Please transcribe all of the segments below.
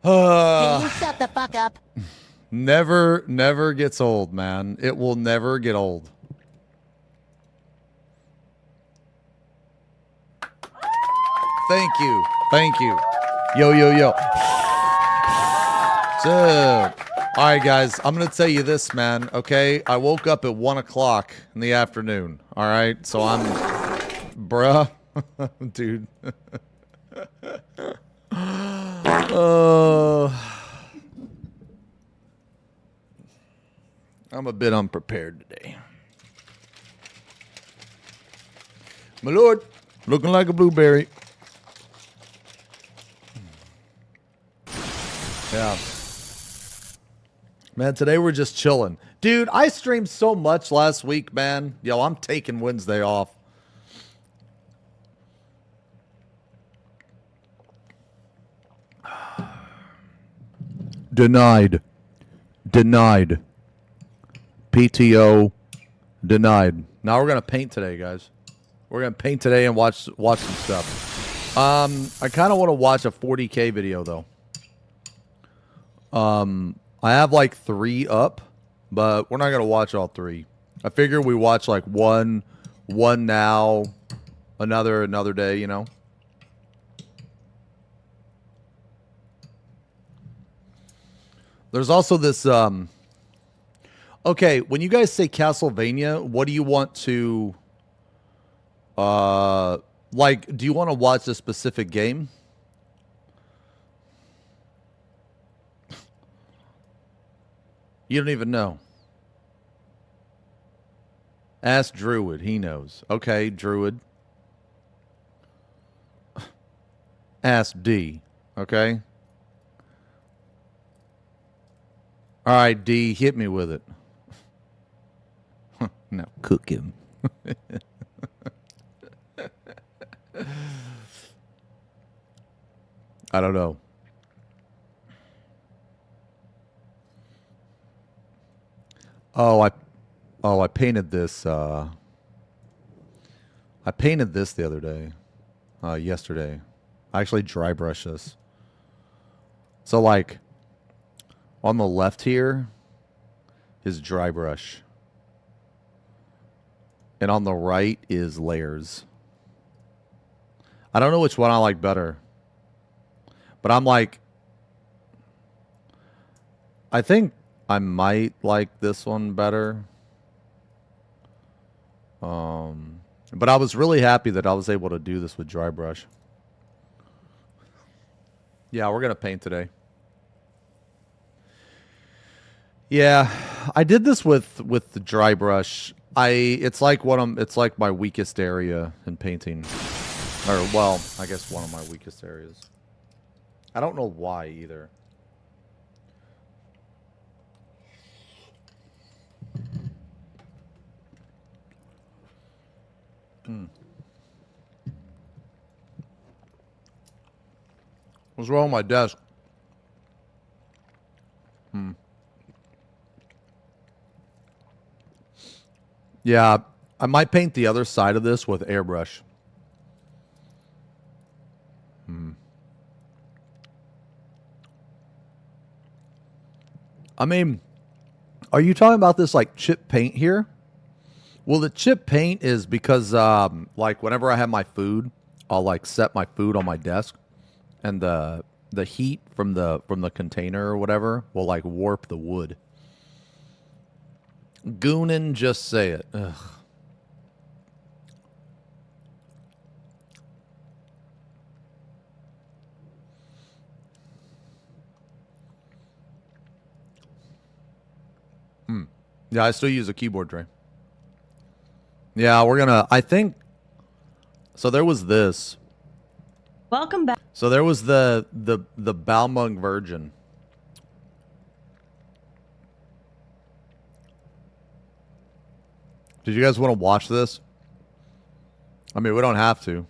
Can you shut the fuck up? Never gets old, man. It will never get old. Thank you. Thank you. Yo, yo, yo. So, all right, guys, I'm going to tell you this, man, okay? I woke up at 1 o'clock in the afternoon, all right? So I'm, bruh, dude. I'm a bit unprepared today. My lord, looking like a blueberry. Yeah. Man, today we're just chilling. Dude, I streamed so much last week, man. Yo, I'm taking Wednesday off. Denied. Denied. PTO denied. Now we're going to paint today, guys. We're going to paint today and watch some stuff. I kind of want to watch a 40K video, though. I have like 3 up, but we're not going to watch all 3. I figure we watch like one now, another day, you know? There's also this, okay, when you guys say Castlevania, what do you want to, like, do you want to watch a specific game? You don't even know. Ask Druid. He knows. Okay, Druid. Ask D. Okay. All right, D, hit me with it. No, cook him. I don't know. I painted this. I painted this the other day. Yesterday. I actually dry brushed this. So like, on the left here is dry brush. And on the right is layers. I don't know which one I like better. But I'm like, I think I might like this one better. But I was really happy that I was able to do this with dry brush. Yeah, we're going to paint today. Yeah, I did this with the dry brush. It's like it's like my weakest area in painting. Or well, I guess one of my weakest areas. I don't know why either. What's wrong with my desk? Yeah, I might paint the other side of this with airbrush. I mean, are you talking about this like chip paint here? Well, the chip paint is because like whenever I have my food, I'll like set my food on my desk, and the heat from the container or whatever will like warp the wood. Goonin, just say it. Ugh. Yeah, I still use a keyboard tray. Yeah, we're gonna. I think. So there was this. Welcome back. So there was the Balmung Virgin. Did you guys want to watch this? I mean, we don't have to.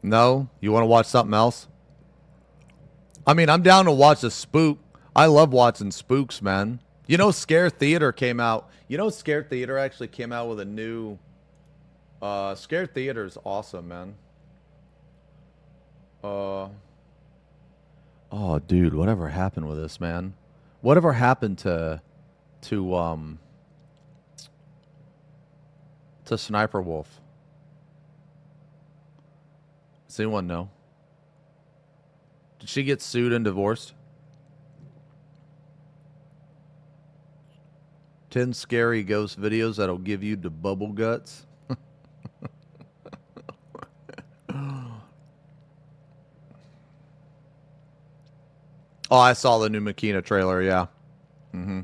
No? You want to watch something else? I mean, I'm down to watch a spook. I love watching spooks, man. You know, Scare Theater came out. You know, Scare Theater actually came out with a new... Scare Theater is awesome, man. Oh, dude, whatever happened with this, man? Whatever happened to Sniper Wolf? Does anyone know? Did she get sued and divorced? 10 scary ghost videos that'll give you the bubble guts. Oh, I saw the new Makina trailer, yeah. Mm-hmm.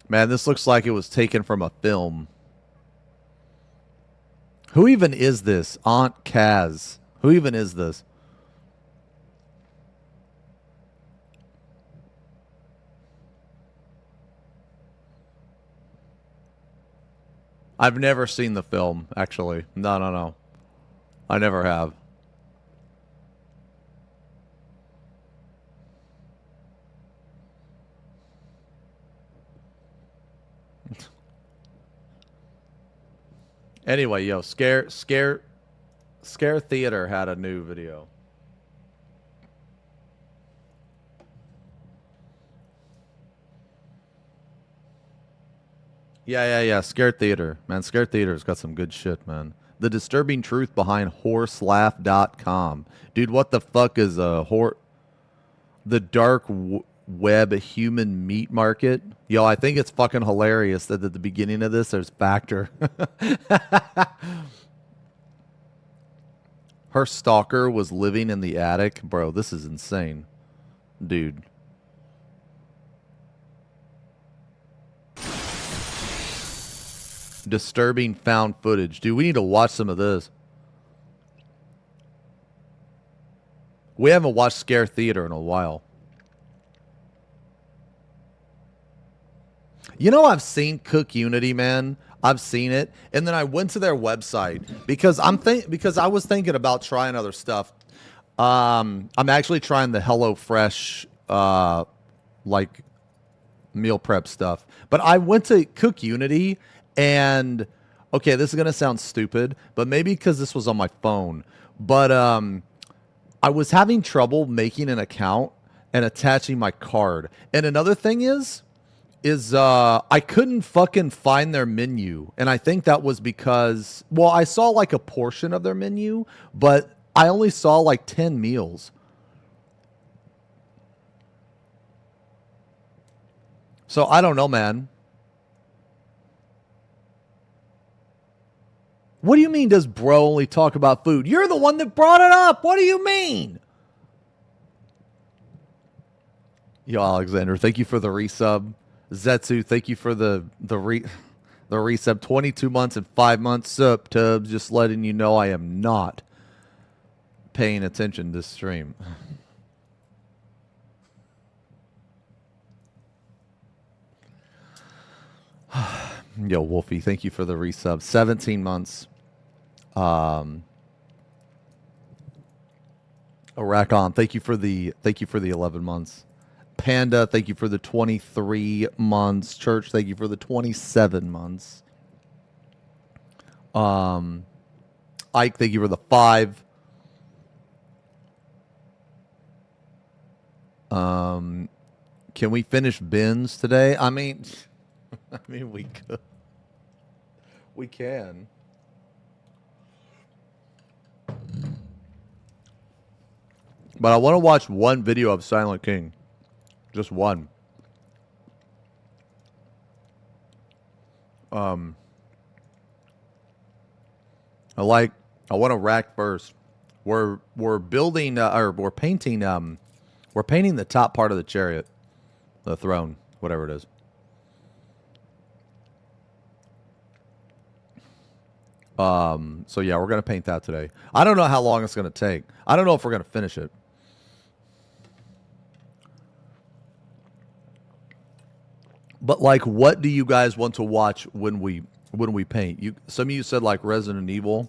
Man, this looks like it was taken from a film. Who even is this? Aunt Kaz. Who even is this? I've never seen the film, actually. No. I never have. Anyway, yo, Scare Theater had a new video. Yeah. Scare Theater. Man, Scare Theater's got some good shit, man. The disturbing truth behind horselaugh.com. Dude, what the fuck is the dark web human meat market? Yo, I think it's fucking hilarious that at the beginning of this there's Factor. Her stalker was living in the attic. Bro, this is insane. Dude. Disturbing found footage. Dude, we need to watch some of this. We haven't watched Scare Theater in a while. You know, I've seen Cook Unity, man. I've seen it, and then I went to their website because I was thinking about trying other stuff. I'm actually trying the HelloFresh like meal prep stuff. But I went to Cook Unity, and okay, this is gonna sound stupid, but maybe because this was on my phone. But I was having trouble making an account and attaching my card. And another thing is I couldn't fucking find their menu. And I think that was because, well, I saw like a portion of their menu, but I only saw like 10 meals. So I don't know, man. What do you mean does bro only talk about food? You're the one that brought it up. What do you mean? Yo, Alexander, thank you for the resub. Zetsu, thank you for the resub. 22 months and 5 months sub tubs. Just letting you know I am not paying attention to stream. Yo, Wolfie, thank you for the resub. 17 months. Rakon, thank you for the 11 months. Panda, thank you for the 23 months. Church, thank you for the 27 months. Ike, thank you for the 5. Can we finish bins today? I mean, we could. We can. But I want to watch one video of Silent King. Just one. I want to rack first. We're building or we're painting the top part of the chariot, the throne, whatever it is. So yeah, we're gonna paint that today. I don't know how long it's gonna take. I don't know if we're gonna finish it. But like, what do you guys want to watch when we paint? Some of you said like Resident Evil.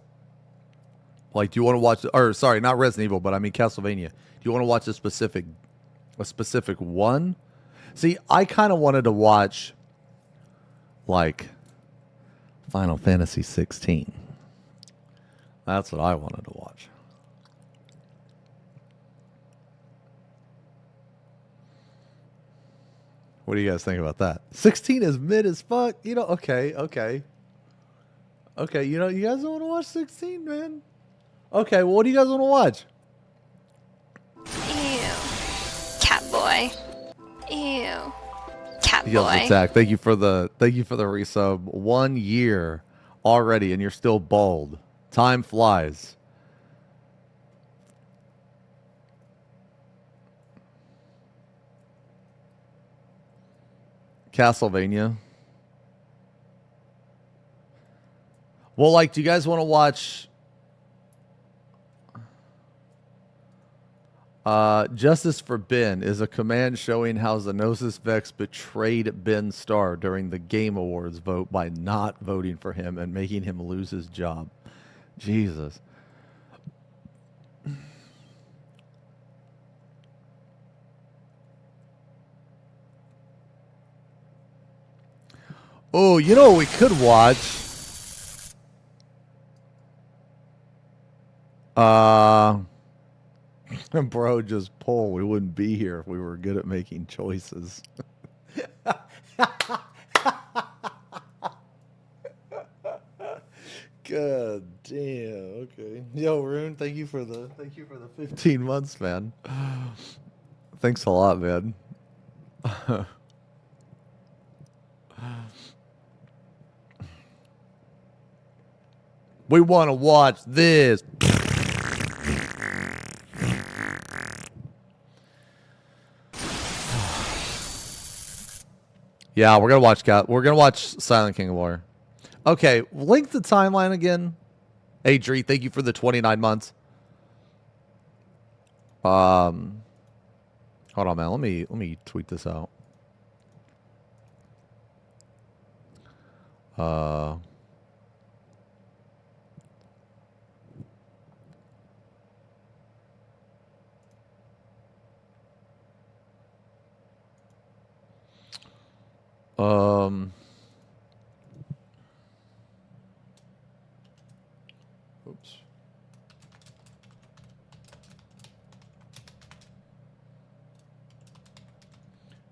Like, do you want to watch? Or sorry, not Resident Evil, but I mean Castlevania. Do you want to watch a specific one? See, I kind of wanted to watch like Final Fantasy 16. That's what I wanted to watch. What do you guys think about that? 16 is mid as fuck. You know, okay. You know, you guys don't want to watch 16, man? Okay, well, what do you guys want to watch? Ew. Cat boy. Ew. Cat Yes, boy. Attack. Thank you for the resub. 1 year already, and you're still bald. Time flies. Castlevania. Well, like, do you guys want to watch Justice for Ben is a command showing how XenosysVex betrayed Ben Starr during the Game Awards vote by not voting for him and making him lose his job. Jesus. Oh, you know what we could watch? Bro, just pull. We wouldn't be here if we were good at making choices. God damn. Okay. Yo, Rune, thank you for the 15 months, man. Thanks a lot, man. We want to watch this. Yeah, we're gonna watch Silent King of War. Okay, link the timeline again. Hey, Dree, thank you for the 29 months. Hold on, man. Let me tweet this out. Oops.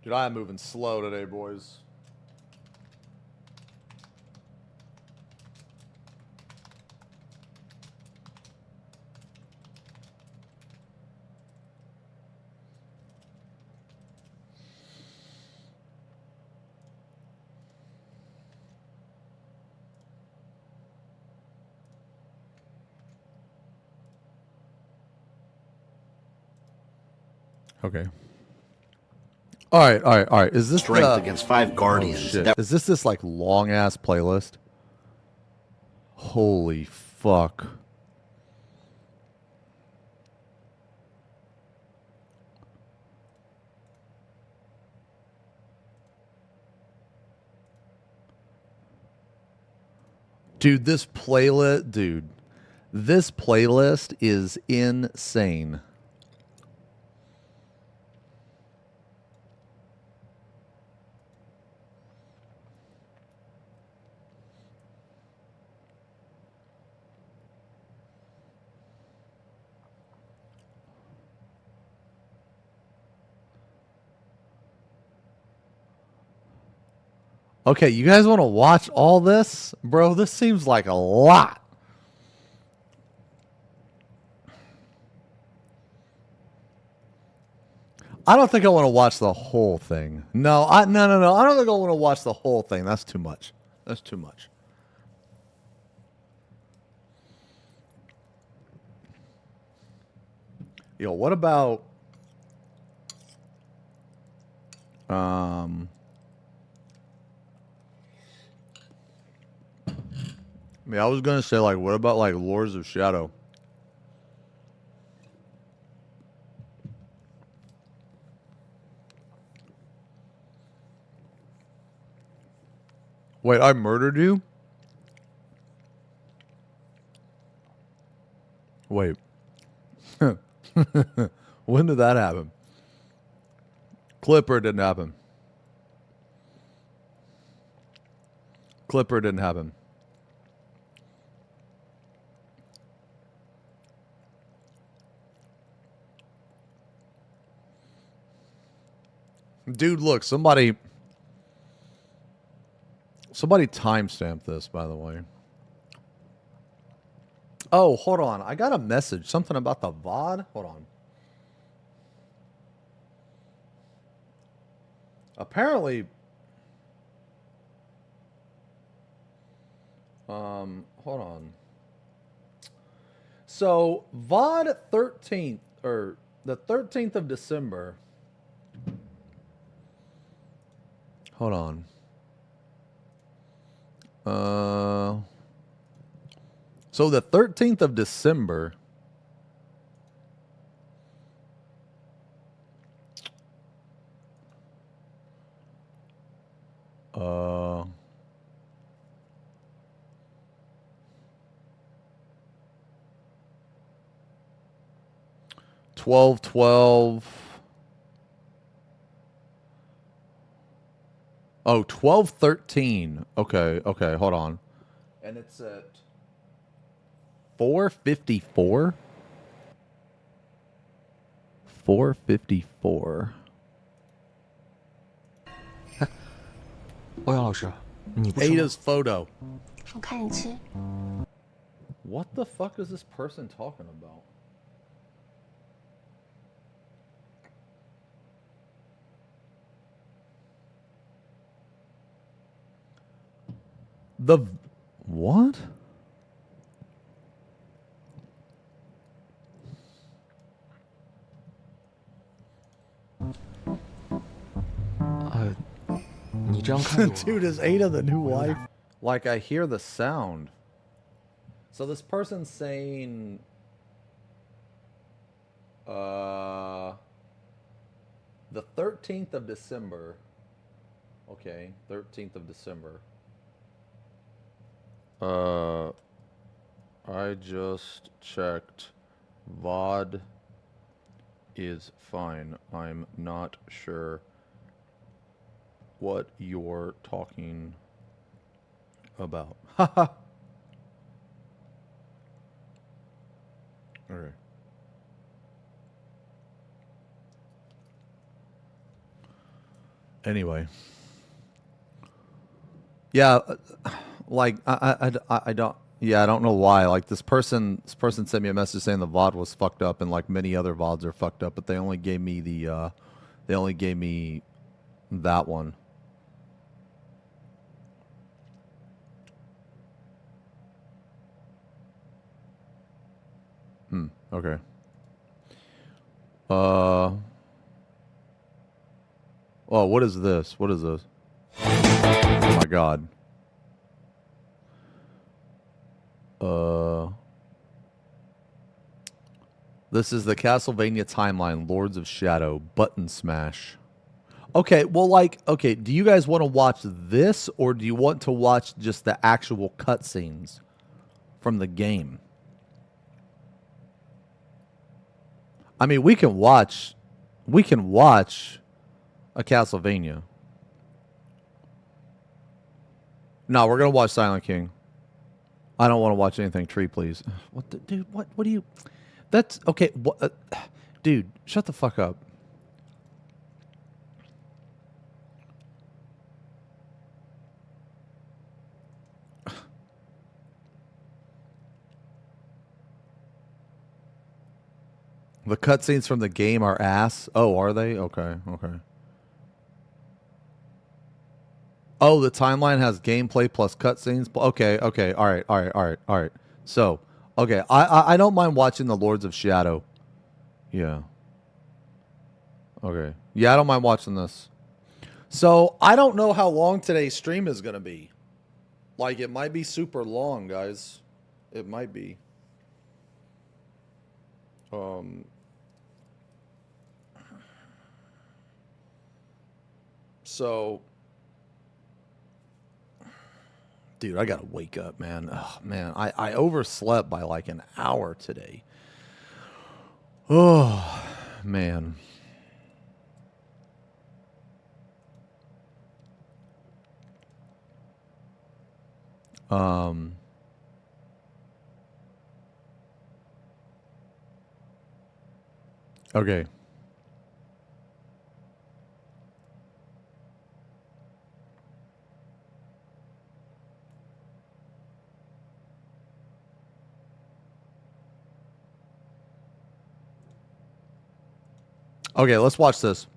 Dude, I am moving slow today, boys. Okay. All right. Is this strength against 5 guardians? Oh, is this like long ass playlist? Holy fuck. Dude, this playlist is insane. Okay, you guys want to watch all this? Bro, this seems like a lot. I don't think I want to watch the whole thing. No. I don't think I want to watch the whole thing. That's too much. That's too much. Yo, what about I mean, I was gonna say, like, what about like Lords of Shadow? Wait, I murdered you? Wait. When did that happen? Clipper didn't happen. Clipper didn't happen. Dude, look, somebody timestamped this, by the way. Oh, hold on. I got a message. Something about the VOD. Hold on. Apparently, hold on. So, VOD 13th, or the 13th of December. Hold on. So the 13th of December. Uh, 12/12. Oh, 12/13. Okay, okay, hold on. And it's at 4:54. 4:54. 欧阳老师，你不吃吗？ Ada's photo. 我看你吃。 What the fuck is this person talking about? The what? Dude, is Ada the new wife? Like, I hear the sound. So this person's saying, the 13th of December. Okay, 13th of December. I just checked. VOD is fine. I'm not sure what you're talking about. Haha. Okay. Anyway. Yeah, like I don't. Yeah, I don't know why. Like this person sent me a message saying the VOD was fucked up, and like many other VODs are fucked up, but they only gave me the that one. Okay. Oh, what is this? What is this? Oh my god. This is the Castlevania timeline, Lords of Shadow, button smash. Okay, well, like, okay, do you guys want to watch this, or do you want to watch just the actual cutscenes from the game? I mean, we can watch a Castlevania. No, we're gonna watch Silent King. I don't want to watch anything Tree, please. What the, dude? What do you? That's okay. What, dude? Shut the fuck up. The cutscenes from the game are ass. Oh, are they? Okay, okay. Oh, the timeline has gameplay plus cutscenes. Okay, okay, all right, all right, all right, all right. So, okay, I don't mind watching the Lords of Shadow. Yeah. Okay. Yeah, I don't mind watching this. So, I don't know how long today's stream is going to be. Like, it might be super long, guys. It might be. So... Dude, I gotta wake up, man. Oh, man, I overslept by like an hour today. Oh, man. Okay. Okay, let's watch this.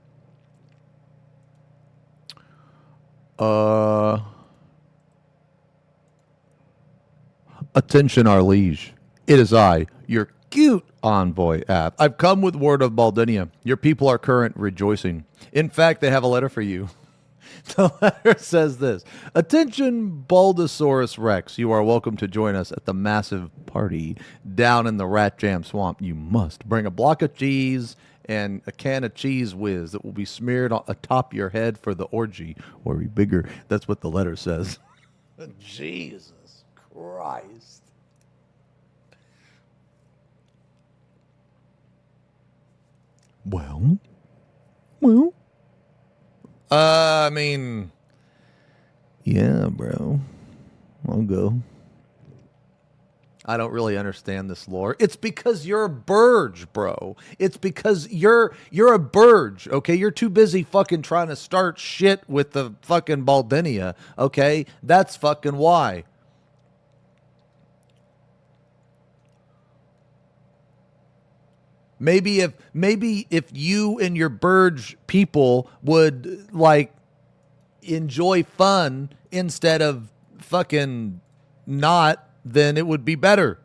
Attention, our liege. It is I, your cute envoy app. I've come with word of Baldinia. Your people are current rejoicing. In fact, they have a letter for you. The letter says this. Attention, Baldosaurus Rex. You are welcome to join us at the massive party down in the Rat Jam Swamp. You must bring a block of cheese and a can of Cheese Whiz that will be smeared atop your head for the orgy, or be bigger. That's what the letter says. Jesus Christ. Well. I mean, yeah, bro. I'll go. I don't really understand this lore. It's because you're a Burge, bro. It's because you're a Burge, okay? You're too busy fucking trying to start shit with the fucking Baldinia, okay? That's fucking why. Maybe if you and your Burge people would like enjoy fun instead of fucking not, then it would be better.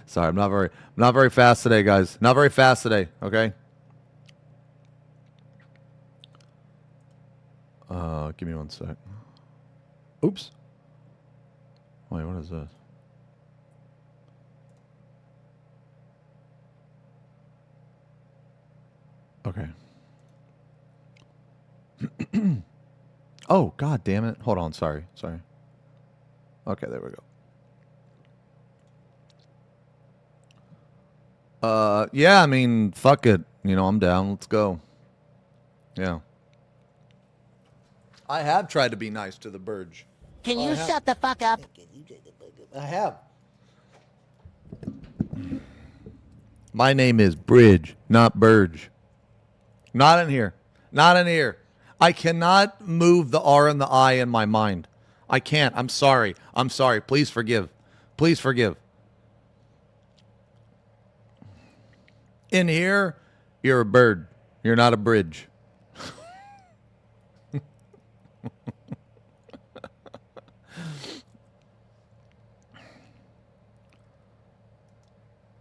Sorry, I'm not very fast today, guys. Not very fast today, okay? Give me one sec. Oops. Wait, what is this? Okay. Oh, god damn it. Hold on, sorry. Okay, there we go. Yeah, I mean, fuck it. You know, I'm down. Let's go. Yeah. I have tried to be nice to the Burge. Can you shut the fuck up? I have. My name is Bridge, not Burge. Not in here. Not in here. I cannot move the R and the I in my mind. I can't. I'm sorry. I'm sorry. Please forgive. Please forgive. In here, you're a bird. You're not a bridge.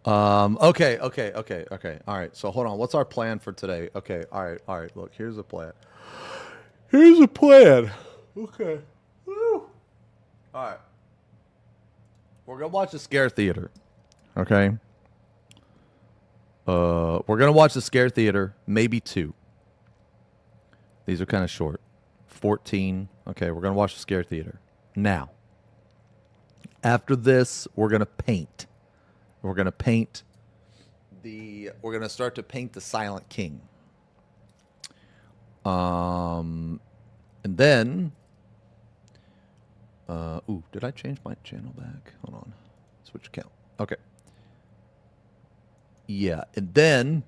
Okay. All right. So hold on. What's our plan for today? Okay. All right. Look, here's a plan. Okay. Woo. All right. We're gonna watch the Scare Theater. Okay. We're gonna watch the Scare Theater, maybe 2. These are kind of short. 14. Okay, we're gonna watch the Scare Theater. Now, after this, we're gonna paint. We're gonna start to paint the Silent King. And then, did I change my channel back? Hold on, switch account. Okay. Yeah, and then,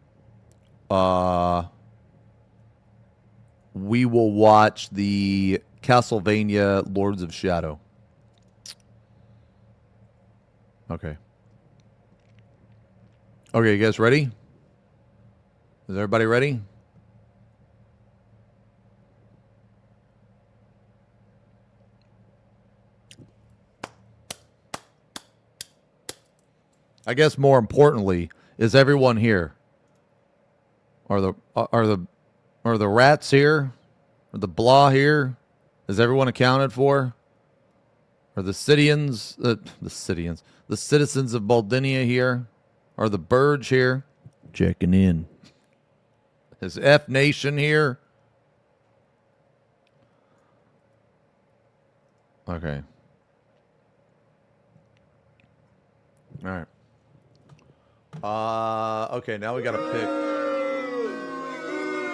we will watch the Castlevania Lords of Shadow. Okay. Okay, you guys ready? Is everybody ready? I guess more importantly, is everyone here? Are the rats here? Are the blah here? Is everyone accounted for? Are the citizens of Baldinia here? Are the Burge here? Checking in. Is F Nation here? Okay. All right. Okay, now we gotta pick.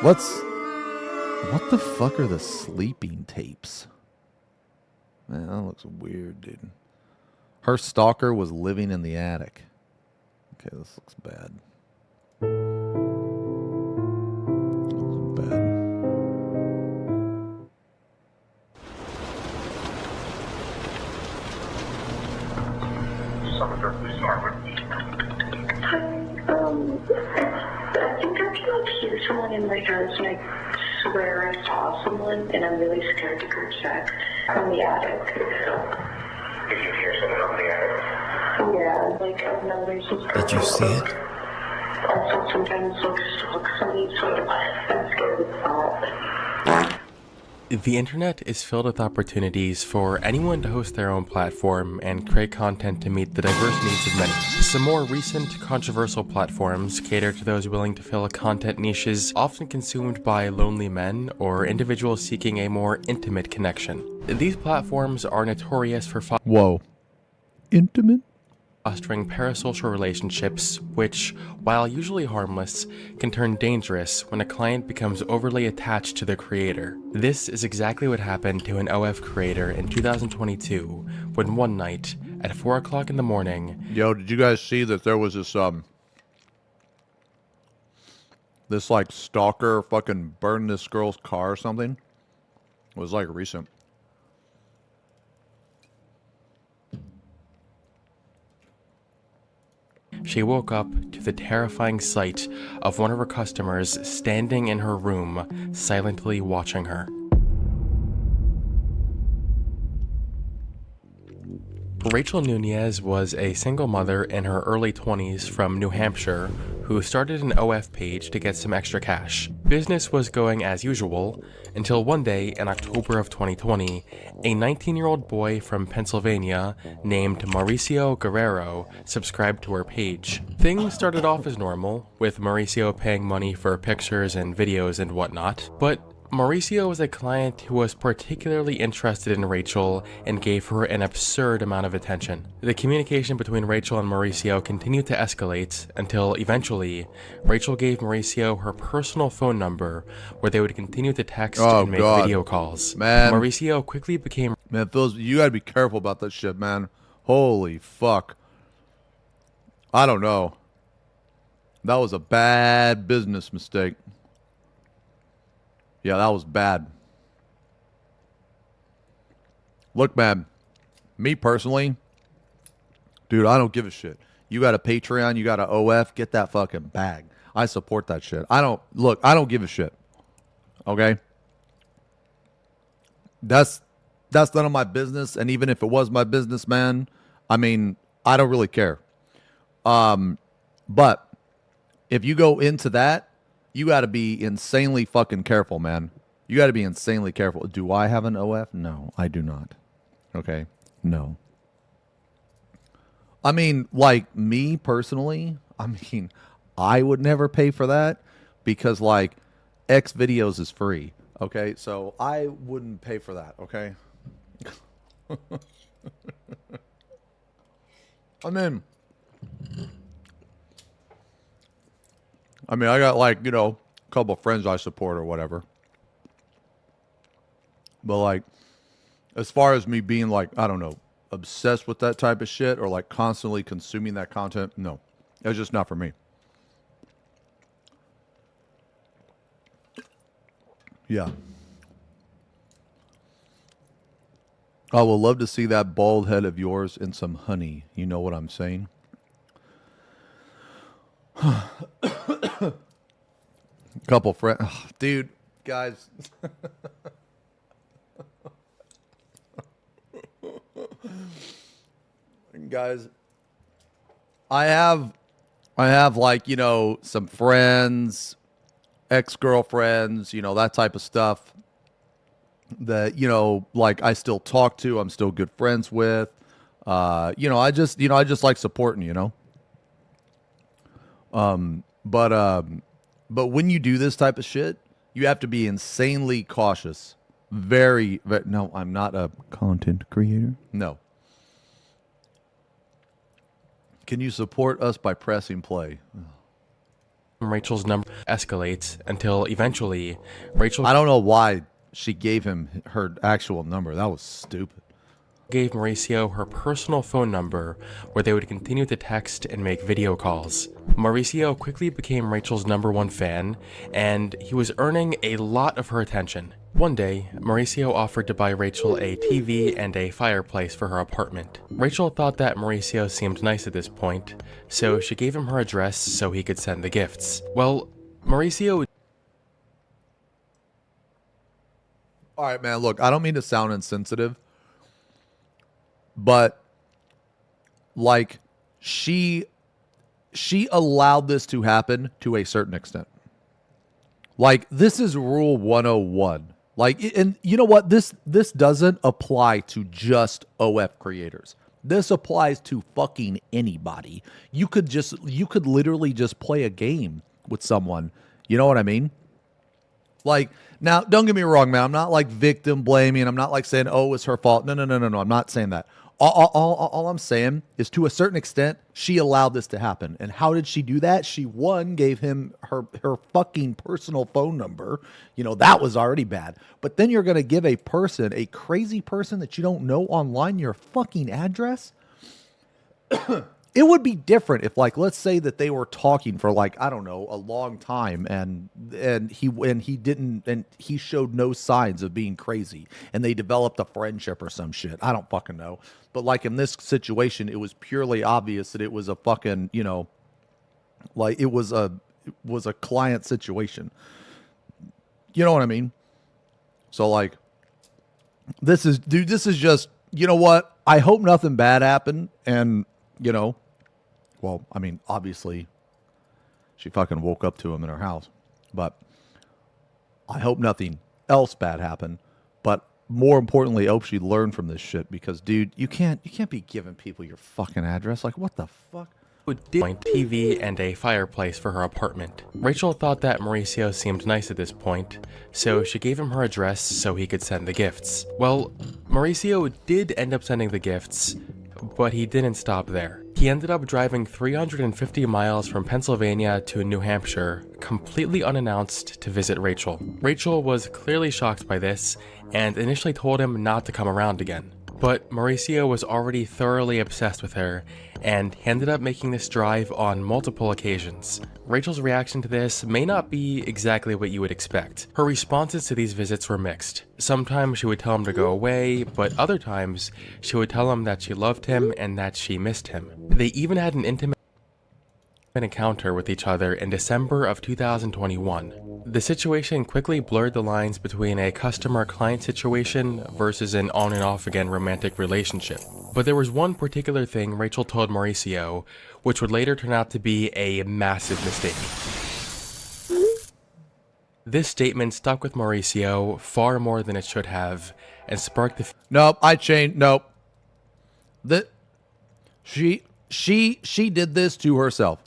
What the fuck are the sleeping tapes? Man, that looks weird, dude. Her stalker was living in the attic. Okay, this looks bad. This looks bad. I think I can like hear someone in my house and I swear I saw someone and I'm really scared to go check from the attic. Did you hear someone on the attic? Yeah, like I've noticed some. Did you see it? Also sometimes like stalk somebody, so I'm scared of that. The internet is filled with opportunities for anyone to host their own platform and create content to meet the diverse needs of many. Some more recent controversial platforms cater to those willing to fill content niches often consumed by lonely men or individuals seeking a more intimate connection. These platforms are notorious for Whoa. Intimate? fostering parasocial relationships, which, while usually harmless, can turn dangerous when a client becomes overly attached to their creator. This is exactly what happened to an OF creator in 2022, when one night, at 4 o'clock in the morning... Yo, did you guys see that there was this like stalker fucking burned this girl's car or something? It was like recent. She woke up to the terrifying sight of one of her customers standing in her room, silently watching her. Rachel Nunez was a single mother in her early 20s from New Hampshire who started an OF page to get some extra cash. Business was going as usual until one day in October of 2020, a 19-year-old boy from Pennsylvania named Mauricio Guerrero subscribed to her page. Things started off as normal, with Mauricio paying money for pictures and videos and whatnot, but Mauricio was a client who was particularly interested in Rachel and gave her an absurd amount of attention. The communication between Rachel and Mauricio continued to escalate until eventually Rachel gave Mauricio her personal phone number where they would continue to text and make video calls. Man. Mauricio quickly became... Man, Phil, you gotta be careful about that shit, man. Holy fuck. I don't know. That was a bad business mistake. Yeah, that was bad. Look, man, me personally, dude, I don't give a shit. You got a Patreon, you got an OF, get that fucking bag. I support that shit. I don't give a shit. Okay? That's none of my business, and even if it was my business, man, I mean, I don't really care. But if you go into that, you got to be insanely fucking careful, man. You got to be insanely careful. Do I have an OF? No, I do not. Okay? No. I mean, like, me personally, I mean, I would never pay for that because, like, X videos is free. Okay? So I wouldn't pay for that. Okay? I mean, I got, like, you know, a couple of friends I support or whatever. But, like, as far as me being, like, I don't know, obsessed with that type of shit or, like, constantly consuming that content, no. It's just not for me. Yeah. I would love to see that bald head of yours in some honey. You know what I'm saying? Couple friends, dude, guys. Guys, I have like, you know, some friends, ex-girlfriends, you know, that type of stuff that, you know, like I still talk to, I'm still good friends with. You know, I just like supporting, you know. But when you do this type of shit, you have to be insanely cautious. Very, no, I'm not a content creator. No. Can you support us by pressing play? Rachel's number escalates until eventually Rachel I don't know why she gave him her actual number. That was stupid. gave Mauricio her personal phone number where they would continue to text and make video calls. Mauricio quickly became Rachel's #1 fan, and he was earning a lot of her attention. One day, Mauricio offered to buy Rachel a TV and a fireplace for her apartment. Rachel thought that Mauricio seemed nice at this point, so she gave him her address so he could send the gifts. Well, Mauricio All right, man. Look, I don't mean to sound insensitive, but like she allowed this to happen to a certain extent. Like, this is rule 101. Like, and you know what? This doesn't apply to just OF creators. This applies to fucking anybody. You could literally just play a game with someone. You know what I mean? Like, now, don't get me wrong, man. I'm not like victim blaming. I'm not like saying, oh, it's her fault. No. I'm not saying that. All I'm saying is, to a certain extent, she allowed this to happen. And how did she do that? She, one, gave him her fucking personal phone number. You know, that was already bad. But then you're going to give a crazy person that you don't know online, your fucking address? It would be different if, like, let's say that they were talking for, like, I don't know, a long time, and he showed no signs of being crazy, and they developed a friendship or some shit. I don't fucking know. But like in this situation, it was purely obvious that it was a fucking, you know, like it was a client situation. You know what I mean? So like, this is just, you know what? I hope nothing bad happened, and you know. Well, I mean, obviously, she fucking woke up to him in her house. But I hope nothing else bad happened. But more importantly, I hope she learned from this shit. Because, dude, you can't be giving people your fucking address. Like, what the fuck? did a TV and a fireplace for her apartment. Rachel thought that Mauricio seemed nice at this point, so she gave him her address so he could send the gifts. Well, Mauricio did end up sending the gifts, but he didn't stop there. He ended up driving 350 miles from Pennsylvania to New Hampshire, completely unannounced, to visit Rachel. Rachel was clearly shocked by this, and initially told him not to come around again. But Mauricio was already thoroughly obsessed with her, and he ended up making this drive on multiple occasions. Rachel's reaction to this may not be exactly what you would expect. Her responses to these visits were mixed. Sometimes she would tell him to go away, but other times she would tell him that she loved him and that she missed him. They even had an intimate encounter with each other in December of 2021. The situation quickly blurred the lines between a customer-client situation versus an on and off again romantic relationship. But there was one particular thing Rachel told Mauricio, which would later turn out to be a massive mistake. This statement stuck with Mauricio far more than it should have, and sparked the Nope, I changed. Nope. She did this to herself.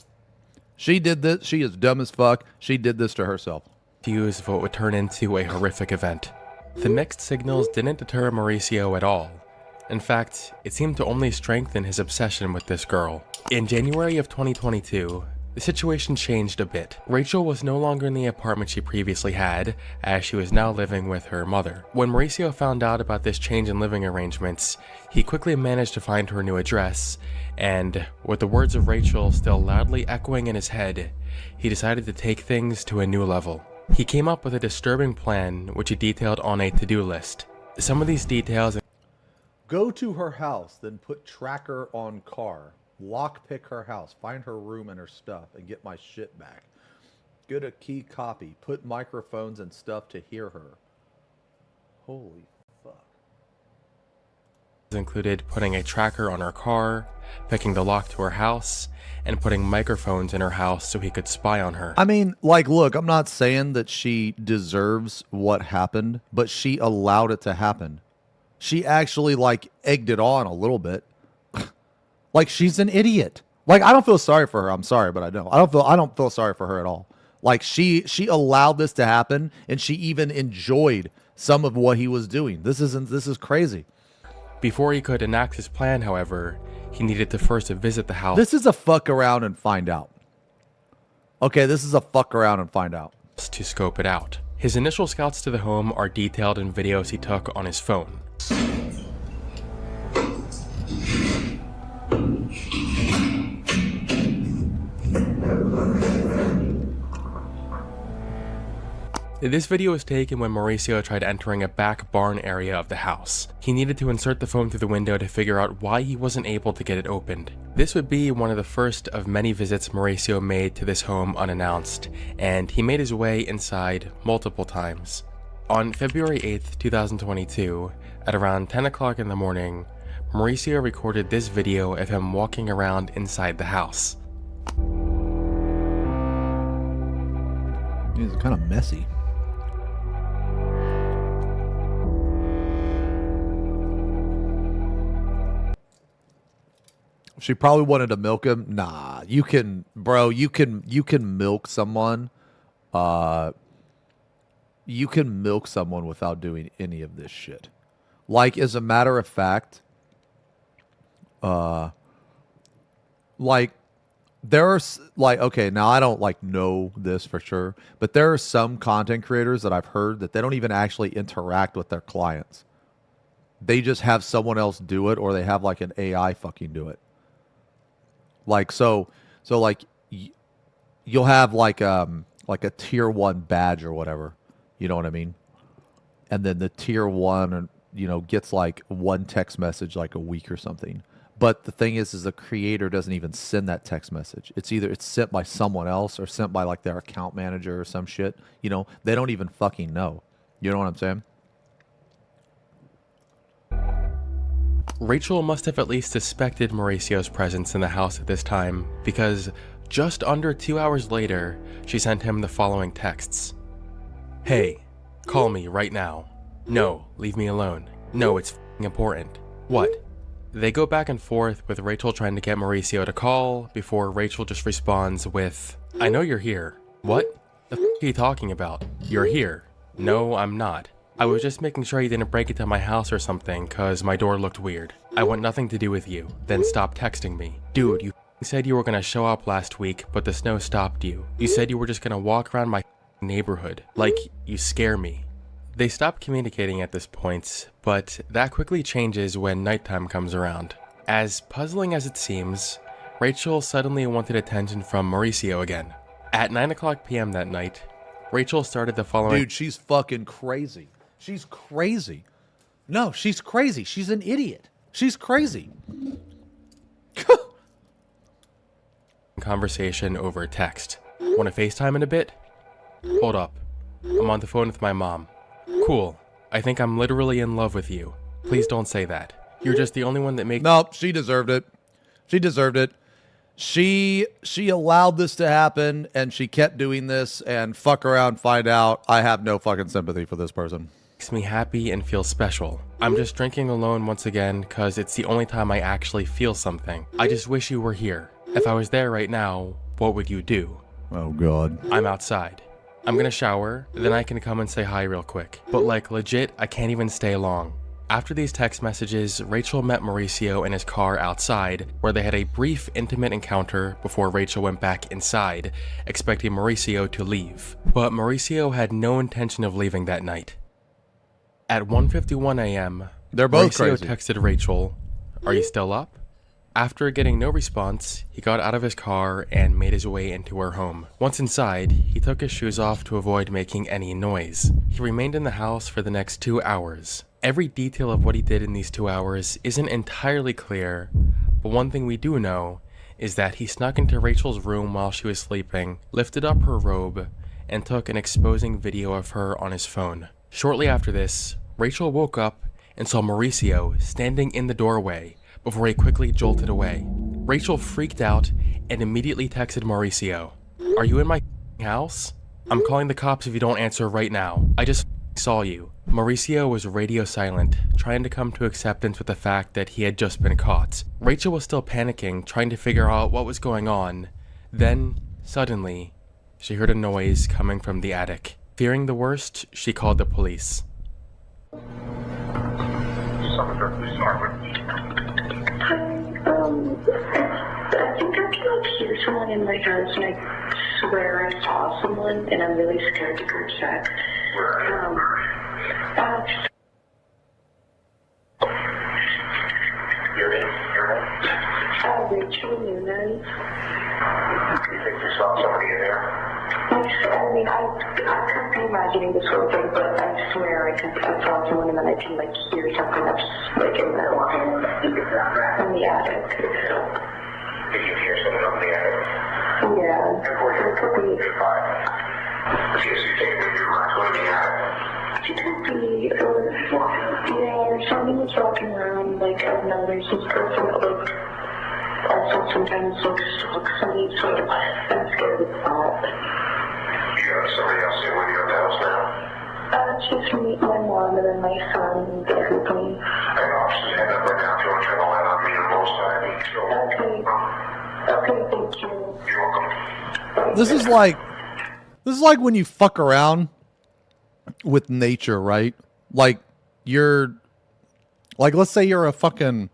She did this. She is dumb as fuck. She did this to herself. views of what would turn into a horrific event. The mixed signals didn't deter Mauricio at all. In fact, it seemed to only strengthen his obsession with this girl. In January of 2022, the situation changed a bit. Rachel was no longer in the apartment she previously had, as she was now living with her mother. When Mauricio found out about this change in living arrangements, he quickly managed to find her new address, and with the words of Rachel still loudly echoing in his head, he decided to take things to a new level. He came up with a disturbing plan, which he detailed on a to-do list. Some of these details: Go to her house, then put tracker on car. Lockpick her house, find her room and her stuff, and get my shit back. Get a key copy. Put microphones and stuff to hear her. Holy fuck. included putting a tracker on her car, picking the lock to her house, and putting microphones in her house so he could spy on her. I mean, like, look, I'm not saying that she deserves what happened, but she allowed it to happen. She actually, like, egged it on a little bit. Like, she's an idiot. Like, I don't feel sorry for her. I'm sorry, but I don't. I don't feel sorry for her at all. Like, she allowed this to happen, and she even enjoyed some of what he was doing. This is crazy. Before he could enact his plan, however, he needed to first visit the house. This is a fuck around and find out. Okay, this is a fuck around and find out. To scope it out. His initial scouts to the home are detailed in videos he took on his phone. This video was taken when Mauricio tried entering a back barn area of the house. He needed to insert the phone through the window to figure out why he wasn't able to get it opened. This would be one of the first of many visits Mauricio made to this home unannounced, and he made his way inside multiple times. On February 8th, 2022, at around 10 o'clock in the morning, Mauricio recorded this video of him walking around inside the house. It's kind of messy. She probably wanted to milk him. Nah, you can, bro. You can milk someone. You can milk someone without doing any of this shit. Like, as a matter of fact, like, there's like, okay, now I don't like know this for sure, but there are some content creators that I've heard that they don't even actually interact with their clients. They just have someone else do it, or they have like an AI fucking do it. Like, so like you'll have like a tier 1 badge or whatever, you know what I mean? And then the tier 1, you know, gets like one text message like a week or something. But the thing is the creator doesn't even send that text message. It's either it's sent by someone else or sent by like their account manager or some shit. You know, they don't even fucking know. You know what I'm saying? Rachel must have at least suspected Mauricio's presence in the house at this time, because just under 2 hours later, she sent him the following texts. Hey, call me right now. No, leave me alone. No, it's f***ing important. What? They go back and forth with Rachel trying to get Mauricio to call, before Rachel just responds with, I know you're here. What? The f*** are you talking about? You're here. No, I'm not. I was just making sure you didn't break into my house or something, cause my door looked weird. I want nothing to do with you. Then stop texting me. Dude, you said you were gonna show up last week, but the snow stopped you. You said you were just gonna walk around my neighborhood. Like, you scare me. They stop communicating at this point, but that quickly changes when nighttime comes around. As puzzling as it seems, Rachel suddenly wanted attention from Mauricio again. At 9 o'clock p.m. that night, Rachel started the following— Dude, she's fucking crazy. She's crazy. No, she's crazy. She's an idiot. She's crazy. conversation over text. Want to FaceTime in a bit? Hold up. I'm on the phone with my mom. Cool. I think I'm literally in love with you. Please don't say that. You're just the only one that makes— Nope, she deserved it. She deserved it. She allowed this to happen, and she kept doing this, and fuck around, find out. I have no fucking sympathy for this person. Makes me happy and feel special. I'm just drinking alone once again because it's the only time I actually feel something. I just wish you were here. If I was there right now, what would you do? Oh god. I'm outside. I'm gonna shower, then I can come and say hi real quick. But like legit, I can't even stay long. After these text messages, Rachel met Mauricio in his car outside, where they had a brief intimate encounter before Rachel went back inside, expecting Mauricio to leave. But Mauricio had no intention of leaving that night. At 1:51 a.m., They're both Mauricio crazy. texted Rachel, "Are you still up?" After getting no response, he got out of his car and made his way into her home. Once inside, he took his shoes off to avoid making any noise. He remained in the house for the next 2 hours. Every detail of what he did in these 2 hours isn't entirely clear, but one thing we do know is that he snuck into Rachel's room while she was sleeping, lifted up her robe, and took an exposing video of her on his phone. Shortly after this, Rachel woke up and saw Mauricio standing in the doorway before he quickly jolted away. Rachel freaked out and immediately texted Mauricio, "Are you in my house? I'm calling the cops if you don't answer right now. I just saw you." Mauricio was radio silent, trying to come to acceptance with the fact that he had just been caught. Rachel was still panicking, trying to figure out what was going on. Then, suddenly, she heard a noise coming from the attic. Fearing the worst, she called the police. Hi, I think I can like hear someone in my house and I swear I saw someone and I'm really scared to go check. Your name? Rachel Nunez. You think you saw somebody in there? I mean, I could be imagining this whole thing, but I swear I saw someone and then I can like hear something that's like in the attic. Did you hear someone up in the attic? Yeah. It could be. Okay, so you think maybe rats went in the attic? It could be, or someone was walking around, like, I don't know, there's this person that, like, also sometimes looks somebody, so I'm scared of that. You got somebody else in with you at the house now? It's just me, my mom, and then my son, the company. I got officers heading up right now if you want to turn the light on me on both sides. Okay, thank you. You're welcome. This is like when you fuck around with nature, right? Like let's say you're a fucking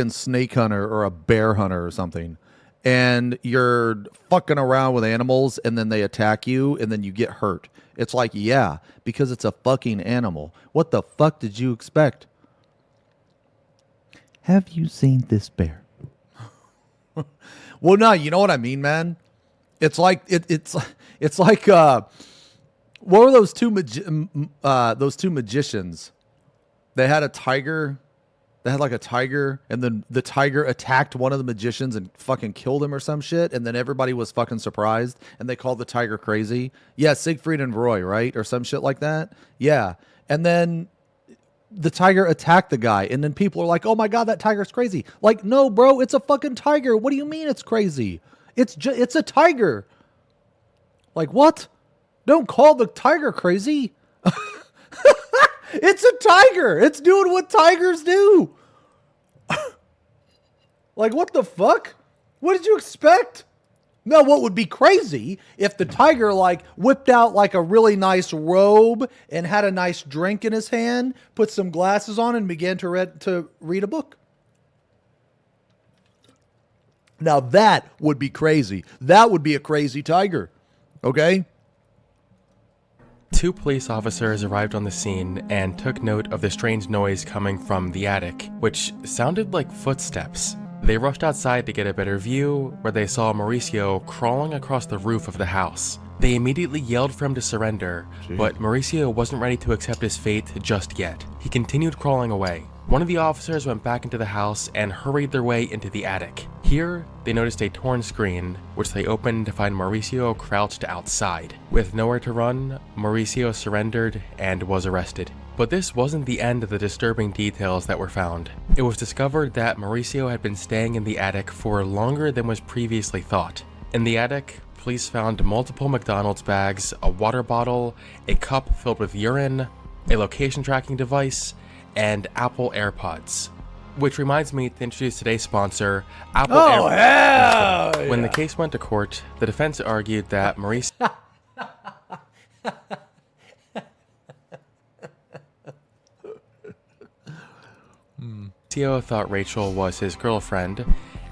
snake hunter or a bear hunter or something, and you're fucking around with animals and then they attack you and then you get hurt. It's like, yeah, because it's a fucking animal. What the fuck did you expect? Have you seen this bear? Well, no, you know what I mean, man. It's like it's like what were those two magicians? They had a tiger. They had like a tiger, and then the tiger attacked one of the magicians and fucking killed him or some shit, and then everybody was fucking surprised, and they called the tiger crazy. Yeah, Siegfried and Roy, right? Or some shit like that. Yeah. And then the tiger attacked the guy, and then people are like, oh my God, that tiger's crazy. Like, no, bro, it's a fucking tiger. What do you mean it's crazy? It's a tiger. Like, what? Don't call the tiger crazy. It's a tiger. It's doing what tigers do. Like, what the fuck? What did you expect? No, what would be crazy if the tiger like whipped out like a really nice robe and had a nice drink in his hand, put some glasses on, and began to read a book. Now that would be crazy. That would be a crazy tiger. Okay? Two police officers arrived on the scene and took note of the strange noise coming from the attic, which sounded like footsteps. They rushed outside to get a better view, where they saw Mauricio crawling across the roof of the house. They immediately yelled for him to surrender, but Mauricio wasn't ready to accept his fate just yet. He continued crawling away. One of the officers went back into the house and hurried their way into the attic. Here, they noticed a torn screen, which they opened to find Mauricio crouched outside. With nowhere to run, Mauricio surrendered and was arrested. But this wasn't the end of the disturbing details that were found. It was discovered that Mauricio had been staying in the attic for longer than was previously thought. In the attic, police found multiple McDonald's bags, a water bottle, a cup filled with urine, a location tracking device, and Apple AirPods. Which reminds me to introduce today's sponsor, Apple AirPods. Hell yeah. When the case went to court, the defense argued that Mauricio thought Rachel was his girlfriend,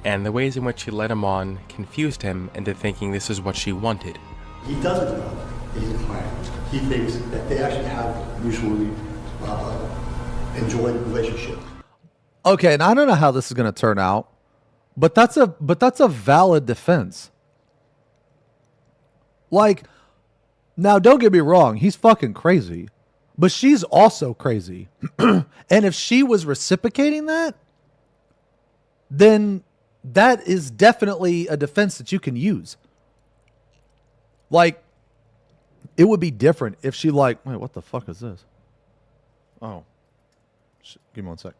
and the ways in which she led him on confused him into thinking this is what she wanted. He doesn't know that he's a client. He thinks that they actually have mutually enjoyed relationship. Okay, and I don't know how this is going to turn out, but that's a valid defense. Like, now don't get me wrong, he's fucking crazy, but she's also crazy. And if she was reciprocating that, then that is definitely a defense that you can use. Like, it would be different if she like, wait, what the fuck is this? Oh, give me 1 sec.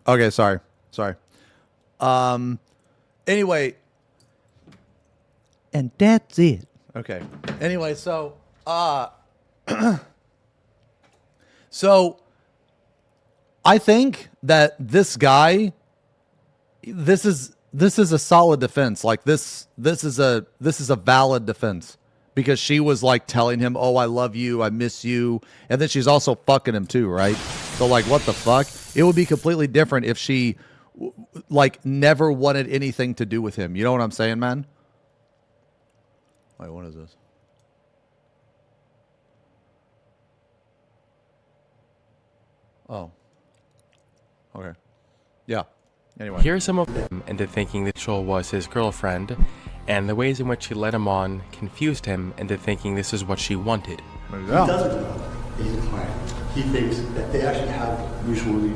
Okay, sorry. Anyway, and that's it. Okay. Anyway, so so I think that this guy, this is a solid defense. Like this is a valid defense because she was like telling him, "Oh, I love you, I miss you," and then she's also fucking him too, right? So like, what the fuck? It would be completely different if she like never wanted anything to do with him. You know what I'm saying, man? Wait, what is this? Oh. Okay. Yeah. Anyway. Here's some of him into thinking that Rachel was his girlfriend, and the ways in which she led him on confused him into thinking this is what she wanted. He doesn't know that he's a client. He thinks that they actually have mutually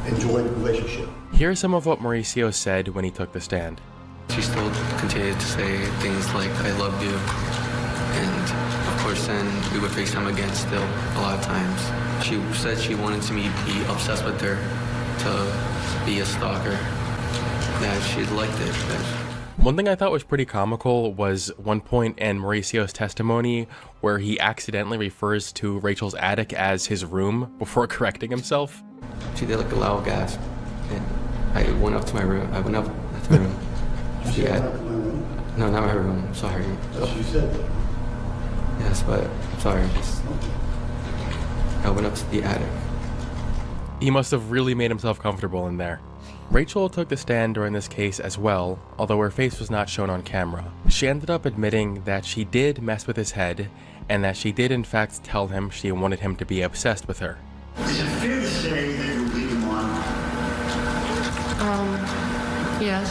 enjoyed relationship. Here's some of what Mauricio said when he took the stand. She still continued to say things like, I love you. And of course then we would FaceTime again still a lot of times. She said she wanted me to be obsessed with her, to be a stalker, that she liked it. One thing I thought was pretty comical was one point in Mauricio's testimony where he accidentally refers to Rachel's attic as his room before correcting himself. She did like a loud gasp, and I went up to my room. No, not my room. I'm sorry. That's what you said. Yes, but I'm sorry. I went up to the attic. He must have really made himself comfortable in there. Rachel took the stand during this case as well, although her face was not shown on camera. She ended up admitting that she did mess with his head, and that she did in fact tell him she wanted him to be obsessed with her. Is it fair to say that you lead him on? Yes.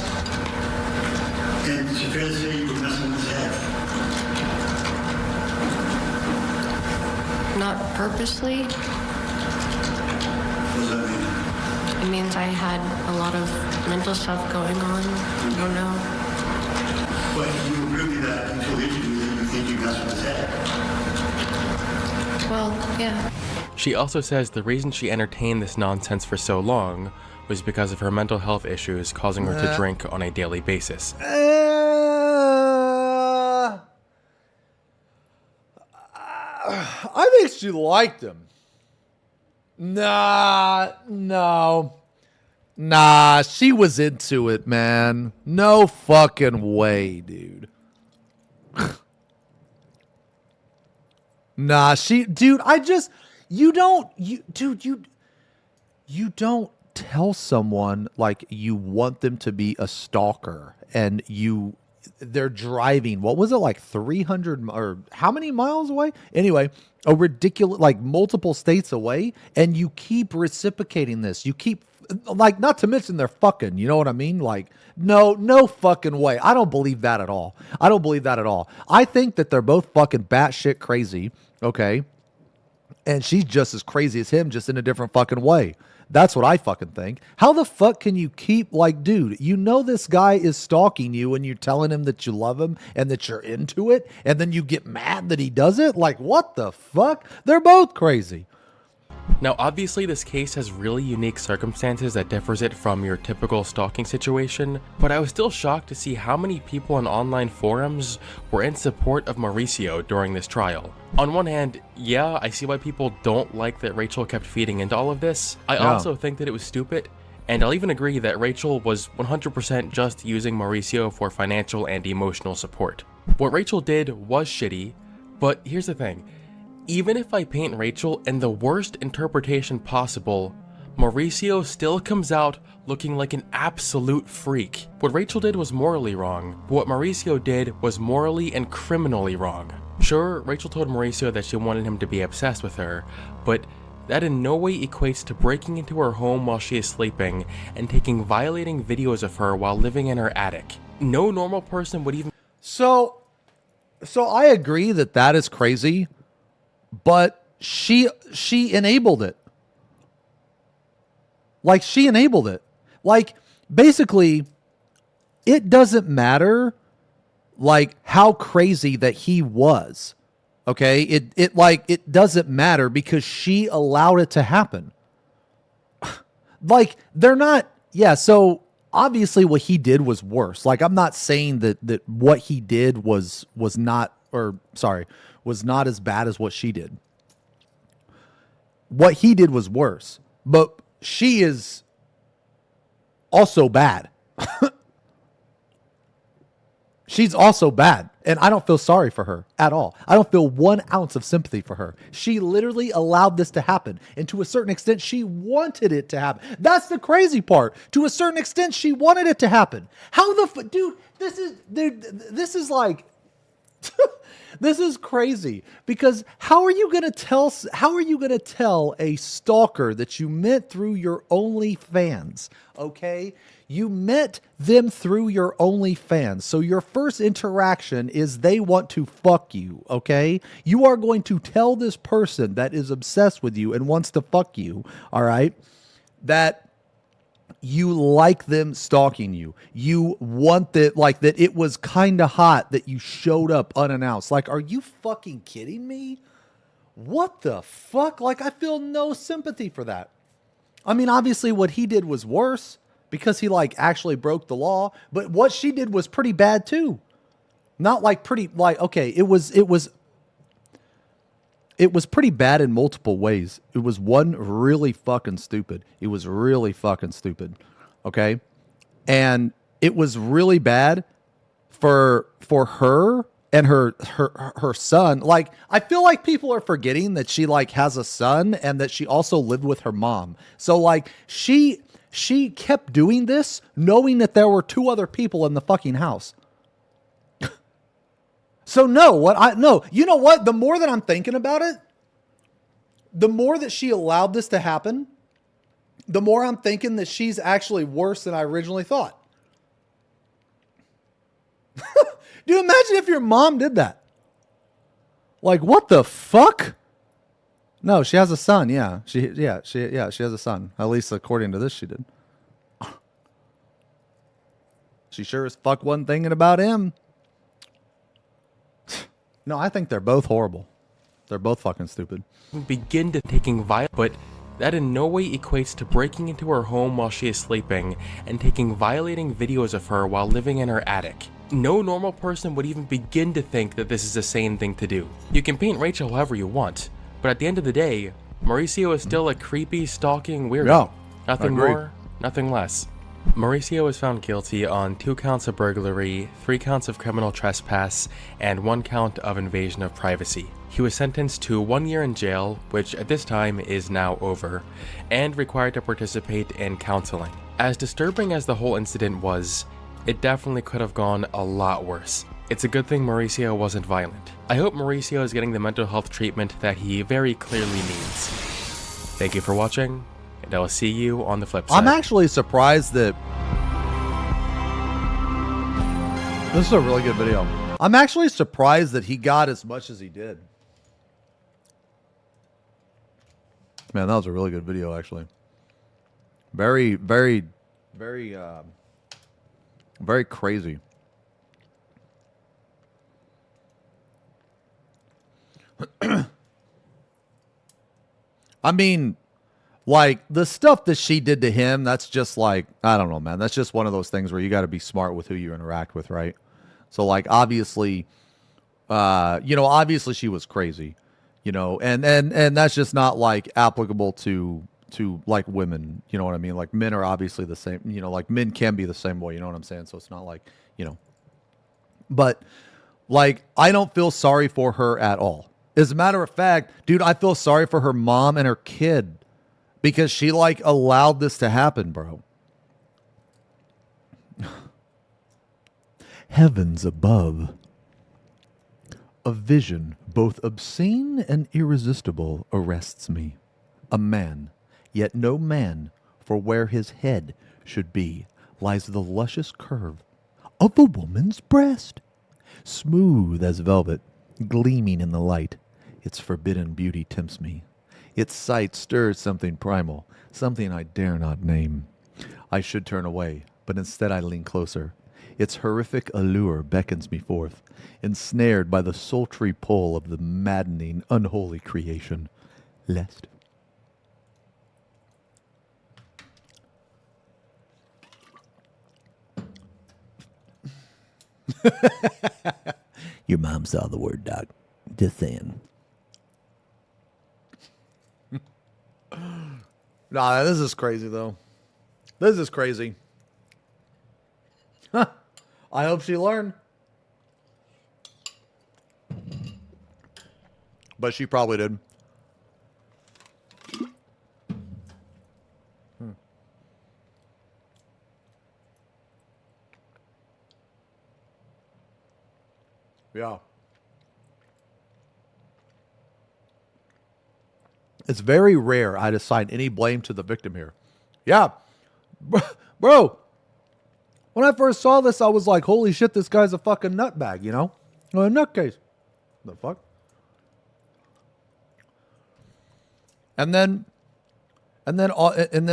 And is it fair to say you were messing with his head? Not purposely. What does that mean? It means I had a lot of mental stuff going on. I don't know. But you agree with that until the interview that you think you messed with his head. Well, yeah. She also says the reason she entertained this nonsense for so long was because of her mental health issues causing her to drink on a daily basis. I think she liked him. Nah, she was into it, man. No fucking way, dude. You don't tell someone like you want them to be a stalker and they're driving, what was it, like 300 or how many miles away? Anyway, a ridiculous, like multiple states away, and you keep reciprocating this. You keep, like, not to mention they're fucking, you know what I mean? Like, no fucking way. I don't believe that at all. I think that they're both fucking batshit crazy, okay? And she's just as crazy as him, just in a different fucking way. That's what I fucking think. How the fuck can you keep, like, dude, you know this guy is stalking you and you're telling him that you love him and that you're into it, and then you get mad that he does it? Like, what the fuck? They're both crazy. Now, obviously, this case has really unique circumstances that differs it from your typical stalking situation, but I was still shocked to see how many people in online forums were in support of Mauricio during this trial. On one hand, yeah, I see why people don't like that Rachel kept feeding into all of this. I also think that it was stupid, and I'll even agree that Rachel was 100% just using Mauricio for financial and emotional support. What Rachel did was shitty, but here's the thing. Even if I paint Rachel in the worst interpretation possible, Mauricio still comes out looking like an absolute freak. What Rachel did was morally wrong, but what Mauricio did was morally and criminally wrong. Sure, Rachel told Mauricio that she wanted him to be obsessed with her, but that in no way equates to breaking into her home while she is sleeping and taking violating videos of her while living in her attic. No normal person would even... So I agree that is crazy. But she enabled it. Like, she enabled it. Like, basically, it doesn't matter, like, how crazy that he was. Okay? It doesn't matter because she allowed it to happen. like, they're not, yeah, so obviously what he did was worse. Like, I'm not saying that what he did was not as bad as what she did. What he did was worse, but she is also bad. She's also bad, and I don't feel sorry for her at all. I don't feel 1 ounce of sympathy for her. She literally allowed this to happen, and to a certain extent, she wanted it to happen. That's the crazy part. To a certain extent, she wanted it to happen. How the dude? This is like, this is crazy. Because how are you gonna tell a stalker that you met through your OnlyFans? Okay. You met them through your OnlyFans. So your first interaction is they want to fuck you, okay? You are going to tell this person that is obsessed with you and wants to fuck you, all right, that you like them stalking you. You want that, like, that it was kind of hot that you showed up unannounced. Like, are you fucking kidding me? What the fuck? Like, I feel no sympathy for that. I mean, obviously what he did was worse, because he like actually broke the law, but what she did was pretty bad too. Not like pretty, like, okay, it was pretty bad in multiple ways. It was one really fucking stupid. It was really fucking stupid. Okay. And it was really bad for her and her son. Like, I feel like people are forgetting that she like has a son and that she also lived with her mom. So like she kept doing this knowing that there were 2 other people in the fucking house. So no, you know what? The more that I'm thinking about it, the more that she allowed this to happen, the more I'm thinking that she's actually worse than I originally thought. Dude, imagine if your mom did that. Like, what the fuck? No, she has a son. Yeah, she has a son. At least according to this, she did. She sure as fuck wasn't thinking about him. No, I think they're both horrible. They're both fucking stupid. Begin to taking violence, but that in no way equates to breaking into her home while she is sleeping and taking violating videos of her while living in her attic. No normal person would even begin to think that this is a sane thing to do. You can paint Rachel however you want, but at the end of the day, Mauricio is still a creepy, stalking weirdo. No, nothing more, nothing less. Mauricio was found guilty on 2 counts of burglary, 3 counts of criminal trespass, and 1 count of invasion of privacy. He was sentenced to 1 year in jail, which at this time is now over, and required to participate in counseling. As disturbing as the whole incident was, it definitely could have gone a lot worse. It's a good thing Mauricio wasn't violent. I hope Mauricio is getting the mental health treatment that he very clearly needs. Thank you for watching, and I will see you on the flip side. I'm actually surprised that... This is a really good video. I'm actually surprised that he got as much as he did. Man, that was a really good video, actually. Very, very, very, very crazy. I mean, like, the stuff that she did to him, that's just like, I don't know, man. That's just one of those things where you got to be smart with who you interact with, right? So, like, obviously, obviously she was crazy, and that's just not, like, applicable to like women, you know what I mean? Like, men are obviously the same, like, men can be the same way, you know what I'm saying? So it's not like, but, like, I don't feel sorry for her at all. As a matter of fact, dude, I feel sorry for her mom and her kid because she, like, allowed this to happen, bro. Heavens above. A vision both obscene and irresistible arrests me. A man, yet no man, for where his head should be lies the luscious curve of a woman's breast. Smooth as velvet, gleaming in the light, its forbidden beauty tempts me. Its sight stirs something primal, something I dare not name. I should turn away, but instead I lean closer. Its horrific allure beckons me forth, ensnared by the sultry pull of the maddening, unholy creation. Lest. Your mom saw the word, Doc. Just saying. Nah, this is crazy, though. This is crazy. Huh. I hope she learned. But she probably did. Yeah. It's very rare I'd assign any blame to the victim here. Yeah. Bro, when I first saw this, I was like, holy shit, this guy's a fucking nutbag, you know? A nutcase. The fuck? And then,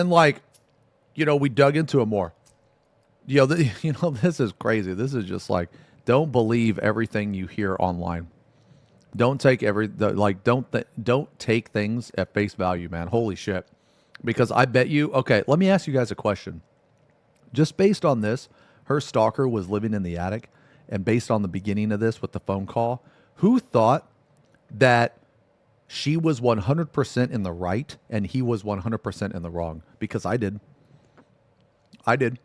like, you know, we dug into it more. You know, this is crazy. This is just like, don't believe everything you hear online. Don't take don't take things at face value, man. Holy shit. Because I bet you, okay, let me ask you guys a question. Just based on this, her stalker was living in the attic, and based on the beginning of this with the phone call, who thought that she was 100% in the right and he was 100% in the wrong? Because I did. I did.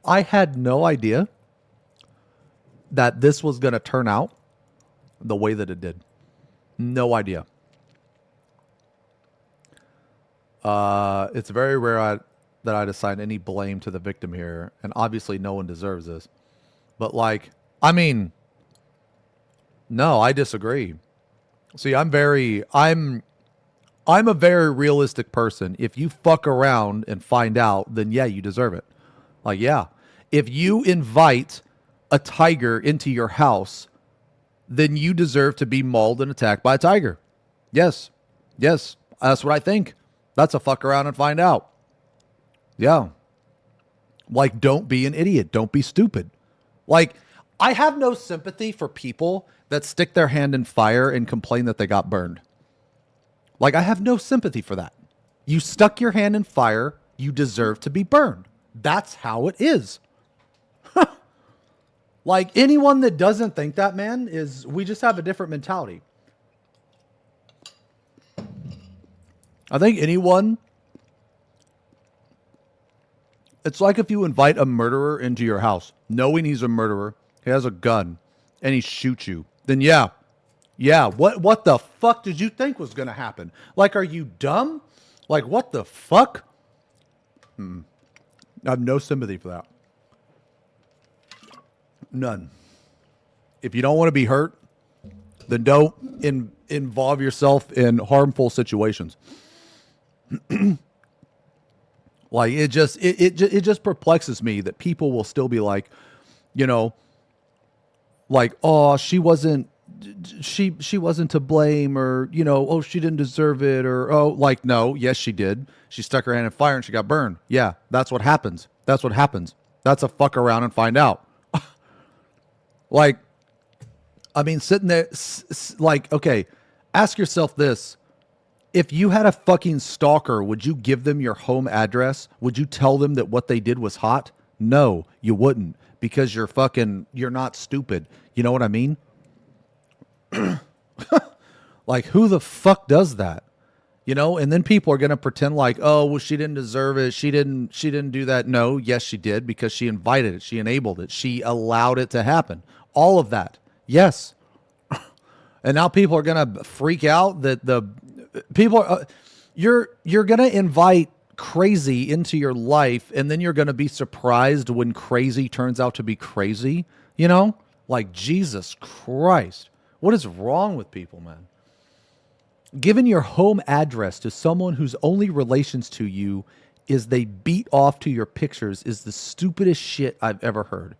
I had no idea that this was going to turn out the way that it did. No idea. It's very rare that I'd assign any blame to the victim here, and obviously no one deserves this. But like, I mean, no, I disagree. See, I'm a very realistic person. If you fuck around and find out, then yeah, you deserve it. Like, yeah. If you invite a tiger into your house, then you deserve to be mauled and attacked by a tiger. Yes. Yes. That's what I think. That's a fuck around and find out. Yeah. Like, don't be an idiot. Don't be stupid. Like, I have no sympathy for people that stick their hand in fire and complain that they got burned. Like, I have no sympathy for that. You stuck your hand in fire, you deserve to be burned. That's how it is. Like, anyone that doesn't think that, man, we just have a different mentality. I think anyone, it's like if you invite a murderer into your house, knowing he's a murderer, he has a gun, and he shoots you, then yeah, what the fuck did you think was going to happen? Like, are you dumb? Like, what the fuck? I have no sympathy for that. None. If you don't want to be hurt, then don't involve yourself in harmful situations. Like, it just perplexes me that people will still be like, you know, like, oh, she wasn't to blame, or, you know, oh, she didn't deserve it, or, oh, like, no, yes, she did. She stuck her hand in fire and she got burned. Yeah, that's what happens. That's what happens. That's a fuck around and find out. Like, I mean, sitting there, like, okay, ask yourself this. If you had a fucking stalker, would you give them your home address? Would you tell them that what they did was hot? No, you wouldn't, because you're not stupid. You know what I mean? Like, who the fuck does that? You know, and then people are going to pretend like, oh, well, she didn't deserve it. She didn't do that. No, yes, she did, because she invited it. She enabled it. She allowed it to happen. All of that. Yes. And now people are going to freak out that people are, you're going to invite crazy into your life, and then you're going to be surprised when crazy turns out to be crazy. You know, like, Jesus Christ. What is wrong with people, man? Giving your home address to someone whose only relations to you is they beat off to your pictures is the stupidest shit I've ever heard.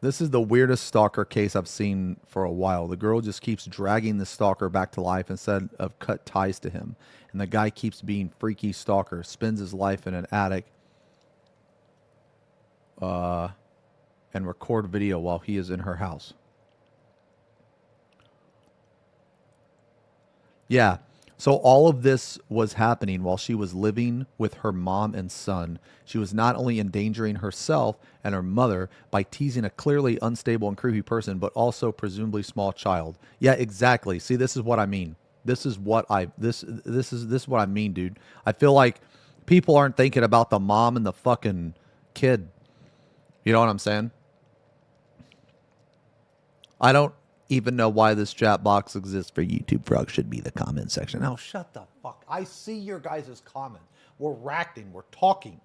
This is the weirdest stalker case I've seen for a while. The girl just keeps dragging the stalker back to life instead of cut ties to him. And the guy keeps being freaky stalker, spends his life in an attic, and record video while he is in her house. Yeah. So all of this was happening while she was living with her mom and son. She was not only endangering herself and her mother by teasing a clearly unstable and creepy person, but also presumably small child. Yeah, exactly. See, this is what I mean. This is what I mean, dude. I feel like people aren't thinking about the mom and the fucking kid. You know what I'm saying? I don't even know why this chat box exists for YouTube. Frog should be the comment section. Now shut the fuck. I see your guys' comment. We're racking. We're talking.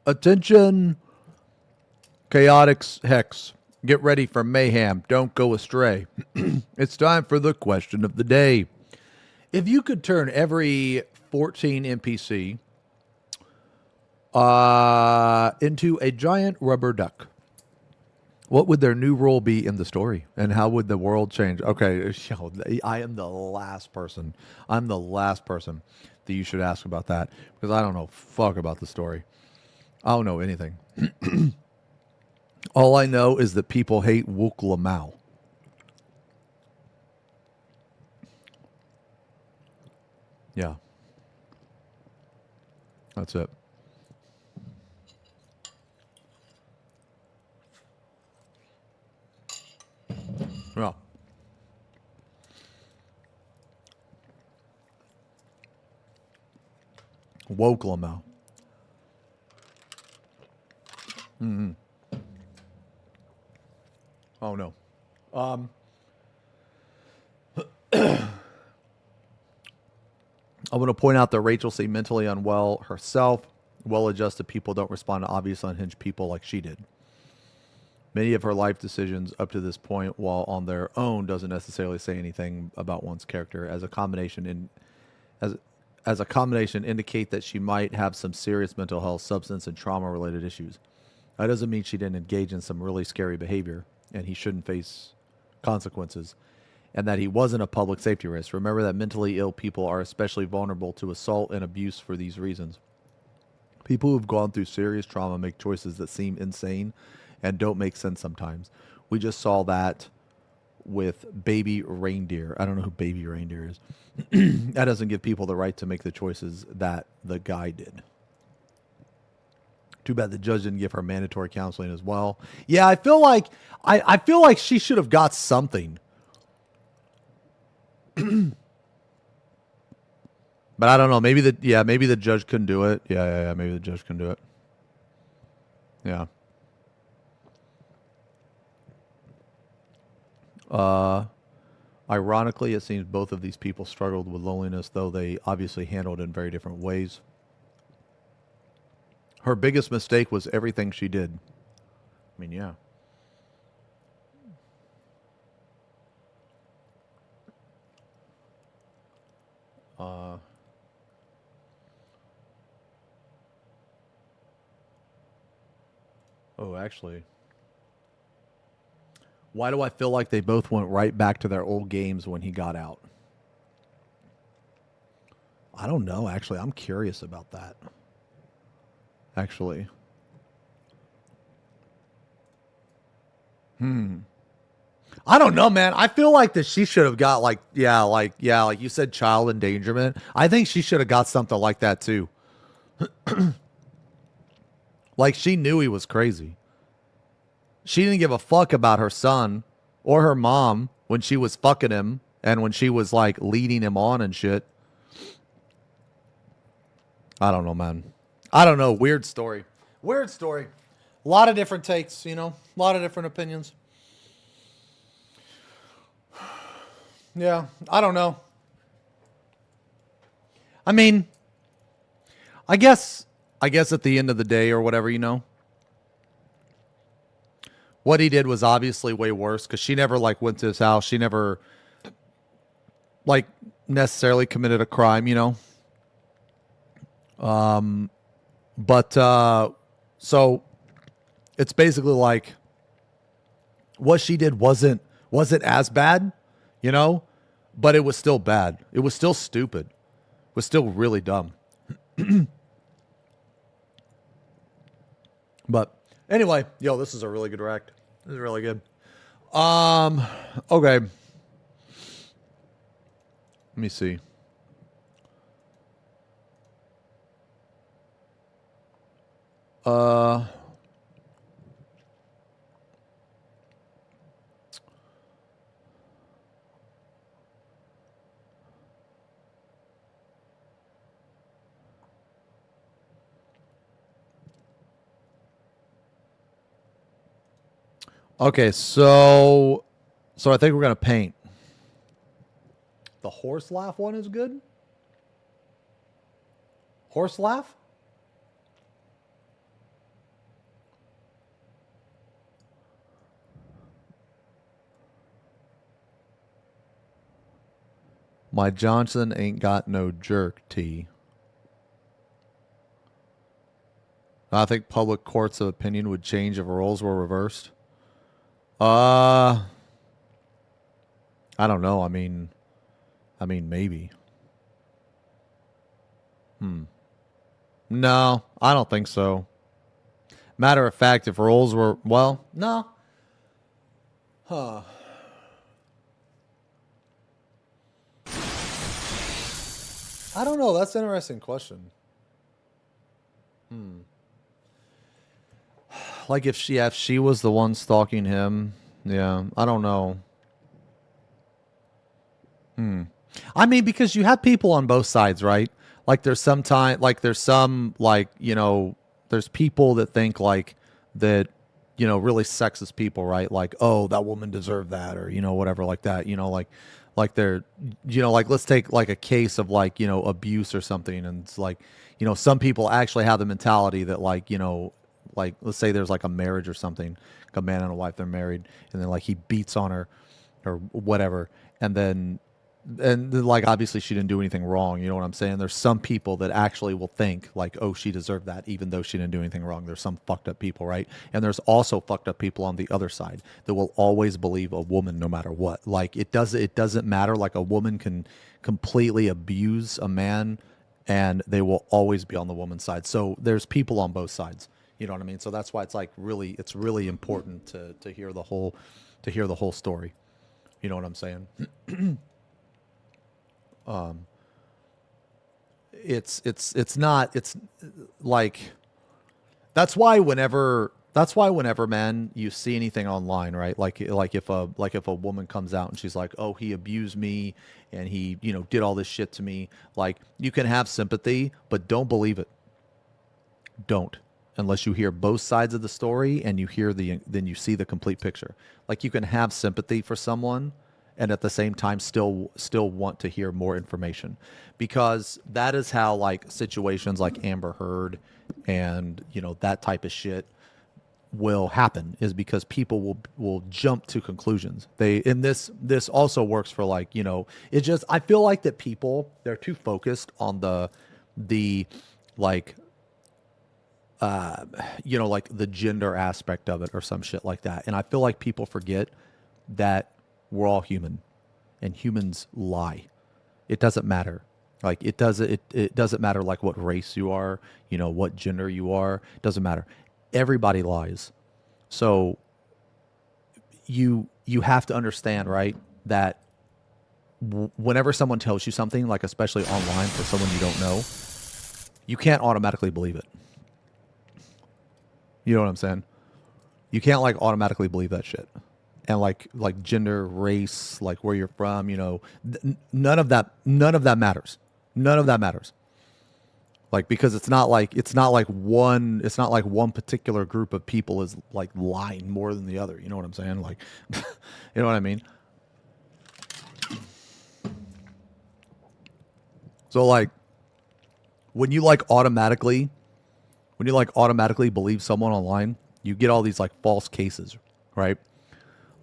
Attention, chaotic hex. Get ready for mayhem. Don't go astray. It's time for the question of the day. If you could turn every 14 NPC into a giant rubber duck, what would their new role be in the story? And how would the world change? Okay, I am the last person. I'm the last person that you should ask about that, because I don't know fuck about the story. I don't know anything. All I know is that people hate Wook Lamau. Yeah. That's it. Yeah. Woke Lamau. Mm-hmm. Oh, no. I'm going to point out that Rachel seemed mentally unwell herself. Well-adjusted people don't respond to obvious unhinged people like she did. Many of her life decisions up to this point, while on their own, doesn't necessarily say anything about one's character. As a combination indicate that she might have some serious mental health, substance, and trauma-related issues. That doesn't mean she didn't engage in some really scary behavior, and he shouldn't face consequences, and that he wasn't a public safety risk. Remember that mentally ill people are especially vulnerable to assault and abuse for these reasons. People who've gone through serious trauma make choices that seem insane and don't make sense sometimes. We just saw that with Baby Reindeer. I don't know who Baby Reindeer is. That doesn't give people the right to make the choices that the guy did. Too bad the judge didn't give her mandatory counseling as well. Yeah, I feel like she should have got something. But I don't know. Maybe the judge couldn't do it. Yeah. Maybe the judge couldn't do it. Yeah. Ironically, it seems both of these people struggled with loneliness, though they obviously handled it in very different ways. Her biggest mistake was everything she did. I mean, yeah. Oh, actually. Why do I feel like they both went right back to their old games when he got out? I don't know, actually. I'm curious about that. Actually. I don't know, man. I feel like that she should have got like you said, child endangerment. I think she should have got something like that too. Like she knew he was crazy. She didn't give a fuck about her son or her mom when she was fucking him and when she was like leading him on and shit. I don't know, man. I don't know. Weird story. Weird story. A lot of different takes, you know? A lot of different opinions. Yeah, I don't know. I mean, I guess at the end of the day or whatever, you know, what he did was obviously way worse because she never like went to his house. She never like necessarily committed a crime, you know. But so it's basically like what she did wasn't as bad, you know, but it was still bad. It was still stupid. It was still really dumb. But anyway, yo, this is a really good react. This is really good. Okay. Let me see. Okay, so I think we're gonna paint. The horse laugh one is good. Horse laugh? My Johnson ain't got no jerk, T. I think public courts of opinion would change if roles were reversed. I don't know. I mean maybe. No, I don't think so. Matter of fact, if roles were, well, no. Huh. I don't know. That's an interesting question. Like if she was the one stalking him, yeah, I don't know. I mean, because you have people on both sides, right? Like there's some, like, you know, there's people that think like that, you know, really sexist people, right? Like, oh, that woman deserved that, or, you know, whatever like that, you know, like they're, you know, like let's take like a case of like, you know, abuse or something. And it's like, you know, some people actually have the mentality that like, you know, like let's say there's like a marriage or something, like a man and a wife, they're married, and then like he beats on her or whatever. And like obviously she didn't do anything wrong, you know what I'm saying? There's some people that actually will think like, oh, she deserved that even though she didn't do anything wrong. There's some fucked up people, right? And there's also fucked up people on the other side that will always believe a woman no matter what. Like it doesn't matter. Like a woman can completely abuse a man and they will always be on the woman's side. So there's people on both sides, you know what I mean? So that's why it's like it's really important to hear the whole story. You know what I'm saying? It's not, it's like, that's why whenever man, you see anything online, right? Like if a woman comes out and she's like, oh, he abused me and he, you know, did all this shit to me. Like you can have sympathy, but don't believe it. Don't, unless you hear both sides of the story and then you see the complete picture. Like you can have sympathy for someone and at the same time still want to hear more information, because that is how like situations like Amber Heard and, you know, that type of shit will happen, is because people will jump to conclusions. This also works for like, you know, it just, I feel like that people, they're too focused on the like, you know, like the gender aspect of it or some shit like that. And I feel like people forget that we're all human and humans lie. It doesn't matter. Like it doesn't matter like what race you are, you know, what gender you are, it doesn't matter. Everybody lies. So you have to understand, right, that whenever someone tells you something, like especially online for someone you don't know, you can't automatically believe it. You know what I'm saying? You can't like automatically believe that shit. And like gender, race, like where you're from, you know, none of that matters. None of that matters. Like, because it's not like one particular group of people is like lying more than the other. You know what I'm saying? Like, you know what I mean? So like, when you automatically believe someone online, you get all these like false cases, right?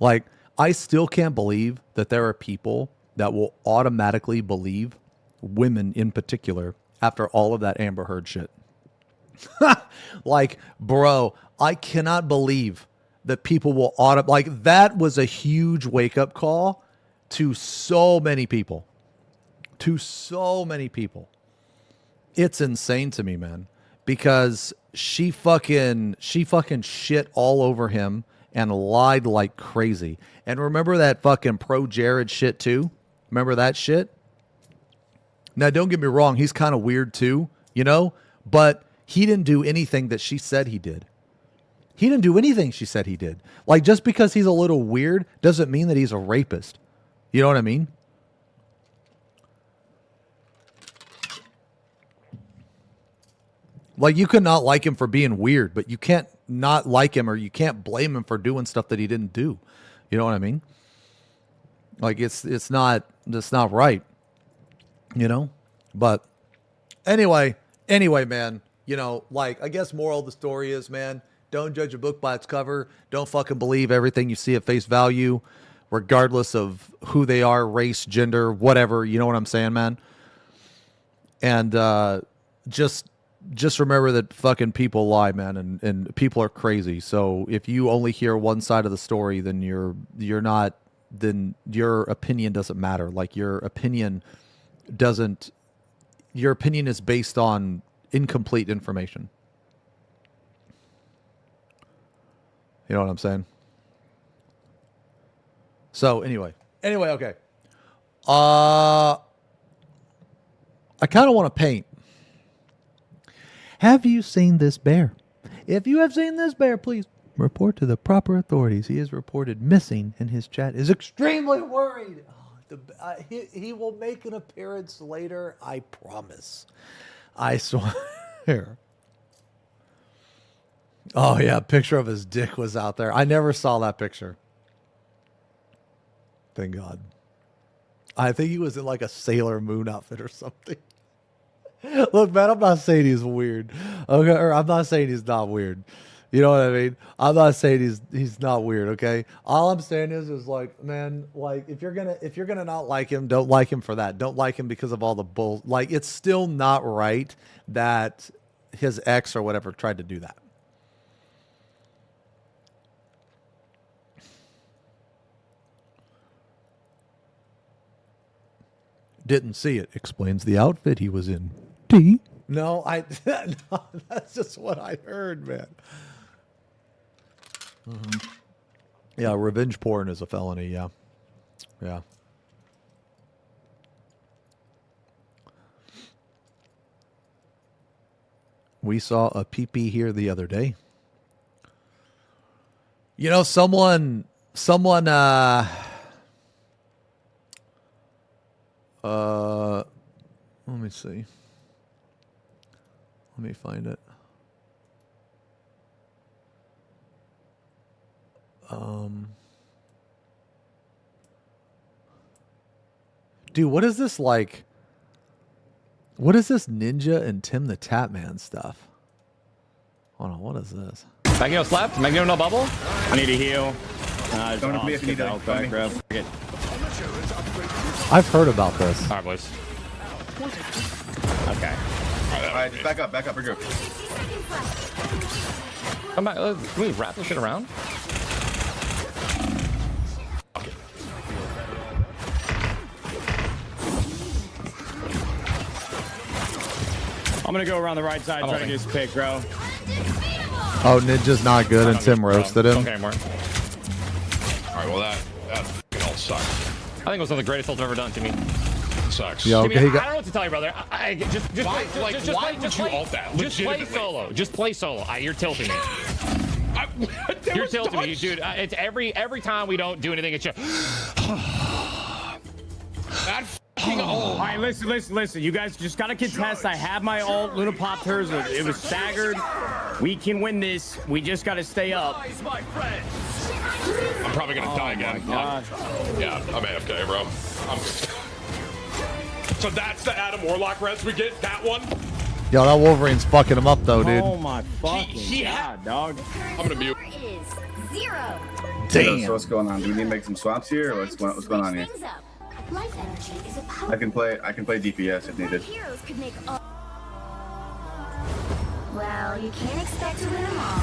Like, I still can't believe that there are people that will automatically believe women in particular after all of that Amber Heard shit. Like, bro, I cannot believe that people will like, that was a huge wake-up call to so many people. To so many people. It's insane to me, man. Because she fucking shit all over him and lied like crazy. And remember that fucking pro Jared shit too? Remember that shit? Now, don't get me wrong. He's kind of weird too, you know? But he didn't do anything that she said he did. He didn't do anything she said he did. Like, just because he's a little weird doesn't mean that he's a rapist. You know what I mean? Like, you could not like him for being weird, but you can't not like him, or you can't blame him for doing stuff that he didn't do. You know what I mean? Like, it's not right. You know? But anyway, man, you know, like, I guess moral of the story is, man, don't judge a book by its cover. Don't fucking believe everything you see at face value, regardless of who they are, race, gender, whatever. You know what I'm saying, man? And just remember that fucking people lie, man, and people are crazy. So if you only hear one side of the story, then then your opinion doesn't matter. Like, your opinion is based on incomplete information. You know what I'm saying? So anyway, okay. I kind of want to paint. Have you seen this bear? If you have seen this bear, please report to the proper authorities. He is reported missing, and his chat is extremely worried. He will make an appearance later, I promise. I swear. Oh, yeah, a picture of his dick was out there. I never saw that picture. Thank God. I think he was in like a Sailor Moon outfit or something. Look, man, I'm not saying he's weird. Okay, or I'm not saying he's not weird. You know what I mean? I'm not saying he's not weird, okay? All I'm saying is like, man, like, if you're gonna not like him, don't like him for that. Don't like him because of all the bull. Like, it's still not right that his ex or whatever tried to do that. Didn't see it. Explains the outfit he was in. T. No, no, that's just what I heard, man. Mm-hmm. Yeah, revenge porn is a felony. Yeah. Yeah. We saw a pee-pee here the other day. You know, someone, let me see. Let me find it. Dude, what is this like? What is this Ninja and Tim the Tapman stuff? Hold on, what is this? Magneto slapped? Magneto no bubble? I need a heal. Don't be if you need to back grab. I've heard about this. Alright, boys. Okay. Alright, just back up, regroup. Come back. Can we wrap this shit around? I'm gonna go around the right side, try to get his pick, bro. Oh, Ninja's not good, and Tim roasted him. Okay, anymore. Alright, well that all sucks. I think it was one of the greatest ults ever done to me. Sucks. Yo, okay, I don't know what to tell you, brother. Just why would you ult that? Just play solo. Just play solo. You're tilting me. You're tilting me, dude. It's every time we don't do anything, it's just. All right, listen. You guys just gotta contest. I have my ult. Luna popped hers. It was staggered. We can win this. We just gotta stay up. I'm probably gonna die again. I'm AFK, bro. So that's the Adam Warlock res we get. That one. Yo, that Wolverine's fucking him up though, dude. Oh my fucking god, dog. I'm gonna mute. Damn. So what's going on? Do we need to make some swaps here, or what's going on here? I can play DPS if needed. Well, you can't expect to win them all.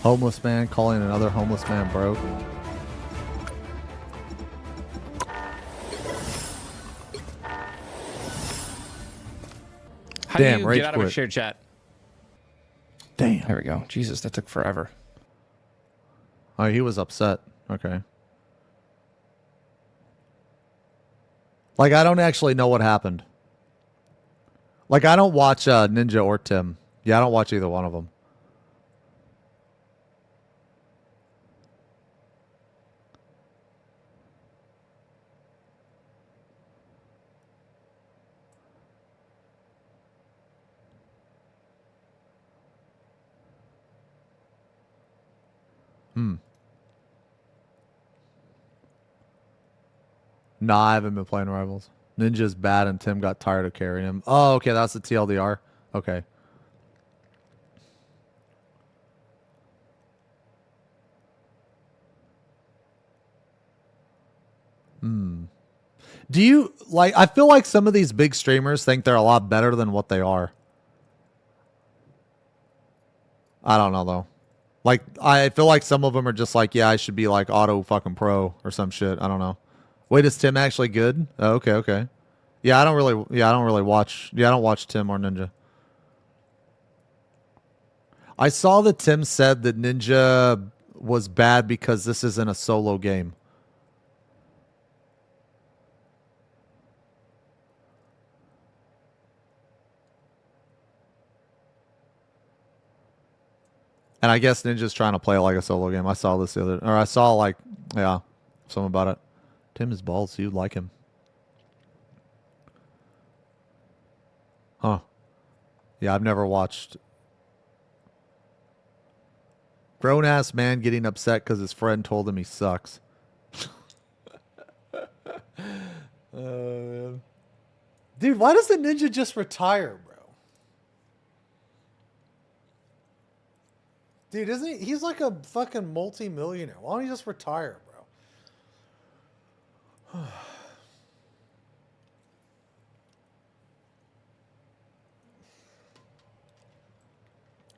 Homeless man calling another homeless man broke. How Damn, do you rage get out of a quit. shared chat? Damn. There we go. Jesus, that took forever. Oh, he was upset. Okay. Like, I don't actually know what happened. Like, I don't watch Ninja or Tim. Yeah, I don't watch either one of them. Nah, I haven't been playing Rivals. Ninja's bad and Tim got tired of carrying him. Oh, okay, that's the TLDR. Okay. Do you, like, I feel like some of these big streamers think they're a lot better than what they are. I don't know, though. Like, I feel like some of them are just like, yeah, I should be like auto fucking pro or some shit. I don't know. Wait, is Tim actually good? Oh, okay, okay. Yeah, I don't really watch. Yeah, I don't watch Tim or Ninja. I saw that Tim said that Ninja was bad because this isn't a solo game. And I guess Ninja's trying to play it like a solo game. I saw this the other, or I saw like, yeah, something about it. Tim is bald, so you'd like him. Huh. Yeah, I've never watched. Grown-ass man getting upset because his friend told him he sucks. Man. Dude, why does the Ninja just retire, bro? Dude, isn't he? He's like a fucking multi-millionaire. Why don't he just retire, bro?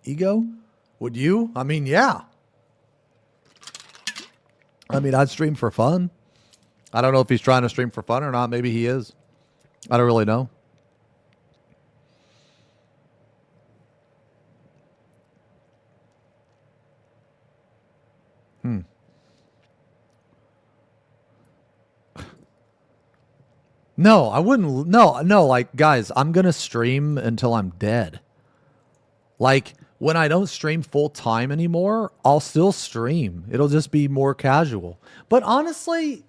Ego? Would you? I mean, yeah. I mean, I'd stream for fun. I don't know if he's trying to stream for fun or not. Maybe he is. I don't really know. No, I wouldn't. No, like, guys, I'm going to stream until I'm dead. Like, when I don't stream full time anymore, I'll still stream. It'll just be more casual. But honestly,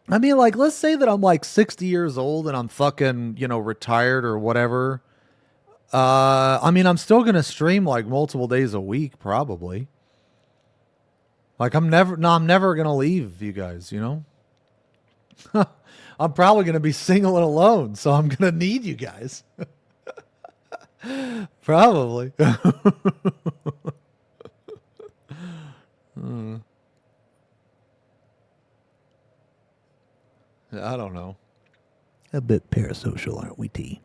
I mean, like, let's say that I'm like 60 years old and I'm fucking, you know, retired or whatever. I mean, I'm still going to stream like multiple days a week, probably. Like, I'm never going to leave you guys, you know? I'm probably going to be single and alone, so I'm going to need you guys. Probably. I don't know. A bit parasocial, aren't we, T?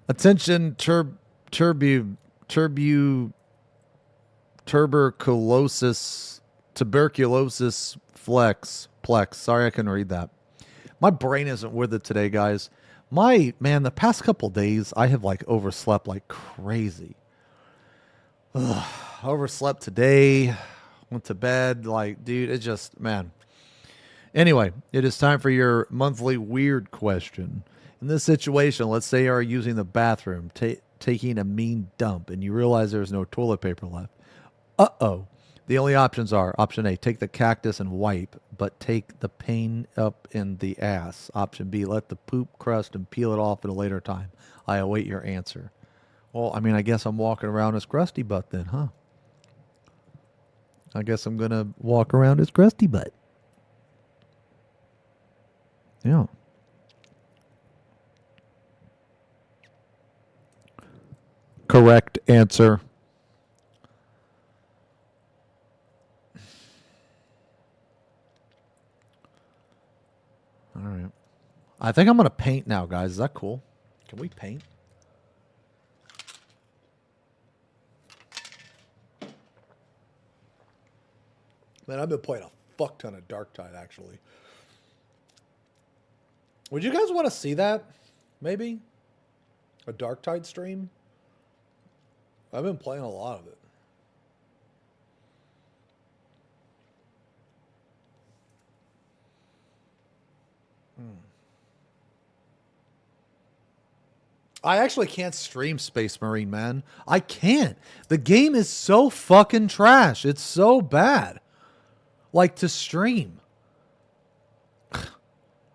Attention, tuberculosis plex. Sorry, I couldn't read that. My brain isn't with it today, guys. The past couple days, I have like overslept like crazy. Overslept today, went to bed, like, dude, it just, man. Anyway, it is time for your monthly weird question. In this situation, let's say you are using the bathroom, taking a mean dump, and you realize there's no toilet paper left. Uh-oh. The only options are, option A, take the cactus and wipe, but take the pain up in the ass. Option B, let the poop crust and peel it off at a later time. I await your answer. Well, I mean, I guess I'm walking around as crusty butt then, huh? I guess I'm going to walk around as crusty butt. Yeah. Correct answer. I think I'm going to paint now, guys. Is that cool? Can we paint? Man, I've been playing a fuck ton of Dark Tide, actually. Would you guys want to see that? Maybe? A Dark Tide stream? I've been playing a lot of it. I actually can't stream Space Marine, man. I can't. The game is so fucking trash. It's so bad. Like, to stream.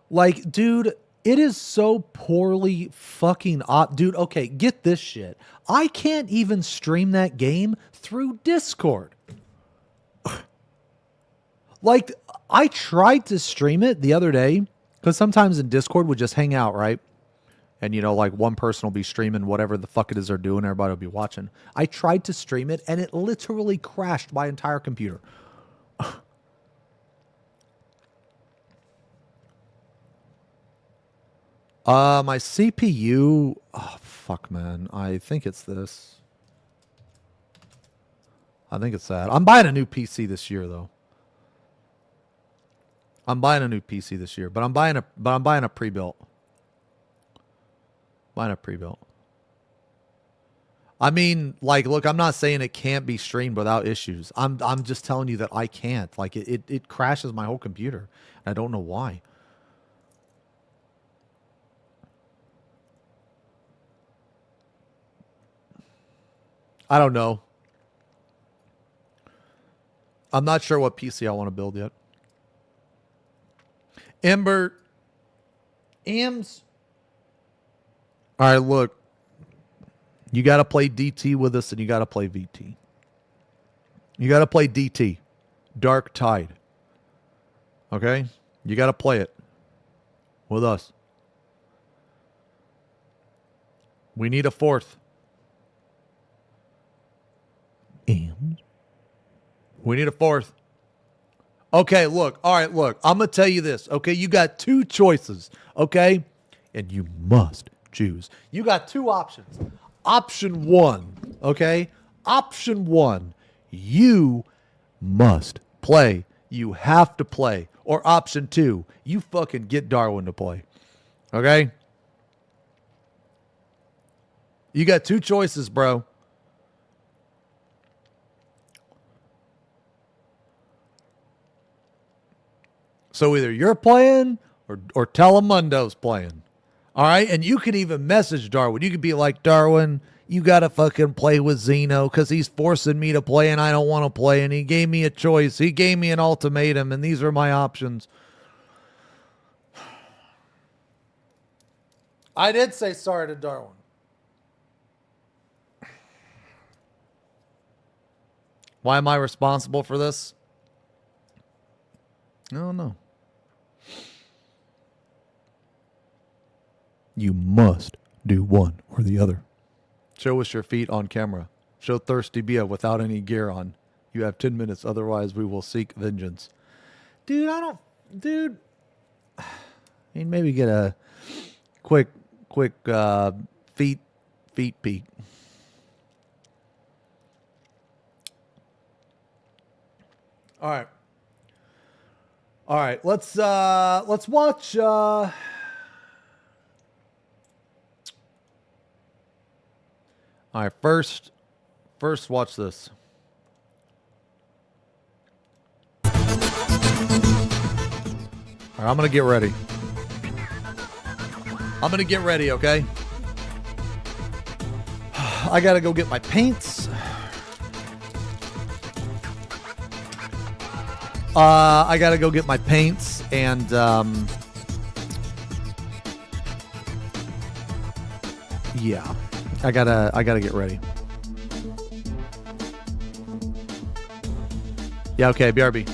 Like, dude, it is so poorly fucking dude, okay, get this shit. I can't even stream that game through Discord. Like, I tried to stream it the other day, because sometimes in Discord we just hang out, right? And, you know, like one person will be streaming whatever the fuck it is they're doing. Everybody will be watching. I tried to stream it, and it literally crashed my entire computer. My CPU... Oh, fuck, man. I think it's this. I think it's that. I'm buying a new PC this year, though. I'm buying a new PC this year, but I'm buying a pre-built. Buying a pre-built. I mean, like, look, I'm not saying it can't be streamed without issues. I'm just telling you that I can't. Like, it crashes my whole computer. I don't know why. I don't know. I'm not sure what PC I want to build yet. Ember. Ams. All right, look. You got to play DT with us, and you got to play VT. You got to play DT. Dark Tide. Okay? You got to play it with us. We need a fourth. And we need a fourth. Okay, look. All right, look. I'm going to tell you this. Okay, you got two choices. Okay? And you must choose. You got two options. Option one. Okay? Option one. You must play. You have to play. Or option two. You fucking get Darwin to play. Okay? You got two choices, bro. So either you're playing or Telemundo's playing. All right? And you can even message Darwin. You could be like, Darwin, you got to fucking play with Xeno because he's forcing me to play and I don't want to play. And he gave me a choice. He gave me an ultimatum and these are my options. I did say sorry to Darwin. Why am I responsible for this? I don't know. You must do one or the other. Show us your feet on camera. Show Thirsty Bia without any gear on. You have 10 minutes, otherwise we will seek vengeance. Dude, Dude. I mean, maybe get a quick feet peek. All right, let's watch all right, first watch this. All right, I'm going to get ready. Okay? I got to go get my paints. I got to go get my paints and yeah. I gotta get ready. Yeah, okay, BRB.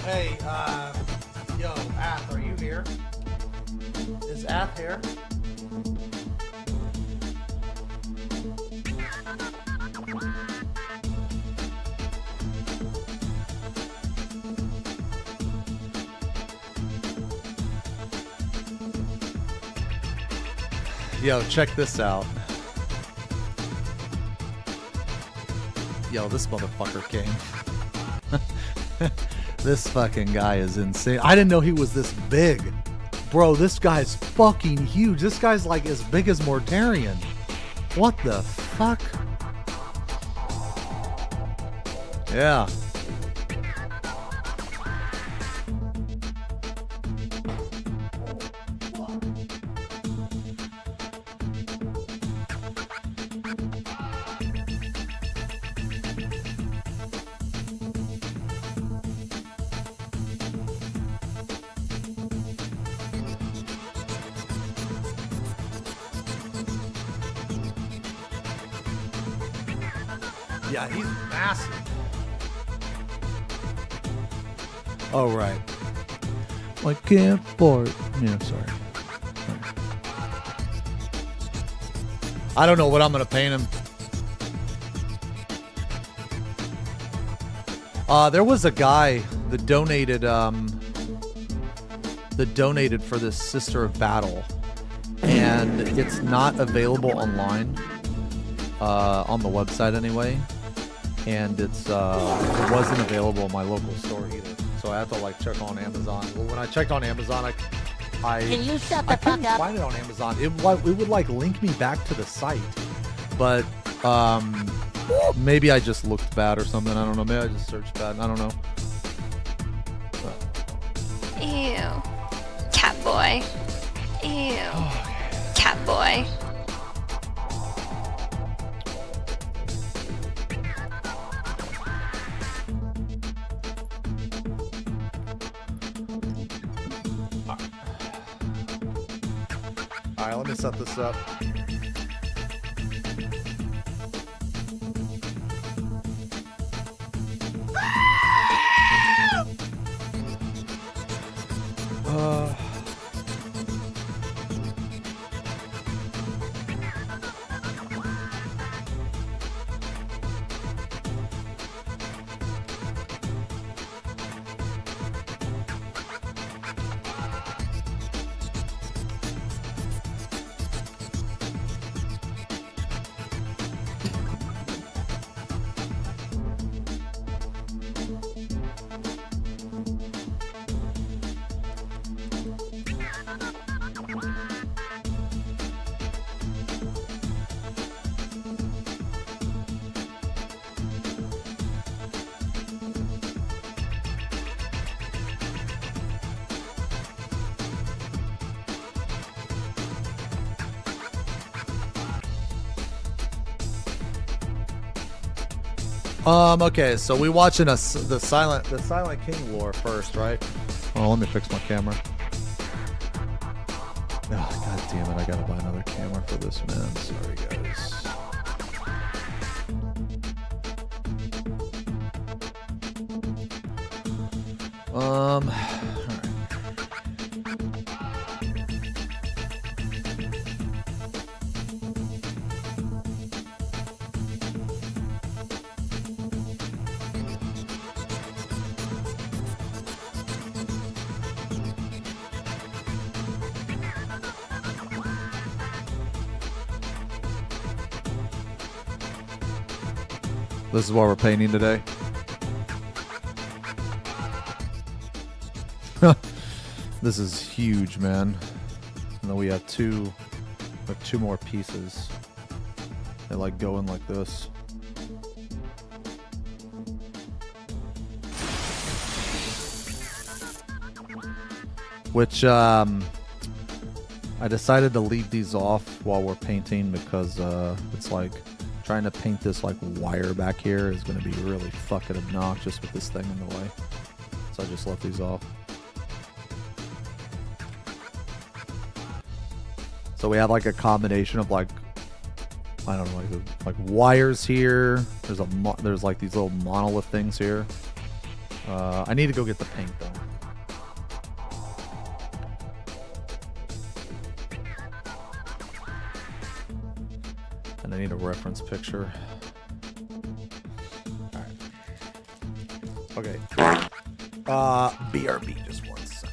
hey, yo, Ath, are you here? Is Ath here? Yo, check this out. Yo, this motherfucker came. This fucking guy is insane. I didn't know he was this big. Bro, this guy's fucking huge. This guy's like as big as Mortarion. What the fuck? Yeah. Yeah, he's massive. Oh, right. I can't fart. Yeah, sorry. I don't know what I'm going to paint him. There was a guy that donated for this Sister of Battle, and it's not available online on the website anyway, and it wasn't available in my local store either. So I have to like check on Amazon. Well, when I checked on Amazon, I Can you shut I the fuck couldn't up? find it on Amazon. It would like link me back to the site, but maybe I just looked bad or something. I don't know. Maybe I just searched bad. I don't know. Ew. Cat boy. Ew. Cat boy. All right, let me set this up. Okay, so we watching the Silent King lore first, right? Oh, let me fix my camera. Oh, God damn it, I gotta buy another camera for this, man. Sorry, guys. All right. This is what we're painting today. This is huge, man. And then we have two more pieces. They like go in like this. Which I decided to leave these off while we're painting because it's like trying to paint this like wire back here is going to be really fucking obnoxious with this thing in the way. So I just left these off. So we have like a combination of like, I don't know, like wires here. There's like these little monolith things here. I need to go get the paint though. And I need a reference picture. Alright. Okay. BRB, just 1 second.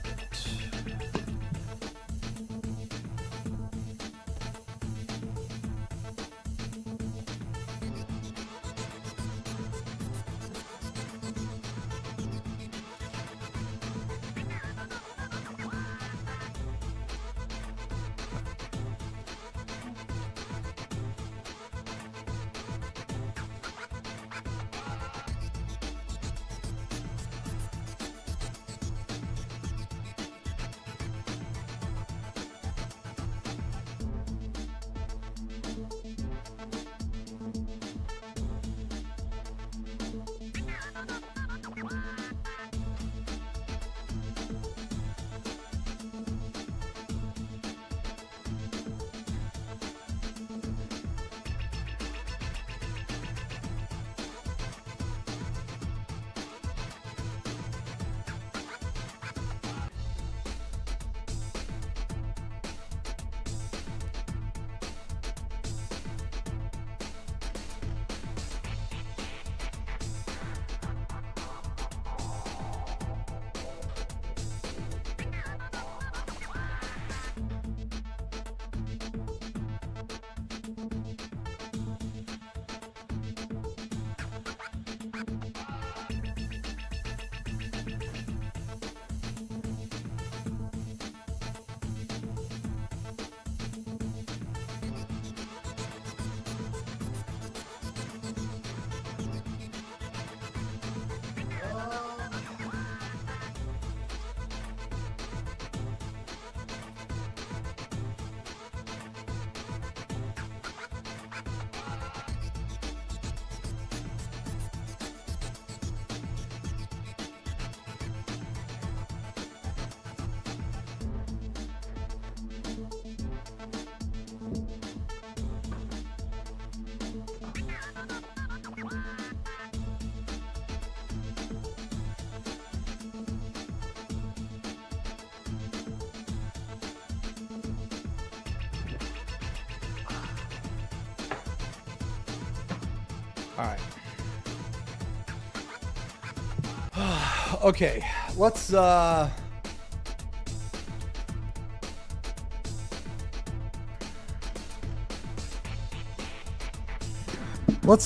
Okay, let's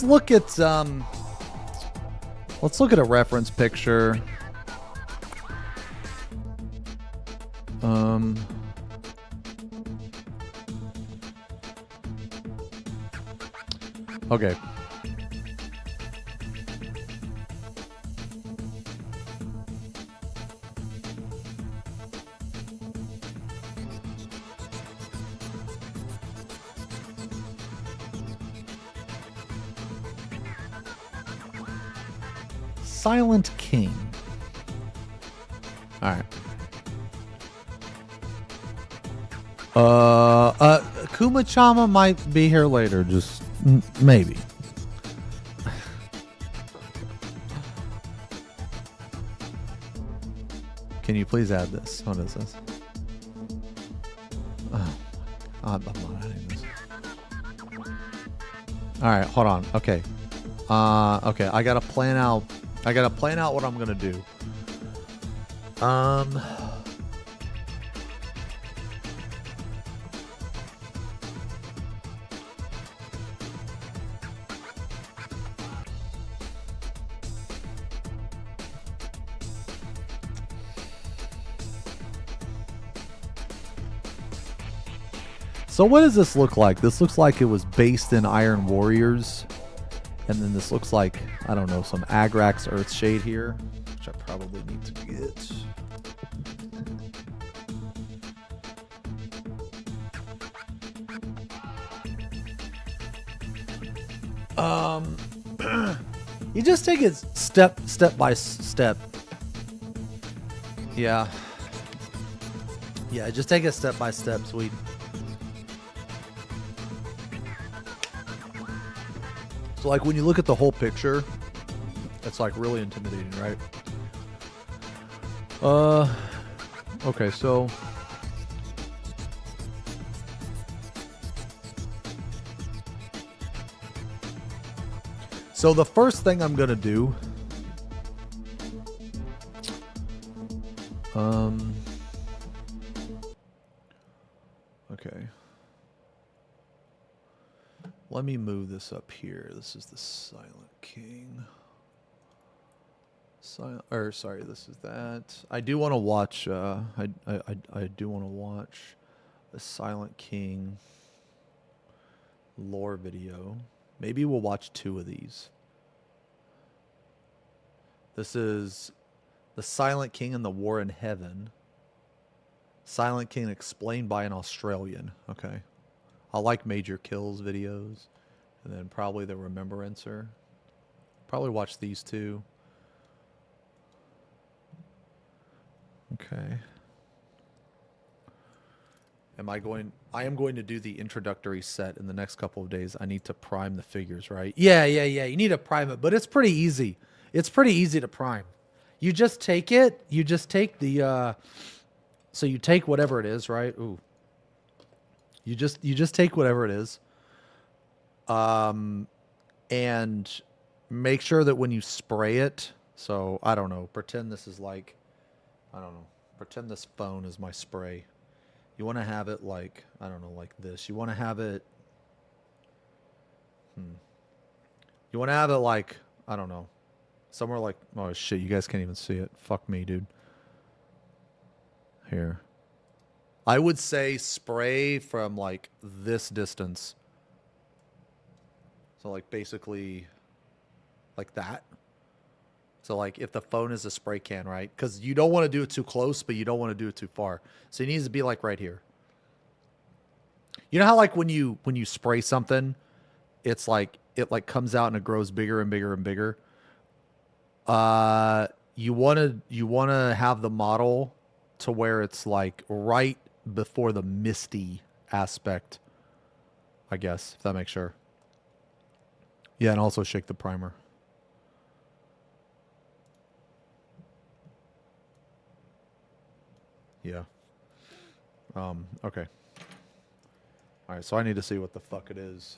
look at a reference picture. Okay. Silent King. All right. Kuma-chama might be here later, just maybe. Can you please add this? What is this? Oh, I'm not adding this. All right, hold on. Okay. Okay, I gotta plan out what I'm gonna do. So what does this look like? This looks like it was based in Iron Warriors. And then this looks like, I don't know, some Agrax Earthshade here, which I probably need to get. You just take it step by step. Yeah. Yeah, just take it step by step, sweet. So like when you look at the whole picture, it's like really intimidating, right? Okay, so the first thing I'm gonna do, okay, let me move this up here. This is the Silent King. Sorry, this is that. I do want to watch. I do want to watch the Silent King lore video. Maybe we'll watch 2 of these. This is the Silent King and the War in Heaven. Silent King explained by an Australian. Okay, I like Major Kills videos, and then probably the Remembrancer. Probably watch these 2. Okay. I am going to do the introductory set in the next couple of days. I need to prime the figures, right? Yeah. You need to prime it, but it's pretty easy. It's pretty easy to prime. You just take it. You just take the. So you take whatever it is, right? Ooh. You just take whatever it is. And make sure that when you spray it. So I don't know. Pretend this is like. I don't know. Pretend this phone is my spray. You want to have it like, I don't know, like this. You want to have it... You want to have it like, I don't know. Somewhere like... Oh, shit. You guys can't even see it. Fuck me, dude. Here. I would say spray from like this distance. So like basically like that. So like if the phone is a spray can, right? Because you don't want to do it too close, but you don't want to do it too far. So it needs to be like right here. You know how like when you spray something, it's like it like comes out and it grows bigger and bigger and bigger. You want to have the model to where it's like right before the misty aspect, I guess, if that makes sure. Yeah, and also shake the primer. Yeah. Okay. All right, so I need to see what the fuck it is.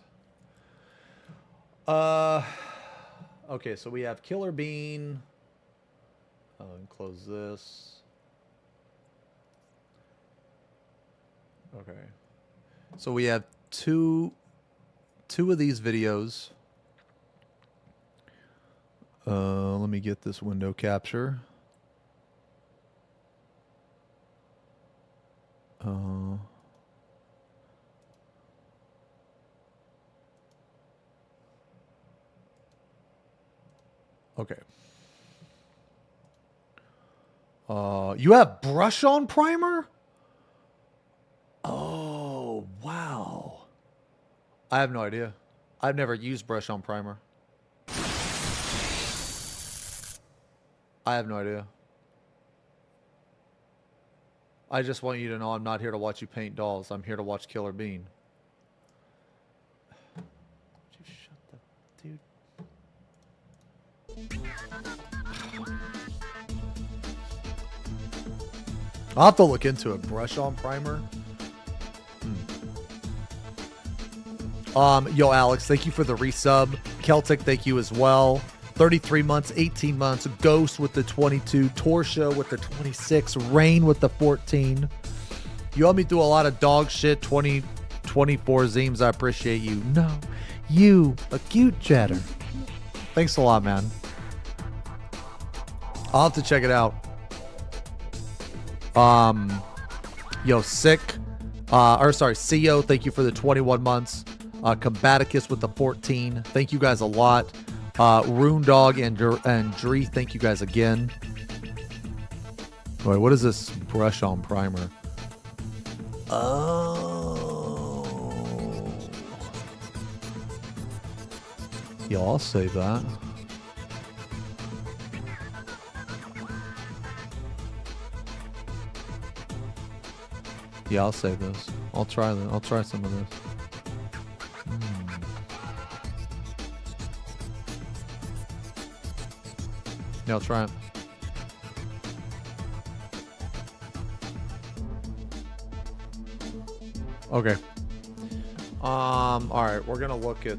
Okay, so we have Killer Bean. And close this. Okay. So we have two of these videos. Let me get this window capture. Okay. You have brush on primer? Oh, wow. I have no idea. I've never used brush on primer. I have no idea. I just want you to know I'm not here to watch you paint dolls. I'm here to watch Killer Bean. Would you shut the dude? I'll have to look into it. Brush on primer. Yo, Alex, thank you for the resub. Celtic, thank you as well. 33 months, 18 months. Ghost with the 22. Torsha with the 26. Rain with the 14. You helped me through a lot of dog shit. 24 Zeems. I appreciate you. No, you, a cute chatter. Thanks a lot, man. I'll have to check it out. Yo, Sick. CEO, thank you for the 21 months. Combaticus with the 14. Thank you guys a lot. Rune Dog and Dree, thank you guys again. Wait, what is this brush on primer? Oh. Yo, I'll save that. Yeah, I'll save this. I'll try that. I'll try some of this. Yeah, I'll try it. Okay. All right, we're gonna look at.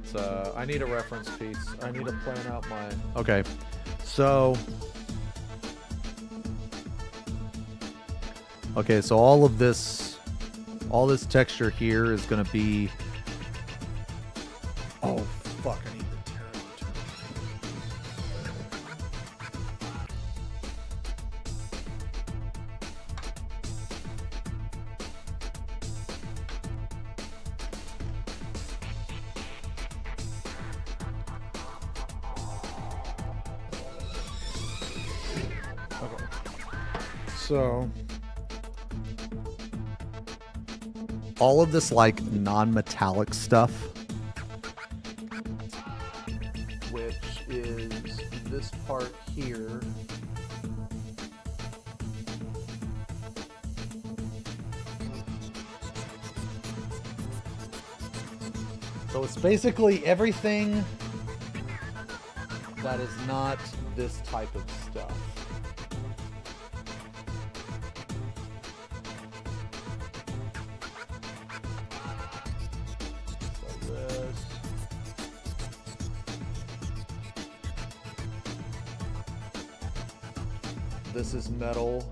I need a reference piece. I need to plan out my. Okay, so. Okay, so all this texture here is gonna be. Oh fuck! I need the Terra. Okay. So all of this like non-metallic stuff, which is this part here. So it's basically everything that is not this type of stuff. So this. This is metal.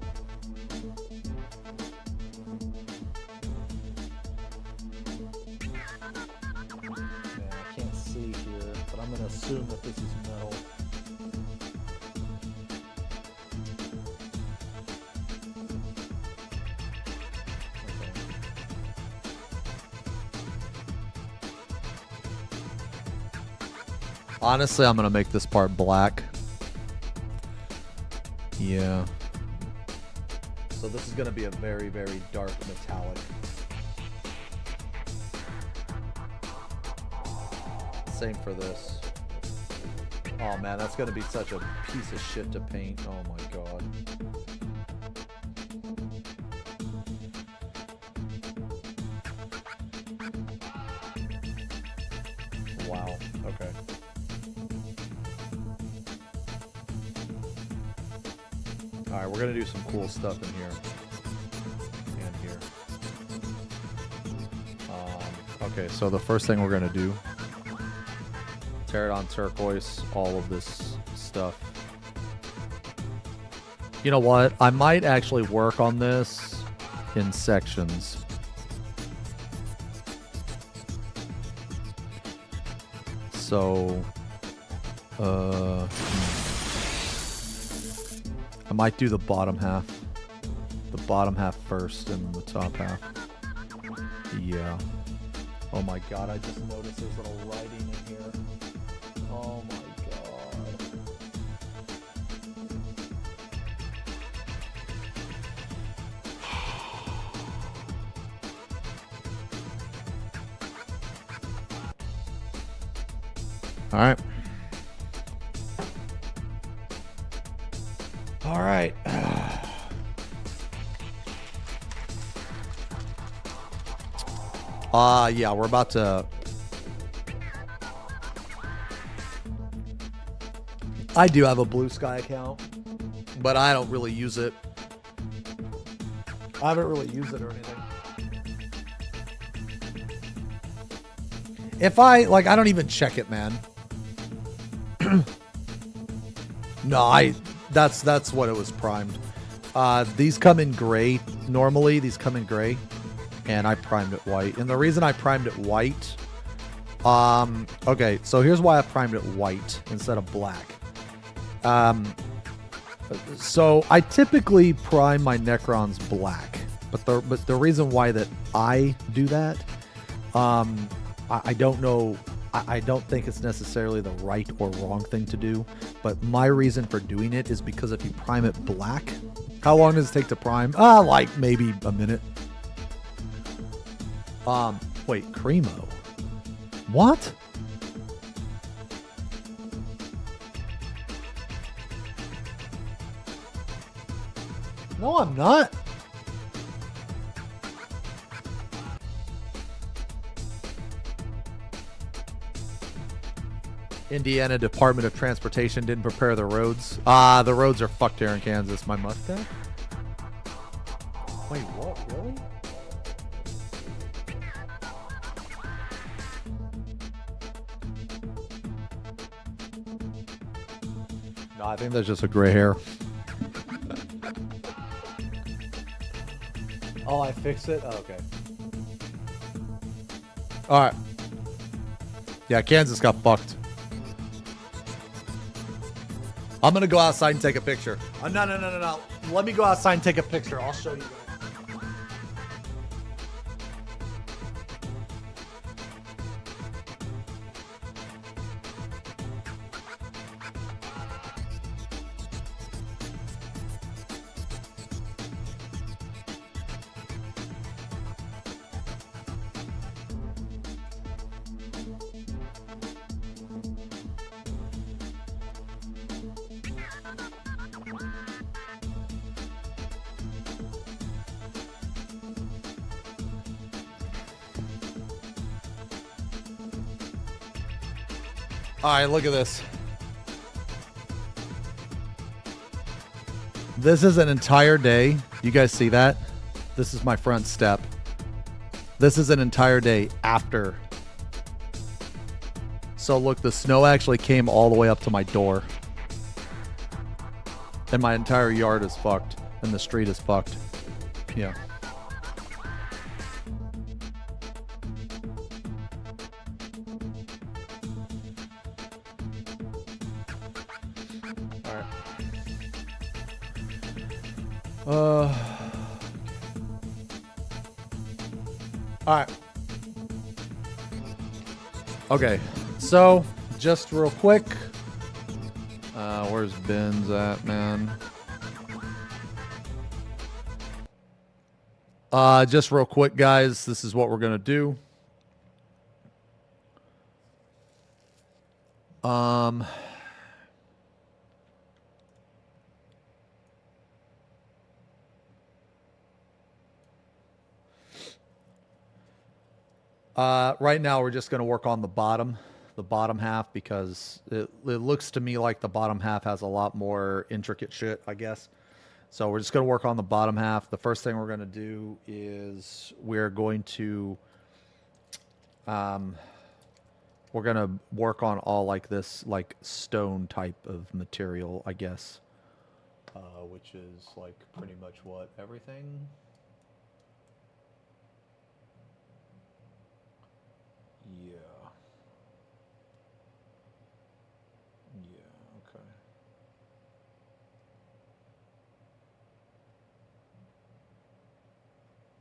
I'm going to assume that this is metal. Okay. Honestly, I'm going to make this part black. Yeah. So this is going to be a very, very dark metallic. Same for this. Oh man, that's gonna be such a piece of shit to paint. Oh my god. Wow. Okay. Alright, we're gonna do some cool stuff in here. And here. Okay, so the first thing we're gonna do, Pterodon turquoise, all of this stuff. You know what? I might actually work on this in sections. So, I might do the bottom half. The bottom half first and the top half. Yeah. Oh my god, I just noticed there's little writing in here. Oh my god. All right. All right. Yeah, we're about to... I do have a Blue Sky account, but I don't really use it. I haven't really used it or anything. If I don't even check it, man. No, that's what it was primed. These come in gray. Normally, these come in gray, and I primed it white. And the reason I primed it white, okay, so here's why I primed it white instead of black. So I typically prime my Necrons black, but the reason why that I do that, I don't know. I don't think it's necessarily the right or wrong thing to do, but my reason for doing it is because if you prime it black, how long does it take to prime? Like maybe a minute. Wait, Cremo. What? No, I'm not. Indiana Department of Transportation didn't prepare the roads. The roads are fucked here in Kansas. My mustache? Wait, what? Really? No, I think that's just a gray hair. Oh, I fixed it? Oh, okay. Alright. Yeah, Kansas got fucked. I'm gonna go outside and take a picture. No. Let me go outside and take a picture. I'll show you guys. All right, look at this. This is an entire day. You guys see that? This is my front step. This is an entire day after. So look, the snow actually came all the way up to my door. And my entire yard is fucked. And the street is fucked. Yeah. Alright. Okay, so just real quick. Where's Ben's at, man? Just real quick, guys. This is what we're gonna do. Right now we're just going to work on the bottom half, because it looks to me like the bottom half has a lot more intricate shit, I guess. So we're just going to work on the bottom half. The first thing we're going to do is we're going to work on all like this like stone type of material, I guess, which is like pretty much what everything. Yeah. Yeah, okay.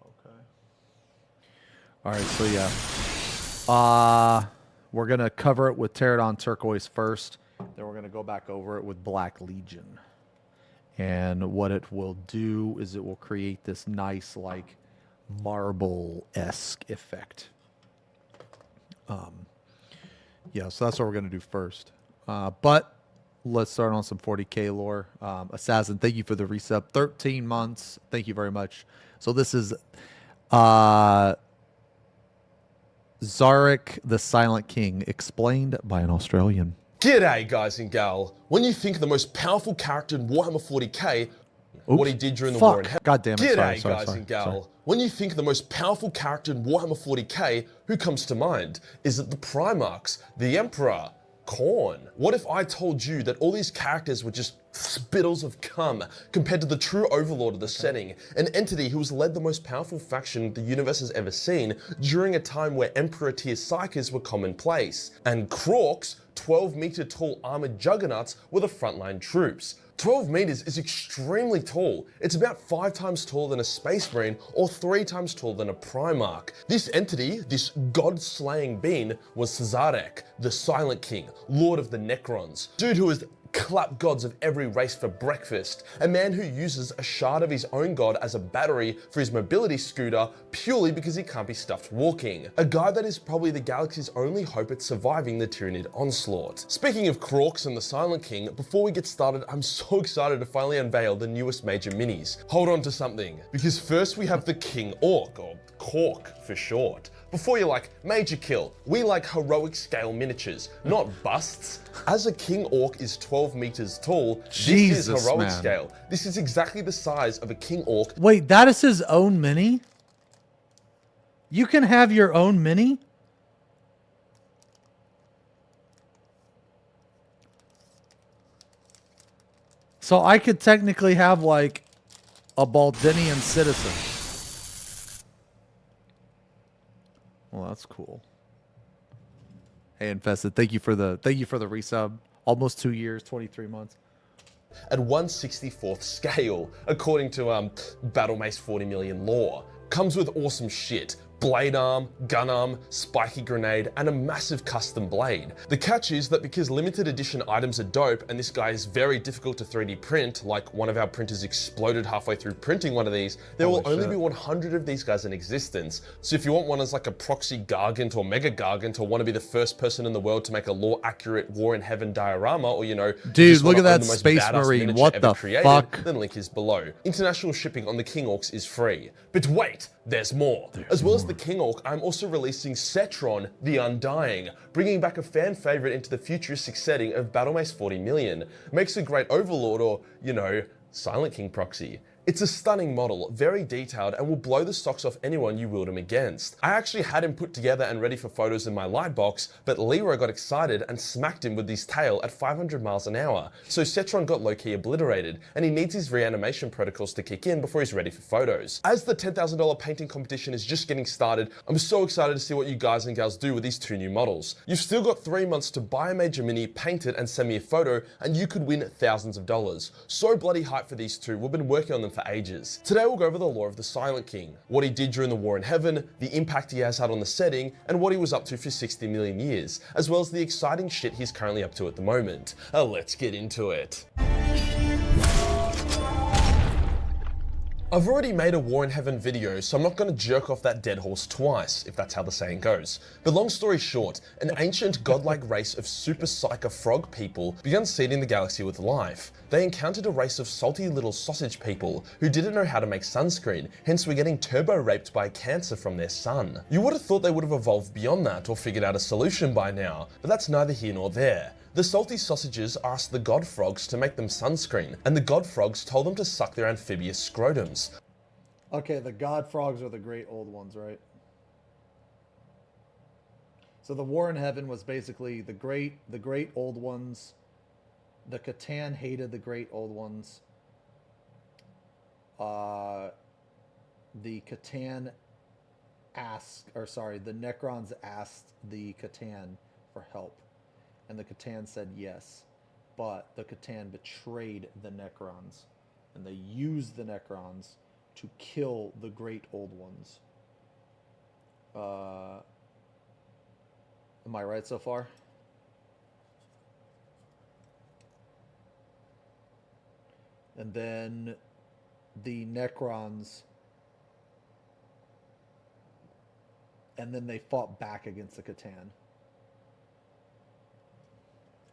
Okay. All right, so yeah. We're going to cover it with Pterodon Turquoise first. Then we're going to go back over it with Black Legion. And what it will do is it will create this nice like marble-esque effect. Yeah, so that's what we're going to do first. But let's start on some 40K lore. Assassin, thank you for the resub. 13 months. Thank you very much. So this is Zarek the Silent King, explained by an Australian. G'day, guys and gal. When you think of the most powerful character in Warhammer 40K, what he did during the war in hell. God damn it. G'day, guys and gal. When you think of the most powerful character in Warhammer 40K, who comes to mind? Is it the Primarchs, the Emperor, Khorne? What if I told you that all these characters were just spittles of cum compared to the true overlord of the setting, an entity who has led the most powerful faction the universe has ever seen during a time where Emperor tier psychers were commonplace, and Krorks, 12-meter tall armored juggernauts, were the frontline troops. 12 meters is extremely tall. It's about 5 times taller than a Space Marine or 3 times taller than a Primarch. This entity, this god-slaying being, was Zarek, the Silent King, Lord of the Necrons. Dude who is clap gods of every race for breakfast. A man who uses a shard of his own god as a battery for his mobility scooter purely because he can't be stuffed walking. A guy that is probably the galaxy's only hope at surviving the Tyranid onslaught. Speaking of Krorks and the Silent King, before we get started, I'm so excited to finally unveil the newest major minis. Hold on to something, because first we have the King Orc, or Kork for short. Before you're like, major kill, we like heroic scale miniatures, not busts. As a King Orc is 12 meters tall, this is heroic scale. This is exactly the size of a King Orc. Wait, that is his own mini? You can have your own mini? So I could technically have like a Baldinian citizen. Well, that's cool. Hey, Infested, thank you for the resub. Almost 2 years, 23 months. At 1/64th scale, according to Battle Mace 40 million lore. Comes with awesome shit. Blade arm, gun arm, spiky grenade, and a massive custom blade. The catch is that because limited edition items are dope and this guy is very difficult to 3D print, like one of our printers exploded halfway through printing one of these, there will only be 100 of these guys in existence. So if you want one as like a proxy Gargant or Mega Gargant, or want to be the first person in the world to make a lore accurate War in Heaven diorama, or you know, dude, look at that Space Marine, what the fuck? Then link is below. International shipping on the King Orcs is free. But wait, there's more. As well as the King Orc, I'm also releasing Cetron, the Undying, bringing back a fan favorite into the futuristic setting of Battle Mace 40 million. Makes a great Overlord or, you know, Silent King proxy. It's a stunning model, very detailed, and will blow the socks off anyone you wield him against. I actually had him put together and ready for photos in my lightbox, but Leroy got excited and smacked him with his tail at 500 miles an hour. So Cetron got low-key obliterated, and he needs his reanimation protocols to kick in before he's ready for photos. As the $10,000 painting competition is just getting started, I'm so excited to see what you guys and gals do with these two new models. You've still got 3 months to buy a Major Mini, paint it, and send me a photo, and you could win thousands of dollars. So bloody hyped for these two, we've been working on them for ages. Today we'll go over the lore of the Silent King, what he did during the War in Heaven, the impact he has had on the setting, and what he was up to for 60 million years, as well as the exciting shit he's currently up to at the moment. Let's get into it. I've already made a War in Heaven video, so I'm not going to jerk off that dead horse twice, if that's how the saying goes. But long story short, an ancient godlike race of super psycho frog people began seeding the galaxy with life. They encountered a race of salty little sausage people who didn't know how to make sunscreen, hence were getting turbo-raped by cancer from their sun. You would have thought they would have evolved beyond that or figured out a solution by now, but that's neither here nor there. The salty sausages asked the god frogs to make them sunscreen, and the god frogs told them to suck their amphibious scrotums. Okay, the god frogs are the great old ones, right? So the War in Heaven was basically the great old ones. The Catan hated the great old ones. The Catan the Necrons asked the Catan for help. And the Catan said yes, but the Catan betrayed the Necrons, and they used the Necrons to kill the great old ones. Am I right so far? And then the Necrons, and then they fought back against the Catan.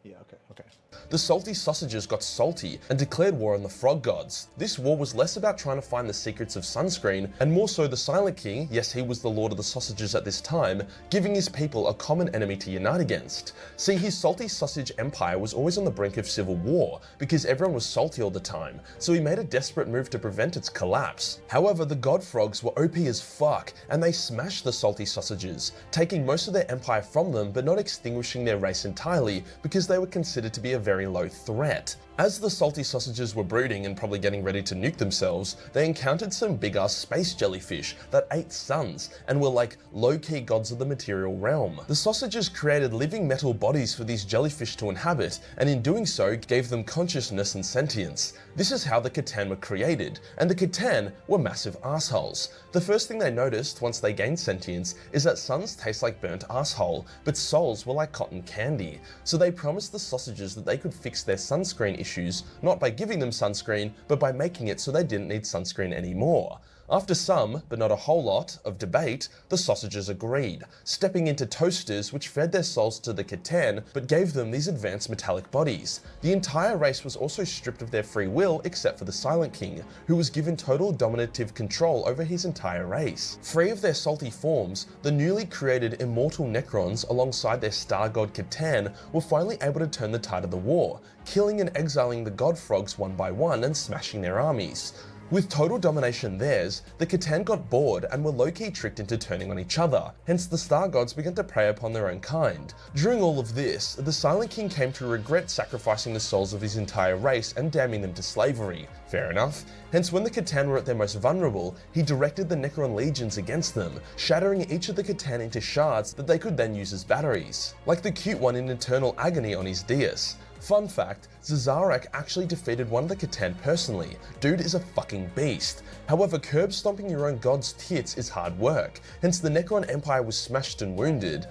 Yeah, okay. The salty sausages got salty and declared war on the frog gods. This war was less about trying to find the secrets of sunscreen and more so the Silent King, yes he was the lord of the sausages at this time, giving his people a common enemy to unite against. See, his salty sausage empire was always on the brink of civil war because everyone was salty all the time, so he made a desperate move to prevent its collapse. However, the god frogs were OP as fuck and they smashed the salty sausages, taking most of their empire from them but not extinguishing their race entirely because they were considered to be a very low threat. As the salty sausages were brooding and probably getting ready to nuke themselves, they encountered some big-ass space jellyfish that ate suns and were like low-key gods of the material realm. The sausages created living metal bodies for these jellyfish to inhabit, and in doing so gave them consciousness and sentience. This is how the Catan were created, and the Catan were massive assholes. The first thing they noticed once they gained sentience is that suns taste like burnt asshole, but souls were like cotton candy. So they promised the sausages that they could fix their sunscreen issues, not by giving them sunscreen, but by making it so they didn't need sunscreen anymore. After some, but not a whole lot, of debate, the sausages agreed, stepping into toasters which fed their souls to the Catan, but gave them these advanced metallic bodies. The entire race was also stripped of their free will except for the Silent King, who was given total dominative control over his entire race. Free of their salty forms, the newly created immortal Necrons alongside their star god Catan were finally able to turn the tide of the war, killing and exiling the god frogs one by one and smashing their armies. With total domination theirs, the Catan got bored and were low-key tricked into turning on each other, hence the Star Gods began to prey upon their own kind. During all of this, the Silent King came to regret sacrificing the souls of his entire race and damning them to slavery. Fair enough. Hence, when the Catan were at their most vulnerable, he directed the Necron legions against them, shattering each of the Catan into shards that they could then use as batteries, like the cute one in Eternal Agony on his dais. Fun fact, Zazarak actually defeated one of the Catan personally. Dude is a fucking beast. However, curb stomping your own god's tits is hard work, hence the Necron Empire was smashed and wounded.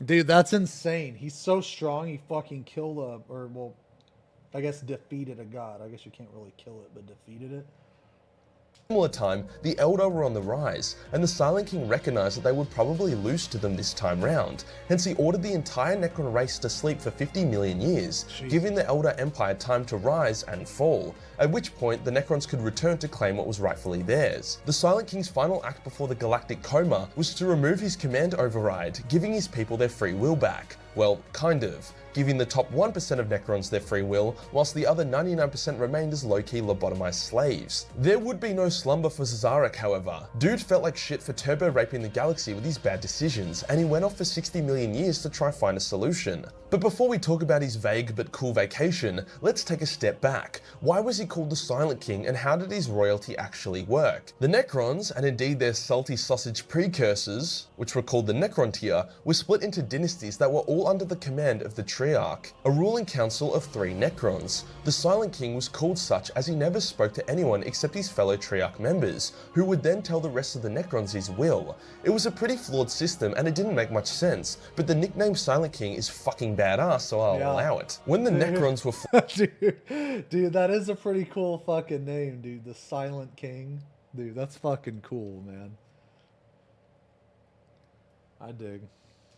Dude, that's insane. He's so strong, he fucking killed I guess defeated a god. I guess you can't really kill it, but defeated it. Similar time, the Eldar were on the rise, and the Silent King recognized that they would probably lose to them this time round. Hence he ordered the entire Necron race to sleep for 50 million years, giving the Eldar Empire time to rise and fall, at which point the Necrons could return to claim what was rightfully theirs. The Silent King's final act before the galactic coma was to remove his command override, giving his people their free will back. Well, kind of. Giving the top 1% of Necrons their free will, whilst the other 99% remained as low-key lobotomized slaves. There would be no slumber for Zazarak, however. Dude felt like shit for turbo-raping the galaxy with his bad decisions, and he went off for 60 million years to try find a solution. But before we talk about his vague but cool vacation, let's take a step back. Why was he called the Silent King, and how did his royalty actually work? The Necrons, and indeed their salty sausage precursors, which were called the Necron tier, were split into dynasties that were all under the command of the Triarch, a ruling council of 3 Necrons. The Silent King was called such as he never spoke to anyone except his fellow Triarch members, who would then tell the rest of the Necrons his will. It was a pretty flawed system and it didn't make much sense, but the nickname Silent King is fucking badass, so I'll allow it. When the Necrons were dude, that is a pretty cool fucking name, dude. The Silent King. Dude, that's fucking cool, man. I dig.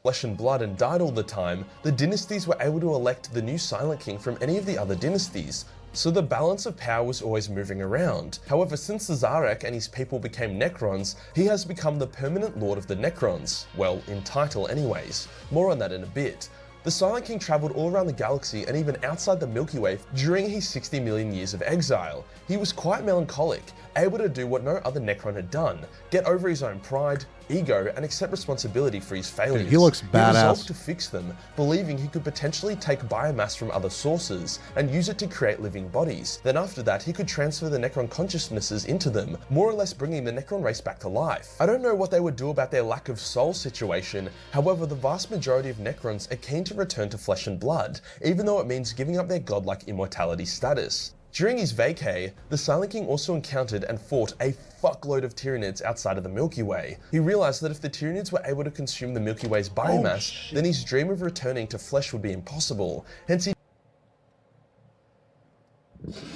Flesh and blood and died all the time, the dynasties were able to elect the new Silent King from any of the other dynasties, so the balance of power was always moving around. However, since Zazarak and his people became Necrons, he has become the permanent lord of the Necrons. Well, in title anyways. More on that in a bit. The Silent King travelled all around the galaxy and even outside the Milky Way during his 60 million years of exile. He was quite melancholic, able to do what no other Necron had done, get over his own pride, ego, and accept responsibility for his failures. Dude, he looks badass. He resolved to fix them, believing he could potentially take biomass from other sources and use it to create living bodies. Then after that, he could transfer the Necron consciousnesses into them, more or less bringing the Necron race back to life. I don't know what they would do about their lack of soul situation, however, the vast majority of Necrons are keen to return to flesh and blood, even though it means giving up their godlike immortality status. During his vacay, the Silent King also encountered and fought a fuckload of Tyranids outside of the Milky Way. He realized that if the Tyranids were able to consume the Milky Way's biomass, then his dream of returning to flesh would be impossible. Hence he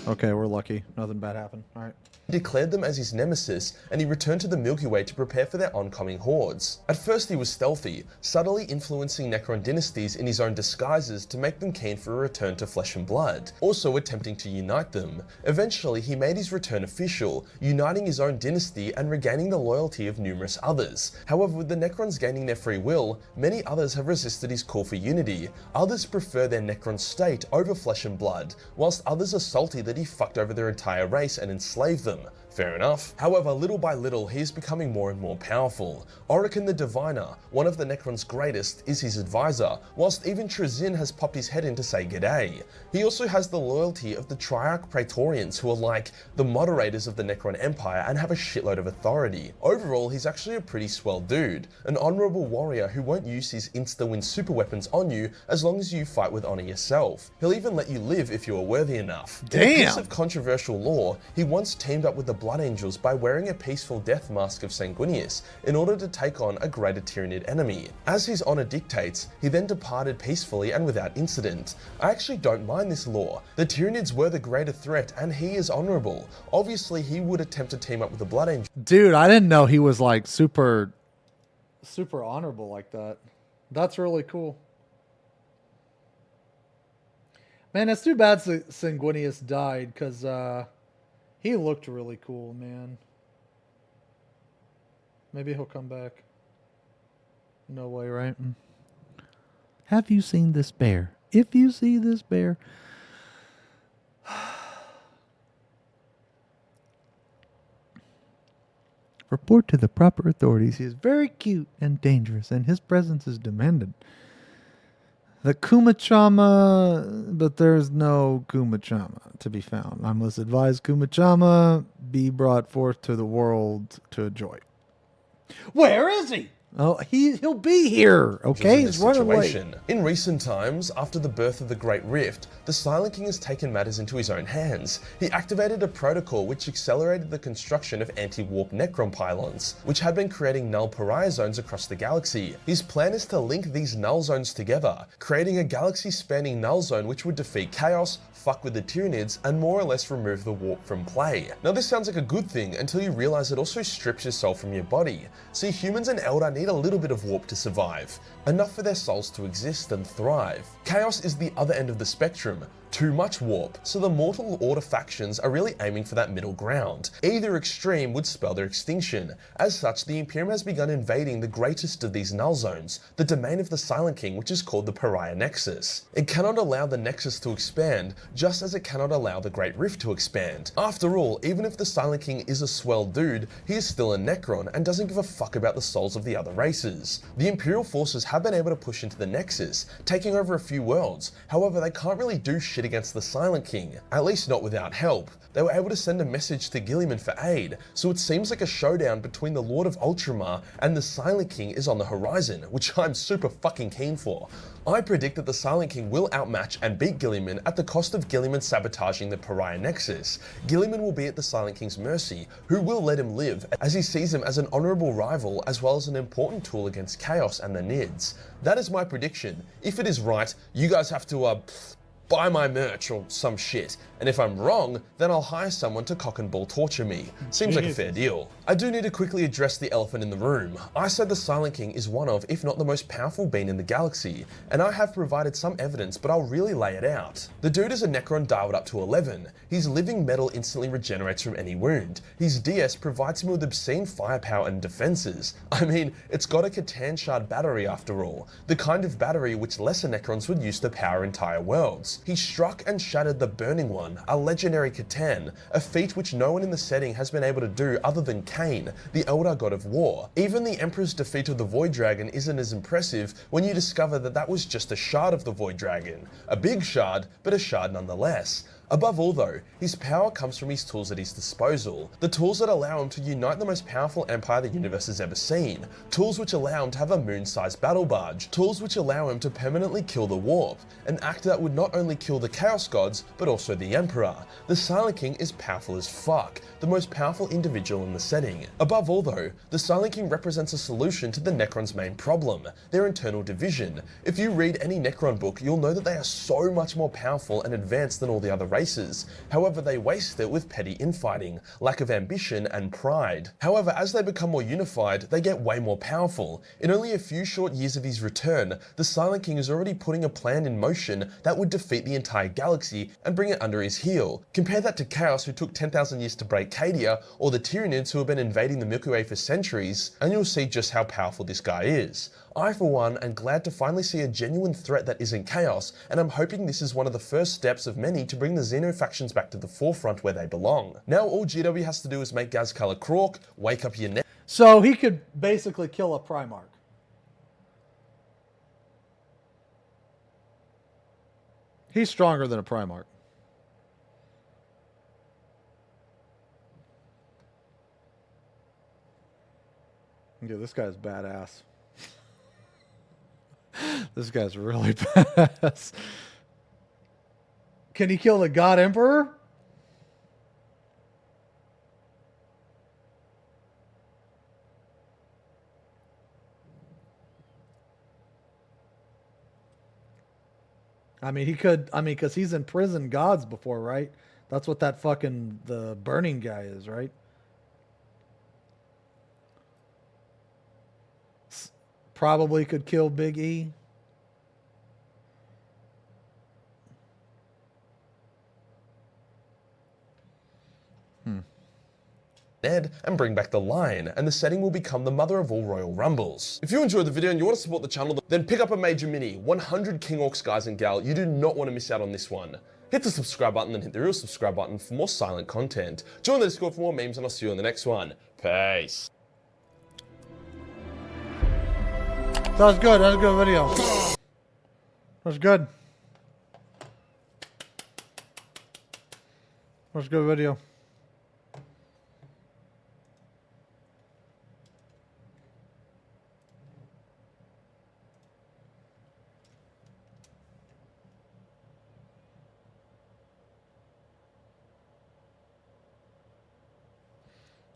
Okay, we're lucky. Nothing bad happened. Alright. declared them as his nemesis, and he returned to the Milky Way to prepare for their oncoming hordes. At first he was stealthy, subtly influencing Necron dynasties in his own disguises to make them keen for a return to flesh and blood, also attempting to unite them. Eventually he made his return official, uniting his own dynasty and regaining the loyalty of numerous others. However, with the Necrons gaining their free will, many others have resisted his call for unity. Others prefer their Necron state over flesh and blood, whilst others are salty that he fucked over their entire race and enslaved them. Fair enough. However, little by little, he is becoming more and more powerful. Orican the Diviner, one of the Necron's greatest, is his advisor, whilst even Trazyn has popped his head in to say g'day. He also has the loyalty of the Triarch Praetorians, who are like the moderators of the Necron Empire and have a shitload of authority. Overall, he's actually a pretty swell dude, an honourable warrior who won't use his insta-win super weapons on you as long as you fight with honour yourself. He'll even let you live if you are worthy enough. Damn! In a piece of controversial lore, he once teamed up with the Blood Angels by wearing a peaceful death mask of Sanguinius in order to take on a greater Tyranid enemy. As his honour dictates, he then departed peacefully and without incident. I actually don't mind this lore. The Tyranids were the greater threat and he is honourable. Obviously he would attempt to team up with the Blood Angels. Dude, I didn't know he was like super honorable like that. That's really cool. Man, it's too bad Sanguinius died, because he looked really cool, man. Maybe he'll come back. No way, right? Have you seen this bear? If you see this bear... Report to the proper authorities. He is very cute and dangerous, and his presence is demanded. The Kumachama, but there's no Kumachama to be found. I must advise Kumachama be brought forth to the world to enjoy. Where is he? Oh, he'll be here, okay? He's running away. In recent times, after the birth of the Great Rift, the Silent King has taken matters into his own hands. He activated a protocol which accelerated the construction of anti-warp Necron pylons, which had been creating null pariah zones across the galaxy. His plan is to link these null zones together, creating a galaxy-spanning null zone which would defeat Chaos, fuck with the Tyranids, and more or less remove the warp from play. Now this sounds like a good thing until you realize it also strips your soul from your body. See, humans and Eldar need a little bit of warp to survive, enough for their souls to exist and thrive. Chaos is the other end of the spectrum, too much warp, so the Mortal Order factions are really aiming for that middle ground. Either extreme would spell their extinction. As such, the Imperium has begun invading the greatest of these null zones, the domain of the Silent King, which is called the Pariah Nexus. It cannot allow the Nexus to expand, just as it cannot allow the Great Rift to expand. After all, even if the Silent King is a swell dude, he is still a Necron and doesn't give a fuck about the souls of the other races. The Imperial forces have been able to push into the Nexus, taking over a few worlds. However, they can't really do shit against the Silent King, at least not without help. They were able to send a message to Guilliman for aid, so it seems like a showdown between the Lord of Ultramar and the Silent King is on the horizon, which I'm super fucking keen for. I predict that the Silent King will outmatch and beat Guilliman at the cost of Guilliman sabotaging the Pariah Nexus. Guilliman will be at the Silent King's mercy, who will let him live, as he sees him as an honourable rival as well as an important tool against Chaos and the Nids. That is my prediction. If it is right, you guys have to buy my merch or some shit. And if I'm wrong, then I'll hire someone to cock and ball torture me. Seems like a fair deal. I do need to quickly address the elephant in the room. I said the Silent King is one of, if not the most powerful being in the galaxy, and I have provided some evidence, but I'll really lay it out. The dude is a Necron dialed up to 11. His living metal instantly regenerates from any wound. His DS provides him with obscene firepower and defenses. I mean, it's got a Catan shard battery after all, the kind of battery which lesser Necrons would use to power entire worlds. He struck and shattered the Burning One, a legendary Catan, a feat which no one in the setting has been able to do other than Cain, the Eldar god of war. Even the Emperor's defeat of the Void Dragon isn't as impressive when you discover that that was just a shard of the Void Dragon. A big shard, but a shard nonetheless. Above all though, his power comes from his tools at his disposal. The tools that allow him to unite the most powerful empire the universe has ever seen. Tools which allow him to have a moon-sized battle barge. Tools which allow him to permanently kill the warp. An act that would not only kill the Chaos Gods, but also the Emperor. The Silent King is powerful as fuck, the most powerful individual in the setting. Above all though, the Silent King represents a solution to the Necron's main problem, their internal division. If you read any Necron book, you'll know that they are so much more powerful and advanced than all the other races. However, they waste it with petty infighting, lack of ambition, and pride. However, as they become more unified, they get way more powerful. In only a few short years of his return, the Silent King is already putting a plan in motion that would defeat the entire galaxy and bring it under his heel. Compare that to Chaos, who took 10,000 years to break Cadia, or the Tyranids, who have been invading the Milky Way for centuries, and you'll see just how powerful this guy is. I, for one, am glad to finally see a genuine threat that isn't Chaos, and I'm hoping this is one of the first steps of many to bring the Xeno factions back to the forefront where they belong. Now all GW has to do is make Gazkala Krork, wake up your neck. So he could basically kill a Primarch. He's stronger than a Primarch. Yeah, this guy's badass. This guy's really badass. Can he kill the God Emperor? I mean, he could. I mean, because he's imprisoned gods before, right? That's what that fucking the burning guy is, right? Probably could kill Big E. Ned and bring back the Lion, and the setting will become the mother of all Royal Rumbles. If you enjoyed the video and you want to support the channel, then pick up a Major Mini, 100 King Orcs guys and gal. You do not want to miss out on this one. Hit the subscribe button and hit the real subscribe button for more silent content. Join the Discord for more memes and I'll see you on the next one. Peace. That was good. That was a good video. That was good. That was a good video.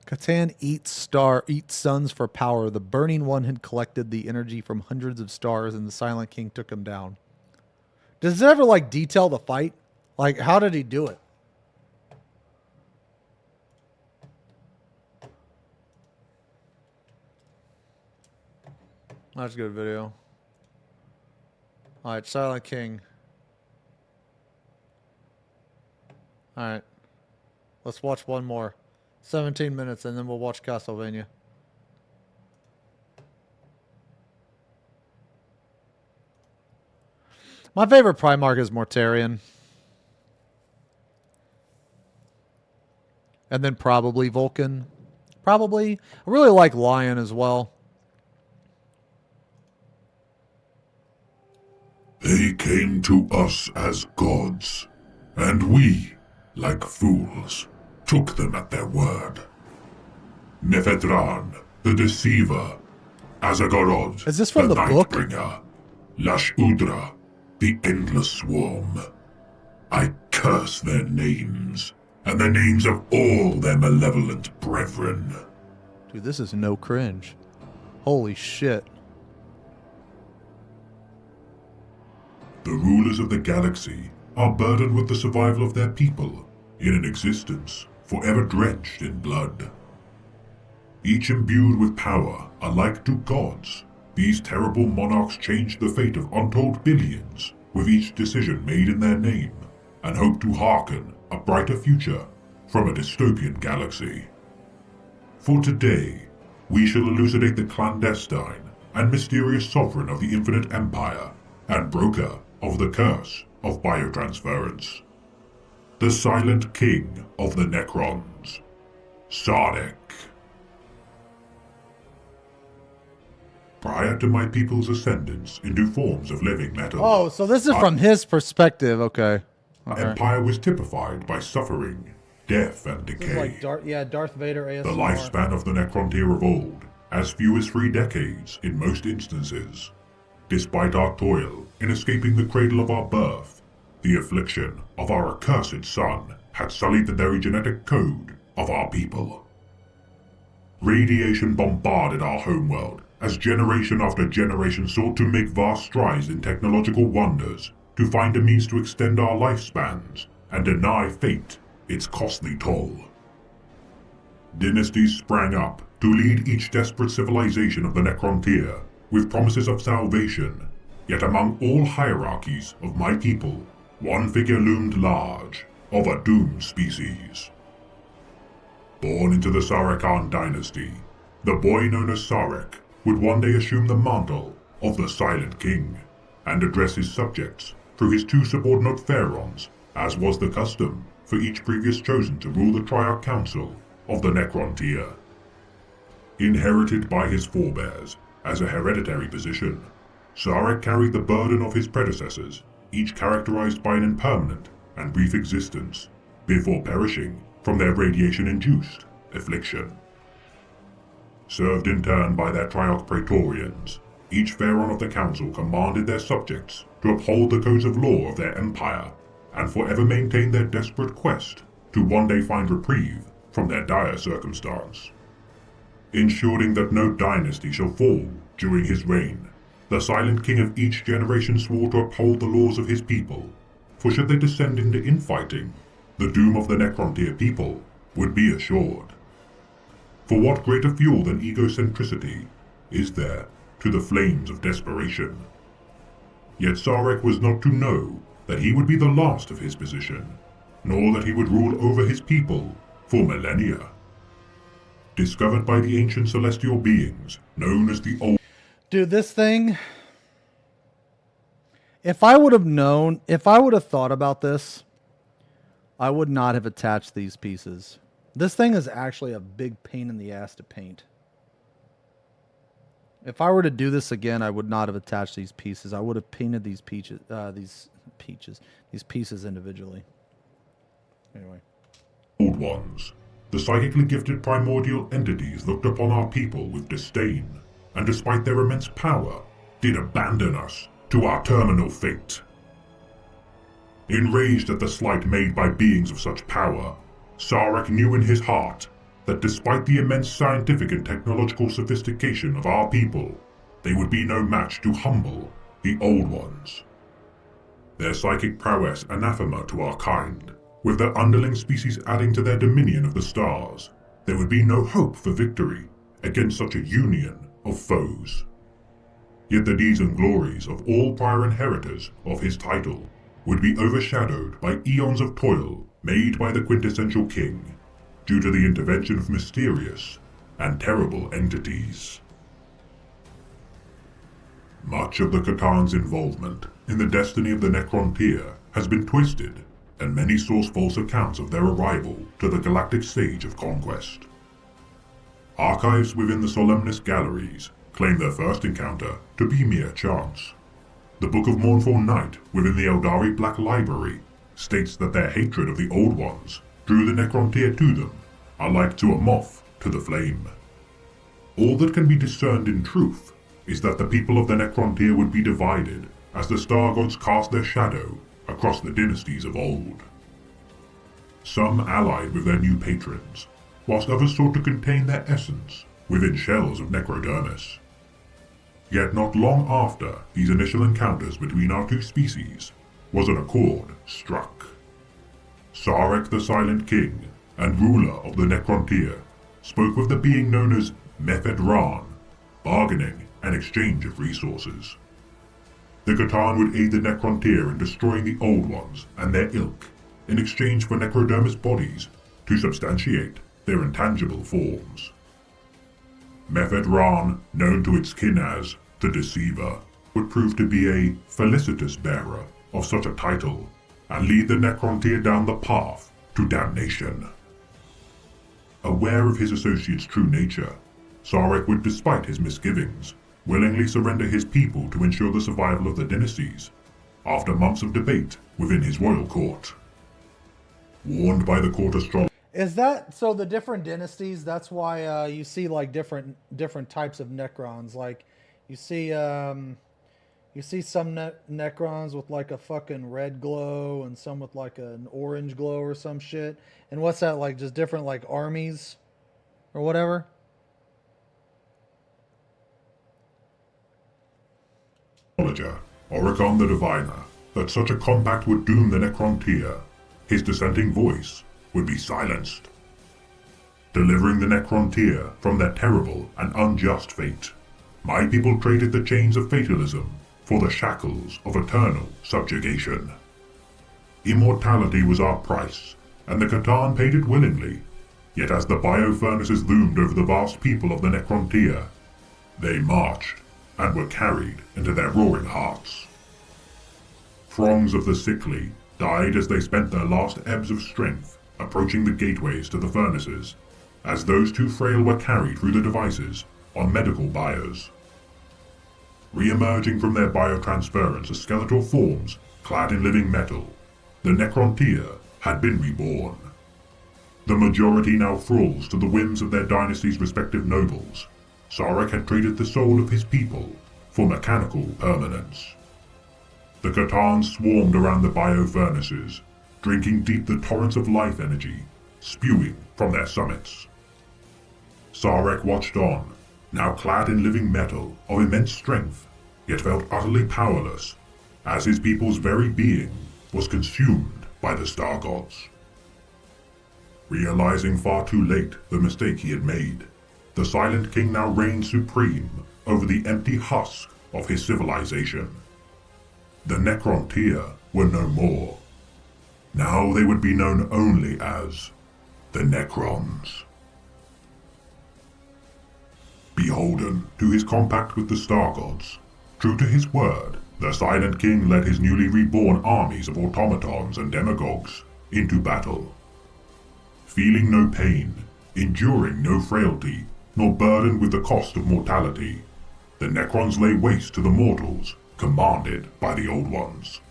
Catan eats suns for power. The Burning One had collected the energy from hundreds of stars, and the Silent King took him down. Does it ever, like, detail the fight? Like, how did he do it? That's a good video. Alright, Silent King. Alright. Let's watch one more. 17 minutes, and then we'll watch Castlevania. My favorite Primarch is Mortarion. And then probably Vulcan. Probably. I really like Lion as well. They came to us as gods, and we, like fools, took them at their word. Nephedran, the Deceiver, Azagorod, is this from the book? Nightbringer, Lash-Udra, the Endless Swarm. I curse their names, and the names of all their malevolent brethren. Dude, this is no cringe. Holy shit. The rulers of the galaxy are burdened with the survival of their people in an existence forever drenched in blood. Each imbued with power, alike to gods, these terrible monarchs changed the fate of untold billions with each decision made in their name, and hope to hearken a brighter future from a dystopian galaxy. For today, we shall elucidate the clandestine and mysterious sovereign of the Infinite Empire and broker of the curse of biotransference. The Silent King of the Necrons, Sarek. Prior to my people's ascendance into forms of living metal. Oh, so this is from his perspective. Okay. Empire was typified by suffering, death, and decay. This is like Darth Vader ASMR. The lifespan of the Necrontyr of old, as few as 3 decades in most instances. Despite our toil in escaping the cradle of our birth, the affliction of our accursed son had sullied the very genetic code of our people. Radiation bombarded our homeworld as generation after generation sought to make vast strides in technological wonders to find a means to extend our lifespans and deny fate its costly toll. Dynasties sprang up to lead each desperate civilization of the Necrontyr with promises of salvation, yet among all hierarchies of my people, one figure loomed large, of a doomed species. Born into the Sarek dynasty, the boy known as Sarek would one day assume the mantle of the Silent King, and address his subjects through his 2 subordinate pharaons, as was the custom for each previous chosen to rule the Triarch Council of the Necrontyr. Inherited by his forebears as a hereditary position, Sarek carried the burden of his predecessors, each characterized by an impermanent and brief existence, before perishing from their radiation-induced affliction. Served in turn by their Triarch Praetorians, each pharaon of the council commanded their subjects to uphold the codes of law of their empire, and forever maintain their desperate quest to one day find reprieve from their dire circumstance. Ensuring that no dynasty shall fall during his reign, the Silent King of each generation swore to uphold the laws of his people, for should they descend into infighting, the doom of the Necrontyr people would be assured. For what greater fuel than egocentricity is there to the flames of desperation? Yet Sarek was not to know that he would be the last of his position, nor that he would rule over his people for millennia. Discovered by the ancient celestial beings known as the Old... Dude, this thing... If I would have thought about this, I would not have attached these pieces. This thing is actually a big pain in the ass to paint. If I were to do this again, I would not have attached these pieces. I would have painted these pieces individually. Anyway. Old ones, the psychically gifted primordial entities looked upon our people with disdain, and despite their immense power, did abandon us to our terminal fate. Enraged at the slight made by beings of such power, Sarek knew in his heart that despite the immense scientific and technological sophistication of our people, they would be no match to humble the Old Ones. Their psychic prowess anathema to our kind, with their underling species adding to their dominion of the stars, there would be no hope for victory against such a union of foes. Yet the deeds and glories of all prior inheritors of his title would be overshadowed by eons of toil made by the quintessential king, due to the intervention of mysterious and terrible entities. Much of the C'tan's involvement in the destiny of the Necrontyr has been twisted, and many source false accounts of their arrival to the galactic stage of conquest. Archives within the Solemnis galleries claim their first encounter to be mere chance. The Book of Mournful Night within the Eldari Black Library states that their hatred of the Old Ones drew the Necrontyr to them, alike to a moth to the flame. All that can be discerned in truth is that the people of the Necrontyr would be divided as the star gods cast their shadow across the dynasties of old. Some allied with their new patrons, whilst others sought to contain their essence within shells of necrodermis. Yet not long after these initial encounters between our two species was an accord struck. Sarek the Silent King and ruler of the Necrontyr spoke with the being known as Mephed-Ran, bargaining an exchange of resources. The C'tan would aid the Necrontyr in destroying the Old Ones and their ilk in exchange for necrodermis bodies to substantiate their intangible forms. Mephed-Ran, known to its kin as the Deceiver, would prove to be a felicitous bearer of such a title and lead the Necrontyr down the path to damnation. Aware of his associate's true nature, Sarek would, despite his misgivings, willingly surrender his people to ensure the survival of the dynasties, after months of debate within his royal court. Warned by the court astrologer. Is that so? The different dynasties. That's why you see like different types of Necrons. Like you see some Necrons with like a fucking red glow, and some with like an orange glow or some shit. And what's that like? Just different like armies or whatever. Oricon the Diviner, that such a compact would doom the Necrontyr. His dissenting voice would be silenced, delivering the Necrontyr from their terrible and unjust fate. My people traded the chains of fatalism for the shackles of eternal subjugation. Immortality was our price, and the C'tan paid it willingly. Yet as the biofurnaces loomed over the vast people of the Necrontyr, they marched and were carried into their roaring hearts. Throngs of the sickly died as they spent their last ebbs of strength approaching the gateways to the furnaces, as those too frail were carried through the devices on medical biers. Re-emerging from their biotransference as skeletal forms clad in living metal, the Necrontyr had been reborn. The majority now thralls to the whims of their dynasty's respective nobles. Sarek had traded the soul of his people for mechanical permanence. The C'tan swarmed around the biofurnaces, drinking deep the torrents of life energy, spewing from their summits. Sarek watched on, now clad in living metal of immense strength, yet felt utterly powerless, as his people's very being was consumed by the star gods. Realizing far too late the mistake he had made, the Silent King now reigned supreme over the empty husk of his civilization. The Necrontyr were no more. Now they would be known only as the Necrons. Beholden to his compact with the Star Gods, true to his word, the Silent King led his newly reborn armies of automatons and demagogues into battle. Feeling no pain, enduring no frailty, nor burdened with the cost of mortality, the Necrons lay waste to the mortals commanded by the Old Ones.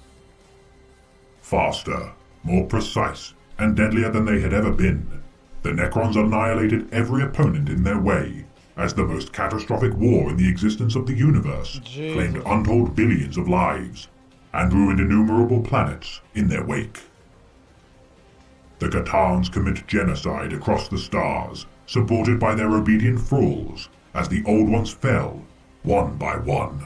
Faster, more precise, and deadlier than they had ever been, the Necrons annihilated every opponent in their way as the most catastrophic war in the existence of the universe claimed untold billions of lives and ruined innumerable planets in their wake. The Catans commit genocide across the stars, supported by their obedient thralls, as the Old Ones fell, one by one.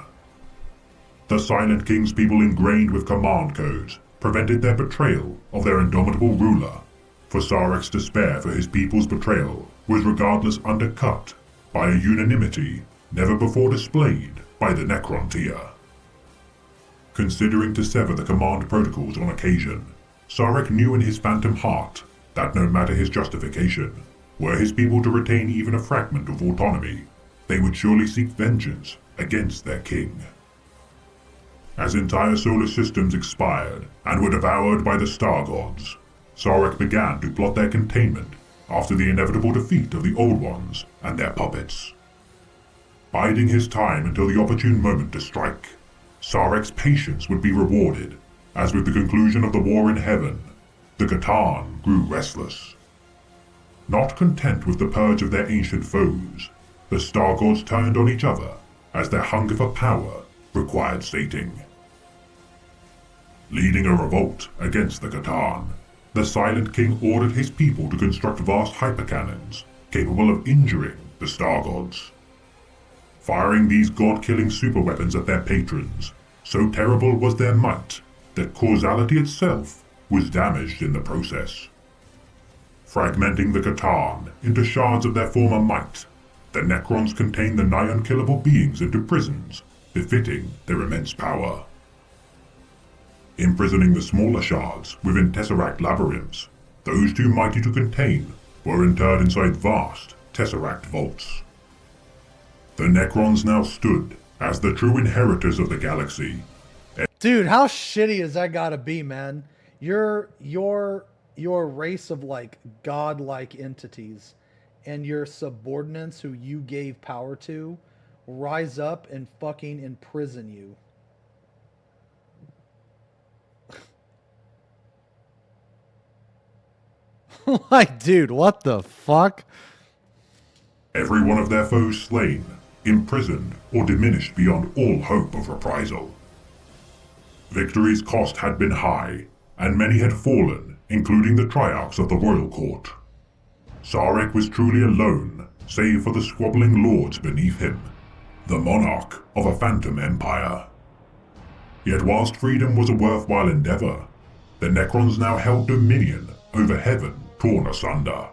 The Silent King's people ingrained with command codes prevented their betrayal of their indomitable ruler, for Sarek's despair for his people's betrayal was regardless undercut by a unanimity never before displayed by the Necron tier. Considering to sever the command protocols on occasion, Sarek knew in his phantom heart that no matter his justification, were his people to retain even a fragment of autonomy, they would surely seek vengeance against their king. As entire solar systems expired and were devoured by the star gods, Sarek began to plot their containment after the inevitable defeat of the Old Ones and their puppets. Biding his time until the opportune moment to strike, Sarek's patience would be rewarded, as with the conclusion of the war in heaven, the Catan grew restless. Not content with the purge of their ancient foes, the star gods turned on each other as their hunger for power required sating. Leading a revolt against the Catan, the Silent King ordered his people to construct vast hypercannons capable of injuring the star gods. Firing these god-killing superweapons at their patrons, so terrible was their might that causality itself was damaged in the process. Fragmenting the Catan into shards of their former might, the Necrons contained the nigh unkillable beings into prisons befitting their immense power. Imprisoning the smaller shards within Tesseract labyrinths, those too mighty to contain were interred inside vast Tesseract vaults. The Necrons now stood as the true inheritors of the galaxy. Dude, how shitty has that gotta be, man? Your race of like godlike entities and your subordinates who you gave power to rise up and fucking imprison you. Like, dude, what the fuck? Every one of their foes slain, imprisoned, or diminished beyond all hope of reprisal. Victory's cost had been high, and many had fallen, including the Triarchs of the Royal Court. Sarek was truly alone, save for the squabbling lords beneath him, the monarch of a phantom empire. Yet whilst freedom was a worthwhile endeavor, the Necrons now held dominion over heaven torn asunder,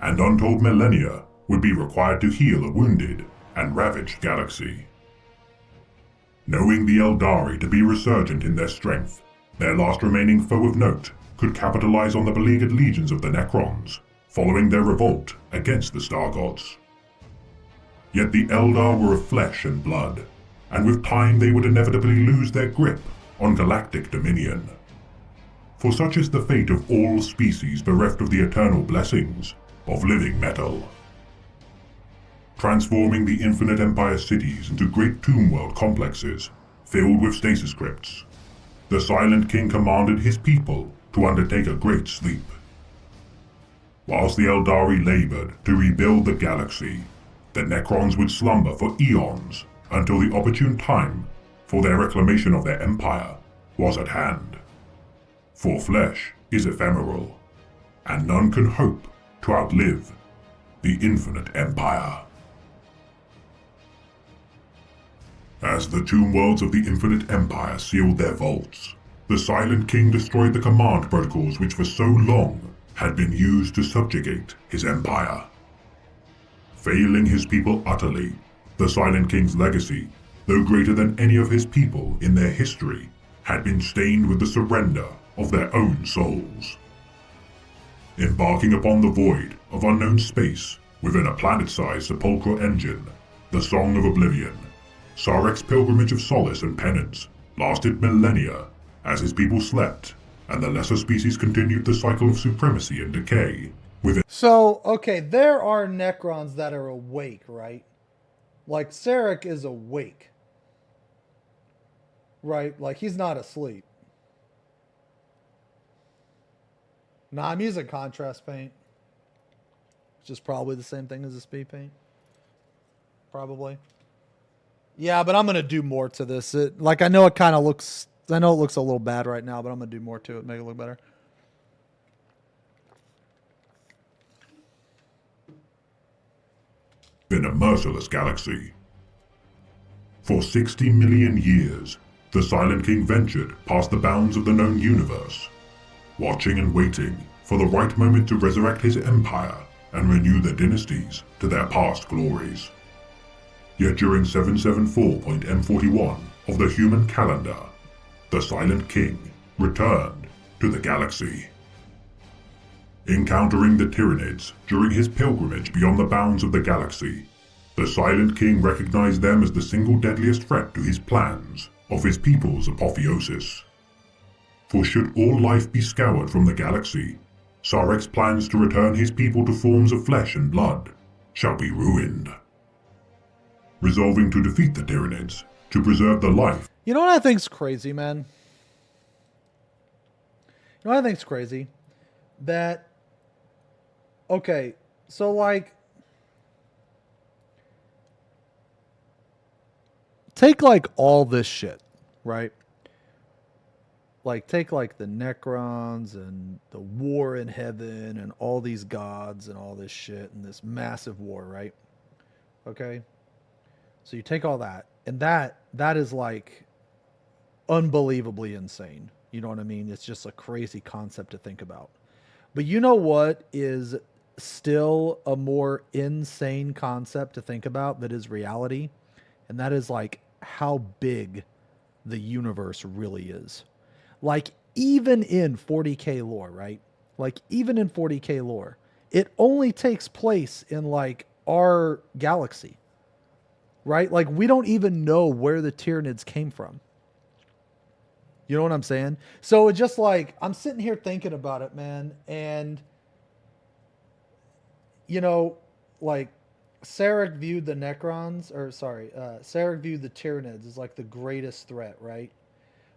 and untold millennia would be required to heal a wounded and ravaged galaxy. Knowing the Eldari to be resurgent in their strength, their last remaining foe of note could capitalize on the beleaguered legions of the Necrons, following their revolt against the Star Gods. Yet the Eldar were of flesh and blood, and with time they would inevitably lose their grip on galactic dominion. For such is the fate of all species bereft of the eternal blessings of living metal. Transforming the infinite Empire cities into great tomb world complexes filled with stasis crypts, the Silent King commanded his people to undertake a great sleep. Whilst the Eldari labored to rebuild the galaxy, the Necrons would slumber for eons until the opportune time for their reclamation of their empire was at hand. For flesh is ephemeral, and none can hope to outlive the infinite empire. As the tomb worlds of the infinite empire sealed their vaults, the Silent King destroyed the command protocols which for so long had been used to subjugate his empire. Failing his people utterly, the Silent King's legacy, though greater than any of his people in their history, had been stained with the surrender of their own souls. Embarking upon the void of unknown space within a planet-sized sepulchral engine, the Song of Oblivion, Sarek's pilgrimage of solace and penance lasted millennia as his people slept and the lesser species continued the cycle of supremacy and decay within. So, okay, there are Necrons that are awake, right? Like, Sarek is awake. Right? Like, he's not asleep. Nah, I'm using contrast paint. Which is probably the same thing as the speed paint. Probably. Yeah, but I'm going to do more to this. I know it kind of looks... I know it looks a little bad right now, but I'm going to do more to it, make it look better. In a merciless galaxy. For 60 million years, the Silent King ventured past the bounds of the known universe, watching and waiting for the right moment to resurrect his empire and renew their dynasties to their past glories. Yet during 774.M41 of the human calendar, the Silent King returned to the galaxy. Encountering the Tyranids during his pilgrimage beyond the bounds of the galaxy, the Silent King recognized them as the single deadliest threat to his plans of his people's apotheosis. For should all life be scoured from the galaxy, Sarek's plans to return his people to forms of flesh and blood shall be ruined. Resolving to defeat the Tyranids to preserve the life. You know what I think's crazy, man? You know what I think's crazy? That, okay, so like, take like all this shit, right? Like, take like the Necrons and the war in heaven and all these gods and all this shit and this massive war, right? Okay? So you take all that, and that is like unbelievably insane. You know what I mean? It's just a crazy concept to think about. But you know what is still a more insane concept to think about that is reality? And that is like how big the universe really is. Like, even in 40k lore, right? Like, even in 40k lore, it only takes place in like our galaxy. Right? Like, we don't even know where the Tyranids came from. You know what I'm saying? So it's just like, I'm sitting here thinking about it, man. And, you know, like, Sarek viewed the Necrons, Sarek viewed the Tyranids as like the greatest threat, right?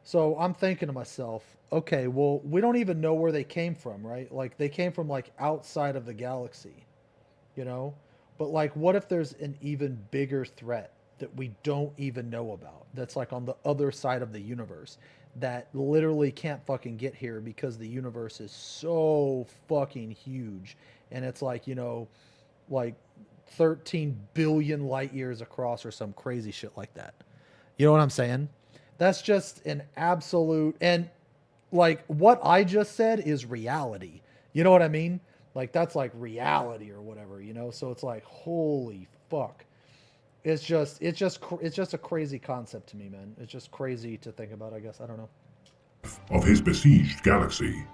So I'm thinking to myself, okay, well, we don't even know where they came from, right? Like, they came from like outside of the galaxy, you know? But like, what if there's an even bigger threat that we don't even know about? That's like on the other side of the universe that literally can't fucking get here because the universe is so fucking huge. And it's like, you know, like 13 billion light years across or some crazy shit like that. You know what I'm saying? That's just an absolute, and like what I just said is reality. You know what I mean? Like, that's like reality or whatever, you know? So it's like, holy fuck. It's just a crazy concept to me, man. It's just crazy to think about, I guess. I don't know. Of his besieged galaxy,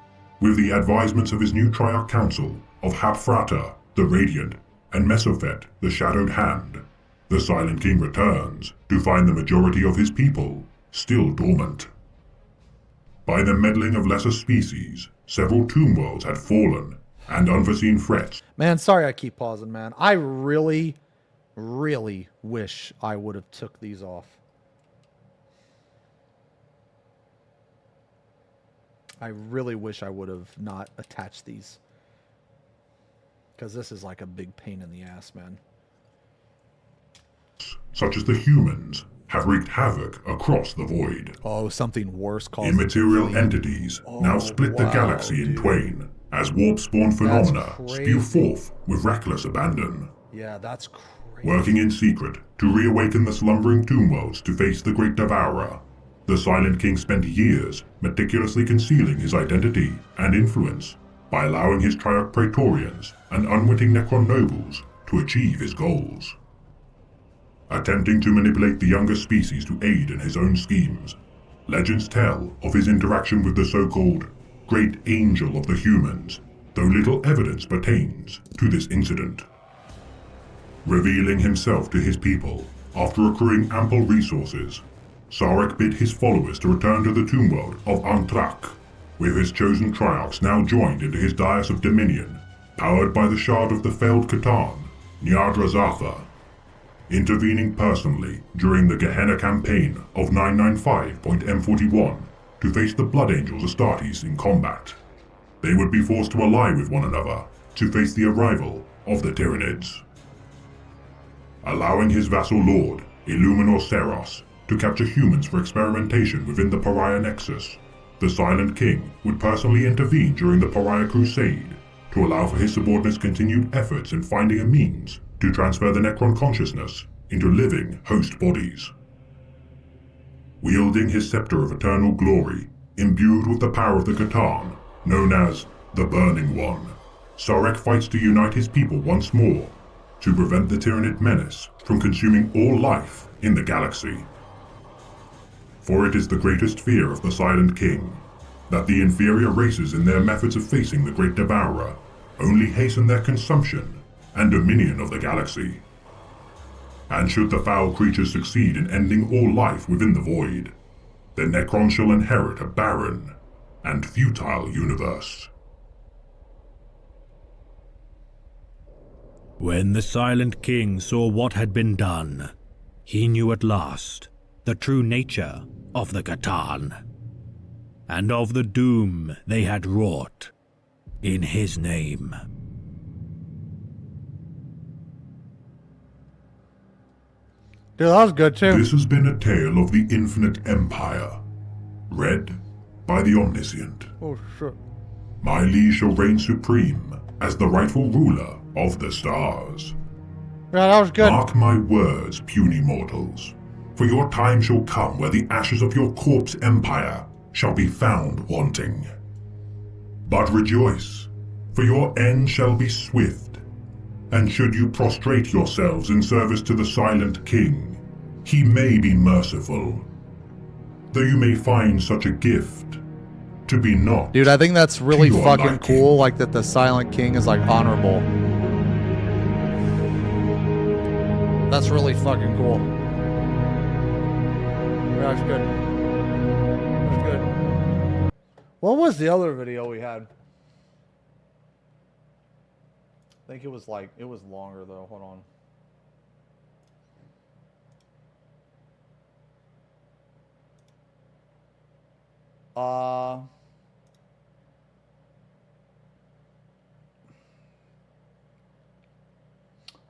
with the advisements of his new Triarch Council of Hapfrata, the Radiant, and Mesophet, the Shadowed Hand, the Silent King returns to find the majority of his people still dormant. By the meddling of lesser species, several tomb worlds had fallen, and unforeseen threats. Man, sorry I keep pausing, man. I really, really wish I would have took these off. I really wish I would have not attached these. Because this is like a big pain in the ass, man. Such as the humans have wreaked havoc across the void. Oh, something worse called immaterial entities now split the galaxy in twain as warp spawn phenomena spew forth with reckless abandon. Yeah, that's crazy. Working in secret to reawaken the slumbering tomb worlds to face the great devourer, the Silent King spent years meticulously concealing his identity and influence by allowing his Triarch Praetorians and unwitting Necron nobles to achieve his goals. Attempting to manipulate the younger species to aid in his own schemes, legends tell of his interaction with the so-called Great Angel of the Humans, though little evidence pertains to this incident. Revealing himself to his people after accruing ample resources, Sarek bid his followers to return to the tomb world of Antrak, with his chosen Triarchs now joined into his Dais of Dominion, powered by the shard of the failed Catan, Nyadra Zatha. intervening personally during the Gehenna campaign of 995.M41 to face the Blood Angels Astartes in combat. They would be forced to ally with one another to face the arrival of the Tyranids. Allowing his vassal lord, Illuminor Seros, to capture humans for experimentation within the Pariah Nexus, the Silent King would personally intervene during the Pariah Crusade to allow for his subordinates' continued efforts in finding a means to transfer the Necron consciousness into living host bodies. Wielding his scepter of eternal glory, imbued with the power of the Catan, known as the Burning One, Sarek fights to unite his people once more to prevent the Tyranid menace from consuming all life in the galaxy. For it is the greatest fear of the Silent King that the inferior races in their methods of facing the Great Devourer only hasten their consumption and dominion of the galaxy. And should the foul creatures succeed in ending all life within the void, the Necron shall inherit a barren and futile universe. When the Silent King saw what had been done, he knew at last the true nature of the Catan, and of the doom they had wrought in his name. Dude, that was good too. This has been a tale of the Infinite Empire, read by the Omniscient. Oh shit. My liege shall reign supreme as the rightful ruler of the stars. Yeah, that was good. Mark my words, puny mortals, for your time shall come where the ashes of your corpse empire shall be found wanting. But rejoice, for your end shall be swift, and should you prostrate yourselves in service to the Silent King, he may be merciful, though you may find such a gift to be not. Dude, I think that's really to your fucking liking. cool, like that the Silent King is like honorable. That's really fucking cool. Yeah, that's good. That's good. What was the other video we had? I think it was longer though. Hold on.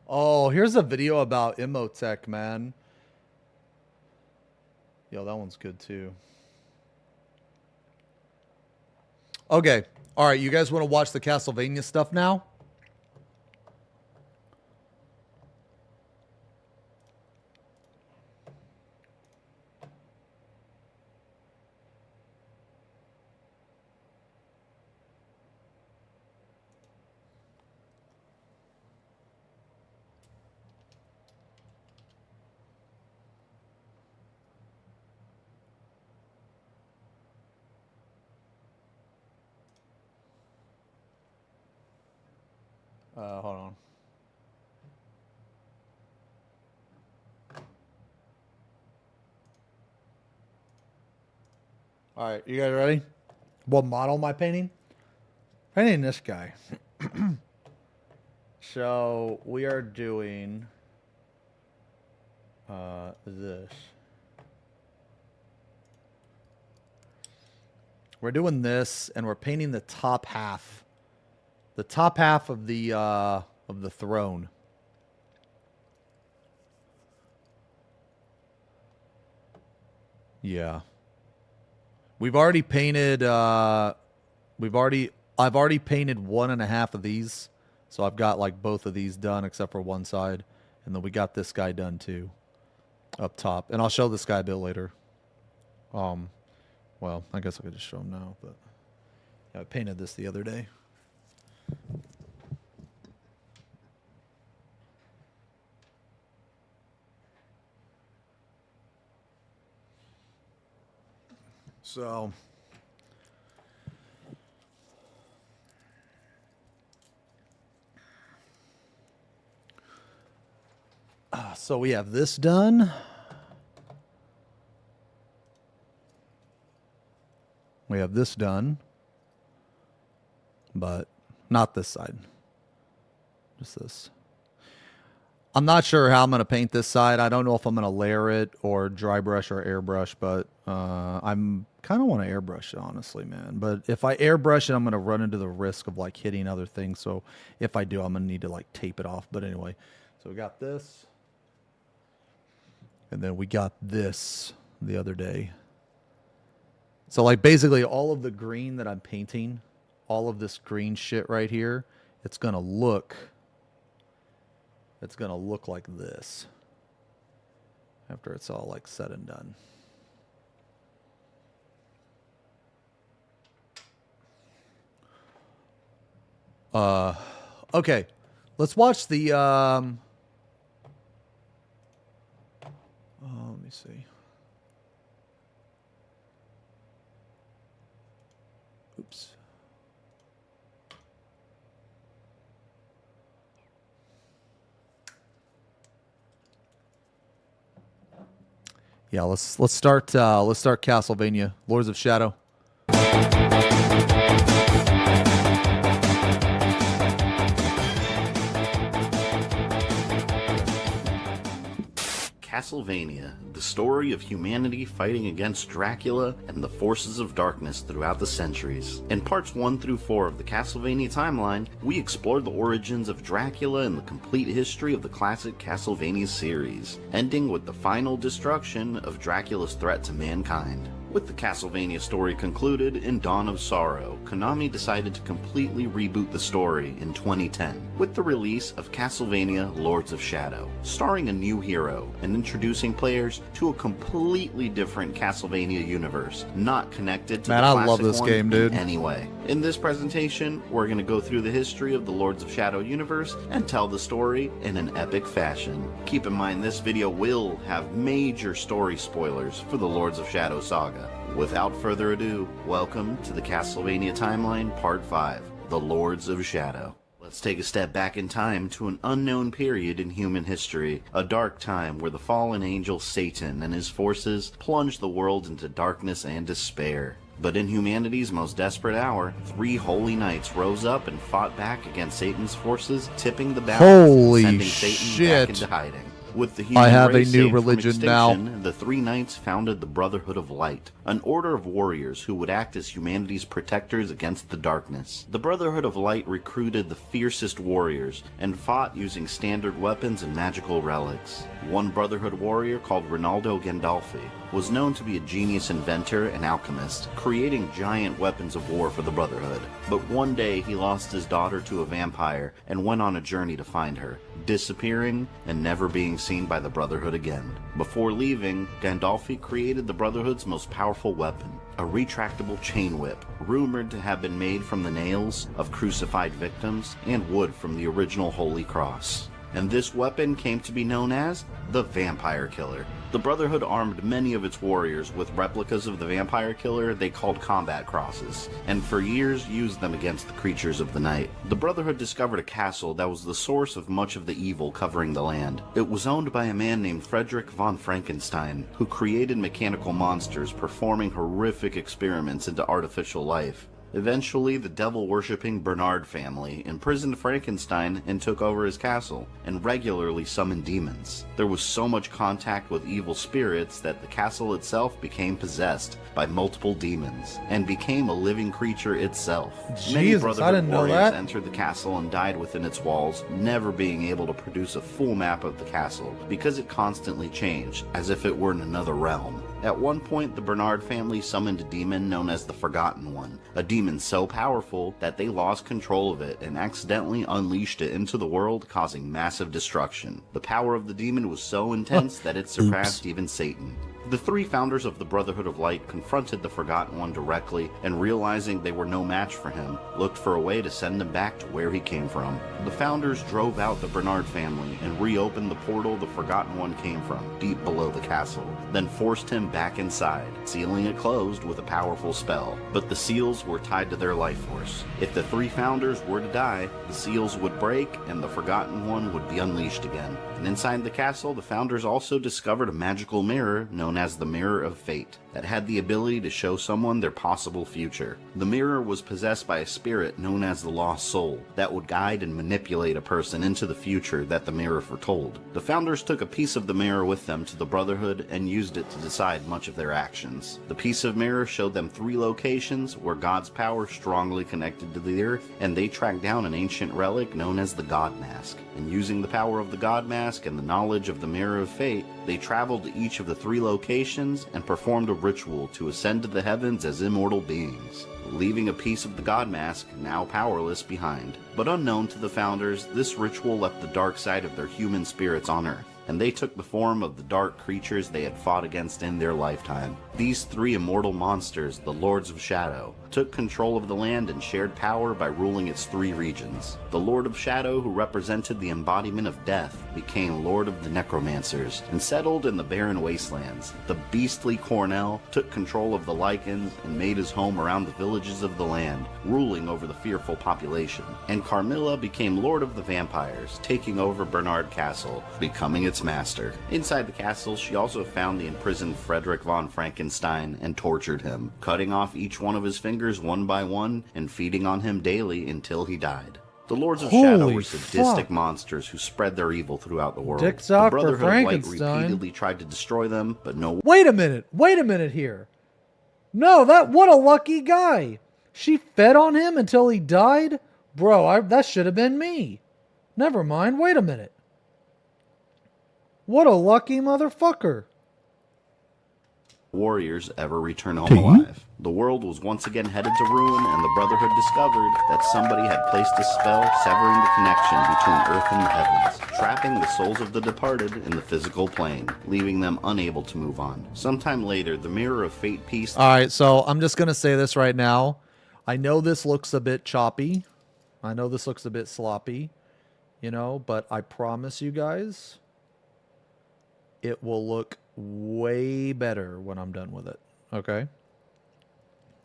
Oh, here's a video about Imhotep, man. Yo, that one's good too. Okay. All right, you guys want to watch the Castlevania stuff now? Hold on. All right, you guys ready? What model am I painting? Painting this guy. So we are doing this. We're doing this, and we're painting the top half. The top half of the throne. Yeah. We've already painted I've already painted 1.5 of these. So I've got like both of these done except for one side. And then we got this guy done too. Up top. And I'll show this guy a bit later. Well, I guess I could just show him now, but yeah, I painted this the other day. So so we have this done. We have this done. But not this side. Just this. I'm not sure how I'm going to paint this side. I don't know if I'm going to layer it or dry brush or airbrush, but I'm kind of want to airbrush it, honestly, man. But if I airbrush it, I'm going to run into the risk of like hitting other things. So if I do, I'm going to need to like tape it off. But anyway, so we got this. And then we got this the other day. So like basically all of the green that I'm painting, all of this green shit right here, it's going to look like this after it's all like said and done. Okay. Let's watch the let me see. Oops. Yeah, let's start Castlevania, Lords of Shadow. Castlevania, the story of humanity fighting against Dracula and the forces of darkness throughout the centuries. In parts 1 through 4 of the Castlevania timeline, we explored the origins of Dracula and the complete history of the classic Castlevania series, ending with the final destruction of Dracula's threat to mankind. With the Castlevania story concluded in Dawn of Sorrow, Konami decided to completely reboot the story in 2010 with the release of Castlevania Lords of Shadow, starring a new hero and introducing players to a completely different Castlevania universe, not connected to the classic I love this one game, dude. in any way. In this presentation, we're going to go through the history of the Lords of Shadow universe and tell the story in an epic fashion. Keep in mind this video will have major story spoilers for the Lords of Shadow saga. Without further ado, welcome to the Castlevania Timeline Part 5, The Lords of Shadow. Let's take a step back in time to an unknown period in human history, a dark time where the fallen angel Satan and his forces plunged the world into darkness and despair. But in humanity's most desperate hour, 3 holy knights rose up and fought back against Satan's forces, tipping the balance and sending Satan back into hiding. With the human I have a race new saved from religion now. extinction, the 3 knights founded the Brotherhood of Light, an order of warriors who would act as humanity's protectors against the darkness. The Brotherhood of Light recruited the fiercest warriors and fought using standard weapons and magical relics. One Brotherhood warrior called Rinaldo Gandolfi was known to be a genius inventor and alchemist, creating giant weapons of war for the Brotherhood. But one day he lost his daughter to a vampire and went on a journey to find her, disappearing and never being seen by the Brotherhood again. Before leaving, Gandolfi created the Brotherhood's most powerful weapon, a retractable chain whip, rumored to have been made from the nails of crucified victims and wood from the original Holy Cross. And this weapon came to be known as the Vampire Killer. The Brotherhood armed many of its warriors with replicas of the Vampire Killer they called combat crosses, and for years used them against the creatures of the night. The Brotherhood discovered a castle that was the source of much of the evil covering the land. It was owned by a man named Frederick von Frankenstein, who created mechanical monsters performing horrific experiments into artificial life. Eventually, the devil-worshipping Bernard family imprisoned Frankenstein and took over his castle, and regularly summoned demons. There was so much contact with evil spirits that the castle itself became possessed by multiple demons, and became a living creature itself. Many Jesus, I Brotherhood didn't know warriors that. entered the castle and died within its walls, never being able to produce a full map of the castle, because it constantly changed, as if it were in another realm. At one point, the Bernard family summoned a demon known as the Forgotten One, a demon so powerful that they lost control of it and accidentally unleashed it into the world, causing massive destruction. The power of the demon was so intense that it surpassed even Satan. The 3 founders of the Brotherhood of Light confronted the Forgotten One directly, and realizing they were no match for him, looked for a way to send him back to where he came from. The founders drove out the Bernard family and reopened the portal the Forgotten One came from, deep below the castle, then forced him back inside, sealing it closed with a powerful spell. But the seals were tied to their life force. If the 3 founders were to die, the seals would break and the Forgotten One would be unleashed again. And inside the castle, the founders also discovered a magical mirror known as the Mirror of Fate. that had the ability to show someone their possible future. The mirror was possessed by a spirit known as the Lost Soul that would guide and manipulate a person into the future that the mirror foretold. The founders took a piece of the mirror with them to the Brotherhood and used it to decide much of their actions. The piece of mirror showed them 3 locations where God's power strongly connected to the earth, and they tracked down an ancient relic known as the God Mask. And using the power of the God Mask and the knowledge of the Mirror of Fate, they traveled to each of the 3 locations and performed a ritual to ascend to the heavens as immortal beings, leaving a piece of the God Mask, now powerless, behind. But unknown to the founders, this ritual left the dark side of their human spirits on Earth, and they took the form of the dark creatures they had fought against in their lifetime. These 3 immortal monsters, the Lords of Shadow, took control of the land and shared power by ruling its 3 regions. The Lord of Shadow, who represented the embodiment of death, became Lord of the Necromancers and settled in the barren wastelands. The beastly Cornell took control of the Lycans and made his home around the villages of the land, ruling over the fearful population. And Carmilla became Lord of the Vampires, taking over Bernard Castle, becoming its master. Inside the castle, she also found the imprisoned Frederick von Frankenstein and tortured him, cutting off each one of his fingers one by one and feeding on him daily until he died. The Lords of Shadow were sadistic monsters who spread their evil throughout the world. Dicks The out for Brotherhood of Light Frankenstein. repeatedly tried to destroy them, but no. Wait a minute here. No, what a lucky guy. She fed on him until he died? Bro, that should have been me. Never mind, wait a minute. What a lucky motherfucker. Warriors ever return home alive. The world was once again headed to ruin, and the Brotherhood discovered that somebody had placed a spell severing the connection between Earth and the heavens, trapping the souls of the departed in the physical plane, leaving them unable to move on. Sometime later, the Mirror of Fate piece... Alright, so I'm just going to say this right now. I know this looks a bit choppy. I know this looks a bit sloppy. You know, but I promise you guys, it will look way better when I'm done with it. Okay?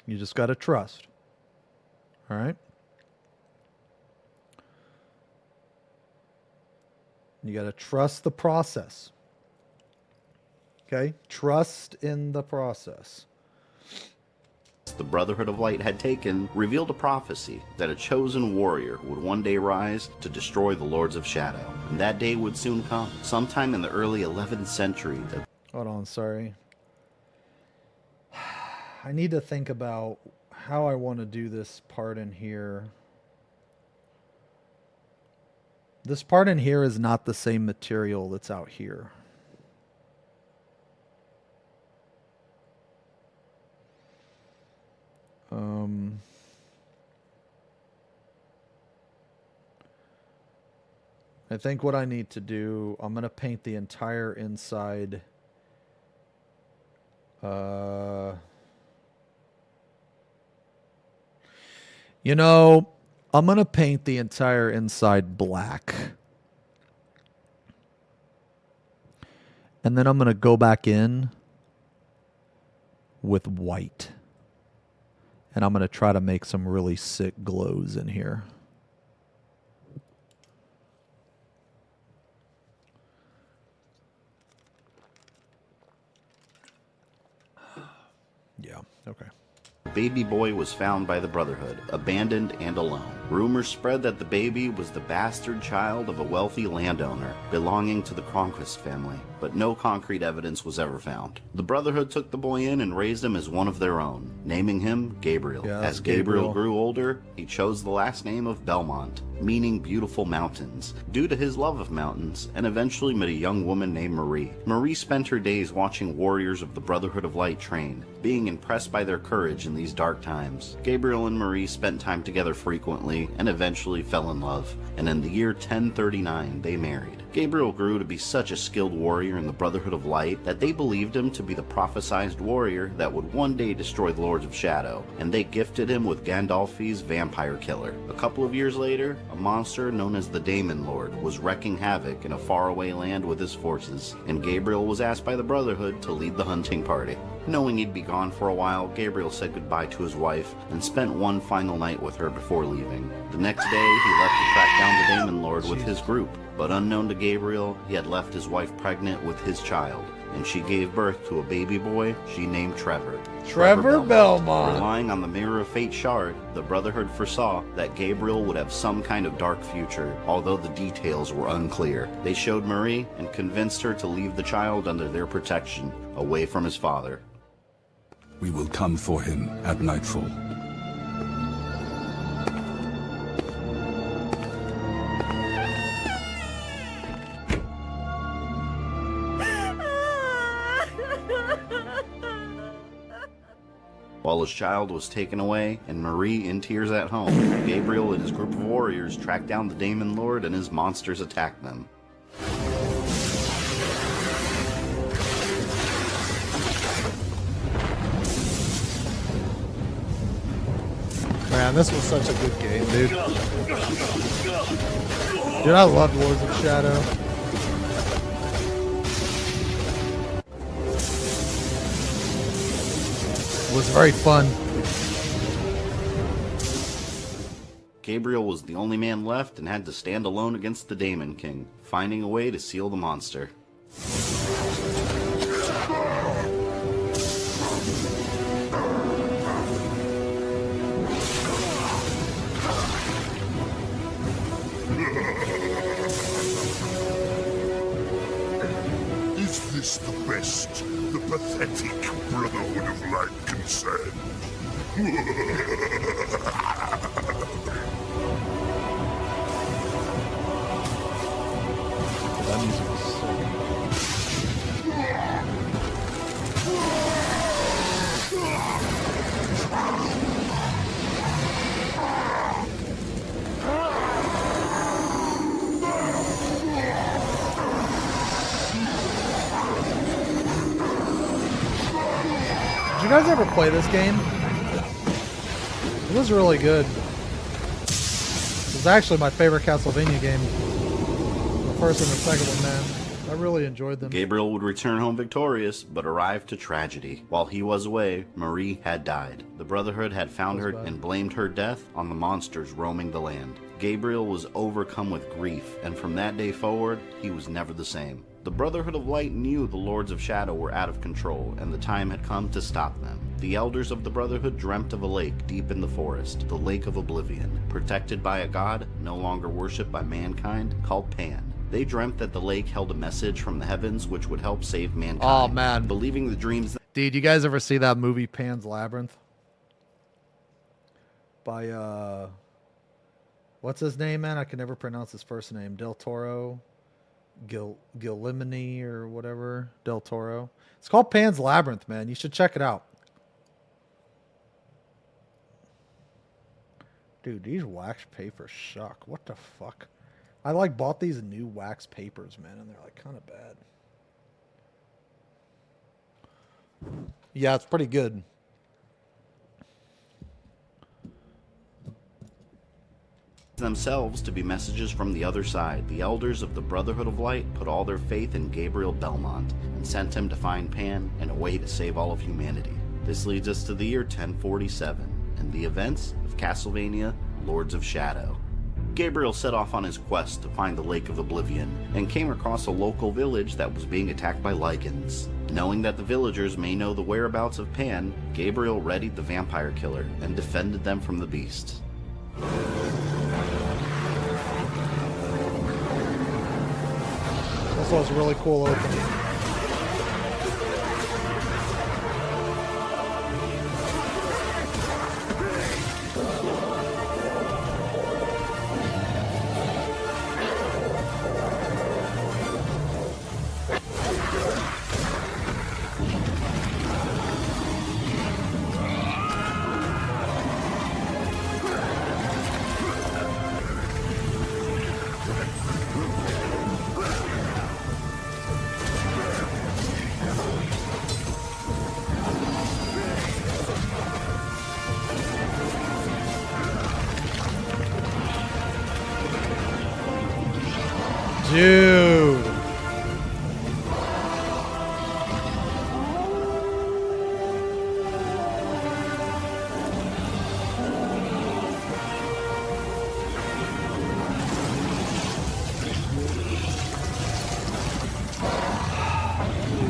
You just got to trust. All right? You got to trust the process. Okay? Trust in the process. The Brotherhood of Light had taken revealed a prophecy that a chosen warrior would one day rise to destroy the Lords of Shadow. And that day would soon come. Sometime in the early 11th century. Hold on, sorry. I need to think about how I want to do this part in here. This part in here is not the same material that's out here. I think what I need to do, I'm going to paint the entire inside. You know, I'm going to paint the entire inside black. And then I'm going to go back in with white. And I'm going to try to make some really sick glows in here. Yeah, okay. Baby boy was found by the Brotherhood, abandoned and alone. Rumors spread that the baby was the bastard child of a wealthy landowner belonging to the Cronquist family, but no concrete evidence was ever found. The Brotherhood took the boy in and raised him as one of their own, naming him Gabriel. Yeah, as Gabriel grew older, he chose the last name of Belmont, meaning beautiful mountains, due to his love of mountains, and eventually met a young woman named Marie. Marie spent her days watching warriors of the Brotherhood of Light train, being impressed by their courage in these dark times. Gabriel and Marie spent time together frequently and eventually fell in love, and in the year 1039 they married. Gabriel grew to be such a skilled warrior in the Brotherhood of Light that they believed him to be the prophesized warrior that would one day destroy the Lords of Shadow, and they gifted him with Gandalfi's vampire killer. A couple of years later, a monster known as the Daemon Lord was wreaking havoc in a faraway land with his forces, and Gabriel was asked by the Brotherhood to lead the hunting party. Knowing he'd be gone for a while, Gabriel said goodbye to his wife and spent one final night with her before leaving. The next day, he left to track down the Daemon Lord with his group, but unknown to Gabriel, he had left his wife pregnant with his child. and she gave birth to a baby boy she named Trevor. Trevor Belmont. Relying on the Mirror of Fate shard, the Brotherhood foresaw that Gabriel would have some kind of dark future, although the details were unclear. They showed Marie and convinced her to leave the child under their protection, away from his father. We will come for him at nightfall. While his child was taken away and Marie in tears at home, Gabriel and his group of warriors tracked down the Daemon Lord and his monsters attacked them. Man, this was such a good game, dude. Dude, I loved Lords of Shadow. It was very fun. Gabriel was the only man left and had to stand alone against the Daemon King, finding a way to seal the monster. Is this the best the pathetic Brotherhood of Light can send? That music is Did you guys ever play this game? It was really good. It was actually my favorite Castlevania game. The first and the second one, man. I really enjoyed them. Gabriel would return home victorious, but arrived to tragedy. While he was away, Marie had died. The Brotherhood had found her and blamed her death on the monsters roaming the land. Gabriel was overcome with grief, and from that day forward, he was never the same. The Brotherhood of Light knew the Lords of Shadow were out of control, and the time had come to stop them. The elders of the Brotherhood dreamt of a lake deep in the forest, the Lake of Oblivion, protected by a god no longer worshipped by mankind, called Pan. They dreamt that the lake held a message from the heavens which would help save mankind. Oh, man. Believing the dreams... Dude, you guys ever see that movie Pan's Labyrinth? By, what's his name, man? I can never pronounce his first name. Del Toro? Gillimini or whatever. Del Toro. It's called Pan's Labyrinth, man. You should check it out. Dude, these wax papers suck. What the fuck? I like bought these new wax papers, man, and they're like kind of bad. Yeah, it's pretty good. Themselves to be messages from the other side. The elders of the Brotherhood of Light put all their faith in Gabriel Belmont and sent him to find Pan and a way to save all of humanity. This leads us to the year 1047 and the events of Castlevania Lords of Shadow. Gabriel set off on his quest to find the Lake of Oblivion and came across a local village that was being attacked by Lycans. Knowing that the villagers may know the whereabouts of Pan, Gabriel readied the vampire killer and defended them from the beast. This was a really cool opening. Dude.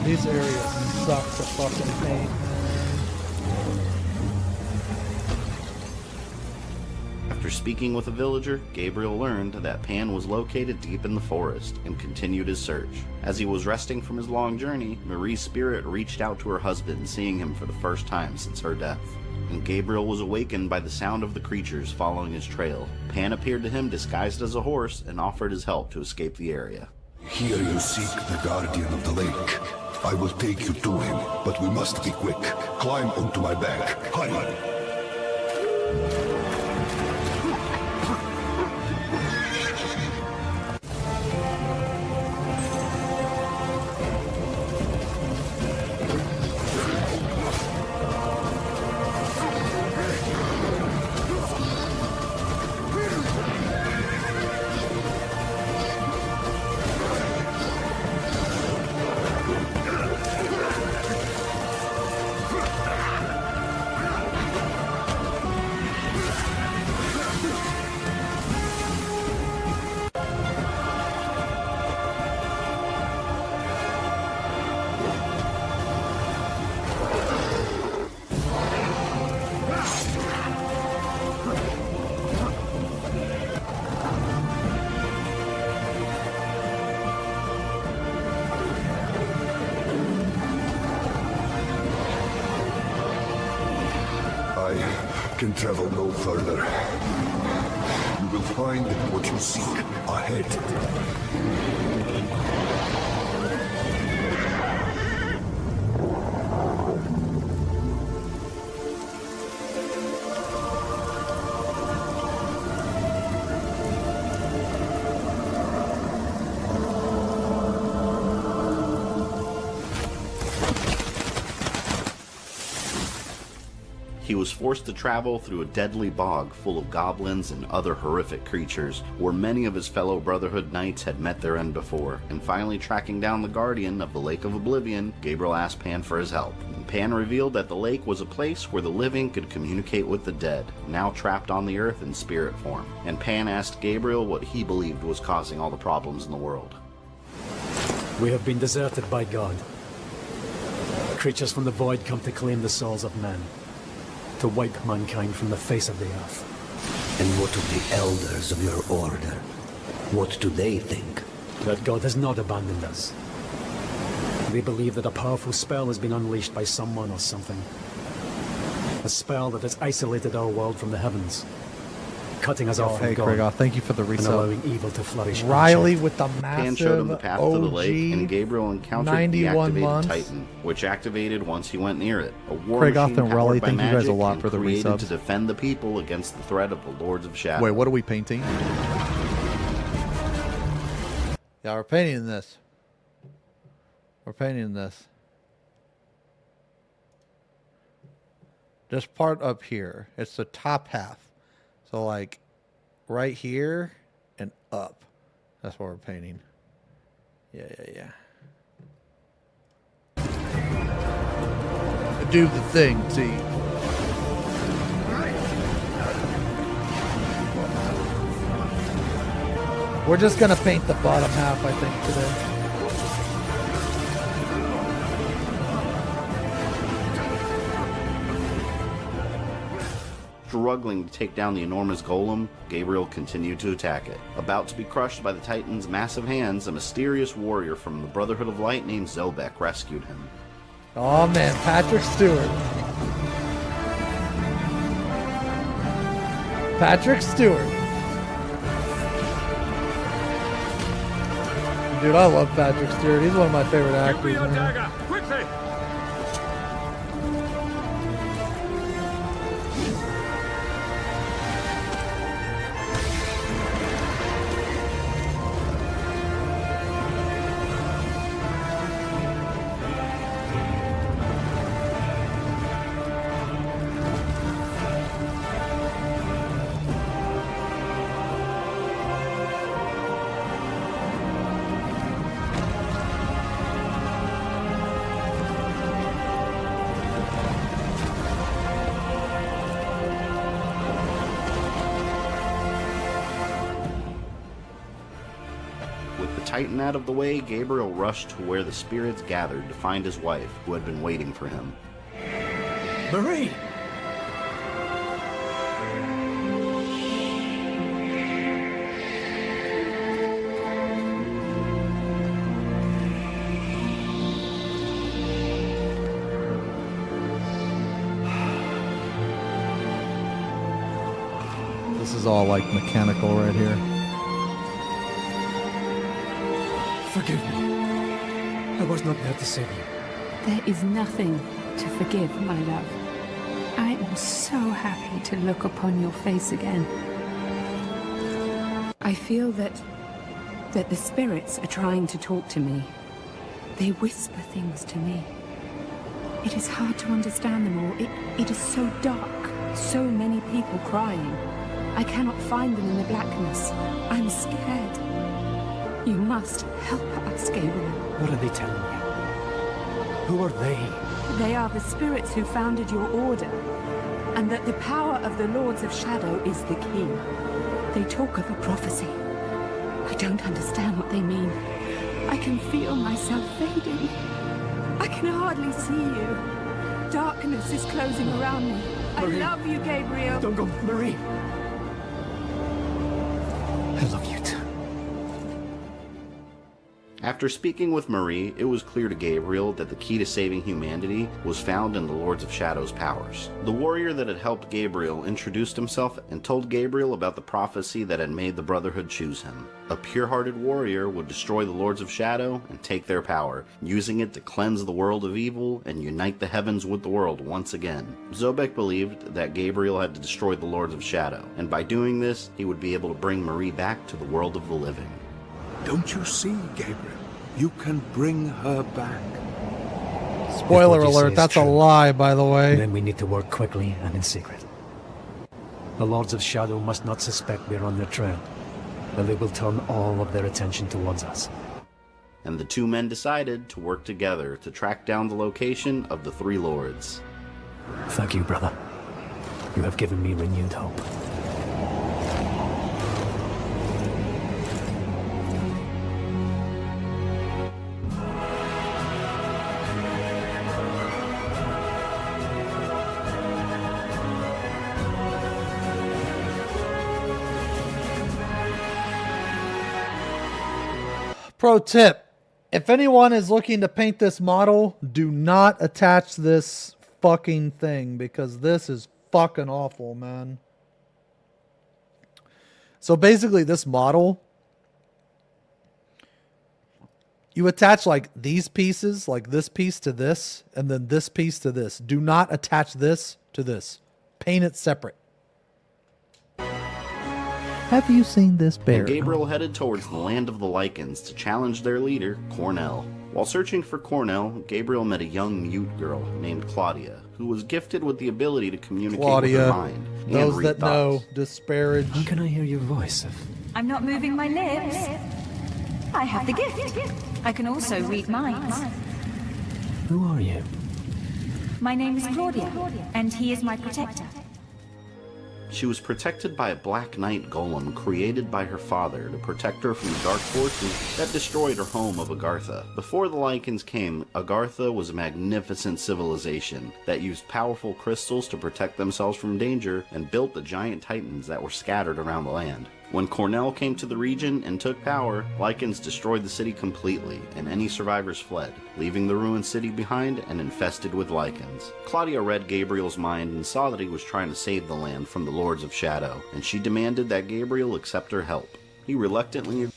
these areas suck to fucking paint. After speaking with a villager, Gabriel learned that Pan was located deep in the forest and continued his search. As he was resting from his long journey, Marie's spirit reached out to her husband, seeing him for the first time since her death. And Gabriel was awakened by the sound of the creatures following his trail. Pan appeared to him disguised as a horse and offered his help to escape the area. Here you seek the guardian of the lake. I will take you to him, but we must be quick. Climb onto my back. Hurry! Can travel no further. You will find what you seek ahead. He was forced to travel through a deadly bog full of goblins and other horrific creatures, where many of his fellow Brotherhood knights had met their end before. And finally tracking down the guardian of the Lake of Oblivion, Gabriel asked Pan for his help. And Pan revealed that the lake was a place where the living could communicate with the dead, now trapped on the earth in spirit form. And Pan asked Gabriel what he believed was causing all the problems in the world. We have been deserted by God. Creatures from the void come to claim the souls of men, to wipe mankind from the face of the earth. And what of the elders of your order? What do they think? That God has not abandoned us. They believe that a powerful spell has been unleashed by someone or something. A spell that has isolated our world from the heavens, cutting us off from hey, God, Krigoth, thank you for the and resub. allowing evil to flourish. Riley with the Pan showed him the massive path to the lake, and OG Gabriel encountered the 91 activated months. Titan, which activated once he went near it. A war Krigoth machine and Riley, powered by thank you guys a magic lot and for the created resubs. to defend the people against the threat of the Lords of Shadow. Wait, what are we painting? Yeah, we're painting this. We're painting this. This part up here. It's the top half. So like right here and up. That's what we're painting. Yeah. Do the thing, see. We're just gonna paint the bottom half, I think, today. Struggling to take down the enormous golem, Gabriel continued to attack it. About to be crushed by the Titan's massive hands, a mysterious warrior from the Brotherhood of Light named Xenos rescued him. Oh man, Patrick Stewart. Patrick Stewart. Dude, I love Patrick Stewart. He's one of my favorite actors, man. Quickly! With the Titan out of the way, Gabriel rushed to where the spirits gathered to find his wife, who had been waiting for him. Marie! This is all like mechanical right here. Forgive me. I was not there to save you. There is nothing to forgive, my love. I am so happy to look upon your face again. I feel that the spirits are trying to talk to me. They whisper things to me. It is hard to understand them all. It is so dark. So many people crying. I cannot find them in the blackness. I'm scared. You must help us, Gabriel. What are they telling you? Who are they? They are the spirits who founded your order, and that the power of the Lords of Shadow is the key. They talk of a prophecy. I don't understand what they mean. I can feel myself fading. I can hardly see you. Darkness is closing around me. Marie. I love you, Gabriel. Don't go, Marie. I love you too. After speaking with Marie, it was clear to Gabriel that the key to saving humanity was found in the Lords of Shadow's powers. The warrior that had helped Gabriel introduced himself and told Gabriel about the prophecy that had made the Brotherhood choose him. A pure-hearted warrior would destroy the Lords of Shadow and take their power, using it to cleanse the world of evil and unite the heavens with the world once again. Zobek believed that Gabriel had to destroy the Lords of Shadow, and by doing this, he would be able to bring Marie back to the world of the living. Don't you see, Gabriel? You can bring her back. Spoiler alert, that's a lie, by the way. Then we need to work quickly and in secret. The Lords of Shadow must not suspect we're on their trail, or they will turn all of their attention towards us. And the two men decided to work together to track down the location of the three lords. Thank you, brother. You have given me renewed hope. Pro tip, if anyone is looking to paint this model, do not attach this fucking thing because this is fucking awful, man. So basically this model, you attach like these pieces, like this piece to this, and then this piece to this. Do not attach this to this. Paint it separate. Have you seen this bear? And Gabriel headed towards the land of the Lycans to challenge their leader, Cornell. While searching for Cornell, Gabriel met a young mute girl named Claudia, who was gifted with the ability to communicate with her mind and those read that thoughts. know, disparage. How can I hear your voice? I'm not moving my lips. I have the gift. I can also read minds. Who are you? My name is Claudia, and he is my protector. She was protected by a Black Knight golem created by her father to protect her from the dark forces that destroyed her home of Agartha. Before the Lycans came, Agartha was a magnificent civilization that used powerful crystals to protect themselves from danger and built the giant titans that were scattered around the land. When Cornell came to the region and took power, Lycans destroyed the city completely, and any survivors fled, leaving the ruined city behind and infested with Lycans. Claudia read Gabriel's mind and saw that he was trying to save the land from the Lords of Shadow, and she demanded that Gabriel accept her help. He reluctantly...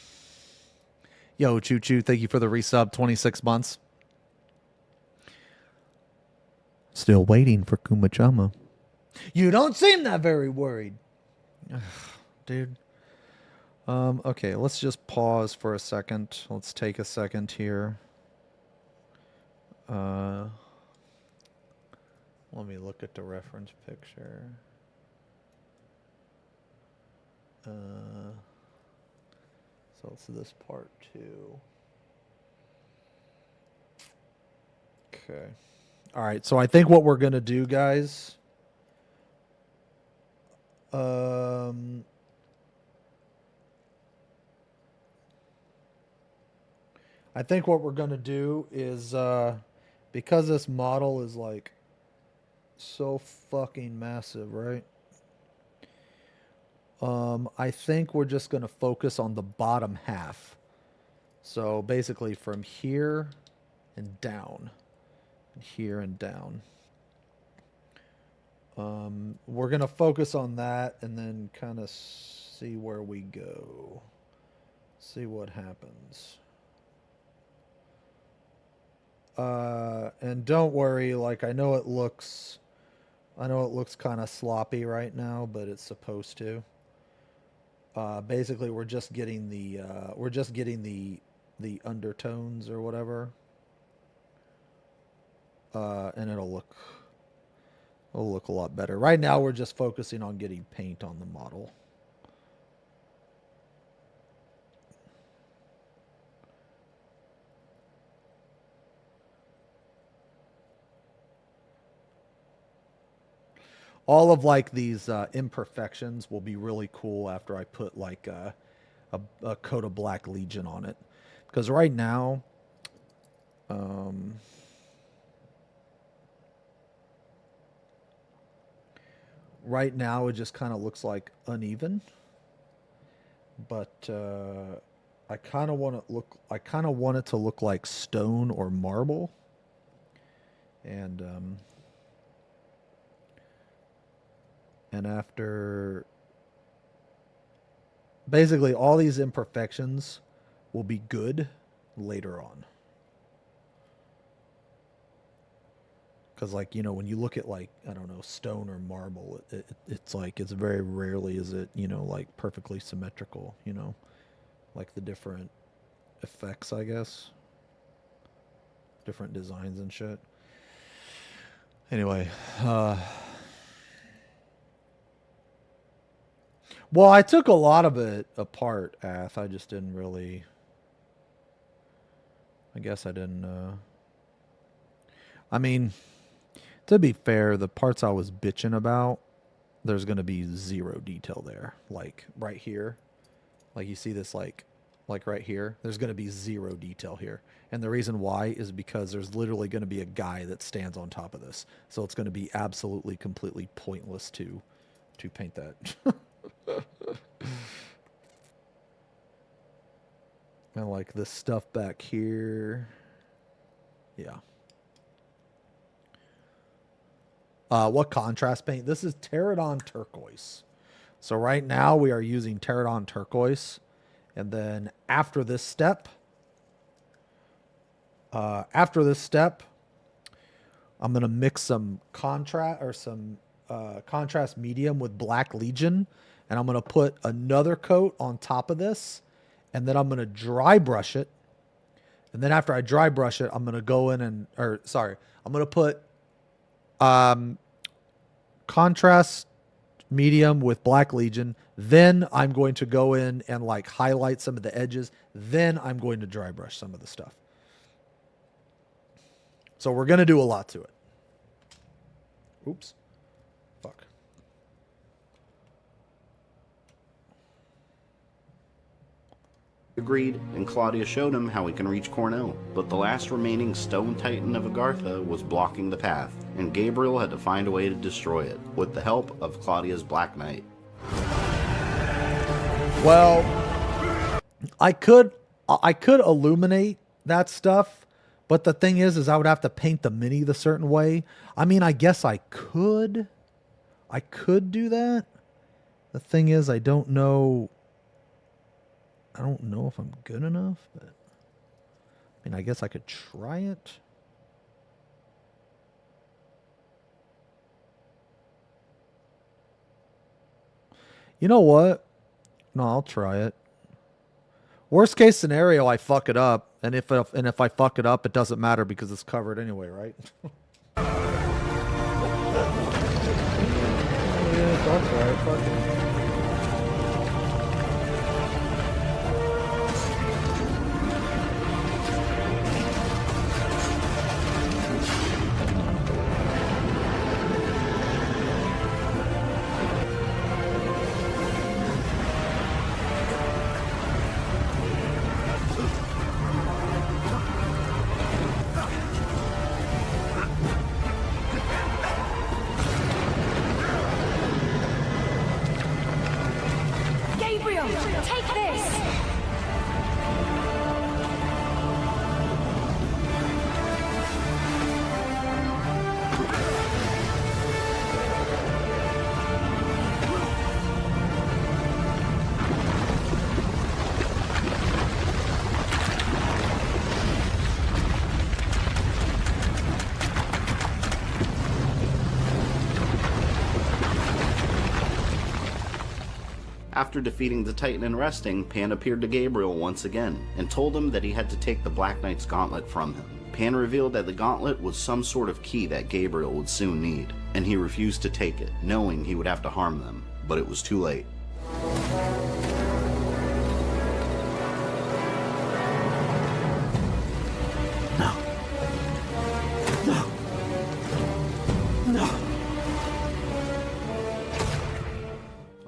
Yo, Choo Choo, thank you for the resub, 26 months. Still waiting for Kumachama. You don't seem that very worried. Dude. Okay, let's just pause for a second. Let's take a second here. Let me look at the reference picture. So it's this part too. Okay. All right, so I think what we're going to do, guys, I think what we're gonna do is because this model is like so fucking massive, right? I think we're just gonna focus on the bottom half. So basically from here and down, and here and down. We're gonna focus on that and then kind of see where we go. See what happens. And don't worry, like I know it looks kind of sloppy right now, but it's supposed to. Basically we're just getting the undertones or whatever. And it'll look a lot better. Right now we're just focusing on getting paint on the model. All of like these imperfections will be really cool after I put like a coat of Black Legion on it. Because right now, it just kind of looks like uneven. But I kind of want it to look like stone or marble. And after basically all these imperfections will be good later on. Because like, you know, when you look at like, I don't know, stone or marble, it's like, it's very rarely is it, you know, like perfectly symmetrical, you know, like the different effects, I guess. Different designs and shit. Anyway, well, I took a lot of it apart, Ath. I just didn't really... I guess I didn't... I mean, to be fair, the parts I was bitching about, there's going to be zero detail there. Like, right here. Like, you see this, like right here? There's going to be zero detail here. And the reason why is because there's literally going to be a guy that stands on top of this. So it's going to be absolutely, completely pointless to paint that. And like this stuff back here. Yeah. What contrast paint? This is Pterodon turquoise. So right now we are using Pterodon turquoise. And then after this step, I'm going to mix some contrast medium with Black Legion. And I'm going to put another coat on top of this. And then I'm going to dry brush it. And then after I dry brush it, I'm going to go in and... I'm going to put contrast medium with Black Legion. Then I'm going to go in and like highlight some of the edges. Then I'm going to dry brush some of the stuff. So we're going to do a lot to it. Oops. Fuck. Agreed, and Claudia showed him how he can reach Cornell, but the last remaining stone titan of Agartha was blocking the path, and Gabriel had to find a way to destroy it, with the help of Claudia's Black Knight. Well, I could illuminate that stuff, but the thing is I would have to paint the mini the certain way. I mean, I guess I could do that. The thing is, I don't know if I'm good enough, but I mean, I guess I could try it. You know what? No, I'll try it. Worst case scenario, I fuck it up, and if I fuck it up, it doesn't matter because it's covered anyway, right? Yeah, I'll try it. Fuck it. After defeating the Titan and resting, Pan appeared to Gabriel once again, and told him that he had to take the Black Knight's gauntlet from him. Pan revealed that the gauntlet was some sort of key that Gabriel would soon need, and he refused to take it, knowing he would have to harm them, but it was too late.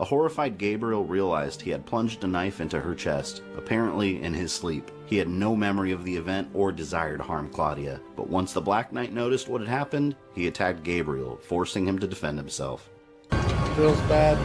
A horrified Gabriel realized he had plunged a knife into her chest, apparently in his sleep. He had no memory of the event or desire to harm Claudia, but once the Black Knight noticed what had happened, he attacked Gabriel, forcing him to defend himself. Feels bad.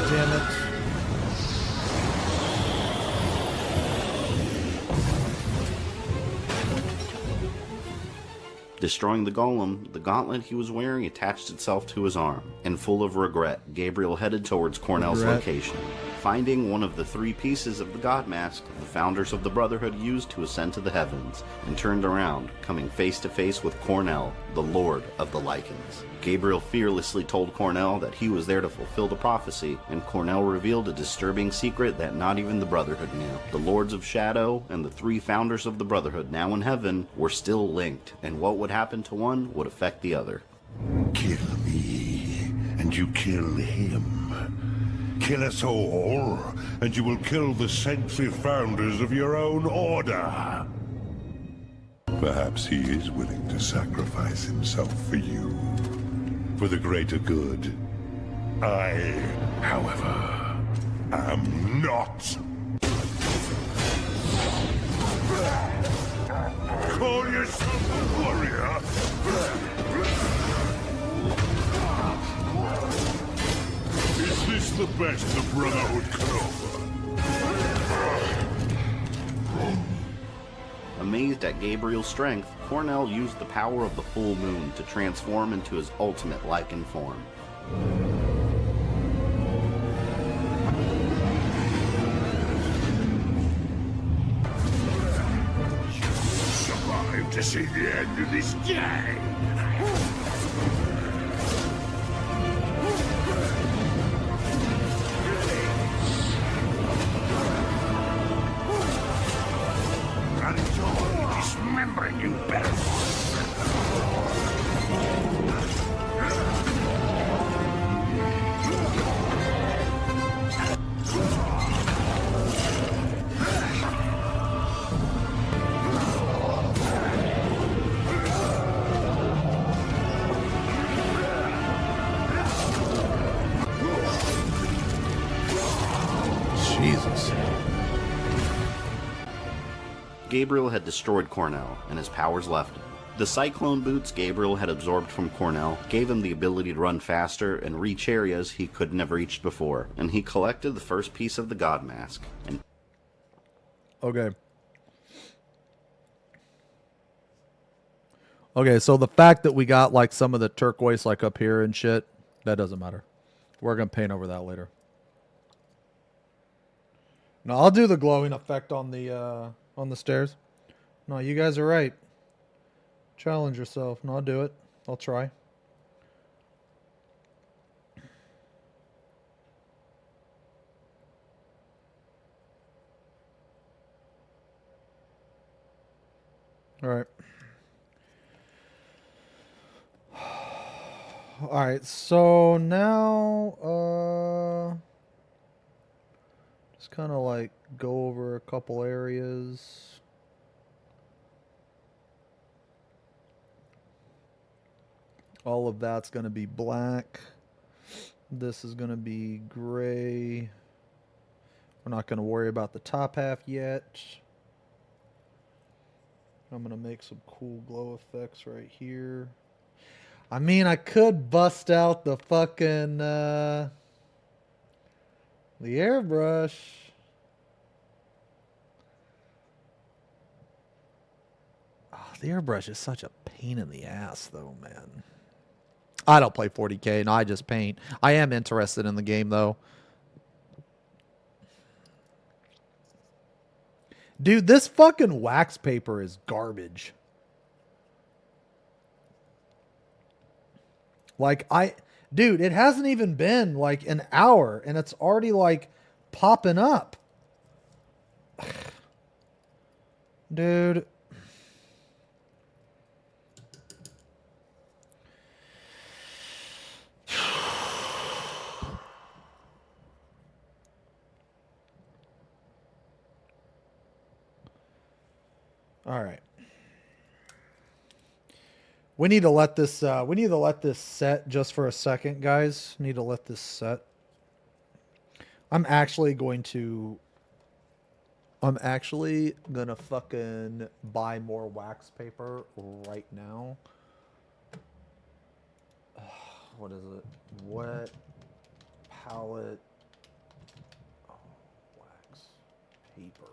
Damn it. Destroying the golem, the gauntlet he was wearing attached itself to his arm, and full of regret, Gabriel headed towards Cornell's location. Finding one of the 3 pieces of the God Mask, the founders of the Brotherhood used to ascend to the heavens, and turned around, coming face to face with Cornell, the Lord of the Lycans. Gabriel fearlessly told Cornell that he was there to fulfill the prophecy, and Cornell revealed a disturbing secret that not even the Brotherhood knew. The Lords of Shadow and the 3 founders of the Brotherhood, now in heaven, were still linked, and what would happen to one would affect the other. Kill me, and you kill him. Kill us all, and you will kill the sentry founders of your own order. Perhaps he is willing to sacrifice himself for you, for the greater good. I, however, am not. Call yourself a warrior? Is this the best the Brotherhood could offer? Amazed at Gabriel's strength, Cornell used the power of the full moon to transform into his ultimate Lycan form. Survive to see the end of this day! Enjoy dismembering you, bellow. Jesus. Gabriel had destroyed Cornell, and his powers left him. The cyclone boots Gabriel had absorbed from Cornell gave him the ability to run faster and reach areas he couldn't have reached before, and he collected the first piece of the God Mask. And Okay. Okay, so the fact that we got like some of the turquoise like up here and shit, that doesn't matter. We're gonna paint over that later. No, I'll do the glowing effect on the stairs. No, you guys are right. Challenge yourself. No, I'll do it. I'll try. All right. All right, so now just kind of like go over a couple areas. All of that's going to be black. This is going to be gray. We're not going to worry about the top half yet. I'm going to make some cool glow effects right here. I mean, I could bust out the fucking, the airbrush. Oh, the airbrush is such a pain in the ass, though, man. I don't play 40K. No, I just paint. I am interested in the game, though. Dude, this fucking wax paper is garbage. Like, dude, it hasn't even been like an hour and it's already like popping up. Dude. All right. We need to let this set just for a second, guys. Need to let this set. I'm actually gonna fucking buy more wax paper right now. What is it? Wet palette wax paper.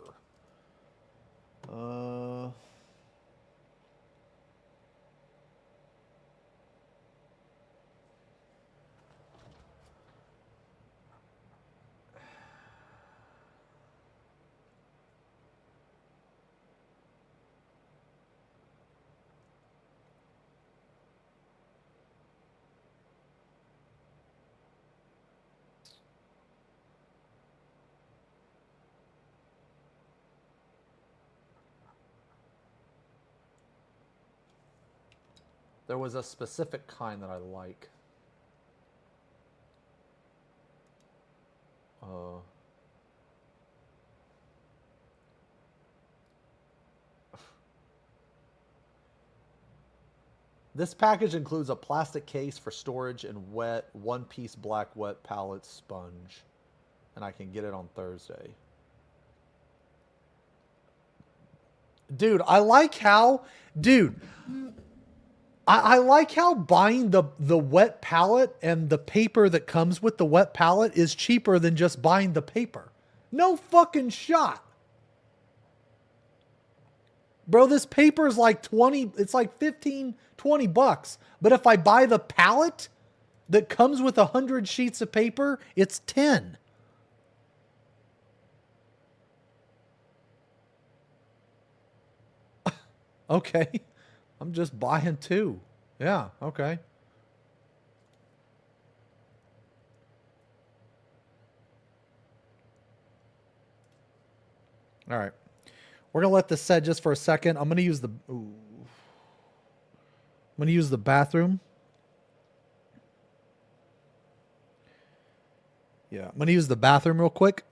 There was a specific kind that I like. This package includes a plastic case for storage and wet one-piece black wet palette sponge. And I can get it on Thursday. Dude, I like how... Dude... I like how buying the wet palette and the paper that comes with the wet palette is cheaper than just buying the paper. No fucking shot. Bro, this paper is like 20, it's like 15, 20 bucks. But if I buy the palette that comes with 100 sheets of paper, it's 10. Okay. I'm just buying 2. Yeah, okay. All right. We're going to let this set just for a second. I'm going to use the bathroom. Yeah, I'm going to use the bathroom real quick.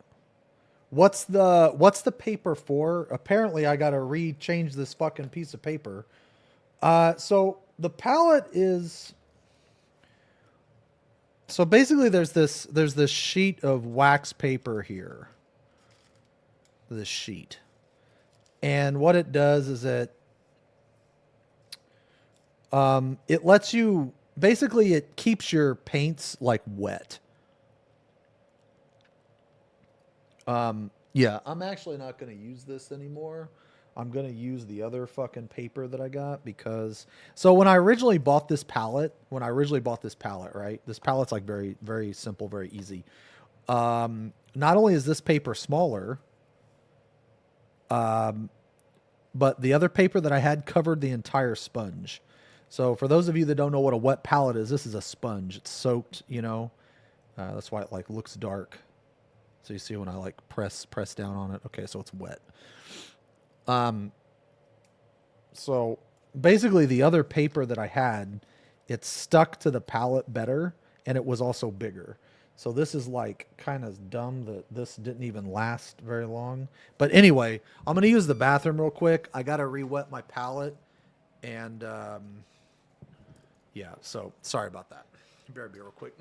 What's the paper for? Apparently I got to change this fucking piece of paper. So the palette is, so basically there's this sheet of wax paper here. This sheet. And what it does is it lets you, basically it keeps your paints like wet. Yeah, I'm actually not going to use this anymore. I'm going to use the other fucking paper that I got because... So when I originally bought this palette, right? This palette's like very, very simple, very easy. Not only is this paper smaller, but the other paper that I had covered the entire sponge. So for those of you that don't know what a wet palette is, this is a sponge. It's soaked, you know. That's why it like looks dark. So you see when I like press down on it. Okay, so it's wet. So basically the other paper that I had, it stuck to the palette better and it was also bigger. So this is like kind of dumb that this didn't even last very long. But anyway, I'm going to use the bathroom real quick. I got to re-wet my palette and yeah, so sorry about that. Bear real quick.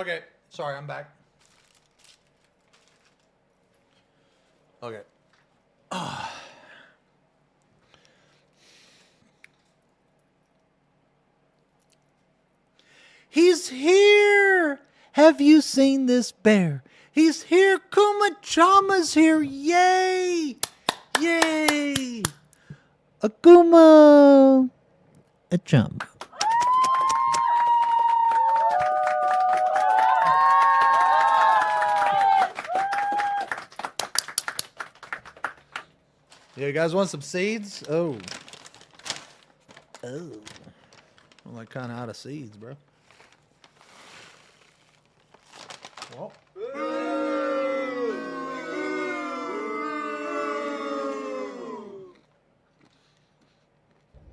Okay, sorry, I'm back. Okay. He's here! Have you seen this bear? He's here! Kuma-chama's here! Yay! Yay! Akuma! A chum. Yeah, you guys want some seeds? Oh. Oh. I'm like kind of out of seeds, bro. Well.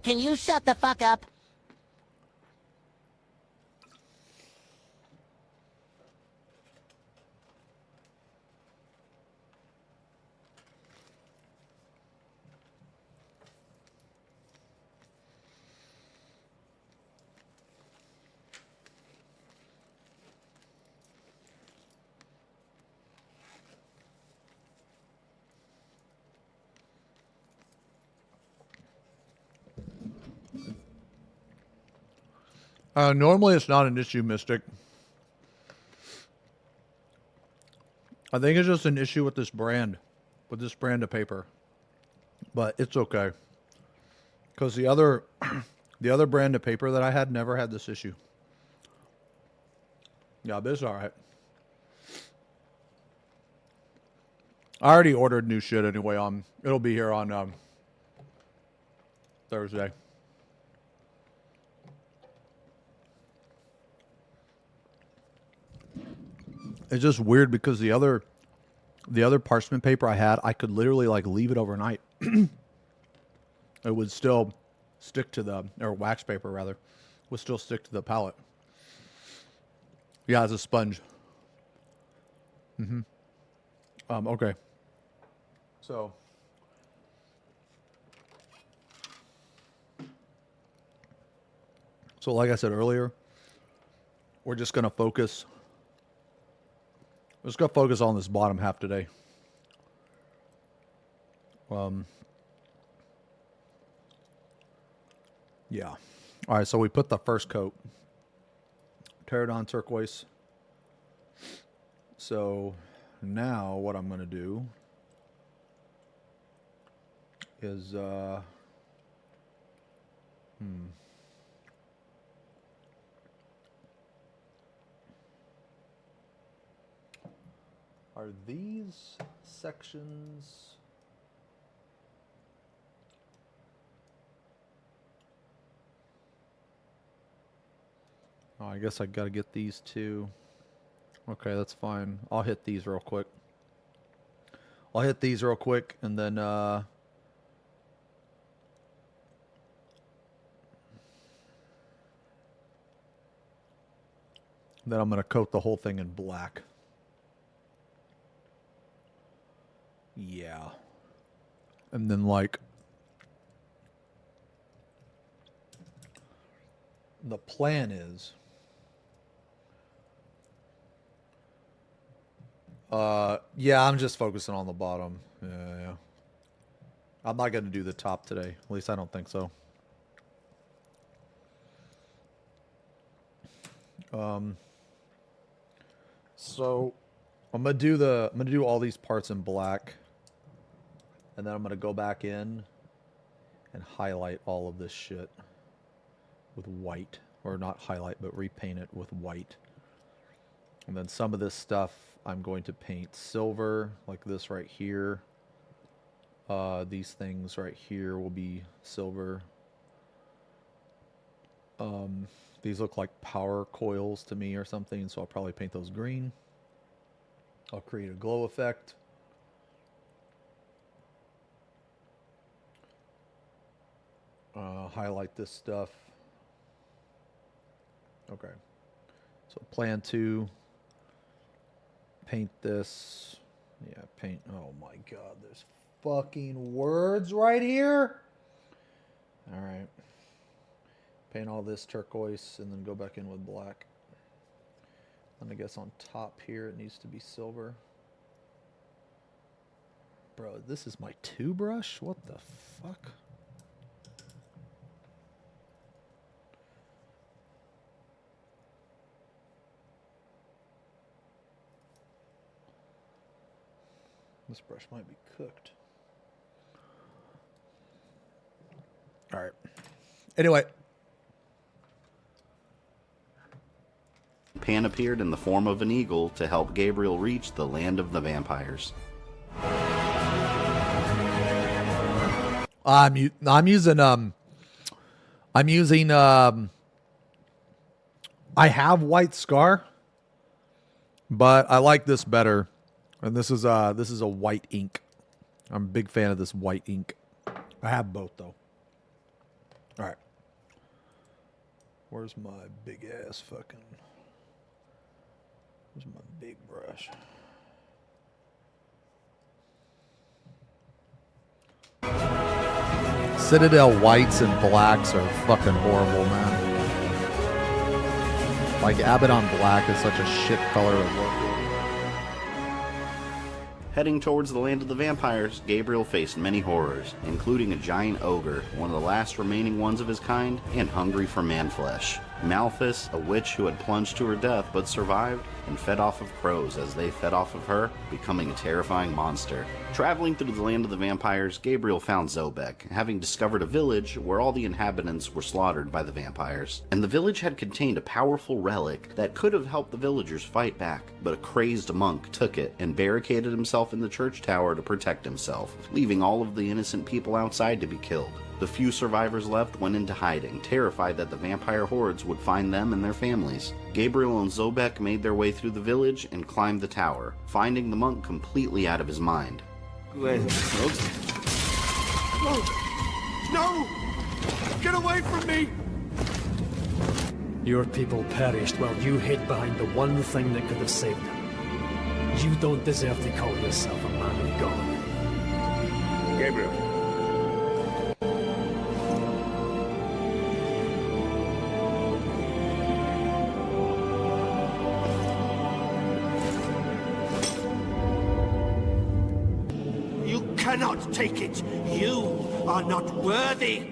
Can you shut the fuck up? Normally it's not an issue, Mystic. I think it's just an issue with this brand of paper. But it's okay. Because the other brand of paper that I had never had this issue. Yeah, but it's alright. I already ordered new shit anyway. It'll be here on Thursday. It's just weird because the other parchment paper I had, I could literally like leave it overnight. It would still stick to the, or wax paper rather, would still stick to the palette. Yeah, it's a sponge. Okay. So like I said earlier, we're just gonna focus. Let's go focus on this bottom half today. Yeah. All right, so we put the first coat. Pterodon turquoise. So now what I'm going to do is are these sections? Oh, I guess I gotta get these two. Okay, that's fine. I'll hit these real quick. And then I'm gonna coat the whole thing in black. Yeah. And then like the plan is yeah, I'm just focusing on the bottom. Yeah. I'm not going to do the top today. At least I don't think so. So I'm going to do all these parts in black. And then I'm going to go back in and highlight all of this shit with white, or not highlight, but repaint it with white. And then some of this stuff I'm going to paint silver, like this right here. These things right here will be silver. These look like power coils to me or something, so I'll probably paint those green. I'll create a glow effect. Highlight this stuff. Okay. So plan 2. Paint this. Yeah, paint. Oh my god, there's fucking words right here. All right. Paint all this turquoise and then go back in with black. And I guess on top here it needs to be silver. Bro, this is my 2 brush? What the fuck? This brush might be cooked. All right. Anyway. Pan appeared in the form of an eagle to help Gabriel reach the land of the vampires. I'm using I have White Scar, but I like this better. And this is a white ink. I'm a big fan of this white ink. I have both though. All right. Where's my big ass fucking? Where's my big brush? Citadel whites and blacks are fucking horrible, man. Like Abaddon black is such a shit color to work with. Heading towards the land of the vampires, Gabriel faced many horrors, including a giant ogre, one of the last remaining ones of his kind, and hungry for man flesh. Malphus, a witch who had plunged to her death but survived, and fed off of crows as they fed off of her, becoming a terrifying monster. Traveling through the land of the vampires, Gabriel found Zobek, having discovered a village where all the inhabitants were slaughtered by the vampires. And the village had contained a powerful relic that could have helped the villagers fight back, but a crazed monk took it and barricaded himself in the church tower to protect himself, leaving all of the innocent people outside to be killed. The few survivors left went into hiding, terrified that the vampire hordes would find them and their families. Gabriel and Zobek made their way through the village and climbed the tower, finding the monk completely out of his mind. No! No! Get away from me! Your people perished while you hid behind the one thing that could have saved them. You don't deserve to call yourself a man of God. Gabriel. You cannot take it. You are not worthy.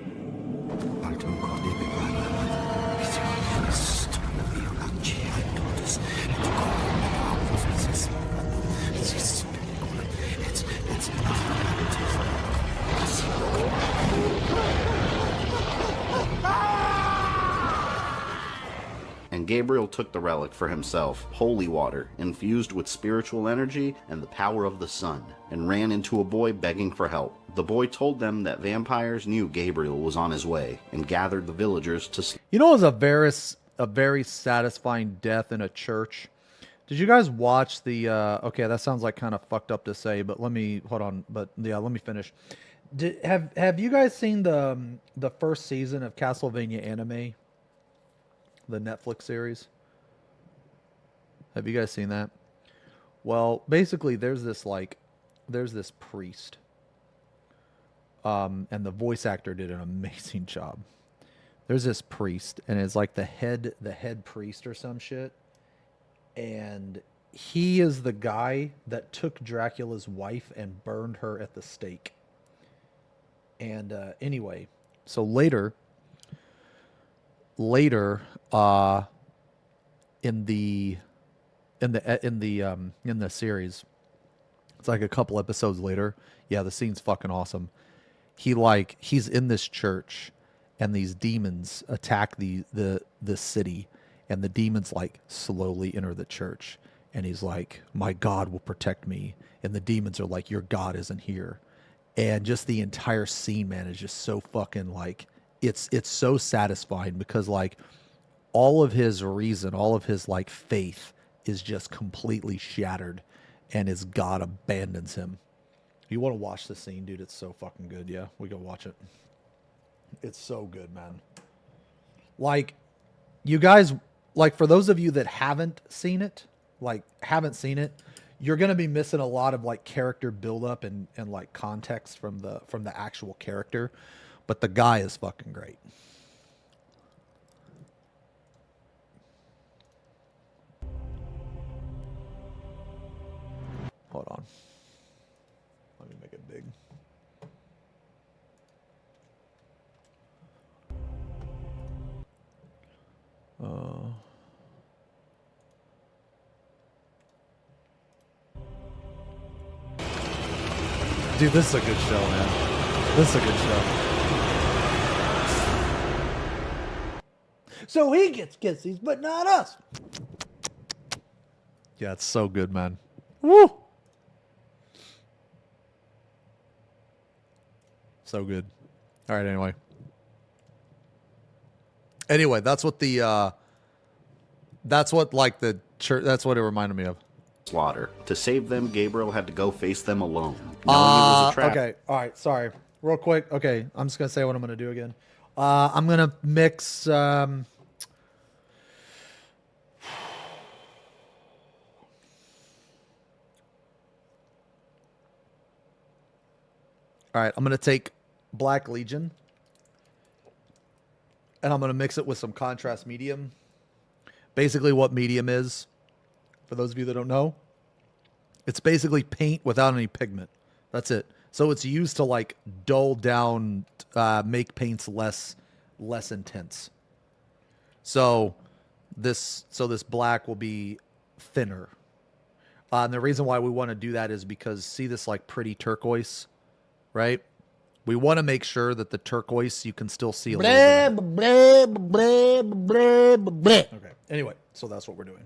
And Gabriel took the relic for himself, holy water, infused with spiritual energy and the power of the sun, and ran into a boy begging for help. The boy told them that vampires knew Gabriel was on his way, and gathered the villagers to... You know, it was a very satisfying death in a church. Did you guys watch the, okay, that sounds like kind of fucked up to say, but let me, hold on, but yeah, let me finish. Have you guys seen the first season of Castlevania Anime? The Netflix series? Have you guys seen that? Well, basically there's this priest. And the voice actor did an amazing job. There's this priest, and it's like the head priest or some shit. And he is the guy that took Dracula's wife and burned her at the stake. And anyway, so later in the series, it's like a couple episodes later. Yeah, the scene's fucking awesome. He's in this church, and these demons attack the city, and the demons like slowly enter the church, and he's like, my God will protect me, and the demons are like, your God isn't here. And just the entire scene, man, is just so fucking like, it's so satisfying, because like all of his reason, all of his like faith is just completely shattered, and his God abandons him. You want to watch the scene, dude? It's so fucking good. Yeah, we go watch it. It's so good, man. Like, you guys, like, for those of you that haven't seen it, you're gonna be missing a lot of like character buildup and like context from the actual character. But the guy is fucking great. Hold on. Let me make it big. Dude, this is a good show, man. This is a good show. So he gets kissies, but not us. Yeah, it's so good, man. Woo! So good. All right, anyway. Anyway, that's what the that's what like the church, that's what it reminded me of. Slaughter. To save them, Gabriel had to go face them alone. Knowing it was a trap. Okay, all right, sorry. Real quick, okay, I'm just going to say what I'm going to do again. I'm going to mix... all right, I'm going to take Black Legion, and I'm going to mix it with some contrast medium. Basically what medium is, for those of you that don't know, it's basically paint without any pigment. That's it. So it's used to like dull down, make paints less intense. So this black will be thinner. And the reason why we want to do that is because see this like pretty turquoise, right? We want to make sure that the turquoise you can still see a little bit. Okay. Anyway, so that's what we're doing.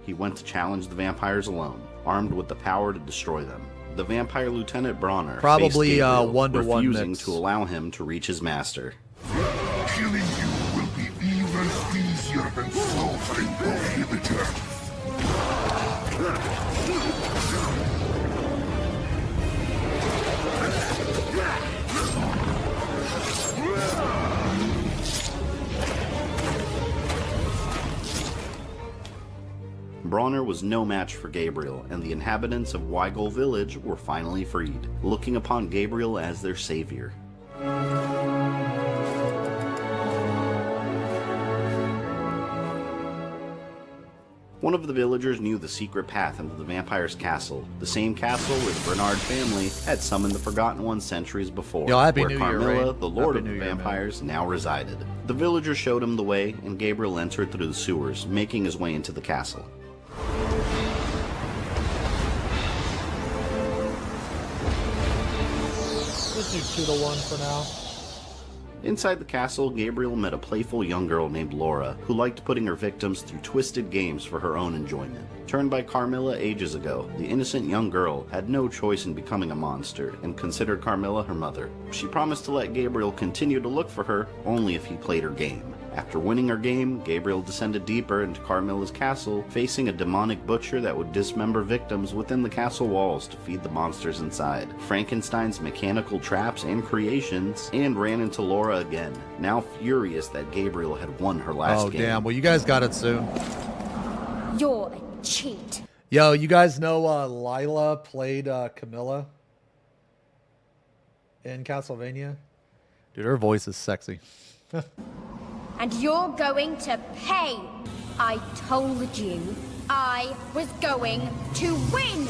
He went to challenge the vampires alone, armed with the power to destroy them. The vampire Lieutenant Bronner probably faced Gabriel, 1-to-1 refusing mix. to allow him to reach his master. Killing you will be even easier than slaughtering prohibitors. Bronner was no match for Gabriel, and the inhabitants of Weigel Village were finally freed, looking upon Gabriel as their savior. One of the villagers knew the secret path into the vampire's castle, the same castle where the Bernard family had summoned the Forgotten One centuries before, Yo, Happy where New Year, Carmilla, Ray. the Lord Happy of New the Year, vampires, now resided. The villager showed him the way, and Gabriel entered through the sewers, making his way into the castle. Let's do 2-to-1 for now. Inside the castle, Gabriel met a playful young girl named Laura, who liked putting her victims through twisted games for her own enjoyment. Turned by Carmilla ages ago, the innocent young girl had no choice in becoming a monster, and considered Carmilla her mother. She promised to let Gabriel continue to look for her, only if he played her game. After winning her game, Gabriel descended deeper into Carmilla's castle, facing a demonic butcher that would dismember victims within the castle walls to feed the monsters inside, Frankenstein's mechanical traps and creations, and ran into Laura again, now furious that Gabriel had won her last game. Oh, damn. Well, you guys got it soon. You're a cheat. Yo, you guys know Lila played Camilla in Castlevania? Dude, her voice is sexy. And you're going to pay. I told you I was going to win.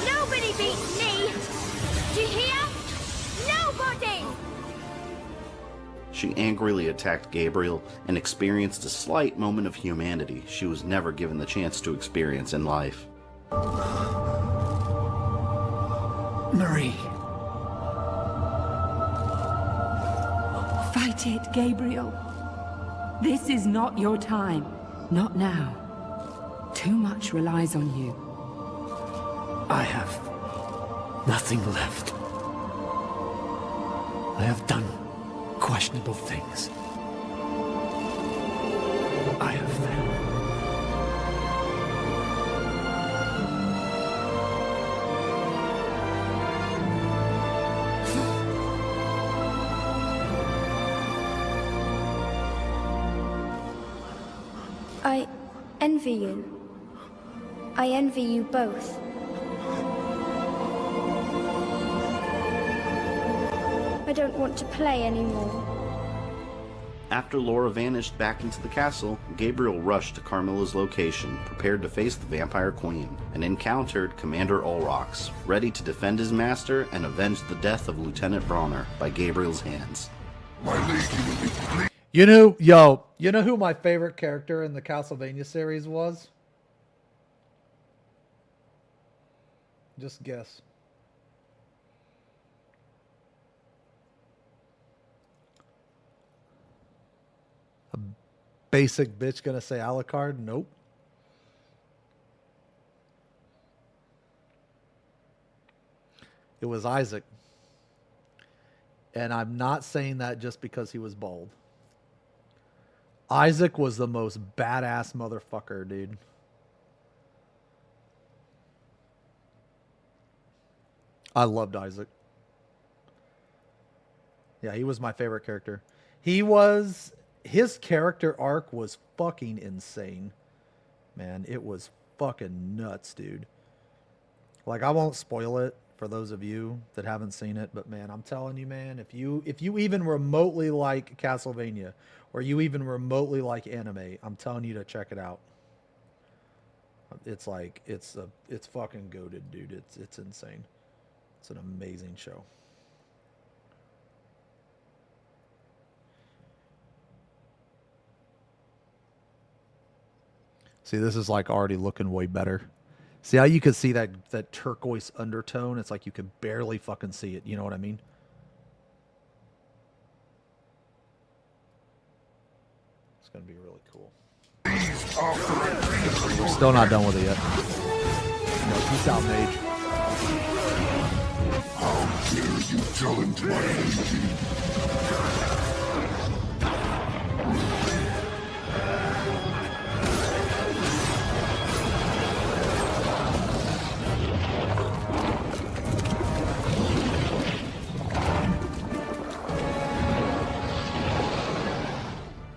Nobody beats me. Do you hear? Nobody. She angrily attacked Gabriel and experienced a slight moment of humanity she was never given the chance to experience in life. Marie. Fight it, Gabriel. This is not your time. Not now. Too much relies on you. I have nothing left. I have done questionable things. I have failed. I envy you. I envy you both. I don't want to play anymore. After Laura vanished back into the castle, Gabriel rushed to Carmilla's location, prepared to face the Vampire Queen, and encountered Commander Ulrox, ready to defend his master and avenge the death of Lieutenant Bronner by Gabriel's hands. You know who my favorite character in the Castlevania series was? Just guess. A basic bitch gonna say Alucard? Nope. It was Isaac. And I'm not saying that just because he was bald. Isaac was the most badass motherfucker, dude. I loved Isaac. Yeah, he was my favorite character. His character arc was fucking insane. Man, it was fucking nuts, dude. Like, I won't spoil it for those of you that haven't seen it, but man, I'm telling you, man, if you even remotely like Castlevania, or you even remotely like anime, I'm telling you to check it out. It's like, it's fucking goated, dude. It's insane. It's an amazing show. See, this is like already looking way better. See how you could see that turquoise undertone? It's like you could barely fucking see it. You know what I mean? It's going to be really cool. We're still not done with it yet. No, peace out, mage. How dare you challenge my energy?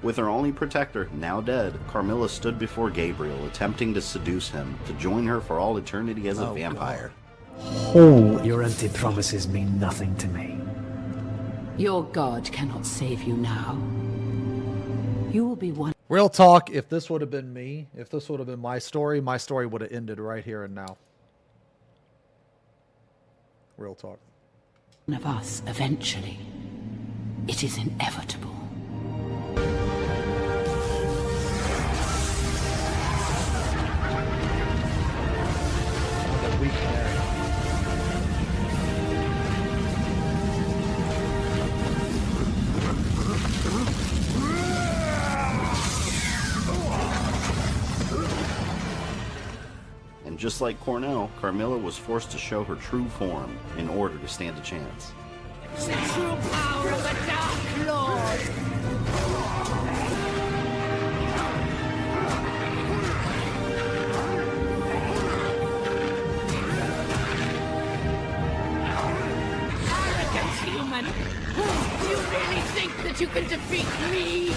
With her only protector now dead, Carmilla stood before Gabriel, attempting to seduce him to join her for all eternity as a vampire. Your empty promises mean nothing to me. Your god cannot save you now. You will be one. Real talk, if this would have been me, if this would have been my story would have ended right here and now. Real talk. One of us eventually. It is inevitable. And just like Cornell, Carmilla was forced to show her true form in order to stand a chance. The true power of the Dark Lord! Arrogant human! Do you really think that you can defeat me?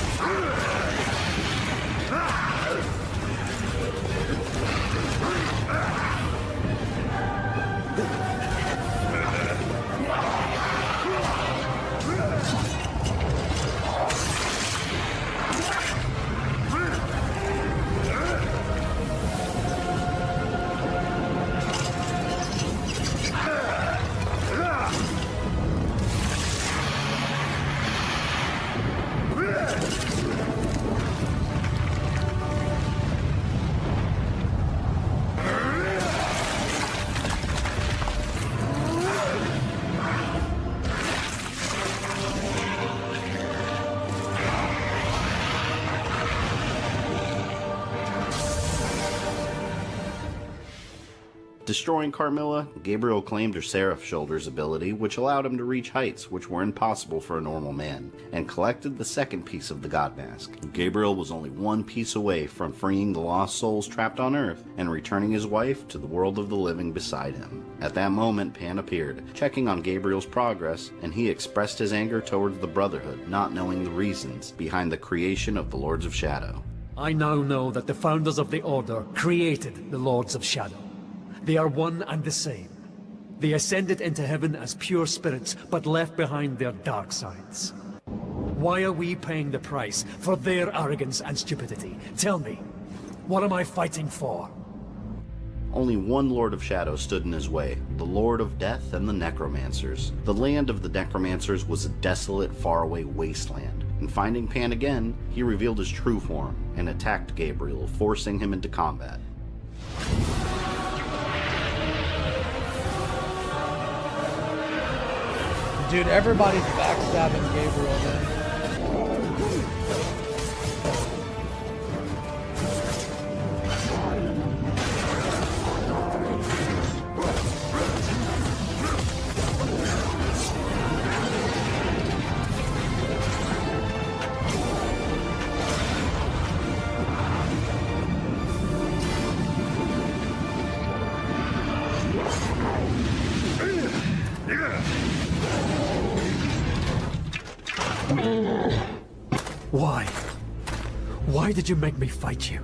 Destroying Carmilla, Gabriel claimed her Seraph Shoulders ability, which allowed him to reach heights which were impossible for a normal man, and collected the second piece of the God Mask. Gabriel was only one piece away from freeing the lost souls trapped on Earth and returning his wife to the world of the living beside him. At that moment, Pan appeared, checking on Gabriel's progress, and he expressed his anger towards the Brotherhood, not knowing the reasons behind the creation of the Lords of Shadow. I now know that the founders of the Order created the Lords of Shadow. They are one and the same. They ascended into heaven as pure spirits, but left behind their dark sides. Why are we paying the price for their arrogance and stupidity? Tell me, what am I fighting for? Only one Lord of Shadow stood in his way, the Lord of Death and the Necromancers. The land of the Necromancers was a desolate, faraway wasteland, and finding Pan again, he revealed his true form and attacked Gabriel, forcing him into combat. Dude, everybody's backstabbing Gabriel, man. Why? Why did you make me fight you?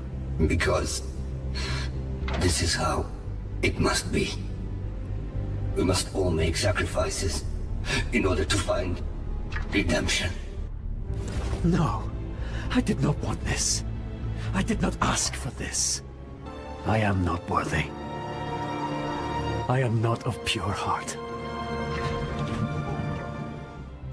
Because this is how it must be. We must all make sacrifices in order to find redemption. No, I did not want this. I did not ask for this. I am not worthy. I am not of pure heart.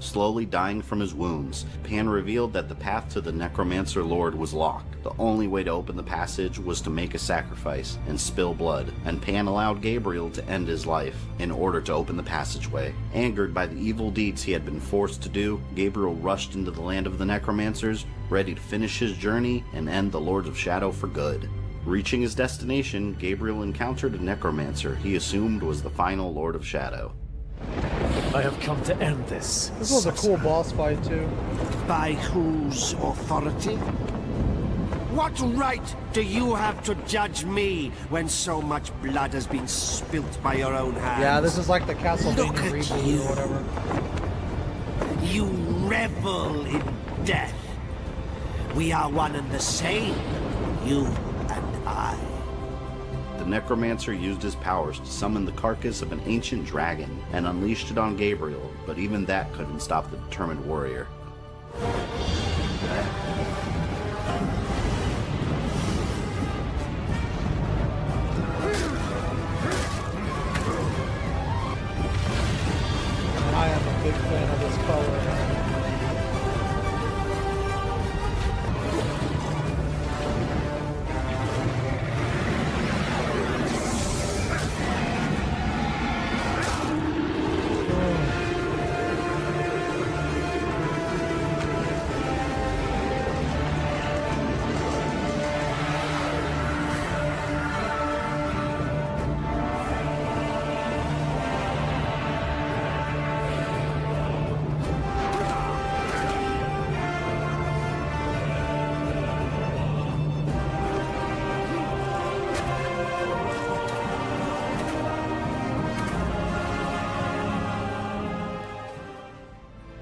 Slowly dying from his wounds, Pan revealed that the path to the Necromancer Lord was locked. The only way to open the passage was to make a sacrifice and spill blood, and Pan allowed Gabriel to end his life in order to open the passageway. Angered by the evil deeds he had been forced to do, Gabriel rushed into the land of the Necromancers, ready to finish his journey and end the Lords of Shadow for good. Reaching his destination, Gabriel encountered a Necromancer he assumed was the final Lord of Shadow. I have come to end this. This was a cool boss fight, too. By whose authority? What right do you have to judge me when so much blood has been spilt by your own hands? Yeah, this is like the Castlevania Look at reboot you. or whatever. You revel in death. We are one and the same, you and I. The Necromancer used his powers to summon the carcass of an ancient dragon and unleashed it on Gabriel, but even that couldn't stop the determined warrior. I am a big fan of this color.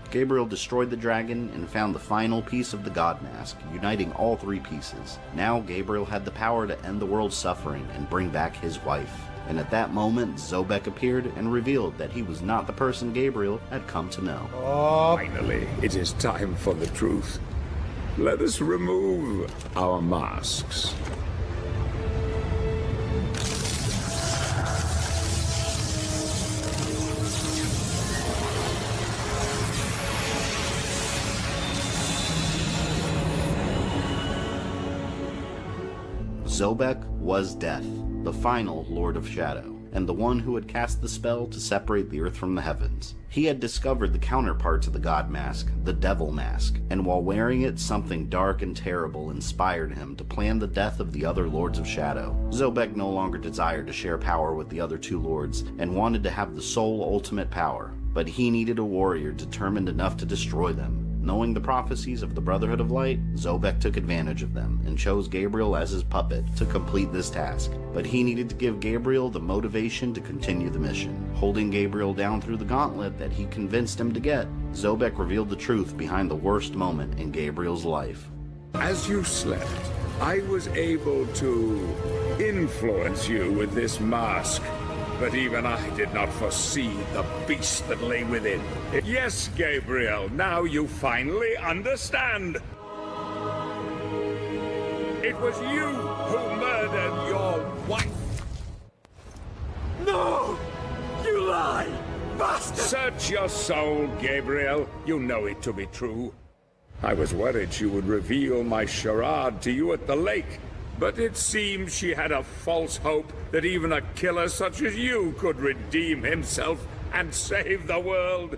Gabriel destroyed the dragon and found the final piece of the God Mask, uniting all three pieces. Now Gabriel had the power to end the world's suffering and bring back his wife. And at that moment, Zobek appeared and revealed that he was not the person Gabriel had come to know. Finally, it is time for the truth. Let us remove our masks. Zobek was Death, the final Lord of Shadow, and the one who had cast the spell to separate the earth from the heavens. He had discovered the counterpart to the God Mask, the Devil Mask, and while wearing it, something dark and terrible inspired him to plan the death of the other Lords of Shadow. Zobek no longer desired to share power with the other two lords, and wanted to have the sole ultimate power, but he needed a warrior determined enough to destroy them. Knowing the prophecies of the Brotherhood of Light, Zobek took advantage of them and chose Gabriel as his puppet to complete this task. But he needed to give Gabriel the motivation to continue the mission. Holding Gabriel down through the gauntlet that he convinced him to get, Zobek revealed the truth behind the worst moment in Gabriel's life. As you slept, I was able to influence you with this mask. but even I did not foresee the beast that lay within. Yes, Gabriel, now you finally understand. It was you who murdered your wife. No! You lie! Bastard! Search your soul, Gabriel. You know it to be true. I was worried she would reveal my charade to you at the lake, but it seems she had a false hope that even a killer such as you could redeem himself and save the world.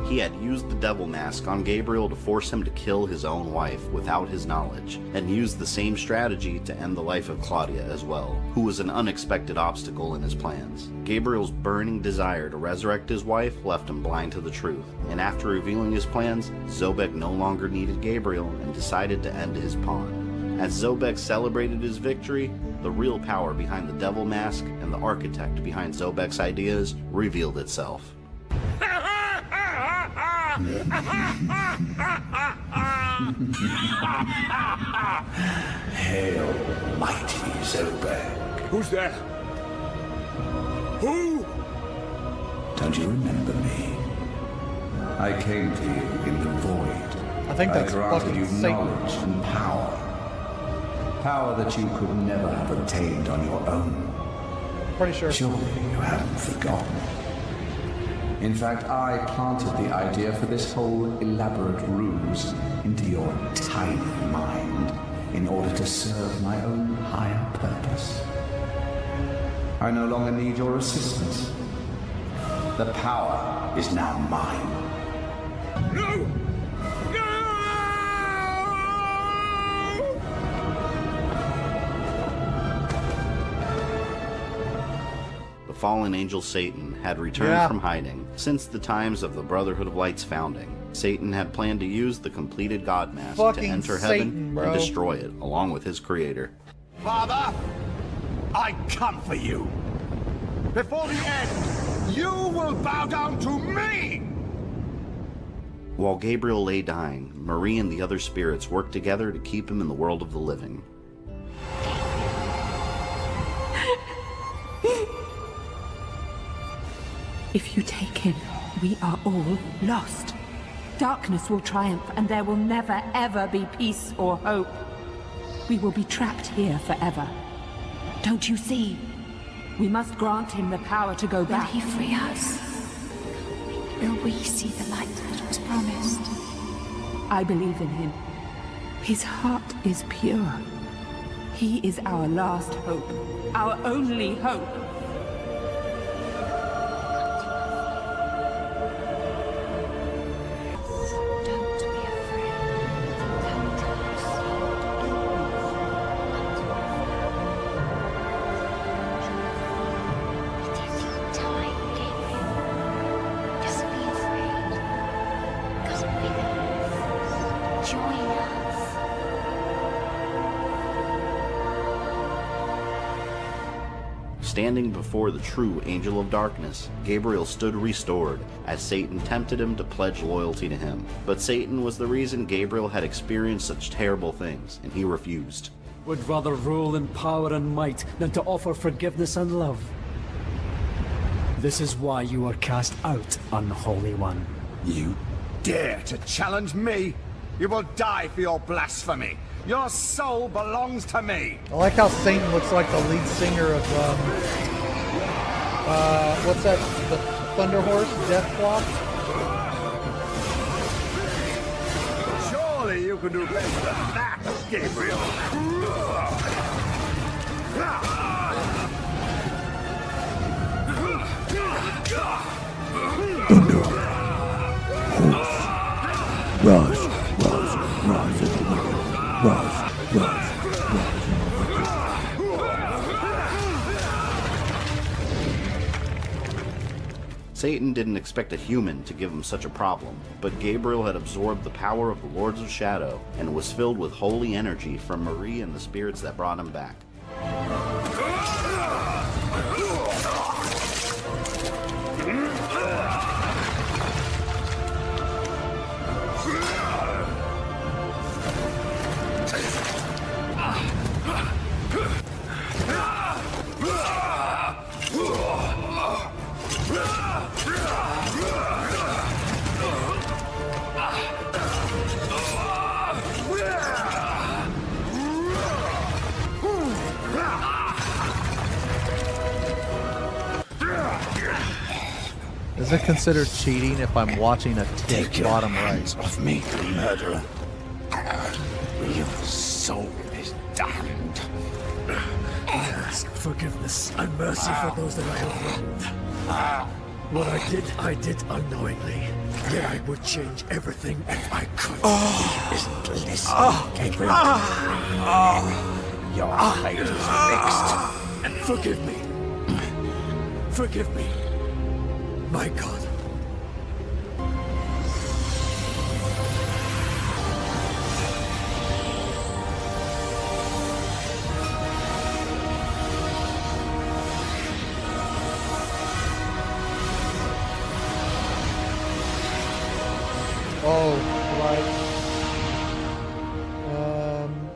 He had used the devil mask on Gabriel to force him to kill his own wife without his knowledge, and used the same strategy to end the life of Claudia as well, who was an unexpected obstacle in his plans. Gabriel's burning desire to resurrect his wife left him blind to the truth, and after revealing his plans, Zobek no longer needed Gabriel and decided to end his pawn. As Zobek celebrated his victory, the real power behind the devil mask and the architect behind Zobek's ideas revealed itself. Hail, mighty Zobek. Who's there? Who? Don't you remember me? I came to you in the void. I think that's granted fucking you Satan. knowledge and power. Power that you could never have obtained on your own. Pretty sure. Surely you haven't forgotten. In fact, I planted the idea for this whole elaborate ruse into your tiny mind in order to serve my own higher purpose. I no longer need your assistance. The power is now mine. No! The fallen angel Satan had returned from hiding since the times of the Brotherhood of Light's founding. Satan had planned to use the completed God mask to enter heaven and destroy it, along with his creator. Father, I come for you. Before the end, you will bow down to me! While Gabriel lay dying, Marie and the other spirits worked together to keep him in the world of the living. If you take him, we are all lost. Darkness will triumph, and there will never, ever be peace or hope. We will be trapped here forever. Don't you see? We must grant him the power to go back. Will he free us? Will we see the light that was promised? I believe in him. His heart is pure. He is our last hope, our only hope. Standing before the true Angel of Darkness, Gabriel stood restored, as Satan tempted him to pledge loyalty to him. But Satan was the reason Gabriel had experienced such terrible things, and he refused. Would rather rule in power and might than to offer forgiveness and love. This is why you are cast out, unholy one. You dare to challenge me? You will die for your blasphemy. Your soul belongs to me. I like how Satan looks like the lead singer of, what's that? The Thunder Horse, Death Clock? Surely you can do better than that, Gabriel. Thunder. Horse. Rise as the wicked. Rise. Satan didn't expect a human to give him such a problem, but Gabriel had absorbed the power of the Lords of Shadow and was filled with holy energy from Marie and the spirits that brought him back. it considered cheating if I'm watching a tick bottom right? Of me, murderer. Your soul is damned. I ask forgiveness and mercy for those that I have wronged. What I did unknowingly. Yet I would change everything if I could. He isn't listening, Gabriel. Your fate is fixed. Forgive me. Forgive me. My God. Oh, right.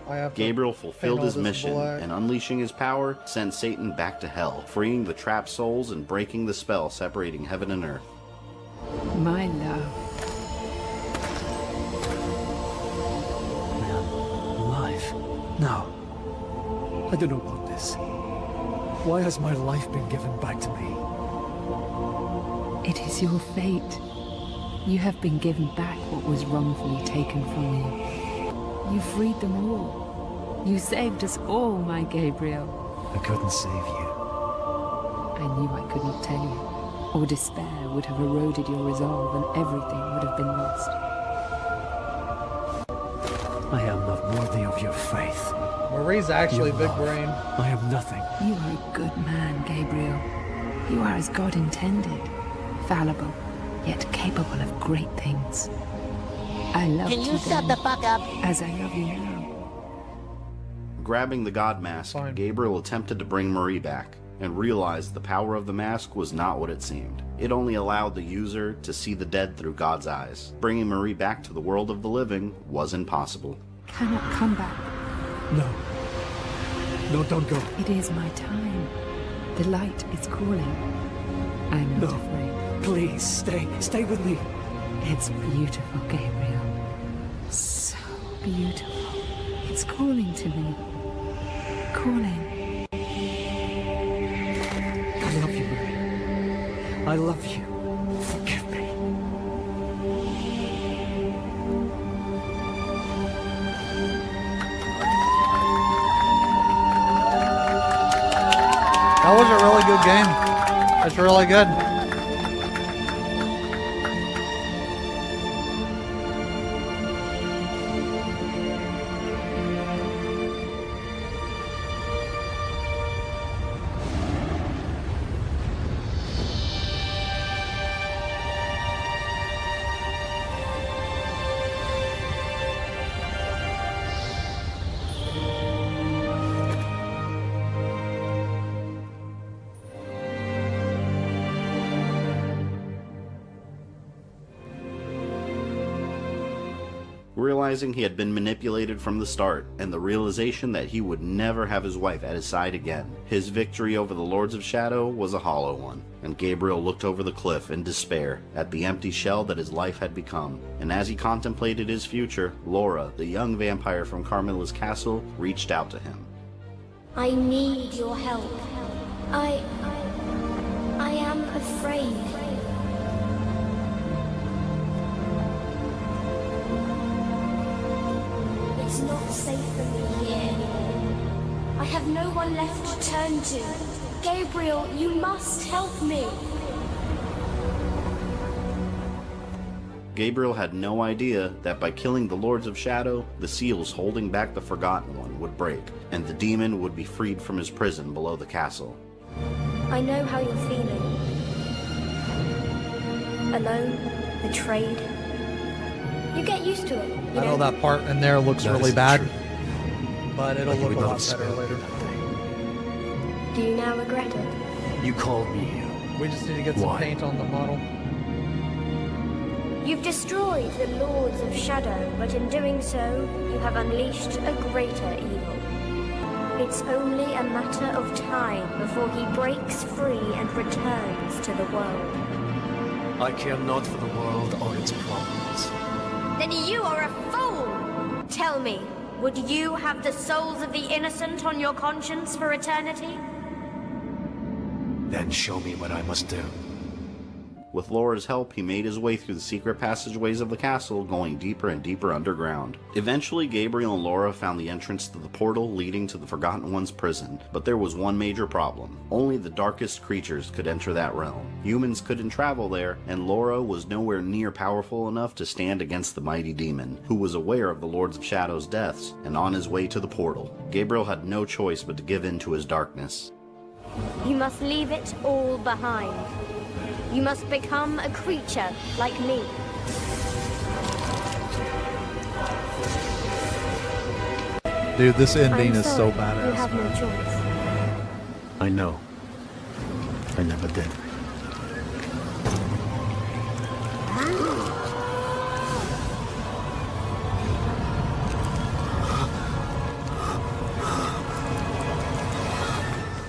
I have to Gabriel fulfilled paint all his this mission, black. and unleashing his power, sent Satan back to hell, freeing the trapped souls and breaking the spell separating heaven and earth. My love. Alive? No. I don't know about this. Why has my life been given back to me? It is your fate. You have been given back what was wrongfully taken from you. You freed them all. You saved us all, my Gabriel. I couldn't save you. I knew I could not tell you, or despair would have eroded your resolve and everything would have been lost. I am not worthy of your faith. Marie's actually Your big love. brain. I am nothing. You are a good man, Gabriel. You are as God intended, fallible, yet capable of great things. I loved Can you you shut then, the fuck up? as I love you now. Grabbing the god mask, Gabriel attempted to bring Marie back, and realized the power of the mask was not what it seemed. It only allowed the user to see the dead through God's eyes. Bringing Marie back to the world of the living was impossible. Cannot come back. No. No, don't go. It is my time. The light is calling. I'm not afraid. Please, stay. Stay with me. It's beautiful, Gabriel. So beautiful. It's calling to me. Calling. I love you, Marie. I love you. Forgive me. That was a really good game. That's really good. Realizing he had been manipulated from the start, and the realization that he would never have his wife at his side again, his victory over the Lords of Shadow was a hollow one, and Gabriel looked over the cliff in despair at the empty shell that his life had become. And as he contemplated his future, Laura, the young vampire from Carmilla's castle, reached out to him. I need your help. I am afraid. It's not safe for me here. I have no one left to turn to. Gabriel, you must help me. Gabriel had no idea that by killing the Lords of Shadow, the seals holding back the Forgotten One would break, and the demon would be freed from his prison below the castle. I know how you're feeling. Alone, betrayed. You get used to it, you I know that part in there looks That really isn't bad, true. but it'll Like you look a would not lot have better spared me later. that day. Do you now regret it? You called me here. We just need to get some Why? paint on the model. You've destroyed the Lords of Shadow, but in doing so, you have unleashed a greater evil. It's only a matter of time before he breaks free and returns to the world. I care not for the world or its problems. Then you are a fool! Tell me, would you have the souls of the innocent on your conscience for eternity? Then show me what I must do. With Laura's help, he made his way through the secret passageways of the castle, going deeper and deeper underground. Eventually, Gabriel and Laura found the entrance to the portal leading to the Forgotten One's prison, but there was one major problem. Only the darkest creatures could enter that realm. Humans couldn't travel there, and Laura was nowhere near powerful enough to stand against the mighty demon, who was aware of the Lords of Shadow's deaths and on his way to the portal. Gabriel had no choice but to give in to his darkness. You must leave it all behind. You must become a creature like me. Dude, this ending is so You badass. have no choice. I know. I never did.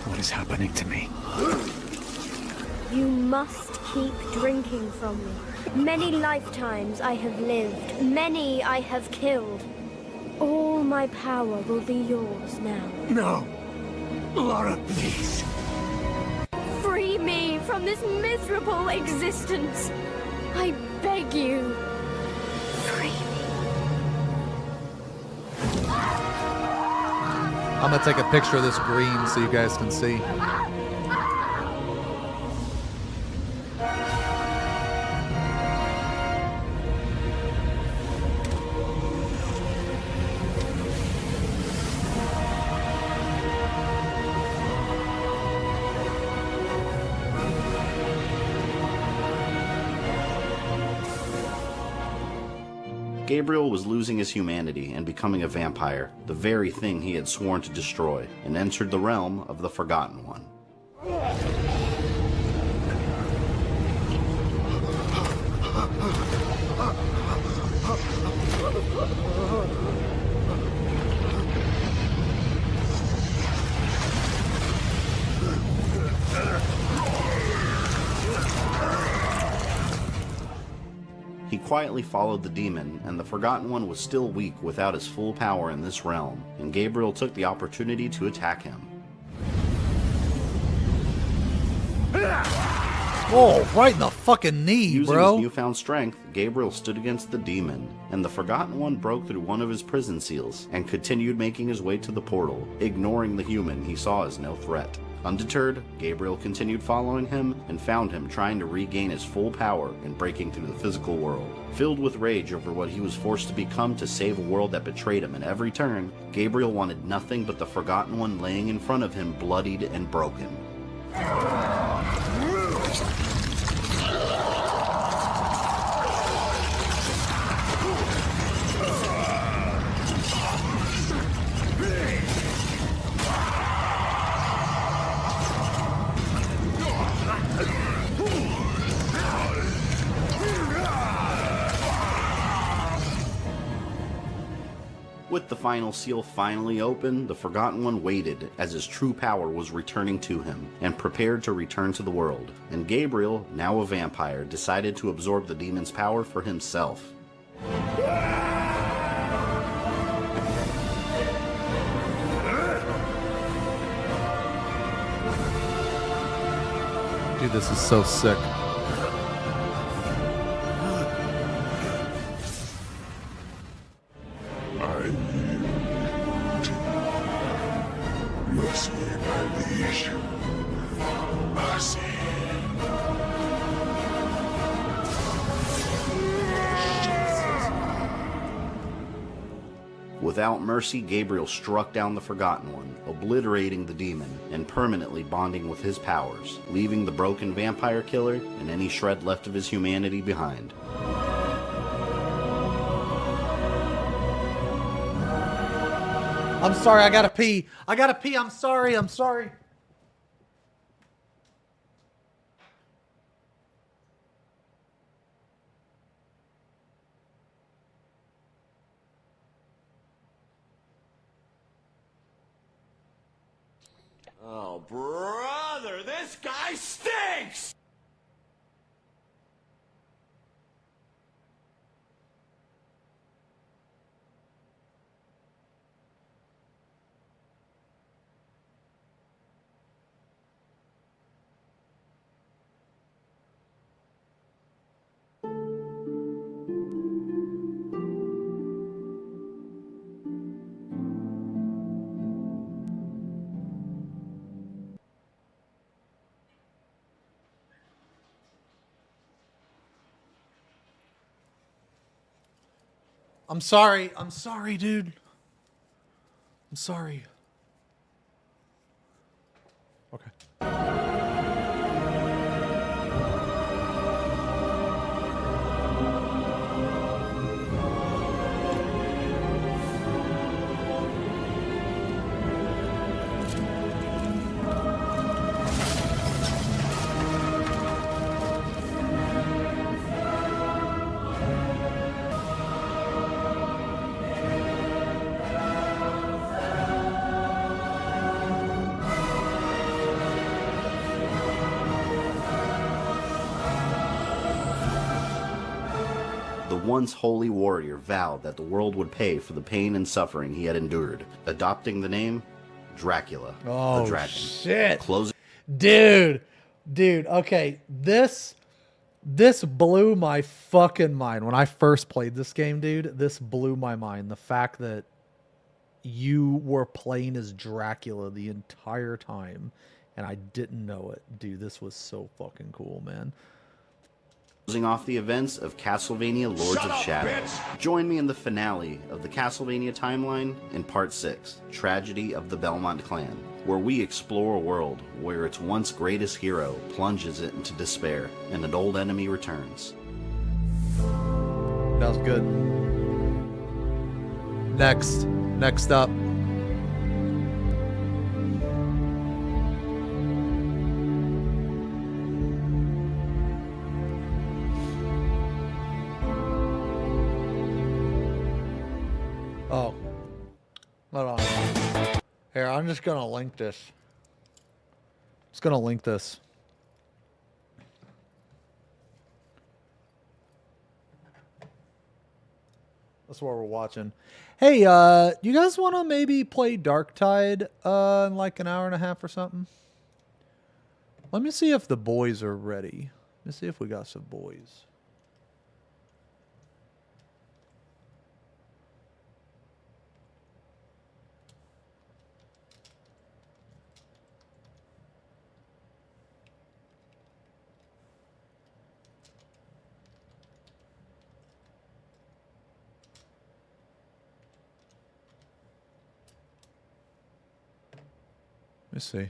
What is happening to me? You must keep drinking from me. Many lifetimes I have lived, many I have killed. All my power will be yours now. No! Laura, please! Free me from this miserable existence. I beg you. Free me. I'm gonna take a picture of this green so you guys can see. Gabriel was losing his humanity and becoming a vampire, the very thing he had sworn to destroy, and entered the realm of the Forgotten One. He quietly followed the demon, and the Forgotten One was still weak without his full power in this realm, and Gabriel took the opportunity to attack him. Oh, right in the fucking knee, Using bro. his newfound strength, Gabriel stood against the demon, and the Forgotten One broke through one of his prison seals and continued making his way to the portal, ignoring the human he saw as no threat. Undeterred, Gabriel continued following him and found him trying to regain his full power and breaking through the physical world. Filled with rage over what he was forced to become to save a world that betrayed him at every turn, Gabriel wanted nothing but the Forgotten One laying in front of him bloodied and broken. With the final seal finally open, the Forgotten One waited as his true power was returning to him, and prepared to return to the world. And Gabriel, now a vampire, decided to absorb the demon's power for himself. Dude, this is so sick. Mercy, my liege. Mercy. Without mercy, Gabriel struck down the Forgotten One, obliterating the demon and permanently bonding with his powers, leaving the broken vampire killer and any shred left of his humanity behind. I'm sorry, I gotta pee. I gotta pee, I'm sorry, I'm sorry. Oh, brother, this guy stinks! I'm sorry. I'm sorry, dude. I'm sorry. Okay. The once holy warrior vowed that the world would pay for the pain and suffering he had endured, adopting the name Dracula, Oh, the Dragon. shit. Closing. Dude, okay, this blew my fucking mind. When I first played this game, dude, this blew my mind. The fact that you were playing as Dracula the entire time, and I didn't know it. Dude, this was so fucking cool, man. Closing off the events of Castlevania Lords of Shadow. Join me in the finale of the Castlevania timeline in Part 6, Tragedy of the Belmont Clan, where we explore a world where its once greatest hero plunges it into despair and an old enemy returns. That was good. Next up. Oh. Hold on. Here, I'm just gonna link this. Just gonna link this. That's what we're watching. Hey, you guys want to maybe play Darktide in like an hour and a half or something? Let me see if the boys are ready. Let me see if we got some boys. Let me see.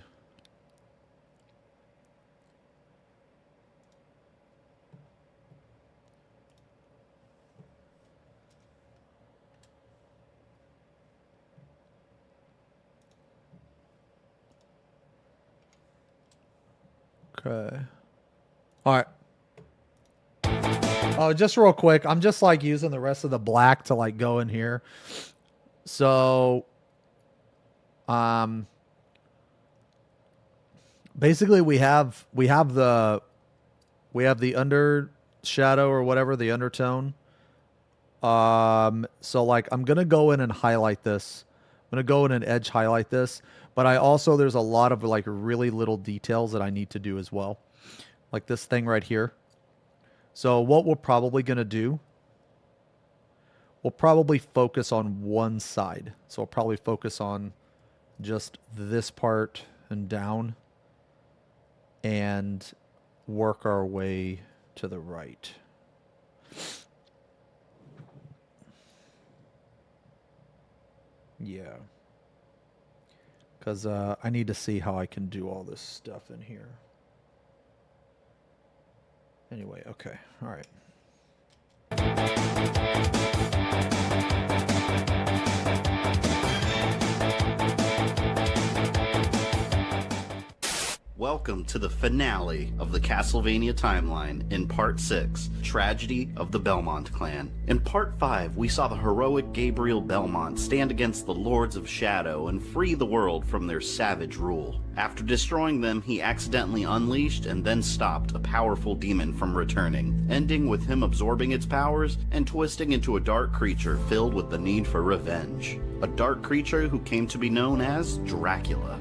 Okay. All right. Oh, just real quick. I'm just like using the rest of the black to like go in here. So, basically we have the under shadow or whatever, the undertone. So like I'm going to go in and highlight this. I'm going to go in and edge highlight this, but I also, there's a lot of like really little details that I need to do as well. Like this thing right here. So what we're probably going to do, we'll probably focus on one side. So we'll probably focus on just this part and down and work our way to the right. Yeah. Because I need to see how I can do all this stuff in here. Anyway, okay. All right. Welcome to the finale of the Castlevania timeline in Part 6, Tragedy of the Belmont Clan. In Part 5, we saw the heroic Gabriel Belmont stand against the Lords of Shadow and free the world from their savage rule. After destroying them, he accidentally unleashed and then stopped a powerful demon from returning, ending with him absorbing its powers and twisting into a dark creature filled with the need for revenge. A dark creature who came to be known as Dracula.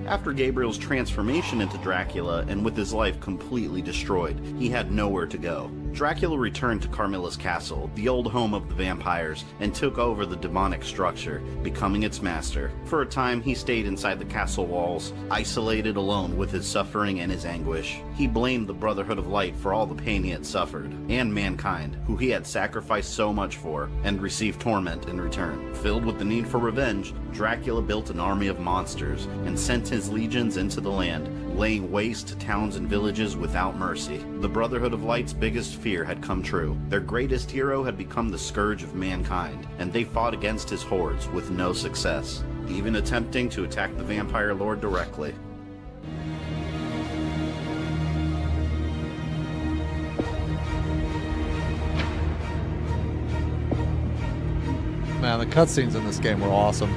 After Gabriel's transformation into Dracula and with his life completely destroyed, he had nowhere to go. Dracula returned to Carmilla's castle, the old home of the vampires, and took over the demonic structure, becoming its master. For a time, he stayed inside the castle walls, isolated alone with his suffering and his anguish. He blamed the Brotherhood of Light for all the pain he had suffered, and mankind, who he had sacrificed so much for, and received torment in return. Filled with the need for revenge, Dracula built an army of monsters, and sent his legions into the land, laying waste to towns and villages without mercy. The Brotherhood of Light's biggest fear had come true. Their greatest hero had become the scourge of mankind, and they fought against his hordes with no success, even attempting to attack the Vampire Lord directly. Man, the cutscenes in this game were awesome.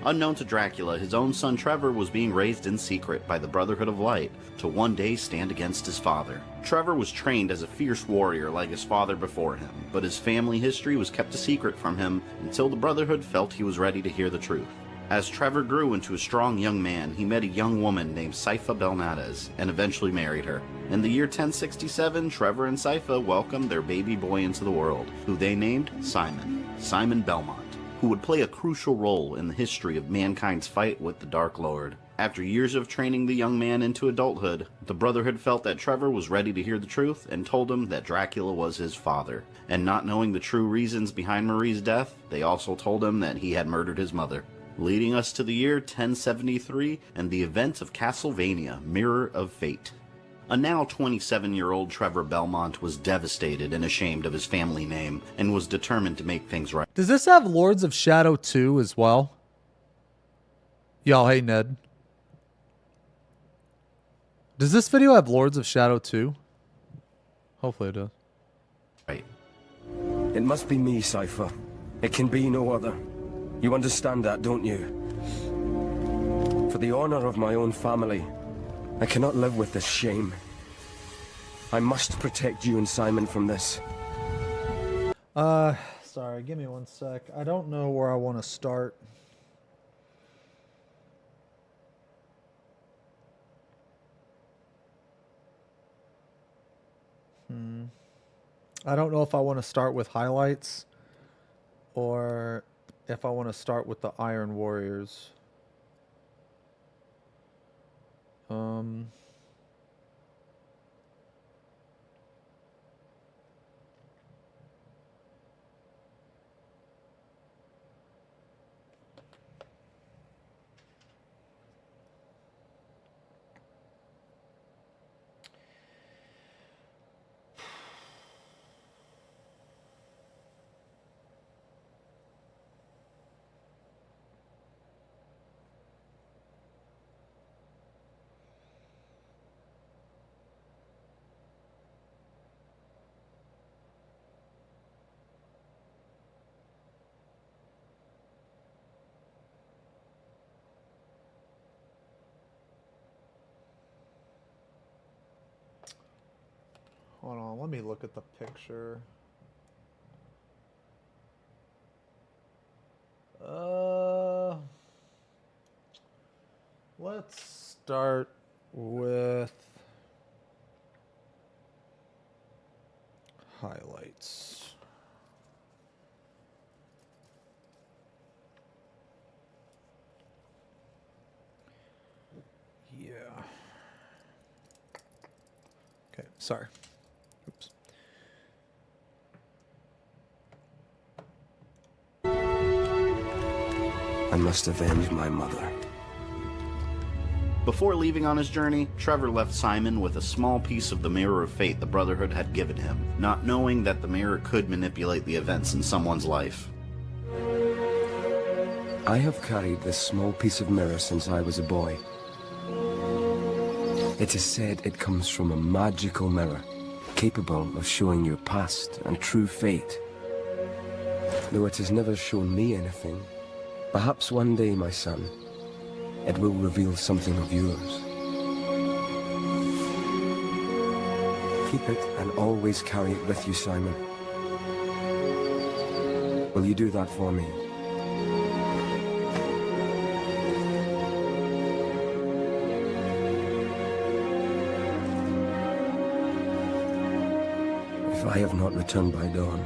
Unknown to Dracula, his own son Trevor was being raised in secret by the Brotherhood of Light to one day stand against his father. Trevor was trained as a fierce warrior like his father before him, but his family history was kept a secret from him until the Brotherhood felt he was ready to hear the truth. As Trevor grew into a strong young man, he met a young woman named Sypha Belnades and eventually married her. In the year 1067, Trevor and Sypha welcomed their baby boy into the world, who they named Simon Belmont, who would play a crucial role in the history of mankind's fight with the Dark Lord. After years of training the young man into adulthood, the Brotherhood felt that Trevor was ready to hear the truth and told him that Dracula was his father. And not knowing the true reasons behind Marie's death, they also told him that he had murdered his mother. Leading us to the year 1073 and the event of Castlevania, Mirror of Fate. A now 27-year-old Trevor Belmont was devastated and ashamed of his family name and was determined to make things right. Does this have Lords of Shadow 2 as well? Y'all, hey Ned. Does this video have Lords of Shadow 2? Hopefully it does. Right. It must be me, Sypha. It can be no other. You understand that, don't you? For the honor of my own family, I cannot live with this shame. I must protect you and Simon from this. Sorry, give me one sec. I don't know where I want to start. I don't know if I want to start with highlights or if I want to start with the Iron Warriors. Hold on, let me look at the picture. Let's start with highlights. Yeah. Okay, sorry. Oops. I must avenge my mother. Before leaving on his journey, Trevor left Simon with a small piece of the Mirror of Fate the Brotherhood had given him, not knowing that the mirror could manipulate the events in someone's life. I have carried this small piece of mirror since I was a boy. It is said it comes from a magical mirror, capable of showing your past and true fate. Though it has never shown me anything, perhaps one day, my son, it will reveal something of yours. Keep it and always carry it with you, Simon. Will you do that for me? If I have not returned by dawn,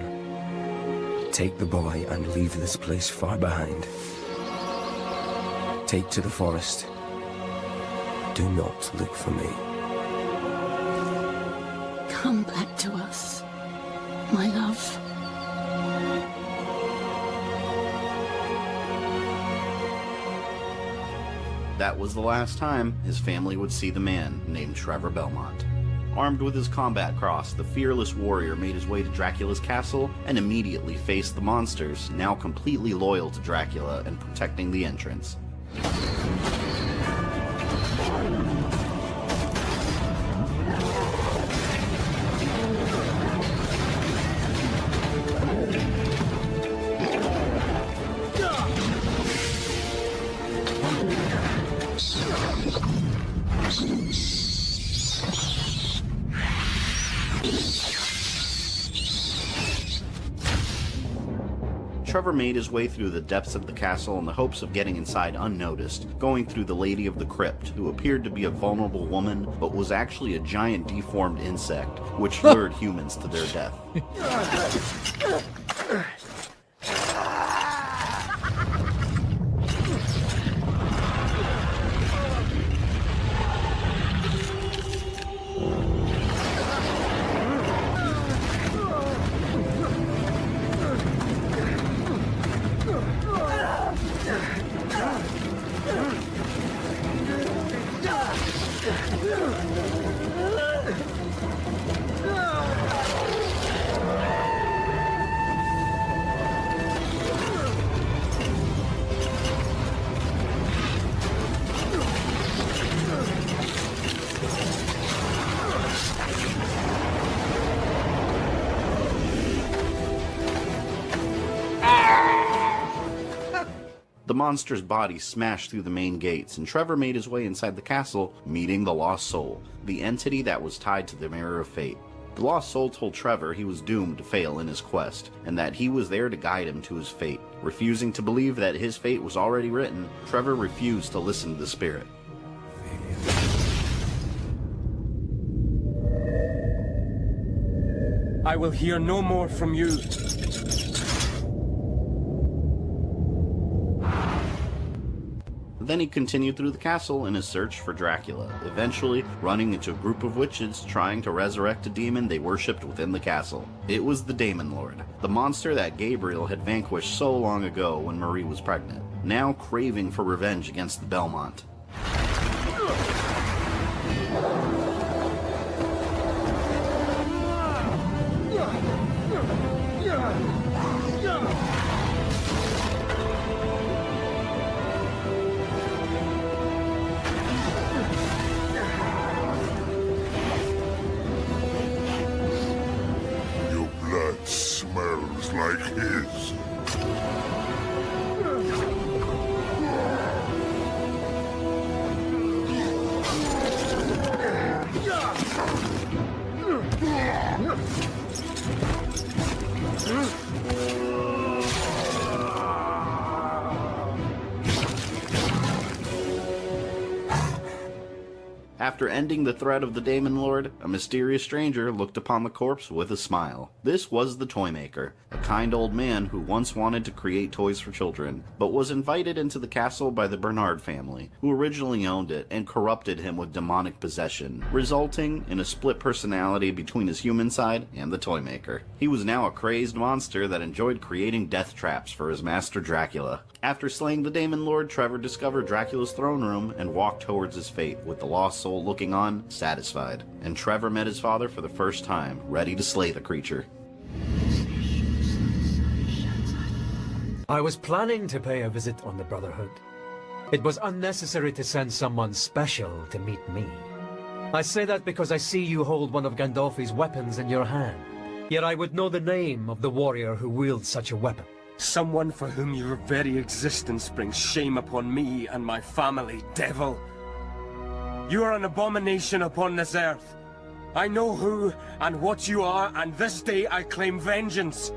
take the boy and leave this place far behind. Take to the forest. Do not look for me. Come back to us, my love. That was the last time his family would see the man named Trevor Belmont. Armed with his combat cross, the fearless warrior made his way to Dracula's castle and immediately faced the monsters, now completely loyal to Dracula and protecting the entrance. Trevor made his way through the depths of the castle in the hopes of getting inside unnoticed, going through the Lady of the Crypt, who appeared to be a vulnerable woman, but was actually a giant deformed insect, which lured humans to their death. The monster's body smashed through the main gates, and Trevor made his way inside the castle, meeting the Lost Soul, the entity that was tied to the Mirror of Fate. The Lost Soul told Trevor he was doomed to fail in his quest, and that he was there to guide him to his fate. Refusing to believe that his fate was already written, Trevor refused to listen to the spirit. I will hear no more from you. Then he continued through the castle in his search for Dracula, eventually running into a group of witches trying to resurrect a demon they worshipped within the castle. It was the Daemon Lord, the monster that Gabriel had vanquished so long ago when Marie was pregnant, now craving for revenge against the Belmont. Smells like his. After ending the threat of the Daemon Lord, a mysterious stranger looked upon the corpse with a smile. This was the Toymaker, a kind old man who once wanted to create toys for children, but was invited into the castle by the Bernard family, who originally owned it and corrupted him with demonic possession, resulting in a split personality between his human side and the Toymaker. He was now a crazed monster that enjoyed creating death traps for his master Dracula. After slaying the Daemon Lord, Trevor discovered Dracula's throne room and walked towards his fate, with the Lost Soul looking on, satisfied. And Trevor met his father for the first time, ready to slay the creature. I was planning to pay a visit on the Brotherhood. It was unnecessary to send someone special to meet me. I say that because I see you hold one of Gandolfi's weapons in your hand. Yet I would know the name of the warrior who wields such a weapon. Someone for whom your very existence brings shame upon me and my family, devil. You are an abomination upon this earth. I know who and what you are, and this day I claim vengeance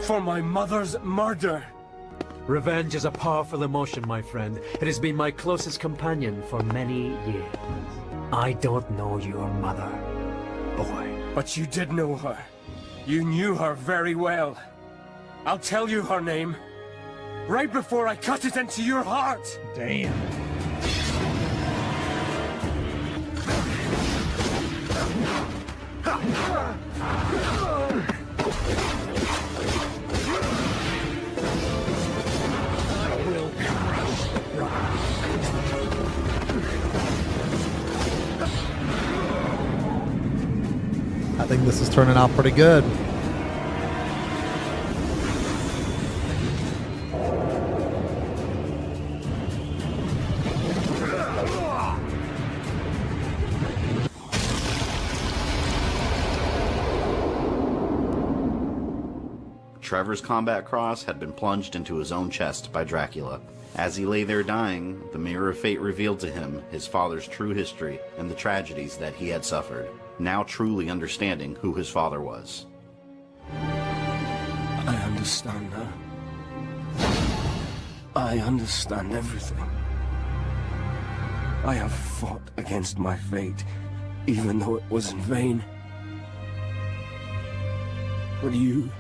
for my mother's murder. Revenge is a powerful emotion, my friend. It has been my closest companion for many years. I don't know your mother, boy. But you did know her. You knew her very well. I'll tell you her name right before I cut it into your heart. Damn. I think this is turning out pretty good. Trevor's combat cross had been plunged into his own chest by Dracula. As he lay there dying, the Mirror of Fate revealed to him his father's true history and the tragedies that he had suffered, now truly understanding who his father was. I understand now. I understand everything. I have fought against my fate, even though it was in vain. But you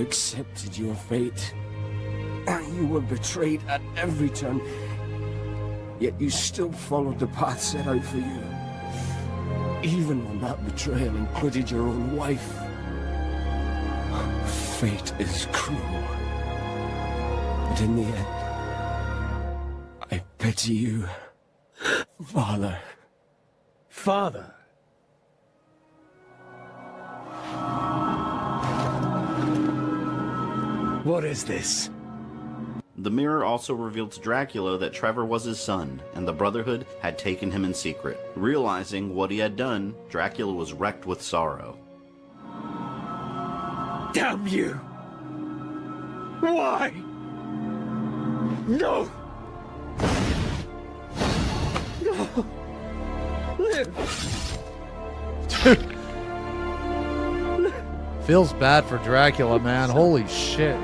accepted your fate. You were betrayed at every turn, yet you still followed the path set out for you. Even when that betrayal included your own wife. Fate is cruel. But in the end, I pity you, Father. Father? What is this? The mirror also revealed to Dracula that Trevor was his son, and the Brotherhood had taken him in secret. Realizing what he had done, Dracula was wrecked with sorrow. Damn you! Why? No! No! Live! Feels bad for Dracula, man. Holy shit.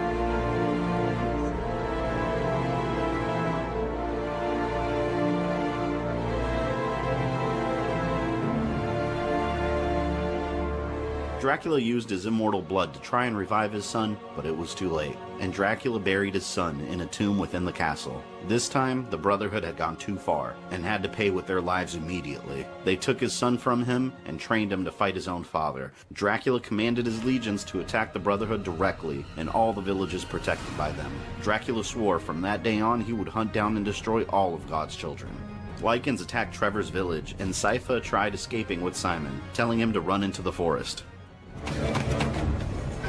Dracula used his immortal blood to try and revive his son, but it was too late, and Dracula buried his son in a tomb within the castle. This time, the Brotherhood had gone too far, and had to pay with their lives immediately. They took his son from him, and trained him to fight his own father. Dracula commanded his legions to attack the Brotherhood directly, and all the villages protected by them. Dracula swore from that day on he would hunt down and destroy all of God's children. Lycans attacked Trevor's village, and Sypha tried escaping with Simon, telling him to run into the forest.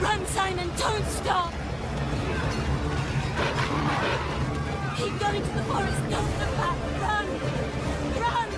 Run, Simon! Don't stop! Keep going to the forest! Don't look back! Run! Run!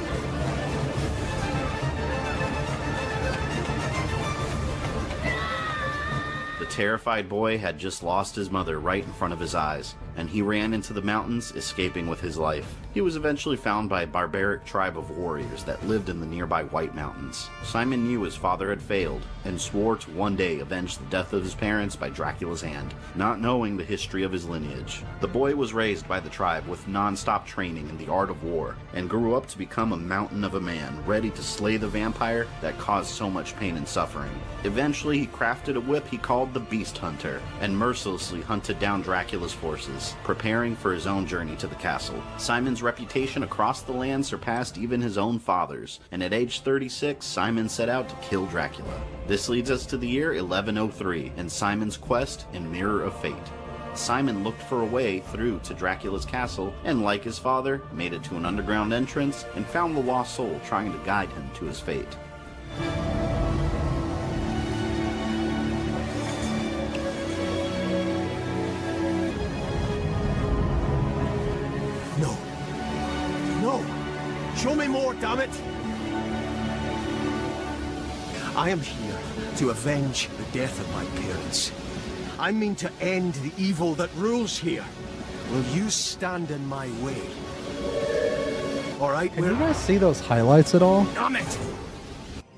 The terrified boy had just lost his mother right in front of his eyes, and he ran into the mountains, escaping with his life. He was eventually found by a barbaric tribe of warriors that lived in the nearby White Mountains. Simon knew his father had failed, and swore to one day avenge the death of his parents by Dracula's hand, not knowing the history of his lineage. The boy was raised by the tribe with non-stop training in the art of war, and grew up to become a mountain of a man, ready to slay the vampire that caused so much pain and suffering. Eventually, he crafted a whip he called the Beast Hunter, and mercilessly hunted down Dracula's forces, preparing for his own journey to the castle. Simon's reputation across the land surpassed even his own father's, and at age 36, Simon set out to kill Dracula. This leads us to the year 1103, and Simon's quest in Mirror of Fate. Simon looked for a way through to Dracula's castle, and like his father, made it to an underground entrance, and found the lost soul trying to guide him to his fate. Show me more, damn it! I am here to avenge the death of my parents. I mean to end the evil that rules here. Will you stand in my way? Alright, Can you guys see those highlights at all? Damn it!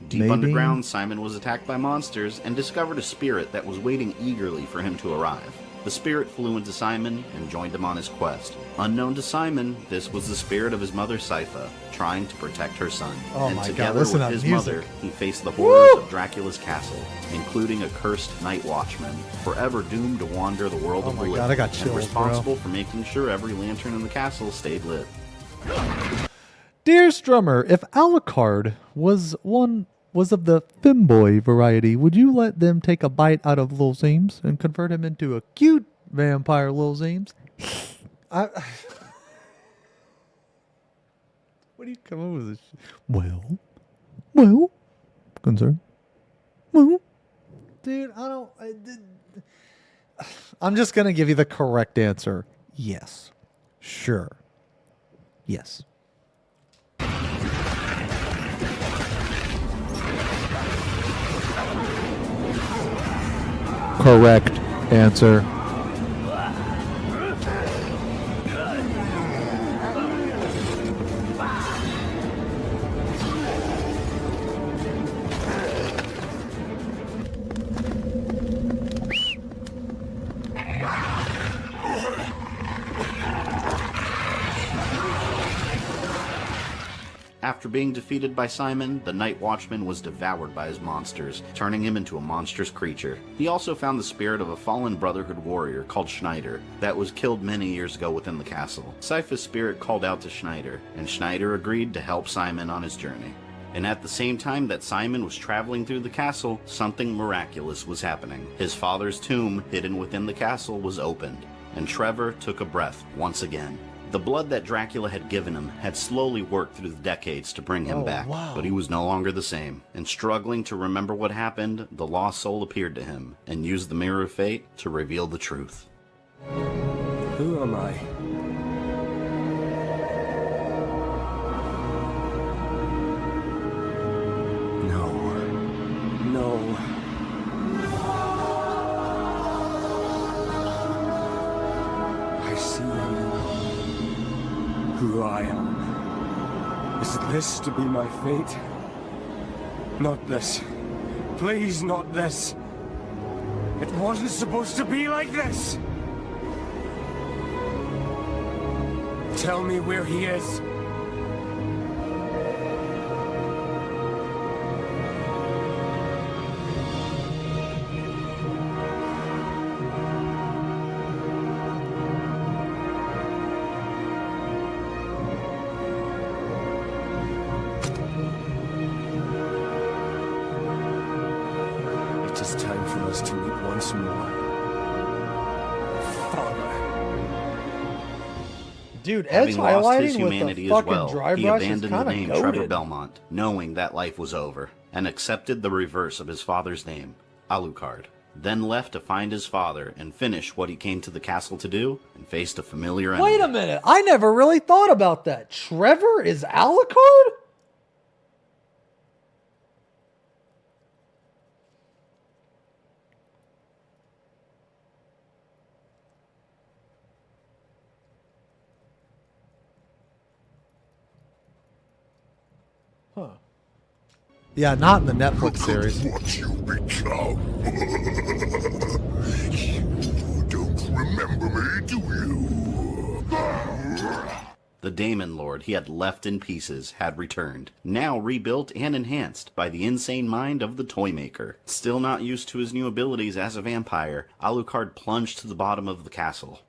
Deep Maybe. underground, Simon was attacked by monsters and discovered a spirit that was waiting eagerly for him to arrive. The spirit flew into Simon and joined him on his quest. Unknown to Simon, this was the spirit of his mother Sypha, trying to protect her son. Oh and my God, together listen with to his that music. mother, he faced the horrors of Dracula's castle, including a cursed night watchman, forever doomed to wander the world of the my living, God, I got and chills, responsible for making sure every lantern in the castle stayed lit. Dear Strummer, if Alucard was of the femboy variety, would you let them take a bite out of Lil Zeems and convert him into a cute vampire Lil Zeems? I, What do you come up with this? Well, concern. Well, dude, I'm just gonna give you the correct answer. yes, sure, yes. Correct answer. After being defeated by Simon, the Night Watchman was devoured by his monsters, turning him into a monstrous creature. He also found the spirit of a fallen Brotherhood warrior called Schneider that was killed many years ago within the castle. Sypha's spirit called out to Schneider, and Schneider agreed to help Simon on his journey. And at the same time that Simon was traveling through the castle, something miraculous was happening. His father's tomb, hidden within the castle, was opened, and Trevor took a breath once again. The blood that Dracula had given him had slowly worked through the decades to bring him back, but he was no longer the same. And struggling to remember what happened, the lost soul appeared to him and used the Mirror of Fate to reveal the truth. Who am I? No. I see who I am. Is this to be my fate? Not this. Please, not this. It wasn't supposed to be like this. Tell me where he is. It is time for us to meet once more. Father. Dude, Ed's Having lost his highlighting with humanity the as fucking well, dry he brush is abandoned the kind name of Trevor goated. Belmont, knowing that life was over, and accepted the reverse of his father's name, Alucard. Then left to find his father and finish what he came to the castle to do, and faced a familiar enemy. Wait a minute, I never really thought about that. Trevor is Alucard? Huh. Yeah, not in the Netflix series. What you become. You don't remember me, do you? The Daemon Lord he had left in pieces had returned, now rebuilt and enhanced by the insane mind of the Toymaker. Still not used to his new abilities as a vampire, Alucard plunged to the bottom of the castle.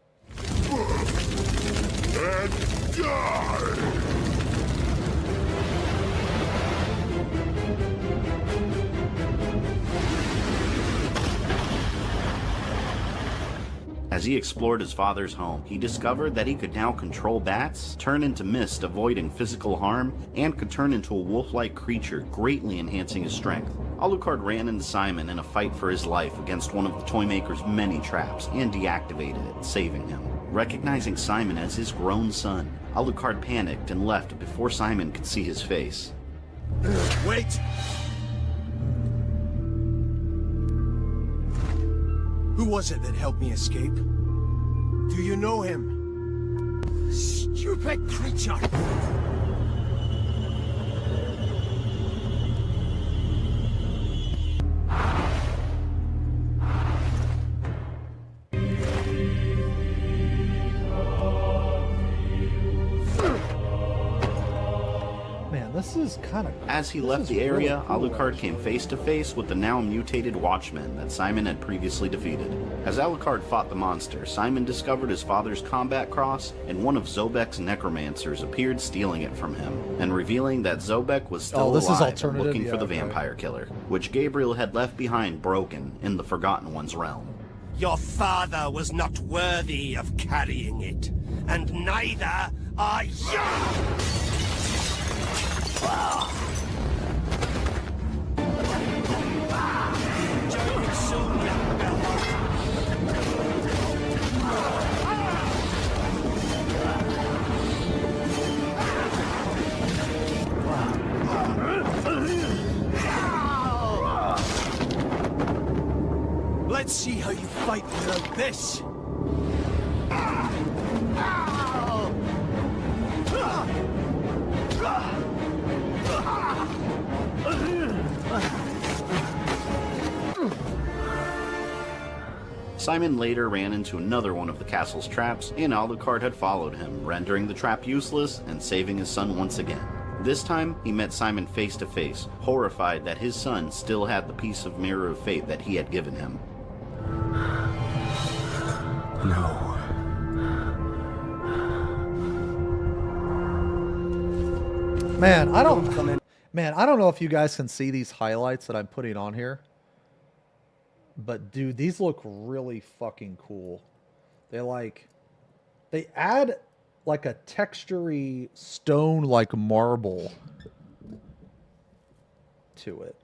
And die! As he explored his father's home, he discovered that he could now control bats, turn into mist avoiding physical harm, and could turn into a wolf-like creature, greatly enhancing his strength. Alucard ran into Simon in a fight for his life against one of the Toymaker's many traps and deactivated it, saving him. Recognizing Simon as his grown son, Alucard panicked and left before Simon could see his face. Wait! Who was it that helped me escape? Do you know him? Stupid creature! This is kind of... As he left the area, really cool, Alucard came face to face with the now mutated Watchmen that Simon had previously defeated. As Alucard fought the monster, Simon discovered his father's combat cross, and one of Zobek's necromancers appeared stealing it from him, and revealing that Zobek was still alive and looking for the vampire killer, which Gabriel had left behind broken in the Forgotten One's realm. Your father was not worthy of carrying it, and neither are you! Let's see how you fight without this. Simon later ran into another one of the castle's traps, and Alucard had followed him, rendering the trap useless and saving his son once again. This time, he met Simon face to face, horrified that his son still had the piece of Mirror of Fate that he had given him. No. Man, I don't know if you guys can see these highlights that I'm putting on here. But dude, these look really fucking cool. They add like a textury stone like marble to it.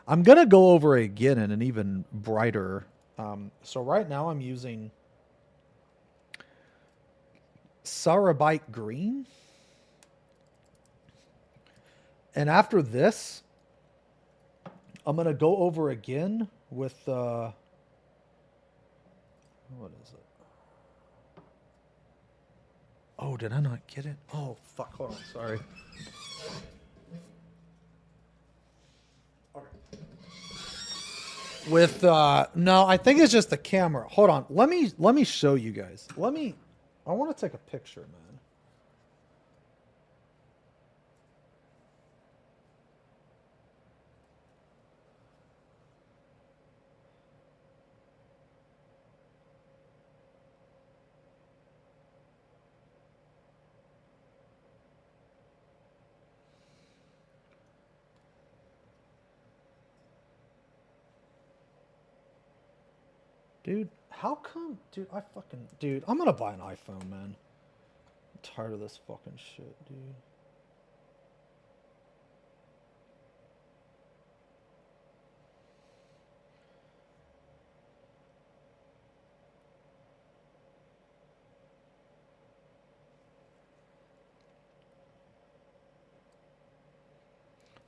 I'm gonna go over it again in an even brighter. So right now I'm using Sarabite green. And after this, I'm going to go over again with, what is it? Oh, did I not get it? Oh, fuck, hold on, sorry. With, no, I think it's just the camera. Hold on, let me show you guys. I want to take a picture, man. Dude, how come? Dude, Dude, I'm gonna buy an iPhone, man. I'm tired of this fucking shit, dude.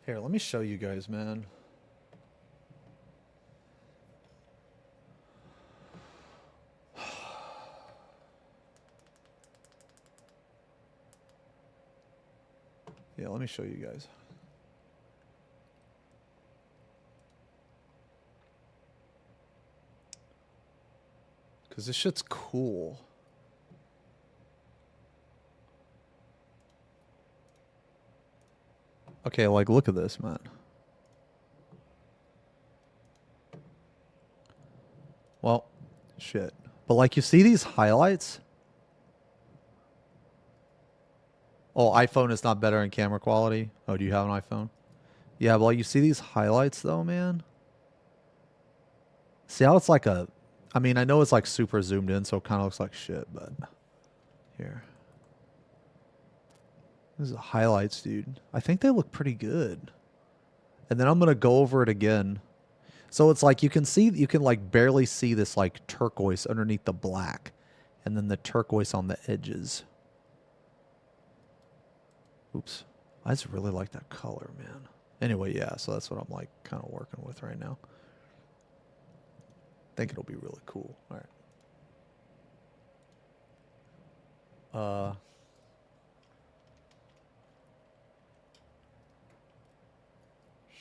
Here, let me show you guys, man. Yeah, let me show you guys. Because this shit's cool. Okay, like, look at this, man. Well, shit. But, like, you see these highlights? Oh, iPhone is not better in camera quality. Oh, do you have an iPhone? Yeah, but like you see these highlights though, man? See how it's like a I mean, I know it's like super zoomed in, so it kind of looks like shit, but here. This is the highlights, dude. I think they look pretty good. And then I'm going to go over it again. So it's like you can like barely see this like turquoise underneath the black, and then the turquoise on the edges. Oops. I just really like that color, man. Anyway, yeah, so that's what I'm like kind of working with right now. I think it'll be really cool. All right.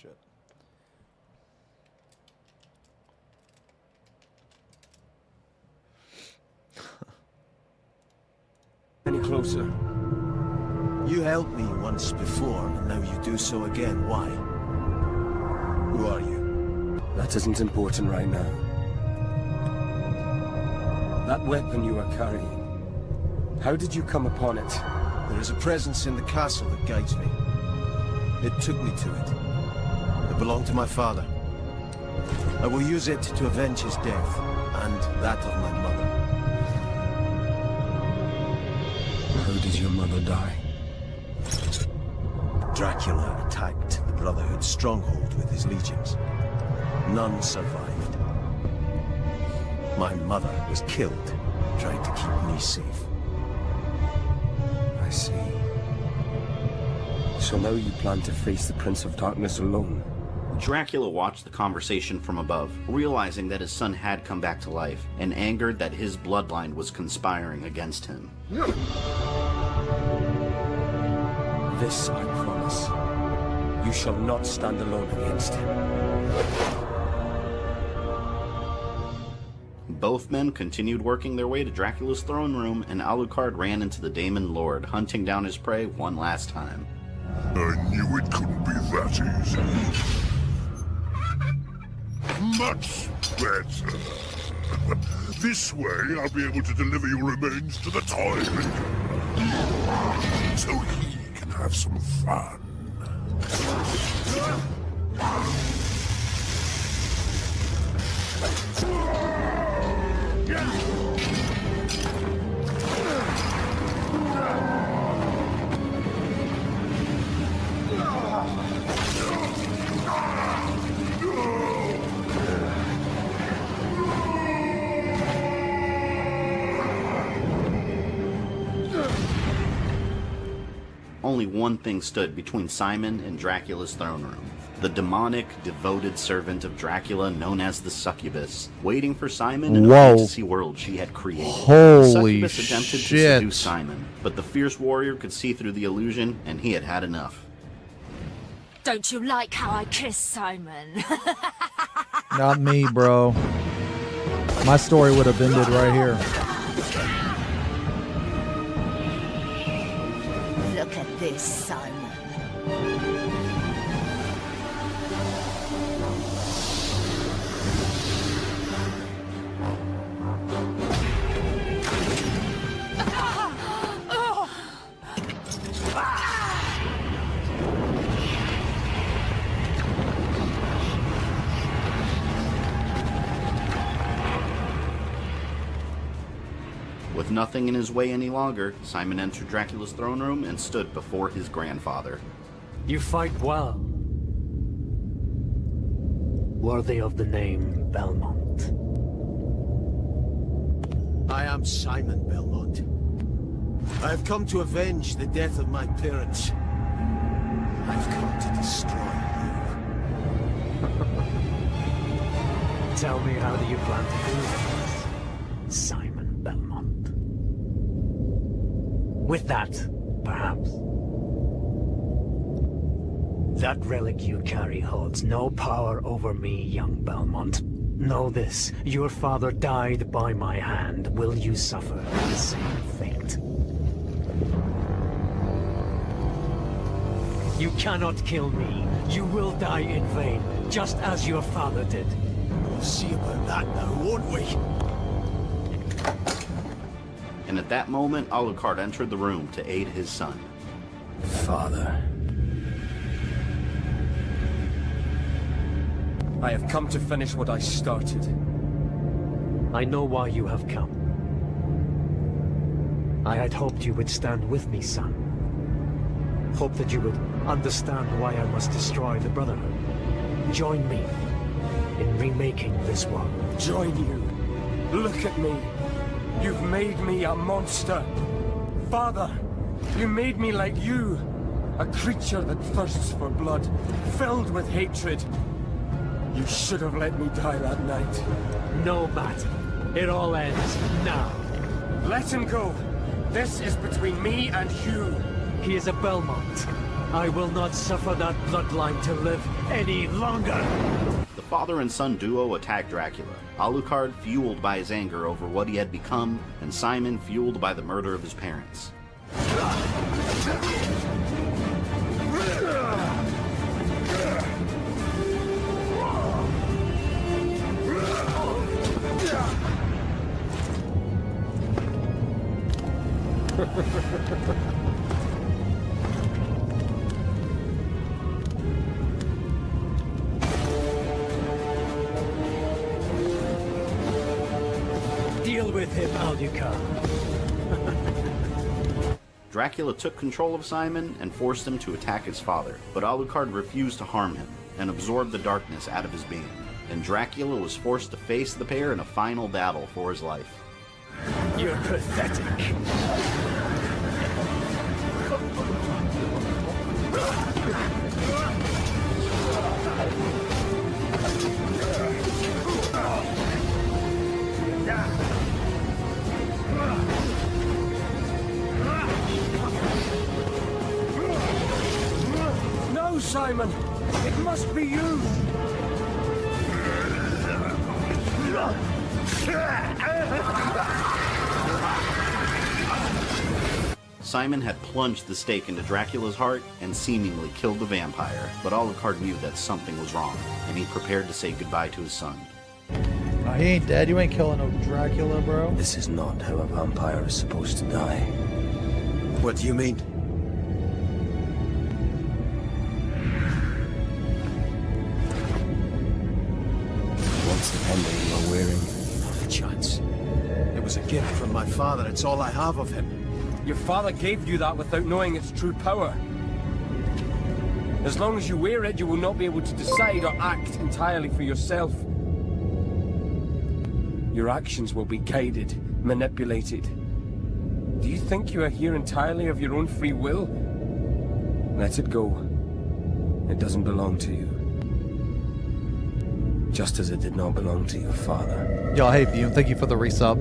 Shit. Any closer? You helped me once before, and now you do so again. Why? Who are you? That isn't important right now. That weapon you are carrying, how did you come upon it? There is a presence in the castle that guides me. It took me to it. It belonged to my father. I will use it to avenge his death, and that of my mother. How did your mother die? Dracula attacked the Brotherhood's stronghold with his legions. None survived. My mother was killed, trying to keep me safe. I see. So now you plan to face the Prince of Darkness alone? Dracula watched the conversation from above, realizing that his son had come back to life, and angered that his bloodline was conspiring against him. This I promise. You shall not stand alone against him. Both men continued working their way to Dracula's throne room, and Alucard ran into the Daemon Lord, hunting down his prey one last time. I knew it couldn't be that easy. Much better. This way, I'll be able to deliver your remains to the toilet. So he can have some fun. Only one thing stood between Simon and Dracula's throne room. The demonic, devoted servant of Dracula known as the Succubus, waiting for Simon in a fantasy world she had created. Holy the Succubus attempted to shit. seduce Simon, but the fierce warrior could see through the illusion, and he had had enough. Don't you like how I kiss Simon? Not me, bro. My story would have ended right here. Look at this, Simon. With nothing in his way any longer, Simon entered Dracula's throne room and stood before his grandfather. You fight well. Worthy of the name Belmont. I am Simon Belmont. I have come to avenge the death of my parents. I've come to destroy you. Tell me, how do you plan to do this, Simon Belmont? With that, perhaps. That relic you carry holds no power over me, young Belmont. Know this, your father died by my hand. Will you suffer the same fate? You cannot kill me. You will die in vain, just as your father did. We'll see about that now, won't we? And at that moment, Alucard entered the room to aid his son. Father. I have come to finish what I started. I know why you have come. I had hoped you would stand with me, son. Hope that you would understand why I must destroy the Brotherhood. Join me in remaking this world. Join you? Look at me. You've made me a monster. Father, you made me like you. A creature that thirsts for blood, filled with hatred. You should have let me die that night. No matter. It all ends now. Let him go. This is between me and you. He is a Belmont. I will not suffer that bloodline to live any longer. The father and son duo attack Dracula, Alucard fueled by his anger over what he had become, and Simon fueled by the murder of his parents. Deal with him, Alucard. Dracula took control of Simon and forced him to attack his father, but Alucard refused to harm him and absorbed the darkness out of his being. And Dracula was forced to face the pair in a final battle for his life. You're pathetic. No, Simon! It must be you! Simon had plunged the stake into Dracula's heart and seemingly killed the vampire, but Alucard knew that something was wrong, and he prepared to say goodbye to his son. No, he ain't dead. You ain't killing no Dracula, bro. This is not how a vampire is supposed to die. What do you mean? What's the pendant you are wearing? Not a chance. It was a gift from my father. It's all I have of him. Your father gave you that without knowing its true power. As long as you wear it, you will not be able to decide or act entirely for yourself. Your actions will be guided, manipulated. Do you think you are here entirely of your own free will? Let it go. It doesn't belong to you. Just as it did not belong to your father. Yo, hey, Fume, thank you for the resub.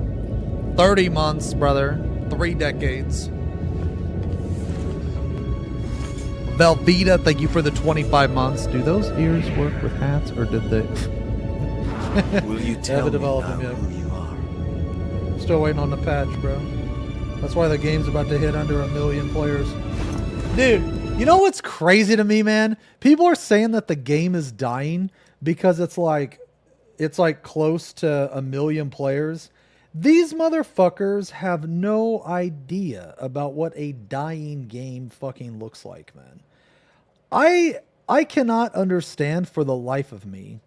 30 months, brother. 3 decades. Velveeta, thank you for the 25 months. Do those ears work with hats, or did they? Will you tell me now who you are? Still waiting on the patch, bro. That's why the game's about to hit under 1 million players. Dude, you know what's crazy to me, man? People are saying that the game is dying because it's like close to 1 million players. These motherfuckers have no idea about what a dying game fucking looks like, man. I cannot understand for the life of me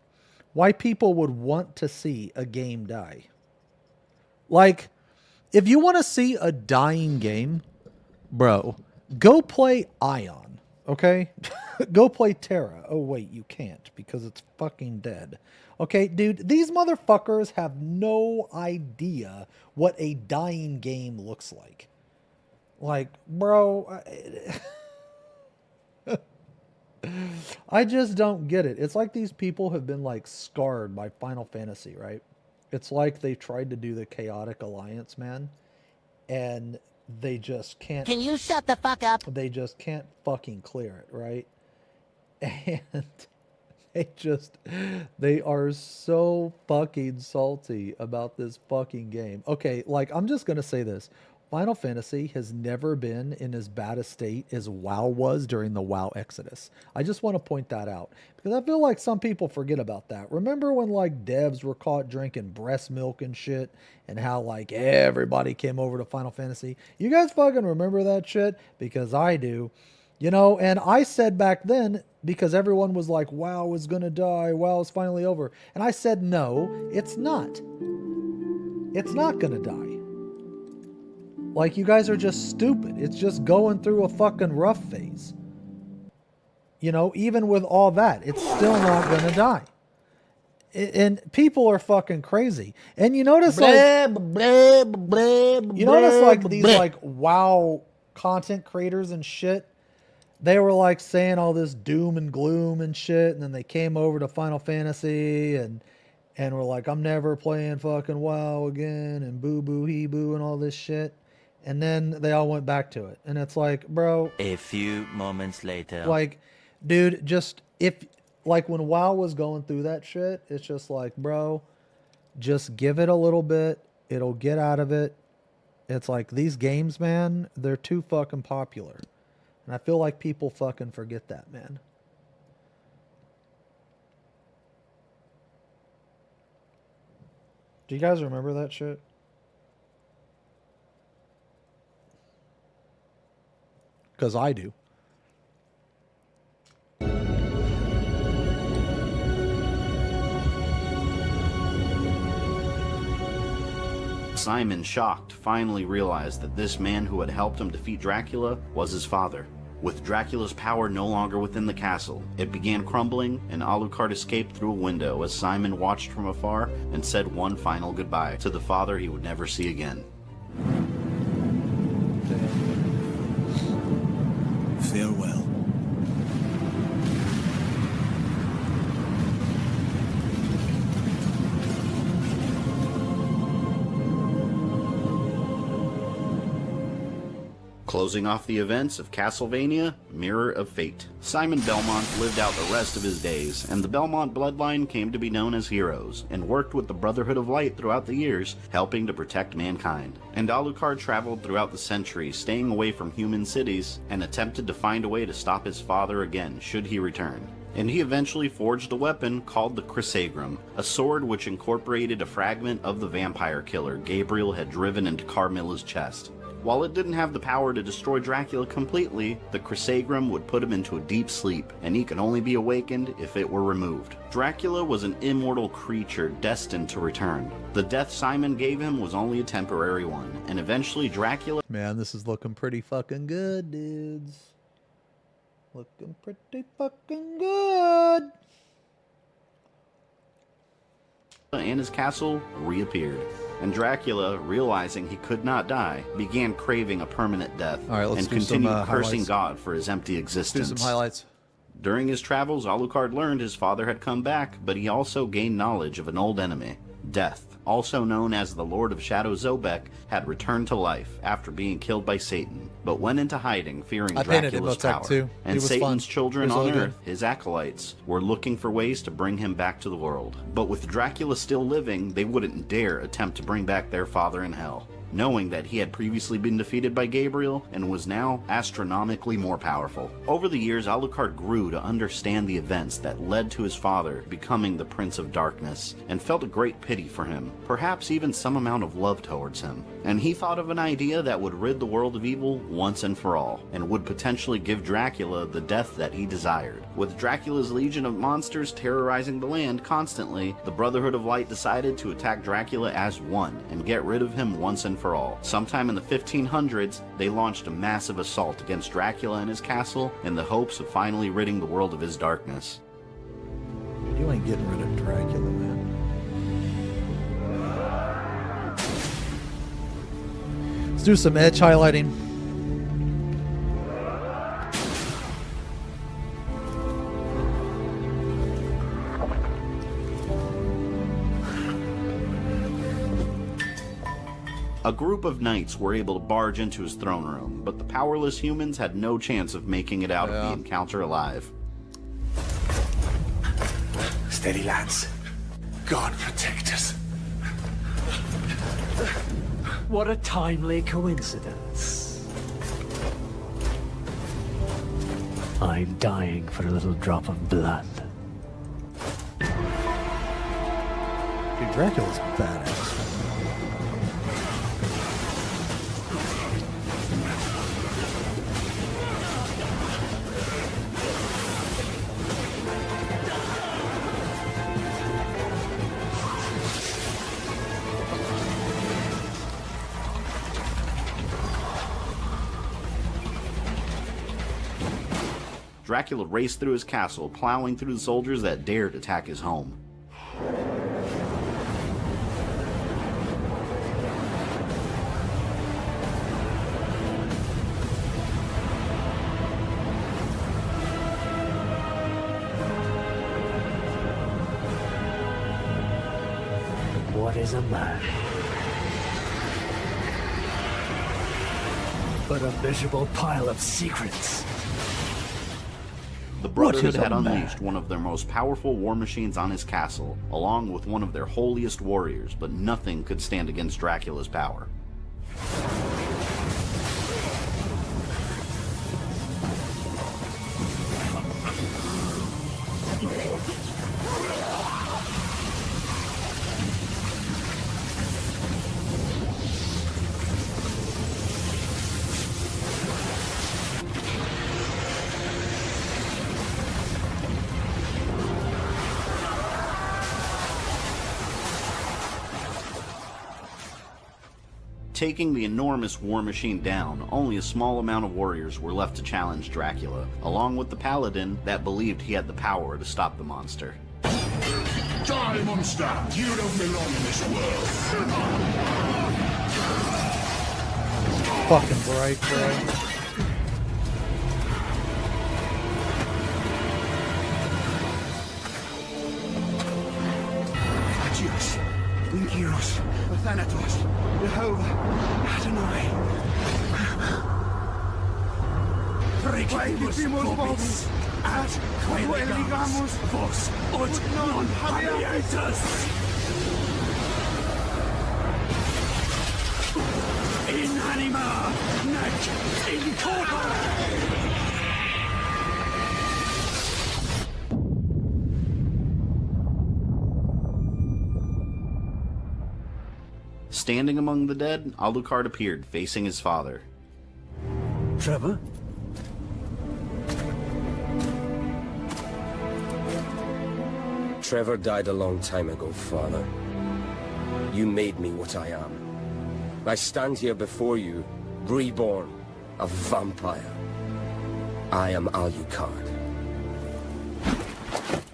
why people would want to see a game die. Like, if you want to see a dying game, bro, go play Ion, okay? Go play Terra. Oh, wait, you can't because it's fucking dead. Okay, dude, these motherfuckers have no idea what a dying game looks like. Like, bro, I just don't get it. It's like these people have been, like, scarred by Final Fantasy, right? It's like they tried to do the Chaotic Alliance, man, and they just can't... Can you shut the fuck up? They just can't fucking clear it, right? And... they are so fucking salty about this fucking game. Okay, like, I'm just going to say this. Final Fantasy has never been in as bad a state as WoW was during the WoW Exodus. I just want to point that out because I feel like some people forget about that. Remember when, like, devs were caught drinking breast milk and shit and how, like, everybody came over to Final Fantasy? You guys fucking remember that shit? Because I do. You know, and I said back then, because everyone was like, WoW is going to die, WoW is finally over. And I said, no, it's not. It's not gonna die. Like, you guys are just stupid. It's just going through a fucking rough phase. You know, even with all that, it's still not gonna die. And people are fucking crazy. And you notice like these like WoW content creators and shit, they were like saying all this doom and gloom and shit, and then they came over to Final Fantasy and were like, I'm never playing fucking WoW again, and boo boo he boo and all this shit. And then they all went back to it. And it's like, bro, a few moments later, like, dude, just if like when WoW was going through that shit, it's just like, bro, just give it a little bit. It'll get out of it. It's like these games, man, they're too fucking popular. And I feel like people fucking forget that, man. Do you guys remember that shit? Because I do. Simon, shocked, finally realized that this man who had helped him defeat Dracula was his father. With Dracula's power no longer within the castle, it began crumbling, and Alucard escaped through a window as Simon watched from afar and said one final goodbye to the father he would never see again. Farewell. Closing off the events of Castlevania, Mirror of Fate. Simon Belmont lived out the rest of his days, and the Belmont bloodline came to be known as heroes, and worked with the Brotherhood of Light throughout the years, helping to protect mankind. And Alucard traveled throughout the centuries, staying away from human cities, and attempted to find a way to stop his father again, should he return. And he eventually forged a weapon called the Chrysagram, a sword which incorporated a fragment of the vampire killer Gabriel had driven into Carmilla's chest. While it didn't have the power to destroy Dracula completely, the Chrysagram would put him into a deep sleep, and he could only be awakened if it were removed. Dracula was an immortal creature destined to return. The death Simon gave him was only a temporary one, and eventually Dracula— Man, this is looking pretty fucking good, dudes. Looking pretty fucking good. and his castle reappeared. And Dracula, realizing he could not die, began craving a permanent death and continued cursing God for his empty existence. Let's do some highlights. During his travels, Alucard learned his father had come back, but he also gained knowledge of an old enemy, Death, also known as the Lord of Shadow Zobek, had returned to life after being killed by Satan, but went into hiding fearing Dracula's power. And Satan's children on Earth, his acolytes, were looking for ways to bring him back to the world. But with Dracula still living, they wouldn't dare attempt to bring back their father in hell, knowing that he had previously been defeated by Gabriel and was now astronomically more powerful. Over the years, Alucard grew to understand the events that led to his father becoming the Prince of Darkness, and felt a great pity for him, perhaps even some amount of love towards him. And he thought of an idea that would rid the world of evil once and for all, and would potentially give Dracula the death that he desired. With Dracula's legion of monsters terrorizing the land constantly, the Brotherhood of Light decided to attack Dracula as one, and get rid of him once and for all. Sometime in the 1500s, they launched a massive assault against Dracula and his castle in the hopes of finally ridding the world of his darkness. You ain't getting rid of Dracula, man. Let's do some edge highlighting. A group of knights were able to barge into his throne room, but the powerless humans had no chance of making it out of the encounter alive. Steady, lads. God protect us. What a timely coincidence. I'm dying for a little drop of blood. Dude, Dracula's badass. Dracula raced through his castle, plowing through the soldiers that dared attack his home. What is a man? But a miserable pile of secrets. The Brotherhood had unleashed one of their most powerful war machines on his castle, along with one of their holiest warriors, but nothing could stand against Dracula's power. Taking the enormous war machine down, only a small amount of warriors were left to challenge Dracula, along with the paladin that believed he had the power to stop the monster. Die, monster! You don't belong in this world! Fucking bright, bro. Zeus, Inkyros, Thanatos, Jehovah, Adonai. Requiem vobis, ad coeligamus vos, ut non habietus. In anima, nec in corpore. Standing among the dead, Alucard appeared, facing his father. Trevor? Trevor died a long time ago, Father. You made me what I am. I stand here before you, reborn, a vampire. I am Alucard.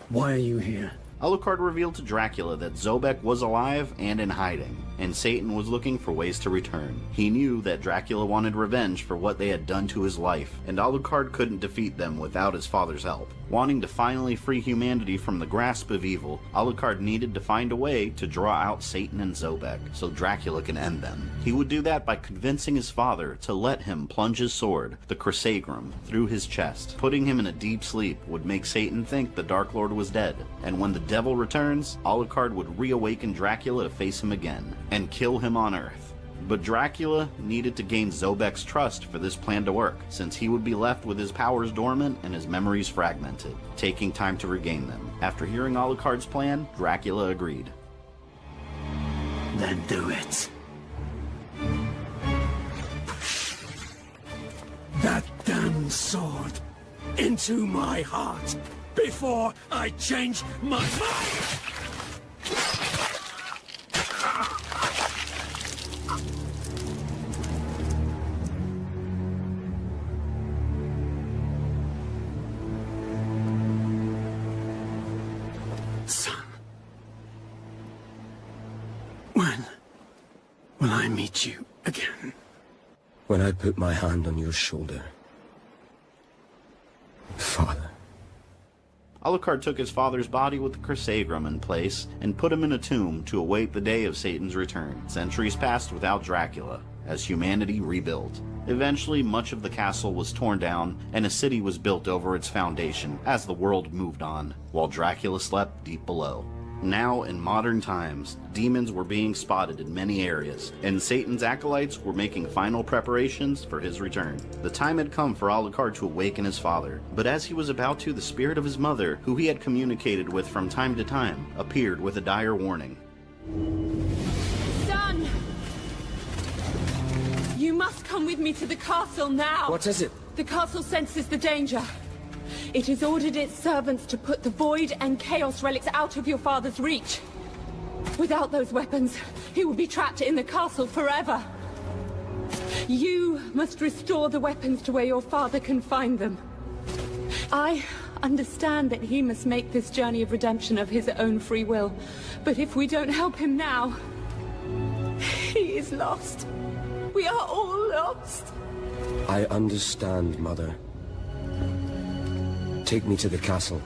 Why are you here? Alucard revealed to Dracula that Zobek was alive and in hiding, and Satan was looking for ways to return. He knew that Dracula wanted revenge for what they had done to his life, and Alucard couldn't defeat them without his father's help. Wanting to finally free humanity from the grasp of evil, Alucard needed to find a way to draw out Satan and Zobek, so Dracula can end them. He would do that by convincing his father to let him plunge his sword, the Chrysagrum, through his chest. Putting him in a deep sleep would make Satan think the Dark Lord was dead, and when the devil returns, Alucard would reawaken Dracula to face him again, and kill him on Earth. But Dracula needed to gain Zobek's trust for this plan to work, since he would be left with his powers dormant and his memories fragmented, taking time to regain them. After hearing Alucard's plan, Dracula agreed. Then do it. That damn sword into my heart before I change my mind! Son, when will I meet you again? When I put my hand on your shoulder, Father. Alucard took his father's body with the Chrysagrum in place and put him in a tomb to await the day of Satan's return. Centuries passed without Dracula, as humanity rebuilt. Eventually, much of the castle was torn down, and a city was built over its foundation as the world moved on, while Dracula slept deep below. Now, in modern times, demons were being spotted in many areas, and Satan's acolytes were making final preparations for his return. The time had come for Alucard to awaken his father, but as he was about to, the spirit of his mother, who he had communicated with from time to time, appeared with a dire warning. Son! You must come with me to the castle now! What is it? The castle senses the danger. It has ordered its servants to put the Void and Chaos relics out of your father's reach. Without those weapons, he will be trapped in the castle forever. You must restore the weapons to where your father can find them. I understand that he must make this journey of redemption of his own free will. But if we don't help him now, he is lost. We are all lost. I understand, Mother. Take me to the castle.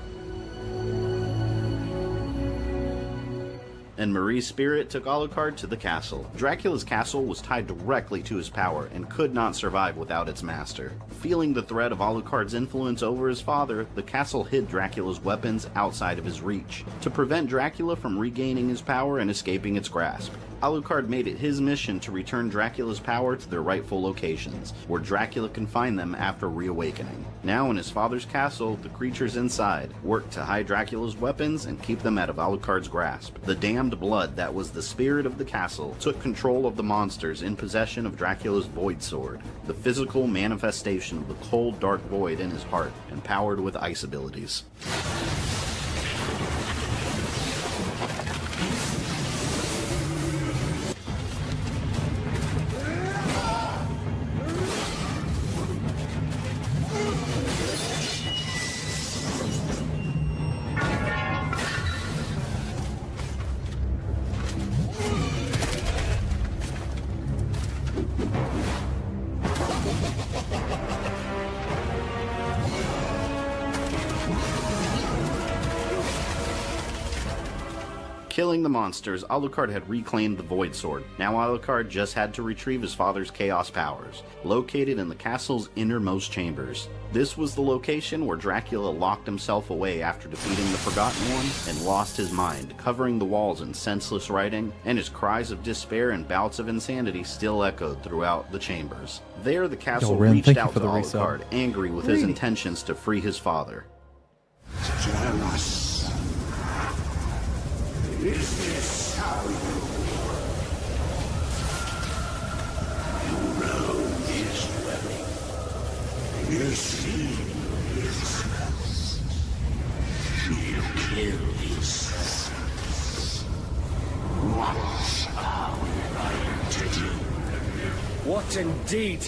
And Marie's spirit took Alucard to the castle. Dracula's castle was tied directly to his power and could not survive without its master. Feeling the threat of Alucard's influence over his father, the castle hid Dracula's weapons outside of his reach, to prevent Dracula from regaining his power and escaping its grasp. Alucard made it his mission to return Dracula's power to their rightful locations, where Dracula can find them after reawakening. Now in his father's castle, the creatures inside worked to hide Dracula's weapons and keep them out of Alucard's grasp. The damned blood that was the spirit of the castle took control of the monsters in possession of Dracula's Void Sword, the physical manifestation of the cold, dark void in his heart, empowered with ice abilities. Killing the monsters, Alucard had reclaimed the Void Sword. Now Alucard just had to retrieve his father's Chaos powers, located in the castle's innermost chambers. This was the location where Dracula locked himself away after defeating the Forgotten One and lost his mind, covering the walls in senseless writing, and his cries of despair and bouts of insanity still echoed throughout the chambers. There, the castle reached out to Alucard, angry with his intentions to free his father. Tell us. Is this how you know his dwelling? You see his house. You kill his sons. What are we going to do? What indeed?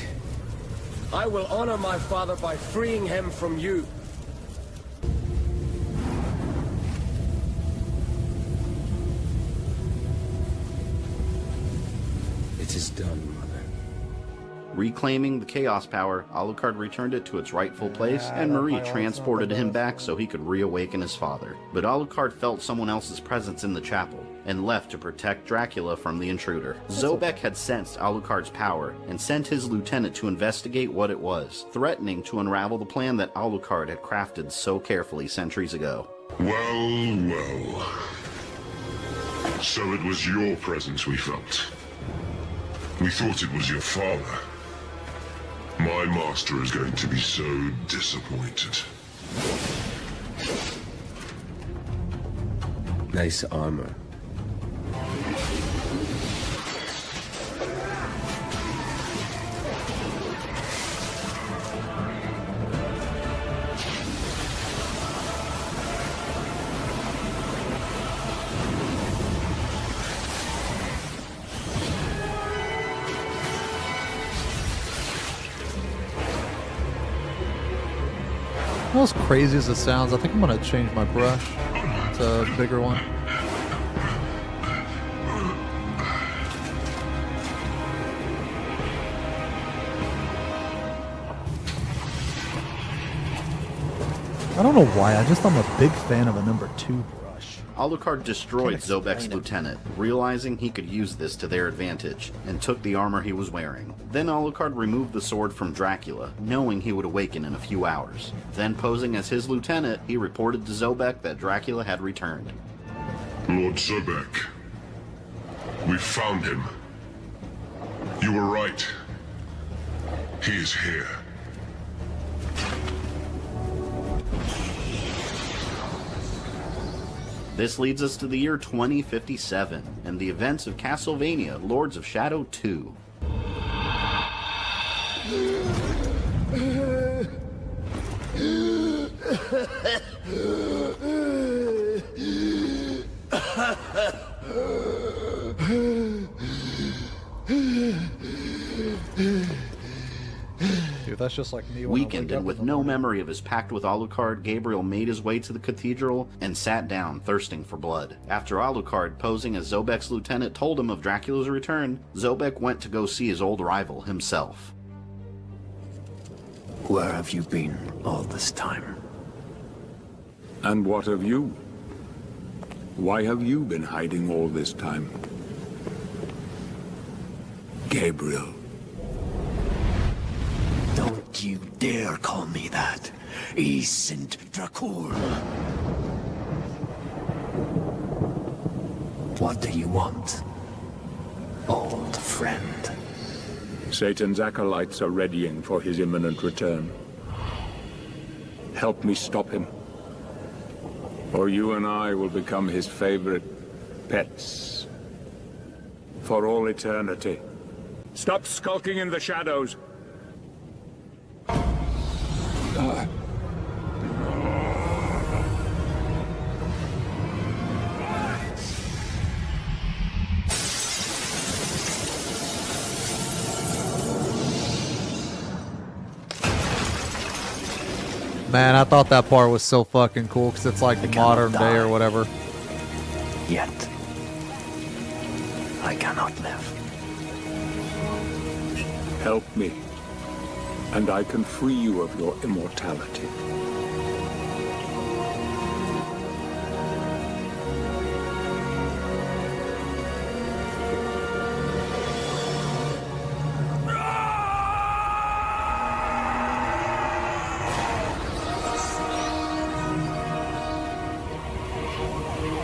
I will honor my father by freeing him from you. It is done, Mother. Reclaiming the Chaos power, Alucard returned it to its rightful place, and Marie transported him back so he could reawaken his father. But Alucard felt someone else's presence in the chapel, and left to protect Dracula from the intruder. XenosysVex had sensed Alucard's power, and sent his lieutenant to investigate what it was, threatening to unravel the plan that Alucard had crafted so carefully centuries ago. Well, well. So it was your presence we felt. We thought it was your father. My master is going to be so disappointed. Nice armor. As crazy as it sounds, I think I'm going to change my brush to a bigger one. I don't know why, I'm a big fan of a number 2 brush. Alucard destroyed XenosysVex's lieutenant, realizing he could use this to their advantage, and took the armor he was wearing. Then Alucard removed the sword from Dracula, knowing he would awaken in a few hours. Then, posing as his lieutenant, he reported to XenosysVex that Dracula had returned. Lord XenosysVex, we found him. You were right. He is here. This leads us to the year 2057, and the events of Castlevania Lords of Shadow 2. Dude, you. That's just like me. When Weakened and with no memory of his pact with Alucard, Gabriel made his way to the cathedral and sat down, thirsting for blood. After Alucard, posing as Zobek's lieutenant, told him of Dracula's return, Zobek went to go see his old rival himself. Where have you been all this time? And what of you? Why have you been hiding all this time? Gabriel. Don't you dare call me that. Saint Dracul. What do you want, old friend? Satan's acolytes are readying for his imminent return. Help me stop him, or you and I will become his favorite pets for all eternity. Stop skulking in the shadows. Man, I thought that part was so fucking cool because it's like modern day or whatever. Yet, I cannot live. Help me, and I can free you of your immortality.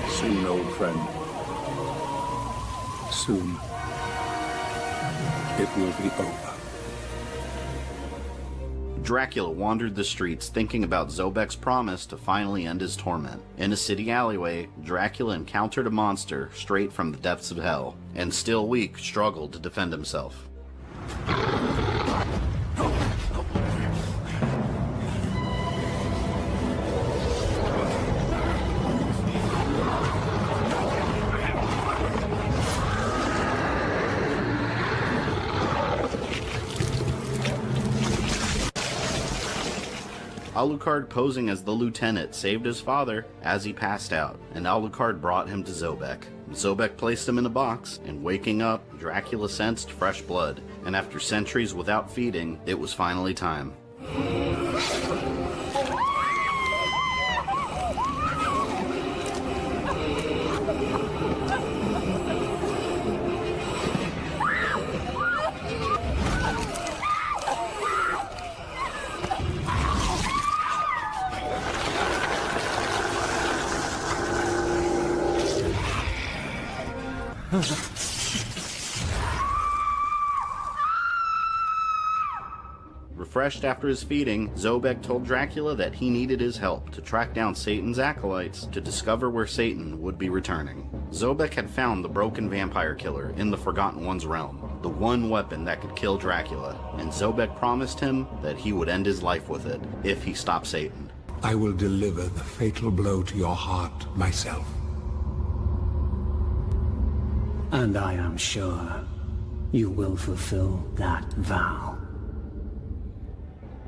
Soon, old friend. Soon. It will be over. Dracula wandered the streets thinking about Zobek's promise to finally end his torment. In a city alleyway, Dracula encountered a monster straight from the depths of hell, and still weak, struggled to defend himself. Alucard, posing as the lieutenant, saved his father as he passed out, and Alucard brought him to Zobek. Zobek placed him in a box, and waking up, Dracula sensed fresh blood, and after centuries without feeding, it was finally time. Refreshed after his feeding, Zobek told Dracula that he needed his help to track down Satan's acolytes to discover where Satan would be returning. Zobek had found the broken vampire killer in the Forgotten One's realm, the one weapon that could kill Dracula, and Zobek promised him that he would end his life with it if he stopped Satan. I will deliver the fatal blow to your heart myself. And I am sure you will fulfill that vow.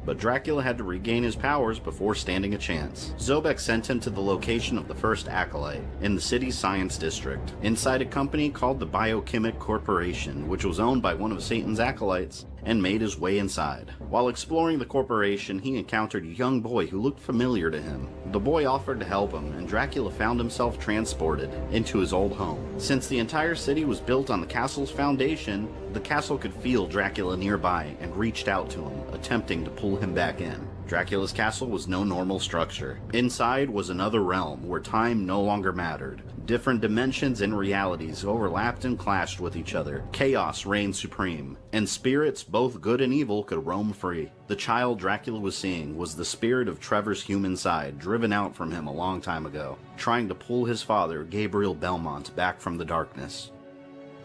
But Dracula had to regain his powers before standing a chance. Zobek sent him to the location of the first acolyte, in the city's science district, inside a company called the Biochemic Corporation, which was owned by one of Satan's acolytes, and made his way inside. While exploring the corporation, he encountered a young boy who looked familiar to him. The boy offered to help him, and Dracula found himself transported into his old home. Since the entire city was built on the castle's foundation, the castle could feel Dracula nearby and reached out to him, attempting to pull him back in. Dracula's castle was no normal structure. Inside was another realm where time no longer mattered. Different dimensions and realities overlapped and clashed with each other. Chaos reigned supreme, and spirits, both good and evil, could roam free. The child Dracula was seeing was the spirit of Trevor's human side, driven out from him a long time ago, trying to pull his father, Gabriel Belmont, back from the darkness.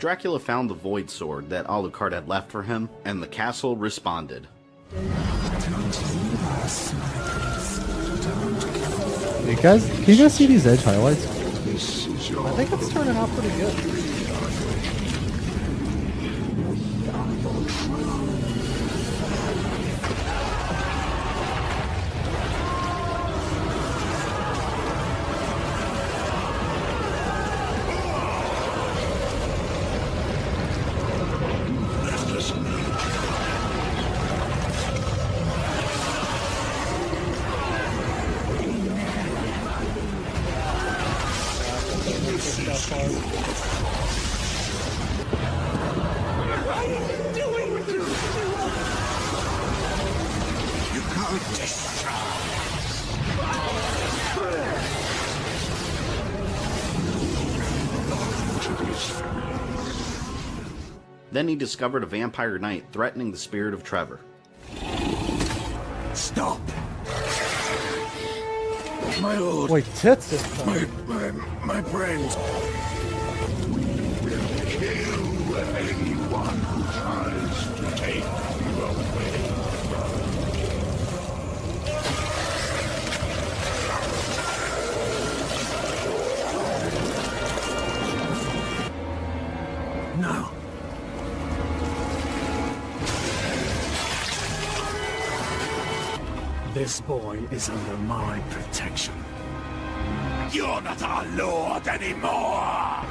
Dracula found the Void Sword that Alucard had left for him, and the castle responded. Hey guys, can you guys see these edge highlights? I think it's turning out pretty good. Then he discovered a vampire knight threatening the spirit of Trevor. Stop! My lord. Wait, tits this time. My friends. Kill anyone who tries to take you away. No. This boy is under my protection. You're not our lord anymore!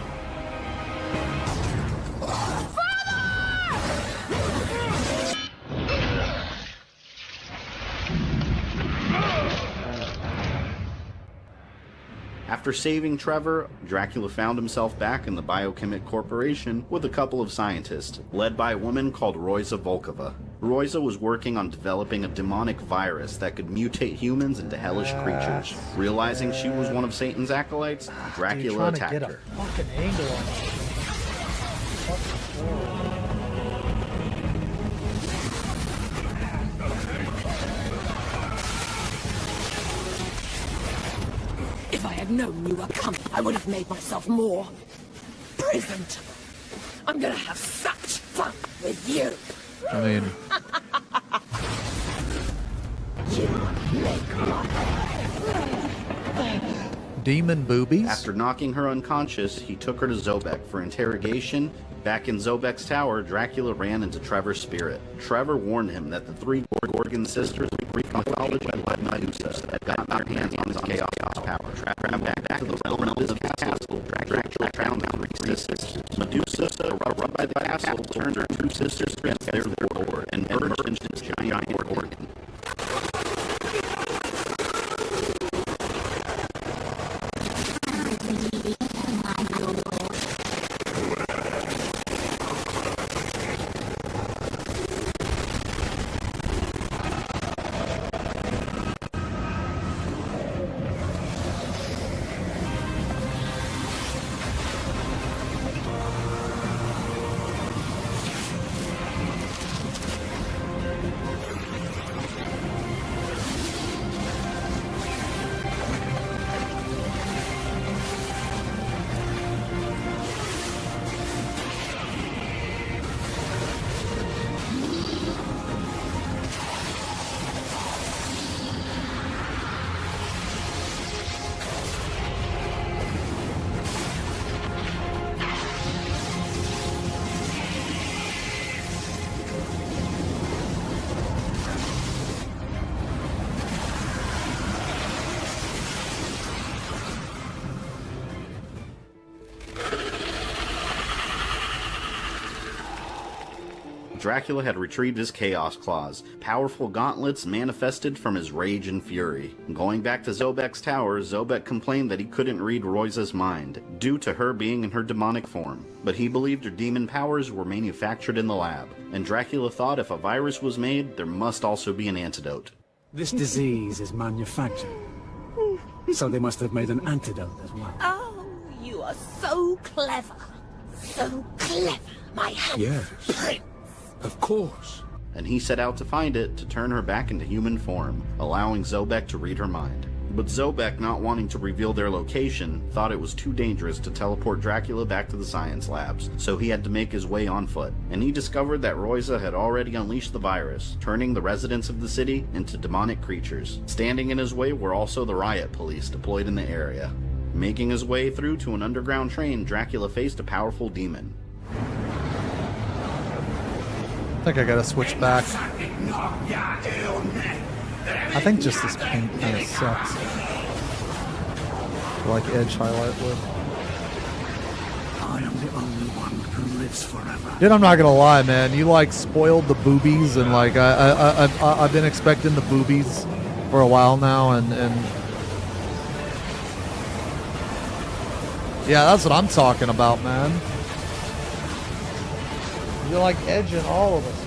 After saving Trevor, Dracula found himself back in the Biochemic Corporation with a couple of scientists, led by a woman called Royza Volkova. Royza was working on developing a demonic virus that could mutate humans into hellish creatures. Realizing she was one of Satan's acolytes, Dracula attacked her. To get a fucking angle on it. If I had known you were coming, I would have made myself more present. I'm gonna have such fun with you. I mean... Demon boobies? After knocking her unconscious, he took her to Zobek for interrogation. Back in Zobek's tower, Dracula ran into Trevor's spirit. Trevor warned him that the three Gorgon sisters of Greek mythology led Medusa had gotten their hands on his chaos power. Traveling back to the realm of his castle, Dracula found the three sisters. Medusa, corrupted by the castle, turned her two sisters against their lord and merged into this giant Gorgon. Dracula had retrieved his Chaos Claws, powerful gauntlets manifested from his rage and fury. Going back to Zobek's tower, Zobek complained that he couldn't read Royza's mind, due to her being in her demonic form. But he believed her demon powers were manufactured in the lab, and Dracula thought if a virus was made, there must also be an antidote. This disease is manufactured, so they must have made an antidote as well. Oh, you are so clever. So clever, my handsome prince. Of course. And he set out to find it to turn her back into human form, allowing Zobek to read her mind. But Zobek, not wanting to reveal their location, thought it was too dangerous to teleport Dracula back to the science labs, so he had to make his way on foot. And he discovered that Royza had already unleashed the virus, turning the residents of the city into demonic creatures. Standing in his way were also the riot police deployed in the area. Making his way through to an underground train, Dracula faced a powerful demon. I think I gotta switch back. I think just this paint kind of sucks. Like Edge highlight would. I am the only one who lives forever. Dude, I'm not gonna lie, man. You like spoiled the boobies, and like I've been expecting the boobies for a while now, and yeah, that's what I'm talking about, man. You're like edging all of us.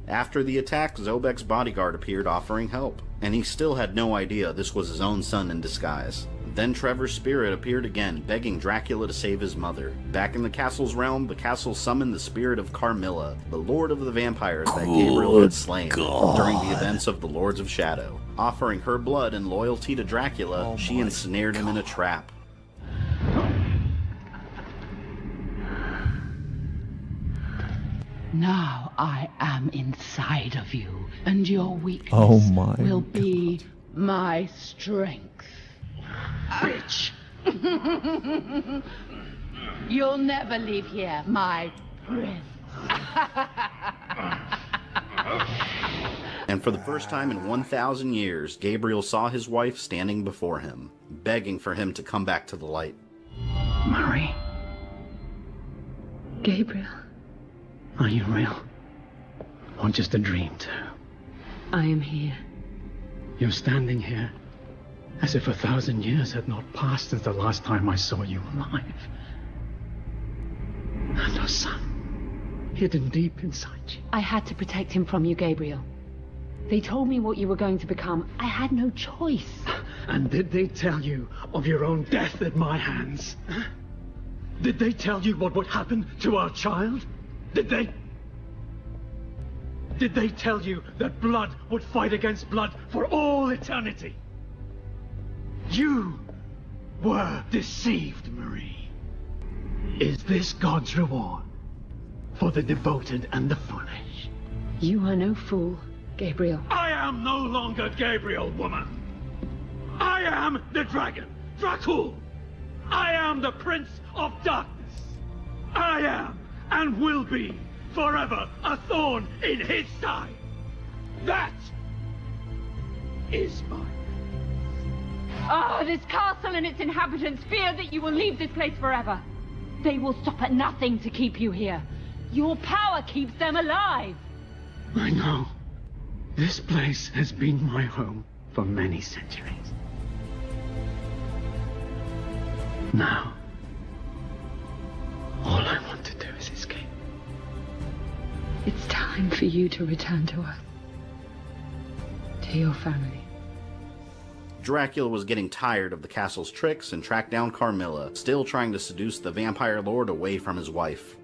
After the attack, Zobek's bodyguard appeared offering help, and he still had no idea this was his own son in disguise. Then Trevor's spirit appeared again, begging Dracula to save his mother. Back in the castle's realm, the castle summoned the spirit of Carmilla, the lord of the vampires that Gabriel had slain during the events of the Lords of Shadow. Offering her blood and loyalty to Dracula, she ensnared him in a trap. Now I am inside of you, and your weakness will be my strength. Bitch! You'll never leave here, my prince. And for the first time in 1,000 years, Gabriel saw his wife standing before him, begging for him to come back to the light. Marie? Gabriel, Are you real? Or just a dream, too? I am here. You're standing here as if 1,000 years had not passed since the last time I saw you alive. And our son, hidden deep inside you. I had to protect him from you, Gabriel. They told me what you were going to become. I had no choice. And did they tell you of your own death at my hands? Did they tell you what would happen to our child? Did they? Did they tell you that blood would fight against blood for all eternity? You were deceived, Marie. Is this God's reward for the devoted and the foolish? You are no fool, Gabriel. I am no longer Gabriel, woman. I am the dragon, Dracul. I am the Prince of Darkness. I am and will be forever a thorn in his side. That is mine. Ah, this castle and its inhabitants fear that you will leave this place forever. They will stop at nothing to keep you here. Your power keeps them alive. I know. This place has been my home for many centuries. Now, all I want to do is escape. It's time for you to return to us. To your family. Dracula was getting tired of the castle's tricks and tracked down Carmilla, still trying to seduce the vampire lord away from his wife.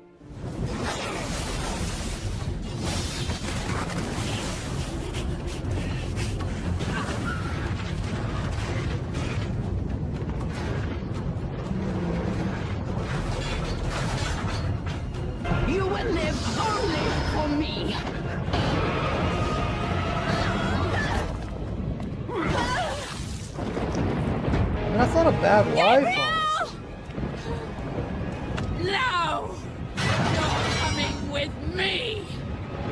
You will live only for me. That's not a bad wife, honestly. No! You're coming with me!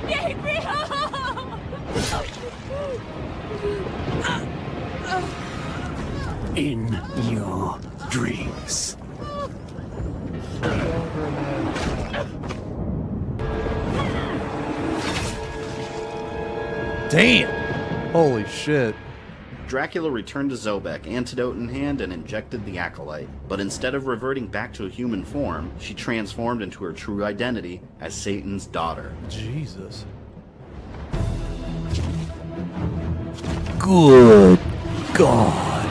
Gabriel! In your dreams. Damn! Holy shit. Dracula returned to Zobek, antidote in hand, and injected the acolyte. But instead of reverting back to a human form, she transformed into her true identity as Satan's daughter. Jesus. Good God.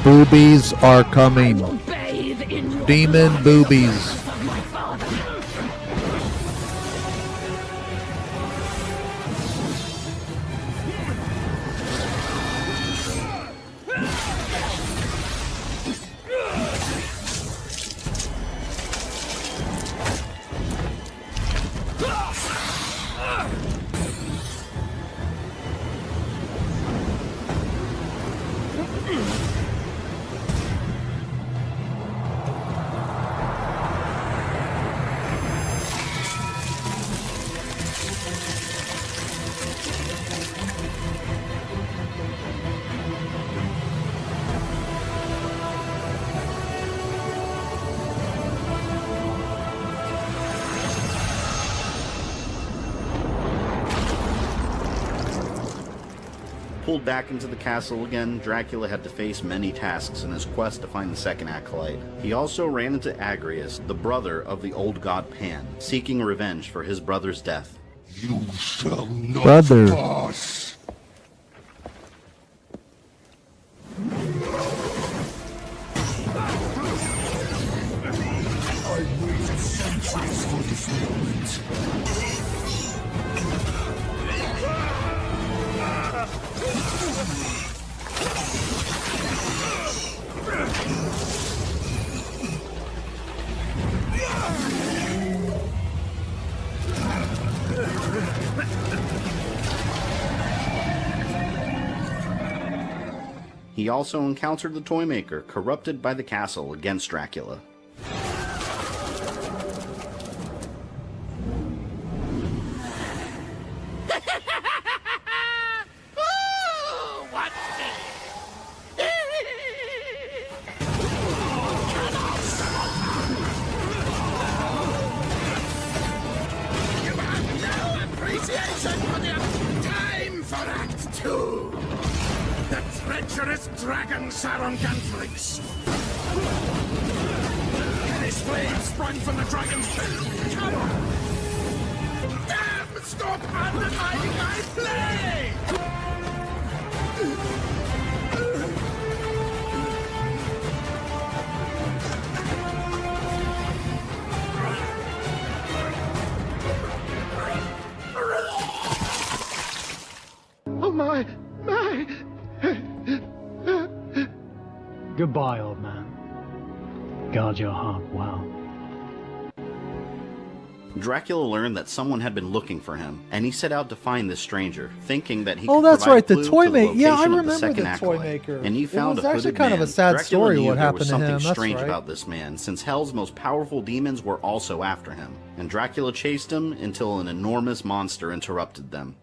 Boobies are coming. Demon boobies. Pulled back into the castle again, Dracula had to face many tasks in his quest to find the second acolyte. He also ran into Agrius, the brother of the old god Pan, seeking revenge for his brother's death. You shall not Brother. pass. I waited centuries for this moment. He also encountered the Toymaker, corrupted by the castle against Dracula. Sauron conflicts. His flame sprung from the dragon's bellow. Come on! Damn! Stop undermining my play! Oh my! Goodbye, old man. Guard your heart well. Dracula learned that someone had been looking for him, and he set out to find this stranger, thinking that he Oh, could that's provide right, a the clue toy to the maker. Yeah, I location of the remember second the acolyte. toy maker. And he It found was a actually hooded kind of man. a sad Dracula story knew what there happened was to something him, that's strange right. about this man, since Hell's most powerful demons were also after him, and Dracula chased him until an enormous monster interrupted them.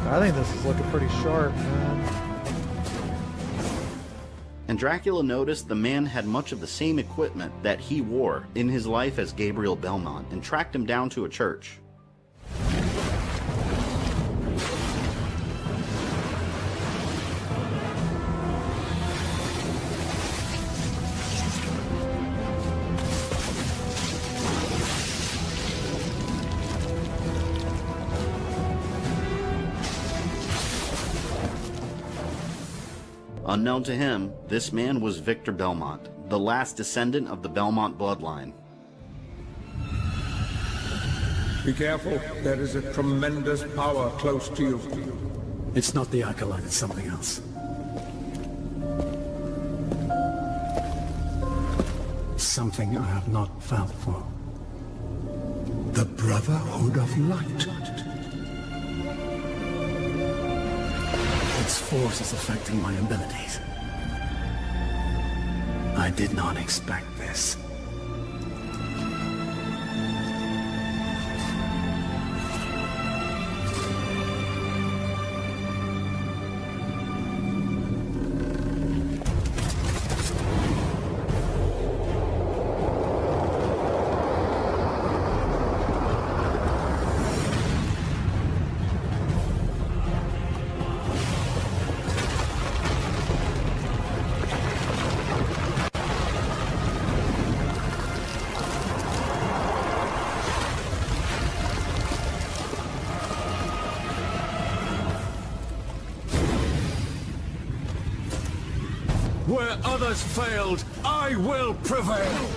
I think this is looking pretty sharp, man. And Dracula noticed the man had much of the same equipment that he wore in his life as Gabriel Belmont, and tracked him down to a church. Unknown to him, this man was Victor Belmont, the last descendant of the Belmont bloodline. Be careful. There is a tremendous power close to you. It's not the acolyte, it's something else. Something I have not felt for. The Brotherhood of Light. Its force is affecting my abilities. I did not expect this. Where others failed, I will prevail!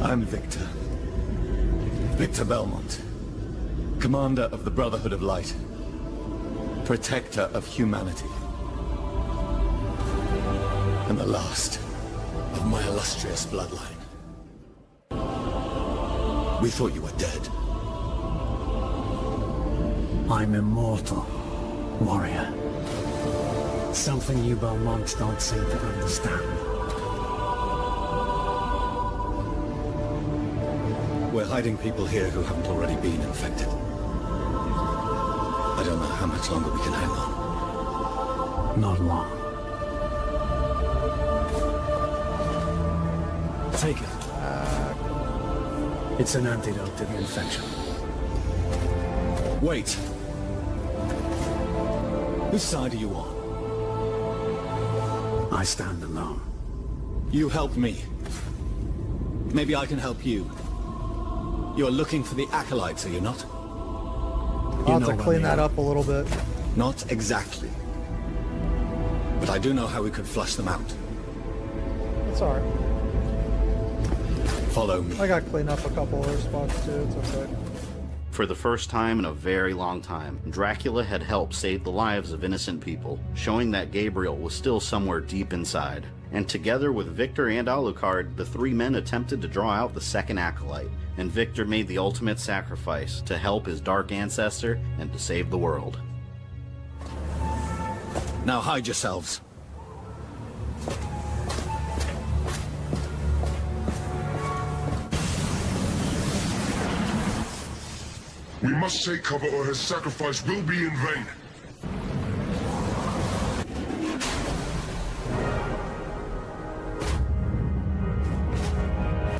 I'm Victor. Victor Belmont, commander of the Brotherhood of Light, protector of humanity, and the last of my illustrious bloodline. We thought you were dead. I'm immortal, warrior. Something you Belmonts don't seem to understand. We're hiding people here who haven't already been infected. I don't know how much longer we can hang on. Not long. Take it. It's an antidote to the infection. Wait. Whose side are you on? I stand alone. You help me. Maybe I can help you. You're looking for the Acolytes, are you not? I'll have to clean that up a little bit. Not exactly. But I do know how we could flush them out. It's alright. Follow me. I got to clean up a couple other spots too, it's okay. For the first time in a very long time, Dracula had helped save the lives of innocent people, showing that Gabriel was still somewhere deep inside. And together with Victor and Alucard, the three men attempted to draw out the second Acolyte, and Victor made the ultimate sacrifice to help his dark ancestor and to save the world. Now hide yourselves. We must take cover or his sacrifice will be in vain.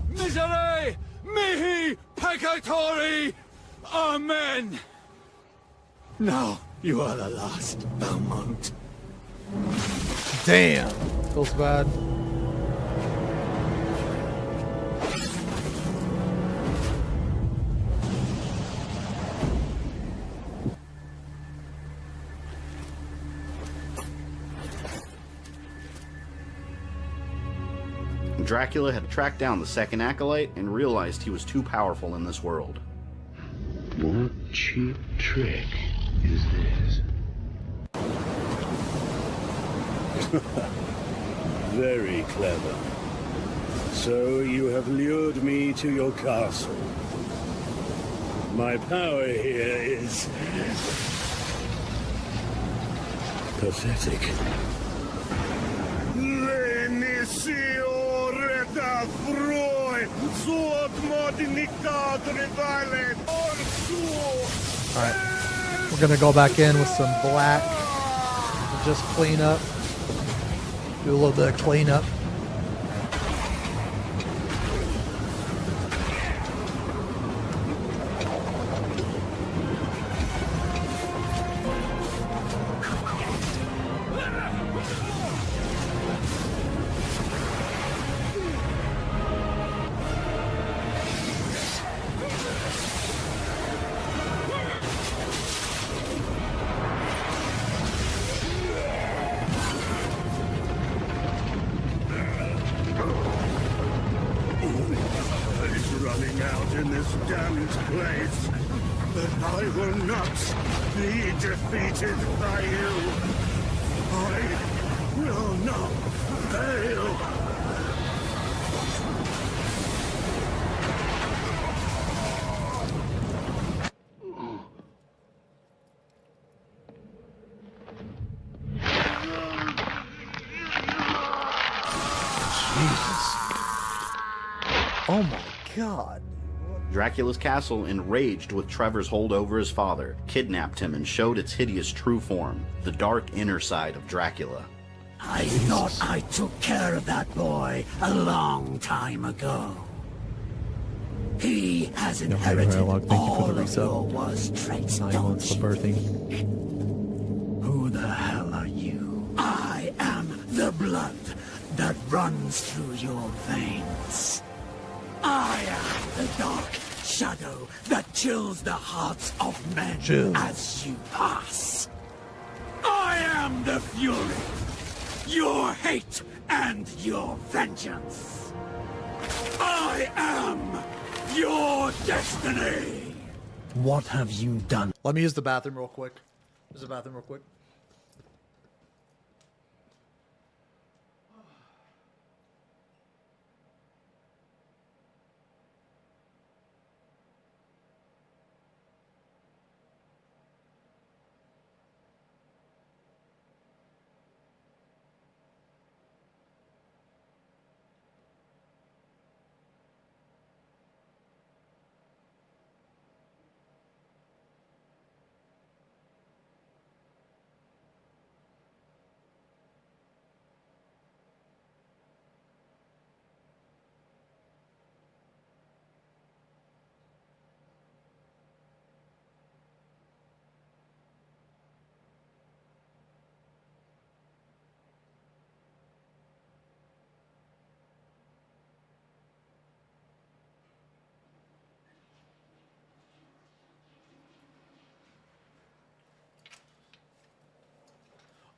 Miserere mihi peccatori. Amen. Now you are the last, Belmont. Damn. Feels bad. Dracula had tracked down the second Acolyte and realized he was too powerful in this world. What cheap trick is this? Very clever. So you have lured me to your castle. My power here is pathetic. Alright. We're gonna go back in with some black. Just clean up. Do a little bit of cleanup. Running out in this damned place, but I will not be defeated by you. I will not fail. Jesus. Oh my God. Dracula's castle, enraged with Trevor's hold over his father, kidnapped him and showed its hideous true form, the dark inner side of Dracula. I thought I took care of that boy a long time ago. He has inherited all of your worst traits, don't you? Who the hell are you? I am the blood that runs through your veins. I am the dark shadow that chills the hearts of men as you pass. I am the fury, your hate and your vengeance. I am of your destiny! What have you done? Let me use the bathroom real quick. Use the bathroom real quick.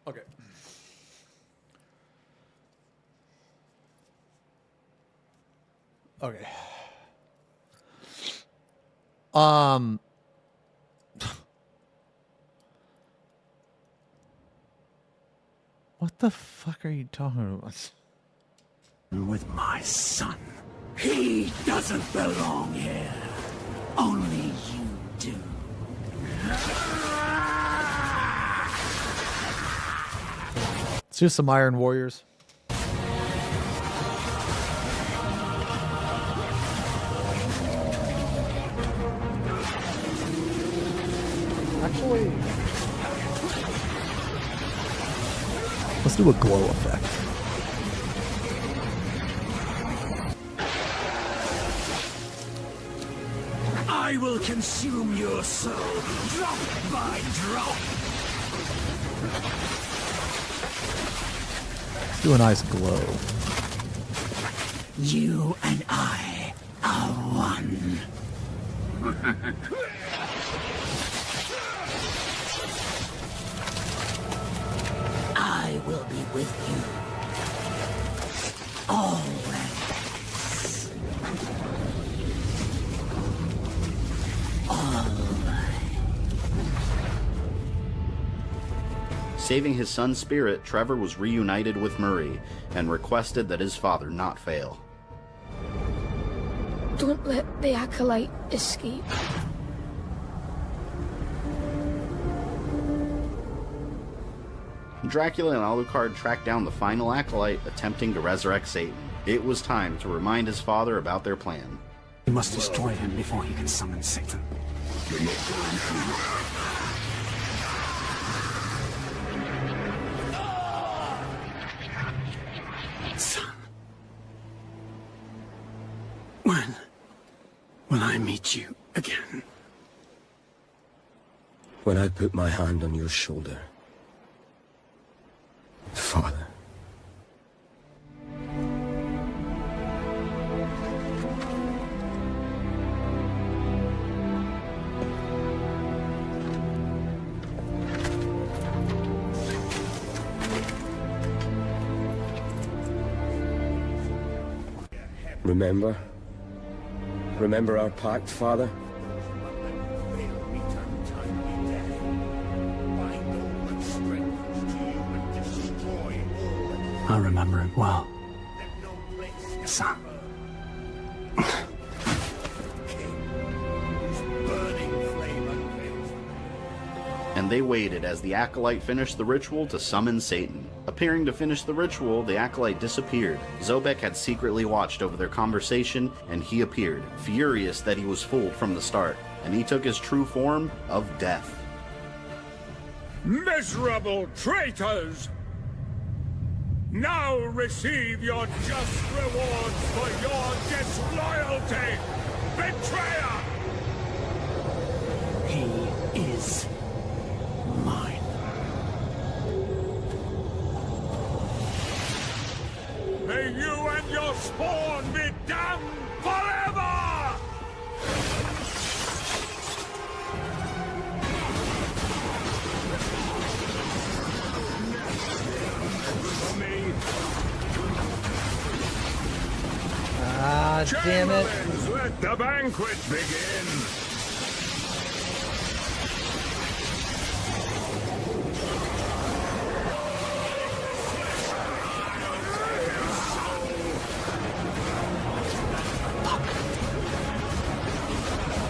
Okay. Okay. What the fuck are you talking about? With my son. He doesn't belong here. Only you do. Let's do some Iron Warriors. Actually, let's do a glow effect. I will consume your soul, drop by drop. Let's do a nice glow. You and I are one. I will be with you. Always. Saving his son's spirit, Trevor was reunited with Murray and requested that his father not fail. Don't let the Acolyte escape. Dracula and Alucard tracked down the final Acolyte, attempting to resurrect Satan. It was time to remind his father about their plan. We must destroy him before he can summon Satan. Son. When will I meet you again? When I put my hand on your shoulder. Father. Remember? Remember our pact, Father? I remember it well. Son. And they waited as the Acolyte finished the ritual to summon Satan. Appearing to finish the ritual, the Acolyte disappeared. Zobek had secretly watched over their conversation, and he appeared, furious that he was fooled from the start, and he took his true form of death. Miserable traitors! Now receive your just rewards for your disloyalty! Betrayer! He is mine. May you and your spawn be damned forever! Ah. God damn it. Chamberlains, let the banquet begin.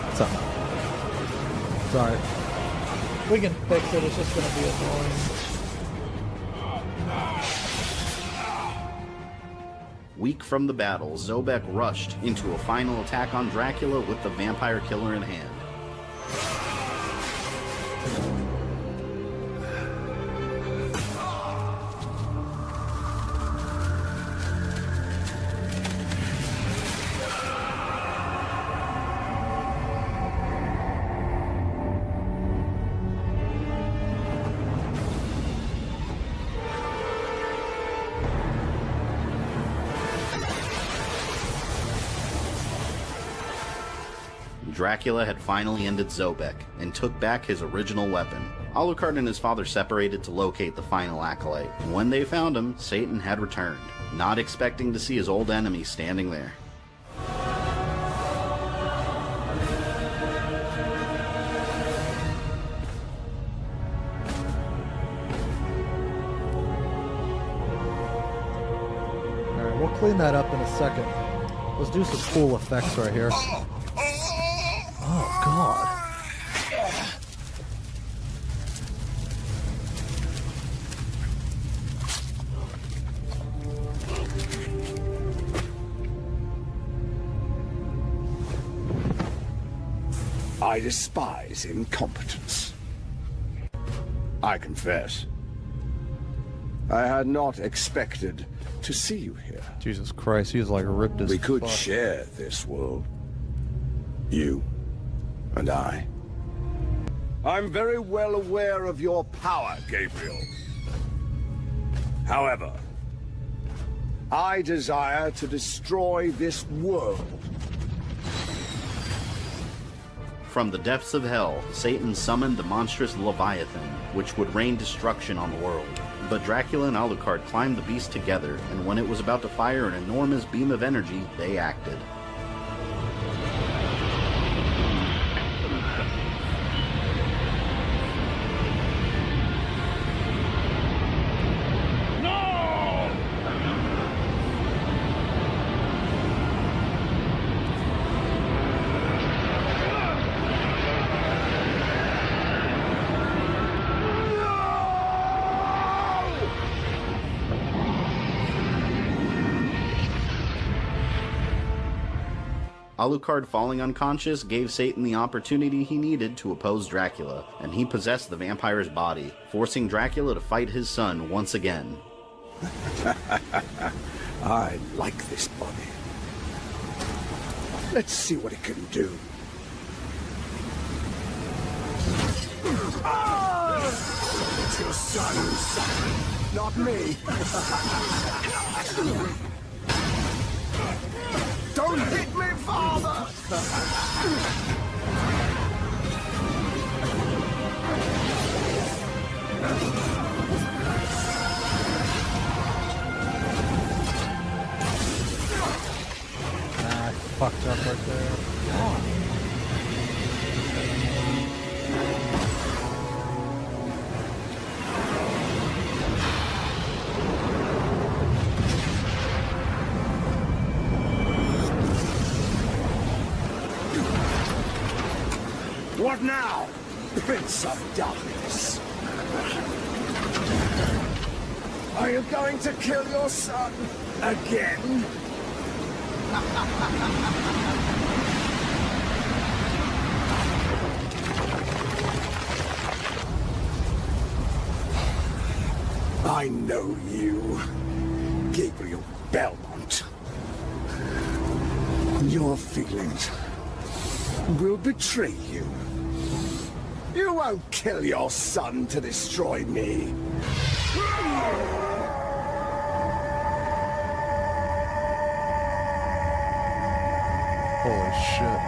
What's up? Sorry. We can fix it, it's just gonna be annoying. Weak from the battle, Zobek rushed into a final attack on Dracula with the vampire killer in hand. Dracula had finally ended Zobek and took back his original weapon. Alucard and his father separated to locate the final acolyte. When they found him, Satan had returned, not expecting to see his old enemy standing there. Alright, we'll clean that up in a second. Let's do some cool effects right here. Oh, God. I despise incompetence. I confess. I had not expected to see you here. Jesus Christ, he was like ripped as We could fuck. share this world. You and I. I'm very well aware of your power, Gabriel. However, I desire to destroy this world. From the depths of hell, Satan summoned the monstrous Leviathan, which would rain destruction on the world. But Dracula and Alucard climbed the beast together, and when it was about to fire an enormous beam of energy, they acted. Alucard falling unconscious gave Satan the opportunity he needed to oppose Dracula, and he possessed the vampire's body, forcing Dracula to fight his son once again. I like this body. Let's see what it can do. It's your son who's suffering, not me. Don't hit me, Father! I fucked up right there. God. What now, Prince of Darkness? Are you going to kill your son again? I know you, Gabriel Belmont. Your feelings will betray you. You won't kill your son to destroy me. Holy shit.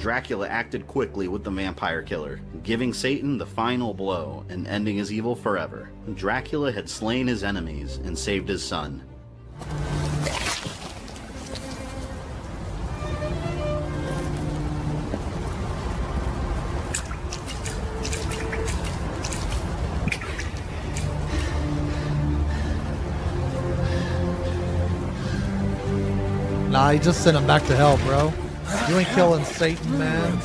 Dracula acted quickly with the vampire killer, giving Satan the final blow and ending his evil forever. Dracula had slain his enemies and saved his son. Nah, he just sent him back to hell, bro. You ain't killing Satan, man.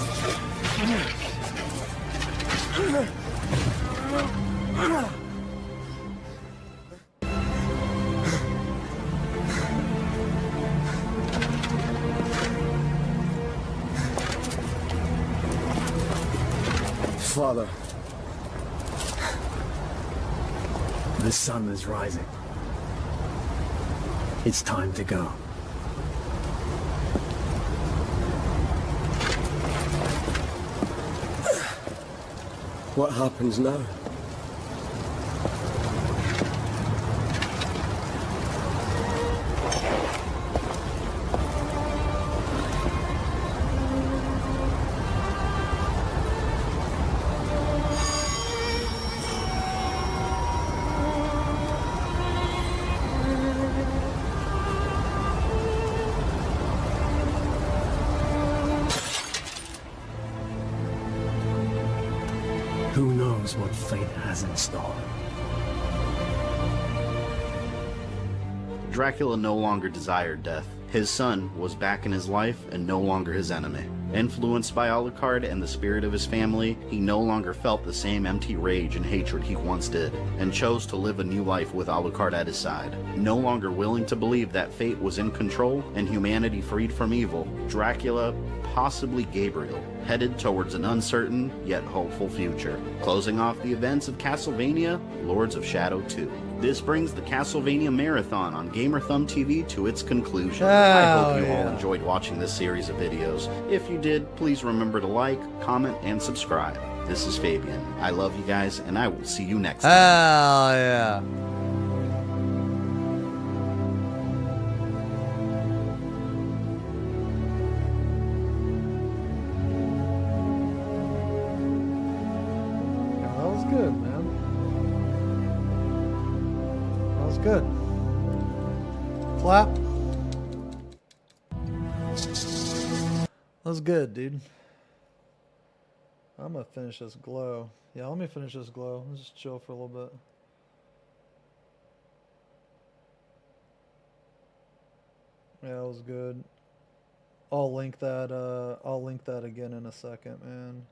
Father, the sun is rising. It's time to go. What happens now? Who knows what fate has in store? Dracula no longer desired death. His son was back in his life and no longer his enemy. Influenced by Alucard and the spirit of his family, he no longer felt the same empty rage and hatred he once did, and chose to live a new life with Alucard at his side. No longer willing to believe that fate was in control and humanity freed from evil, Dracula, possibly Gabriel, headed towards an uncertain yet hopeful future, closing off the events of Castlevania Lords of Shadow 2. This brings the Castlevania Marathon on GamerThumb TV to its conclusion. I hope you all enjoyed watching this series of videos. If you did, please remember to like, comment, and subscribe. This is Fabian. I love you guys, and I will see you next time. Hell yeah. That was good, man. That was good. Clap. That was good, dude. I'm gonna finish this glow. Yeah, let me finish this glow. Let's just chill for a little bit. Yeah, that was good. I'll link that again in a second, man.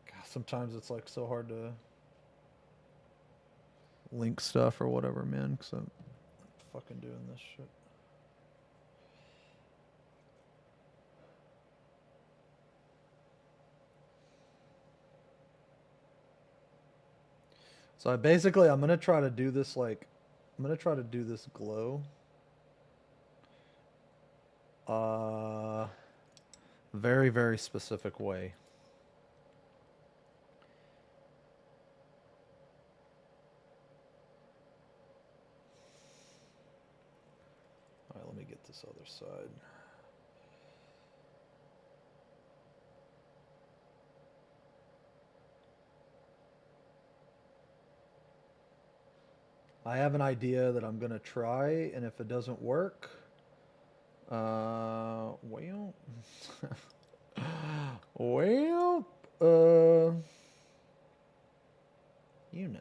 God, sometimes it's like so hard to link stuff or whatever, man, because I'm fucking doing this shit. So I'm gonna try to do this glow. Very, very specific way. All right, let me get this other side. I have an idea that I'm gonna try, and if it doesn't work, well, you know.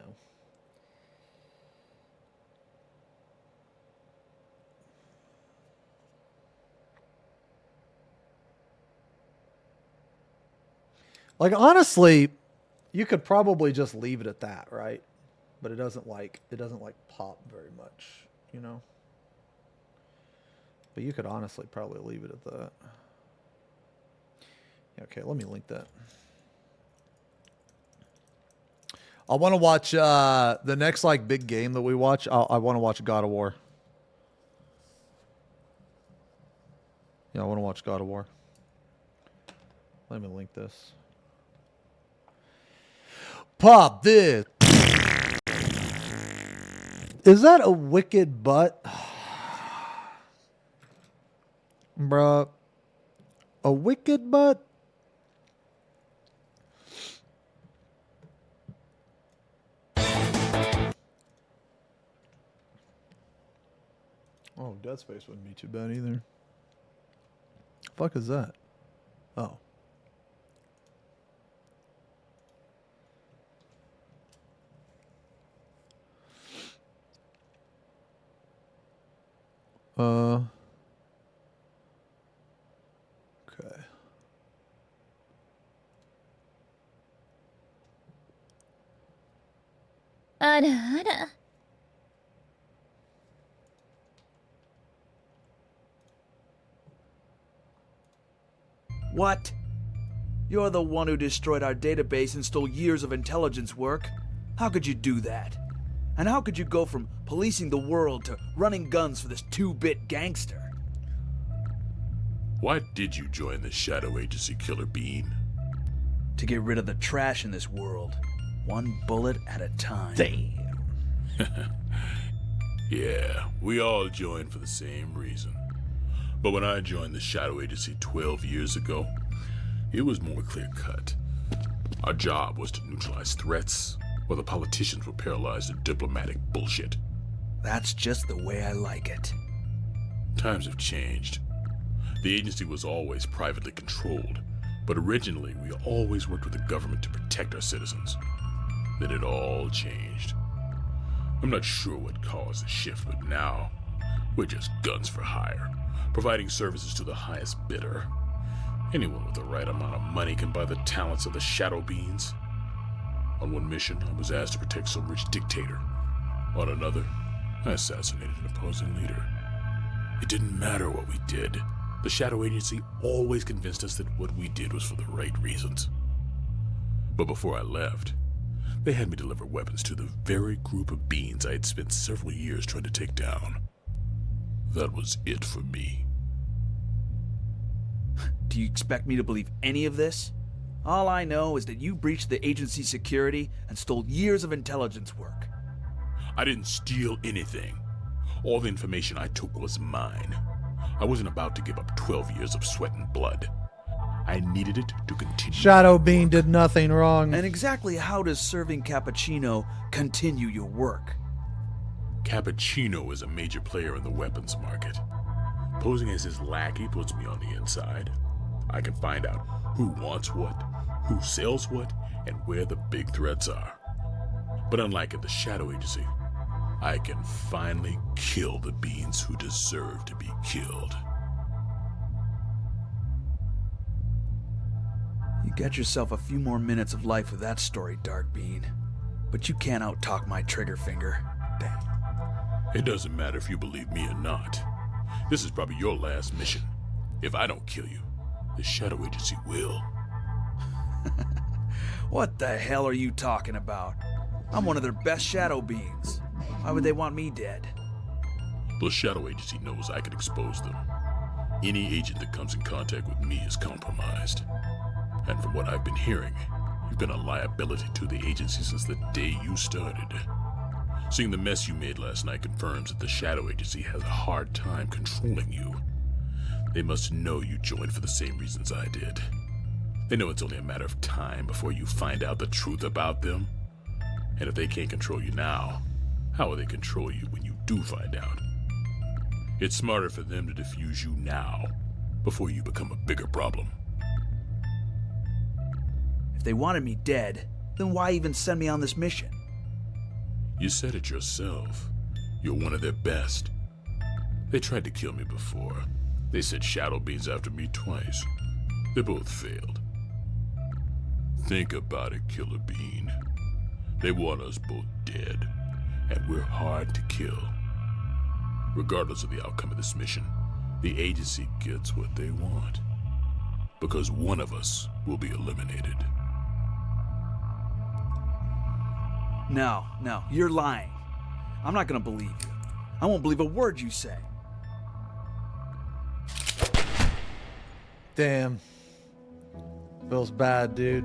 Like, honestly, you could probably just leave it at that, right? But it doesn't pop very much, you know? But you could honestly probably leave it at that. Okay, let me link that. I want to watch the next like big game that we watch. I want to watch God of War. Yeah, I want to watch God of War. Let me link this. Pop this. Is that a wicked butt? Bruh. A wicked butt? Oh, Dead Space wouldn't be too bad either. Fuck is that? Oh. Okay. What? You're the one who destroyed our database and stole years of intelligence work. How could you do that? And how could you go from policing the world to running guns for this 2-bit gangster? Why did you join the Shadow Agency, Killer Bean? To get rid of the trash in this world, one bullet at a time. Damn. Yeah, we all joined for the same reason. But when I joined the Shadow Agency 12 years ago, it was more clear-cut. Our job was to neutralize threats, while the politicians were paralyzed in diplomatic bullshit. That's just the way I like it. Times have changed. The agency was always privately controlled, but originally we always worked with the government to protect our citizens. Then it all changed. I'm not sure what caused the shift, but now we're just guns for hire, providing services to the highest bidder. Anyone with the right amount of money can buy the talents of the Shadow Beans. On one mission, I was asked to protect some rich dictator. On another, I assassinated an opposing leader. It didn't matter what we did. The Shadow Agency always convinced us that what we did was for the right reasons. But before I left, they had me deliver weapons to the very group of beings I had spent several years trying to take down. That was it for me. Do you expect me to believe any of this? All I know is that you breached the agency's security and stole years of intelligence work. I didn't steal anything. All the information I took was mine. I wasn't about to give up 12 years of sweat and blood. I needed it to continue. Shadow Bean did nothing wrong. And exactly how does serving Cappuccino continue your work? Cappuccino is a major player in the weapons market. Posing as his lackey puts me on the inside. I can find out who wants what, who sells what, and where the big threats are. But unlike at the Shadow Agency, I can finally kill the beings who deserve to be killed. You got yourself a few more minutes of life with that story, Dark Bean. But you can't out-talk my trigger finger. It doesn't matter if you believe me or not. This is probably your last mission. If I don't kill you, the Shadow Agency will. What the hell are you talking about? I'm one of their best Shadow Beings. Why would they want me dead? The Shadow Agency knows I can expose them. Any agent that comes in contact with me is compromised. And from what I've been hearing, you've been a liability to the agency since the day you started. Seeing the mess you made last night confirms that the Shadow Agency has a hard time controlling you. They must know you joined for the same reasons I did. They know it's only a matter of time before you find out the truth about them. And if they can't control you now, how will they control you when you do find out? It's smarter for them to defuse you now, before you become a bigger problem. If they wanted me dead, then why even send me on this mission? You said it yourself. You're one of their best. They tried to kill me before. They sent Shadow Beans after me twice. They both failed. Think about it, Killer Bean. They want us both dead, and we're hard to kill. Regardless of the outcome of this mission, the agency gets what they want. Because one of us will be eliminated. No, you're lying. I'm not gonna believe you. I won't believe a word you say. Damn. Feels bad, dude.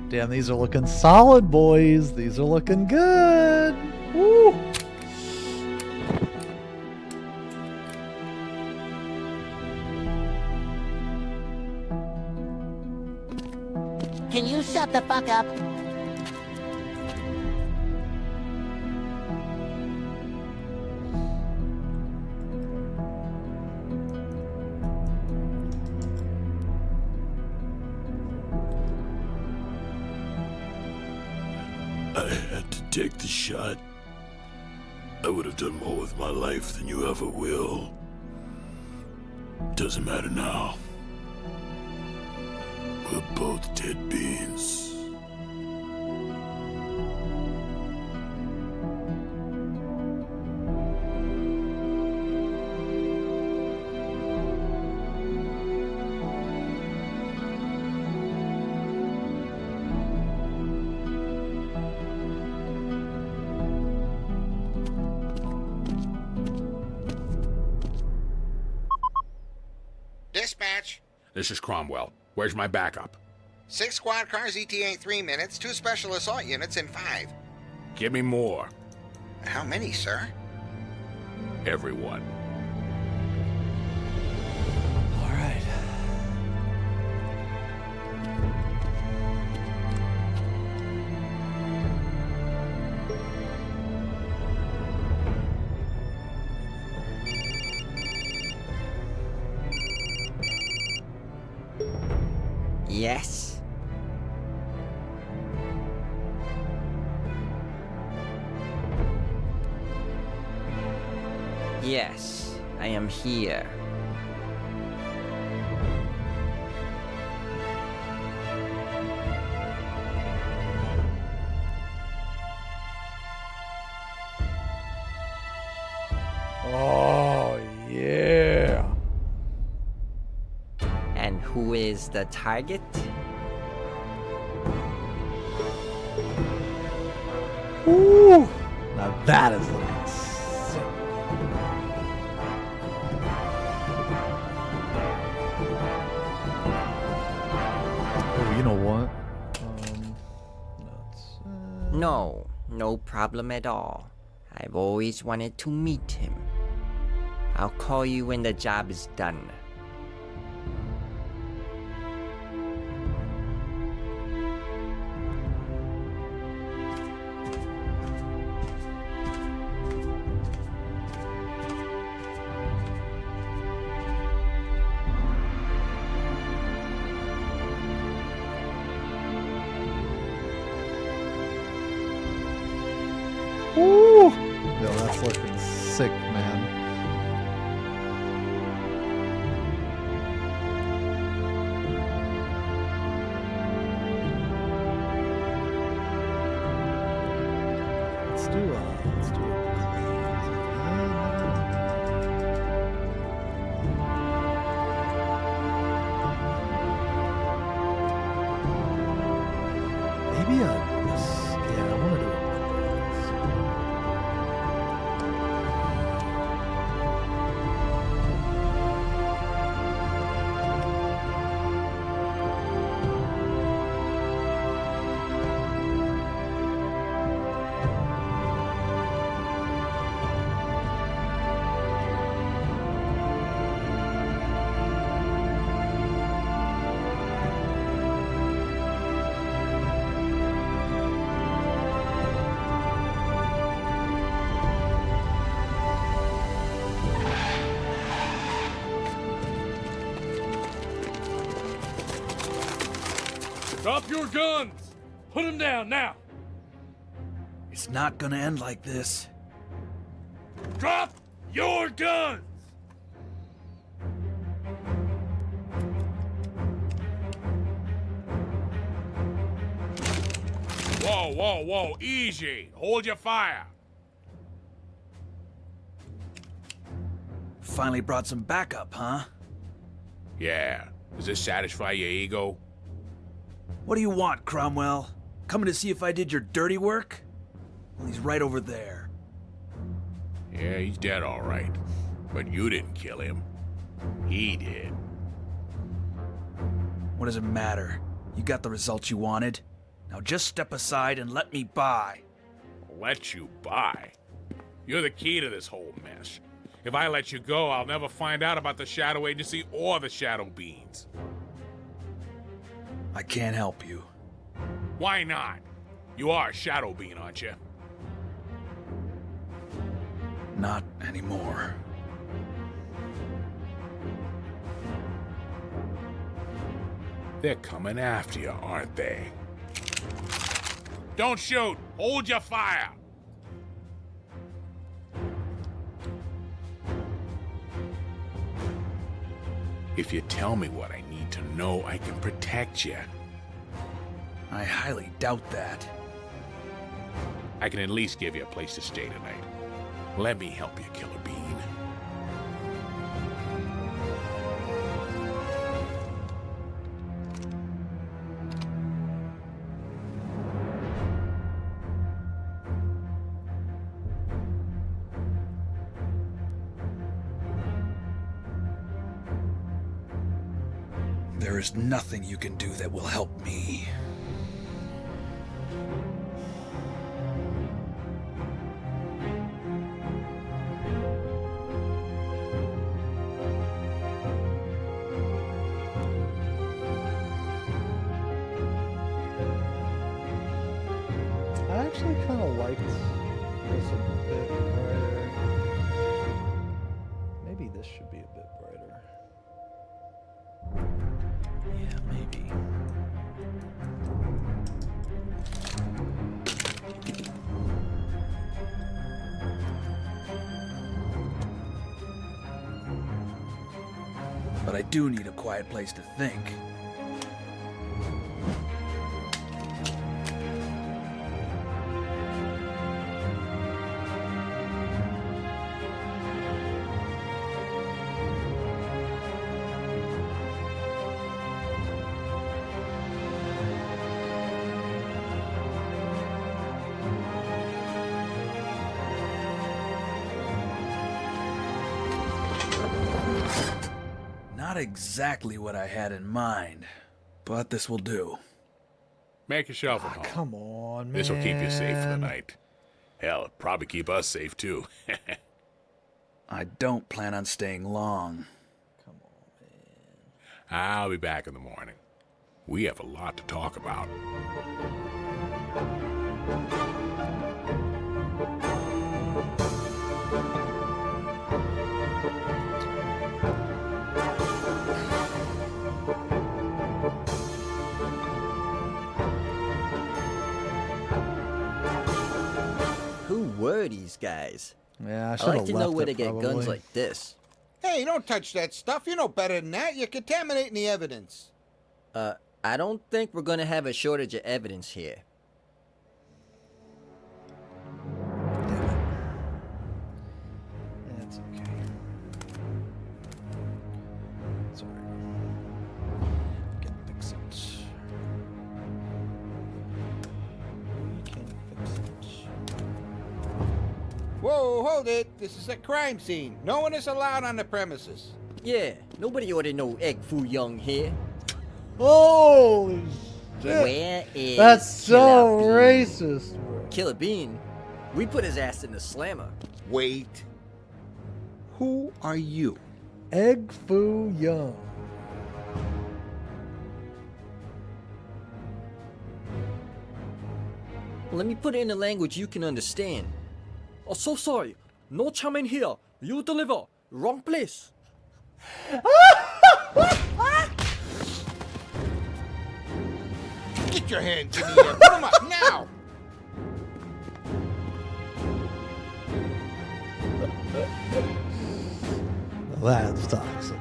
Damn, these are looking solid, boys. These are looking good. Woo! Can you shut the fuck up? I had to take the shot. I would have done more with my life than you ever will. Doesn't matter now. We're both dead beans. Dispatch. This is Cromwell. Where's my backup? 6 squad cars ETA in 3 minutes, 2 special assault units in 5. Give me more. How many, sir? Everyone. All right. Yes. Yes, I am here. Oh, yeah. And who is the target? Ooh. Now that is looking sick. Oh, you know what? No, no problem at all. I've always wanted to meet him. I'll call you when the job is done. Woo! Yo, that's looking sick, man. Let's do maybe yeah, I want to do it. Drop your guns! Put them down now! It's not gonna end like this. Drop your guns! Whoa, whoa, whoa, easy. Hold your fire. Finally brought some backup, huh? Yeah. Does this satisfy your ego? What do you want, Cromwell? Coming to see if I did your dirty work? Well, he's right over there. Yeah, he's dead all right. But you didn't kill him. He did. What does it matter? You got the results you wanted? Now just step aside and let me by. Let you by? You're the key to this whole mess. If I let you go, I'll never find out about the Shadow Agency or the Shadow Beings. I can't help you. Why not? You are a Shadow Being, aren't you? Not anymore. They're coming after you, aren't they? Don't shoot! Hold your fire! If you tell me what I need to know, I can protect you. I highly doubt that. I can at least give you a place to stay tonight. Let me help you, Killer Bean. There is nothing you can do that will help me. I actually kind of liked this a bit brighter. Maybe this should be a bit brighter. Yeah, maybe. But I do need a quiet place to think. Not exactly what I had in mind, but this will do. Make yourself at home. Come on, man. This will keep you safe for the night. Hell, it'll probably keep us safe, too. I don't plan on staying long. Come on, man. I'll be back in the morning. We have a lot to talk about. Who were these guys? Yeah, I I'd should like have to know left where it, they get guns probably. like this. Hey, don't touch that stuff. You know better than that. You're contaminating the evidence. I don't think we're gonna have a shortage of evidence here. That's okay. Sorry. Can't fix it. We can't fix it. Whoa, hold it. This is a crime scene. No one is allowed on the premises. Yeah, nobody ought to know Egg Foo Young here. Holy shit! Where is That's so Killer Bean? racist, bro. Killer Bean? We put his ass in the slammer. Wait. Who are you? Egg Foo Young. Let me put it in a language you can understand. Oh, so sorry. No charm in here. You deliver. Wrong place. Get your hands in the air. Put them up now. That's toxic.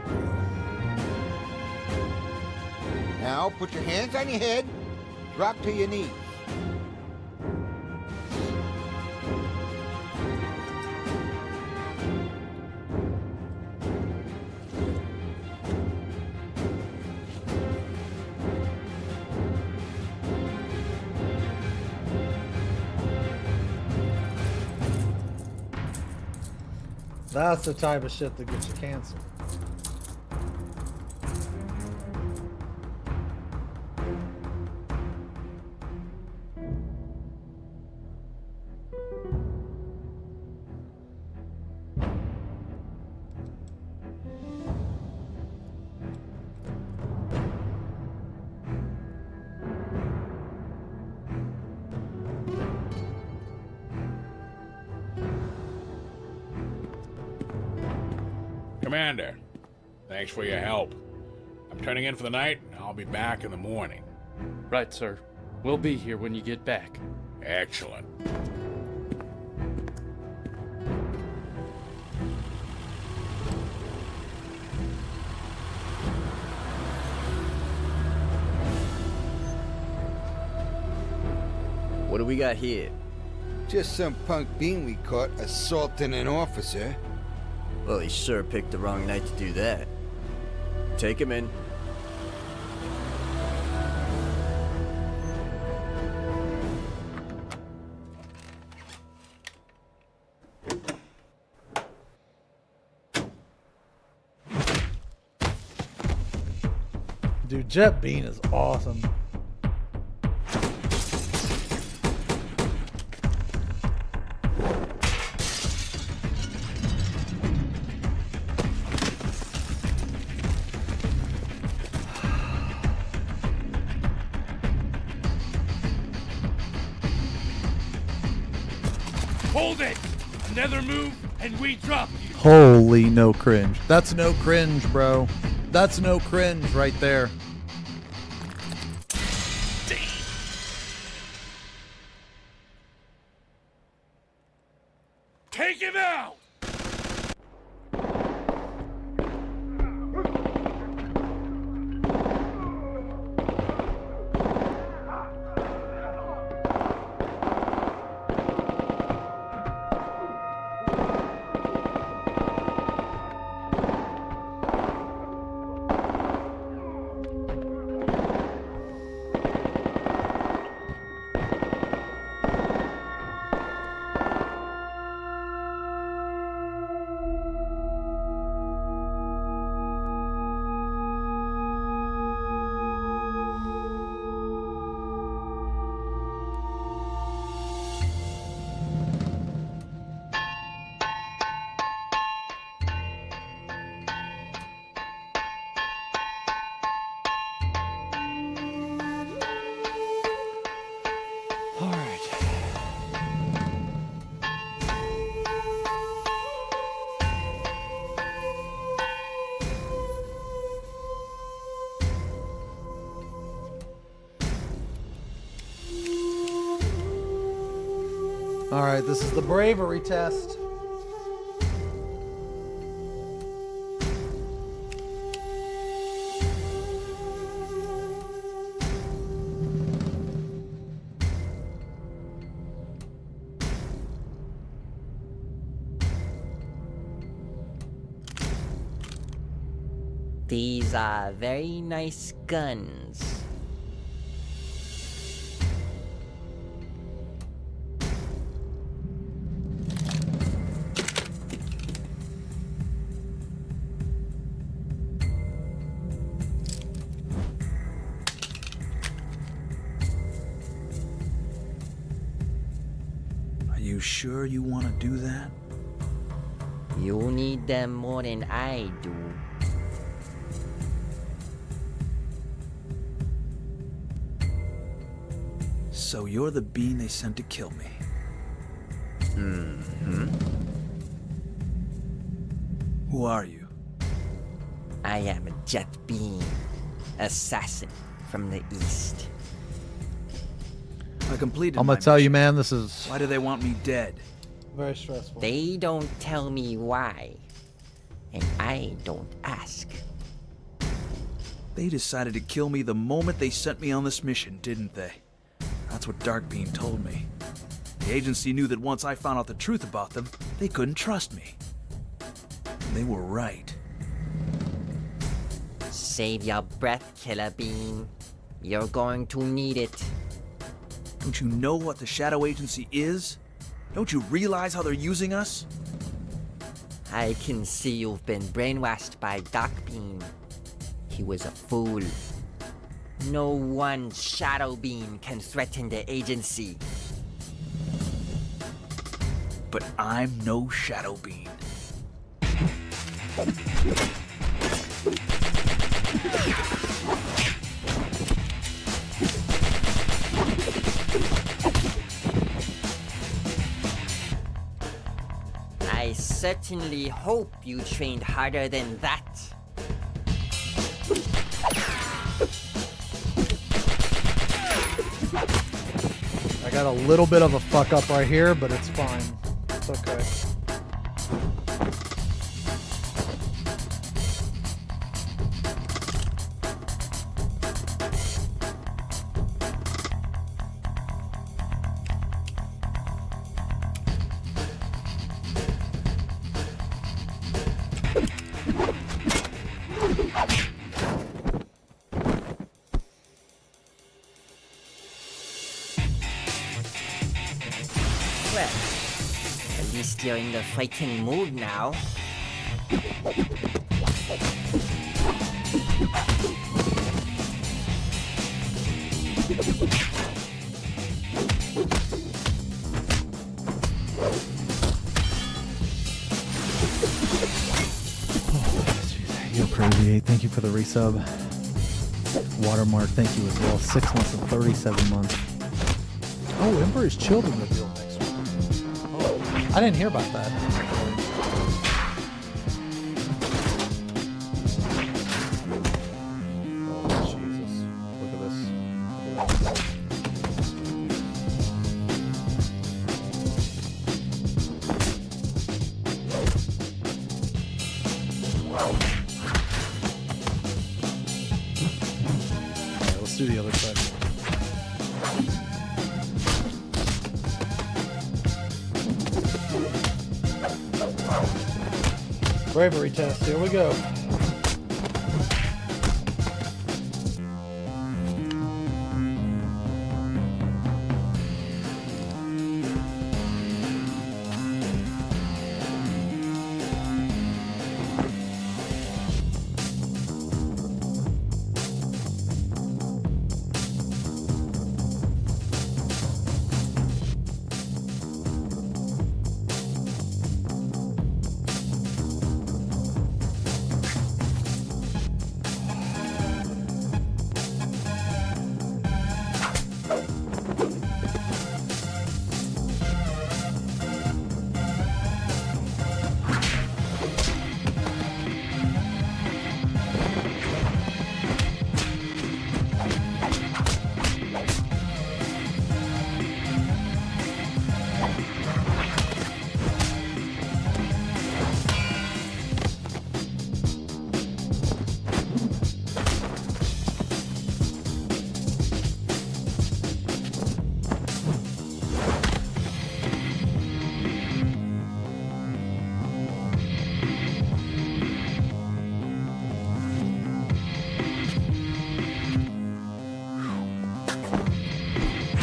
Now put your hands on your head. Drop to your knees. That's the type of shit that gets you canceled. Commander, thanks for your help. I'm turning in for the night. I'll be back in the morning. Right, sir. We'll be here when you get back. Excellent. What do we got here? Just some punk bean we caught assaulting an officer. Well, he sure picked the wrong night to do that. Take him in. Dude, Jet Bean is awesome. Hold it! Another move, and we drop you. Holy no cringe. That's no cringe, bro. That's no cringe right there. Take him out! All right, this is the bravery test. These are very nice guns. Are you sure you want to do that? You need them more than I do. So you're the bean they sent to kill me. Mm-hmm. Who are you? I am Jet Bean, assassin from the east. I completed I'm my gonna tell you, mission. man, this is... Why do they want me dead? Very stressful. They don't tell me why, and I don't ask. They decided to kill me the moment they sent me on this mission, didn't they? That's what Darkbeam told me. The agency knew that once I found out the truth about them, they couldn't trust me. And they were right. Save your breath, Killer Bean. You're going to need it. Don't you know what the Shadow Agency is? Don't you realize how they're using us? I can see you've been brainwashed by Darkbeam. He was a fool. No one Shadow Beam can threaten the agency. But I'm no Shadow Bean. I certainly hope you trained harder than that. I got a little bit of a fuck up right here, but it's fine. It's okay. Well, at least you're in the fighting mood now. You're crazy. Thank you for the resub. Watermark, thank you as well. 6 months and 37 months. Oh, Emperor's Children revealed next week. Oh, I didn't hear about that. Oh, Jesus. Look at this. Alright, let's do the other side. Bravery test, here we go.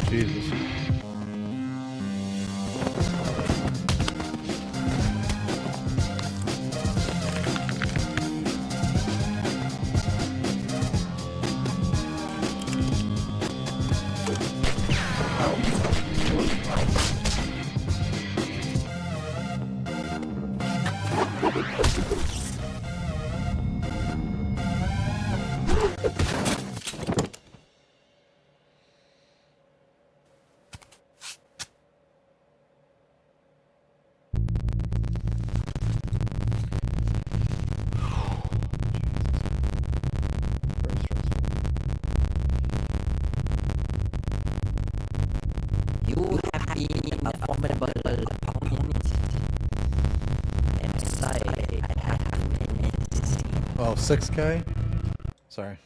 Jesus. You have been a formidable opponent. I'm sorry I have to admit. Oh, 6K? Sorry.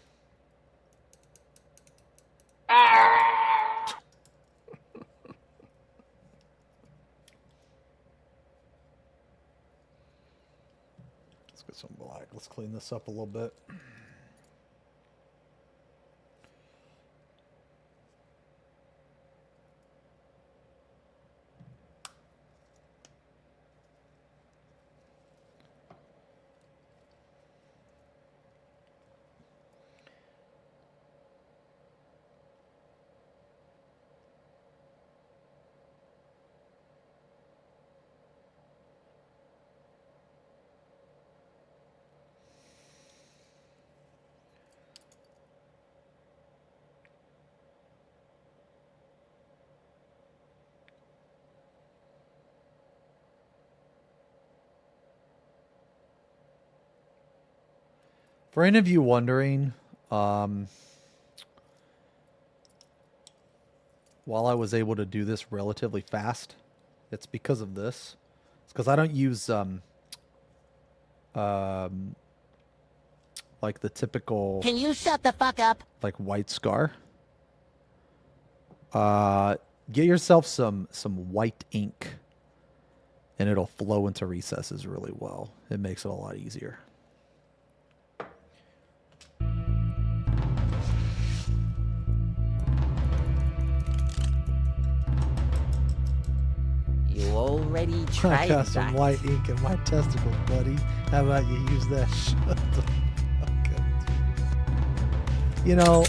Let's get some black. Let's clean this up a little bit. For any of you wondering, while I was able to do this relatively fast, it's because of this. It's because I don't use like the typical. Can you shut the fuck up? Like white scar. Get yourself some white ink, and it'll flow into recesses really well. It makes it a lot easier. You already I tried got some that. white ink in my testicles, buddy. How about you use that? Shut the fuck up. You know,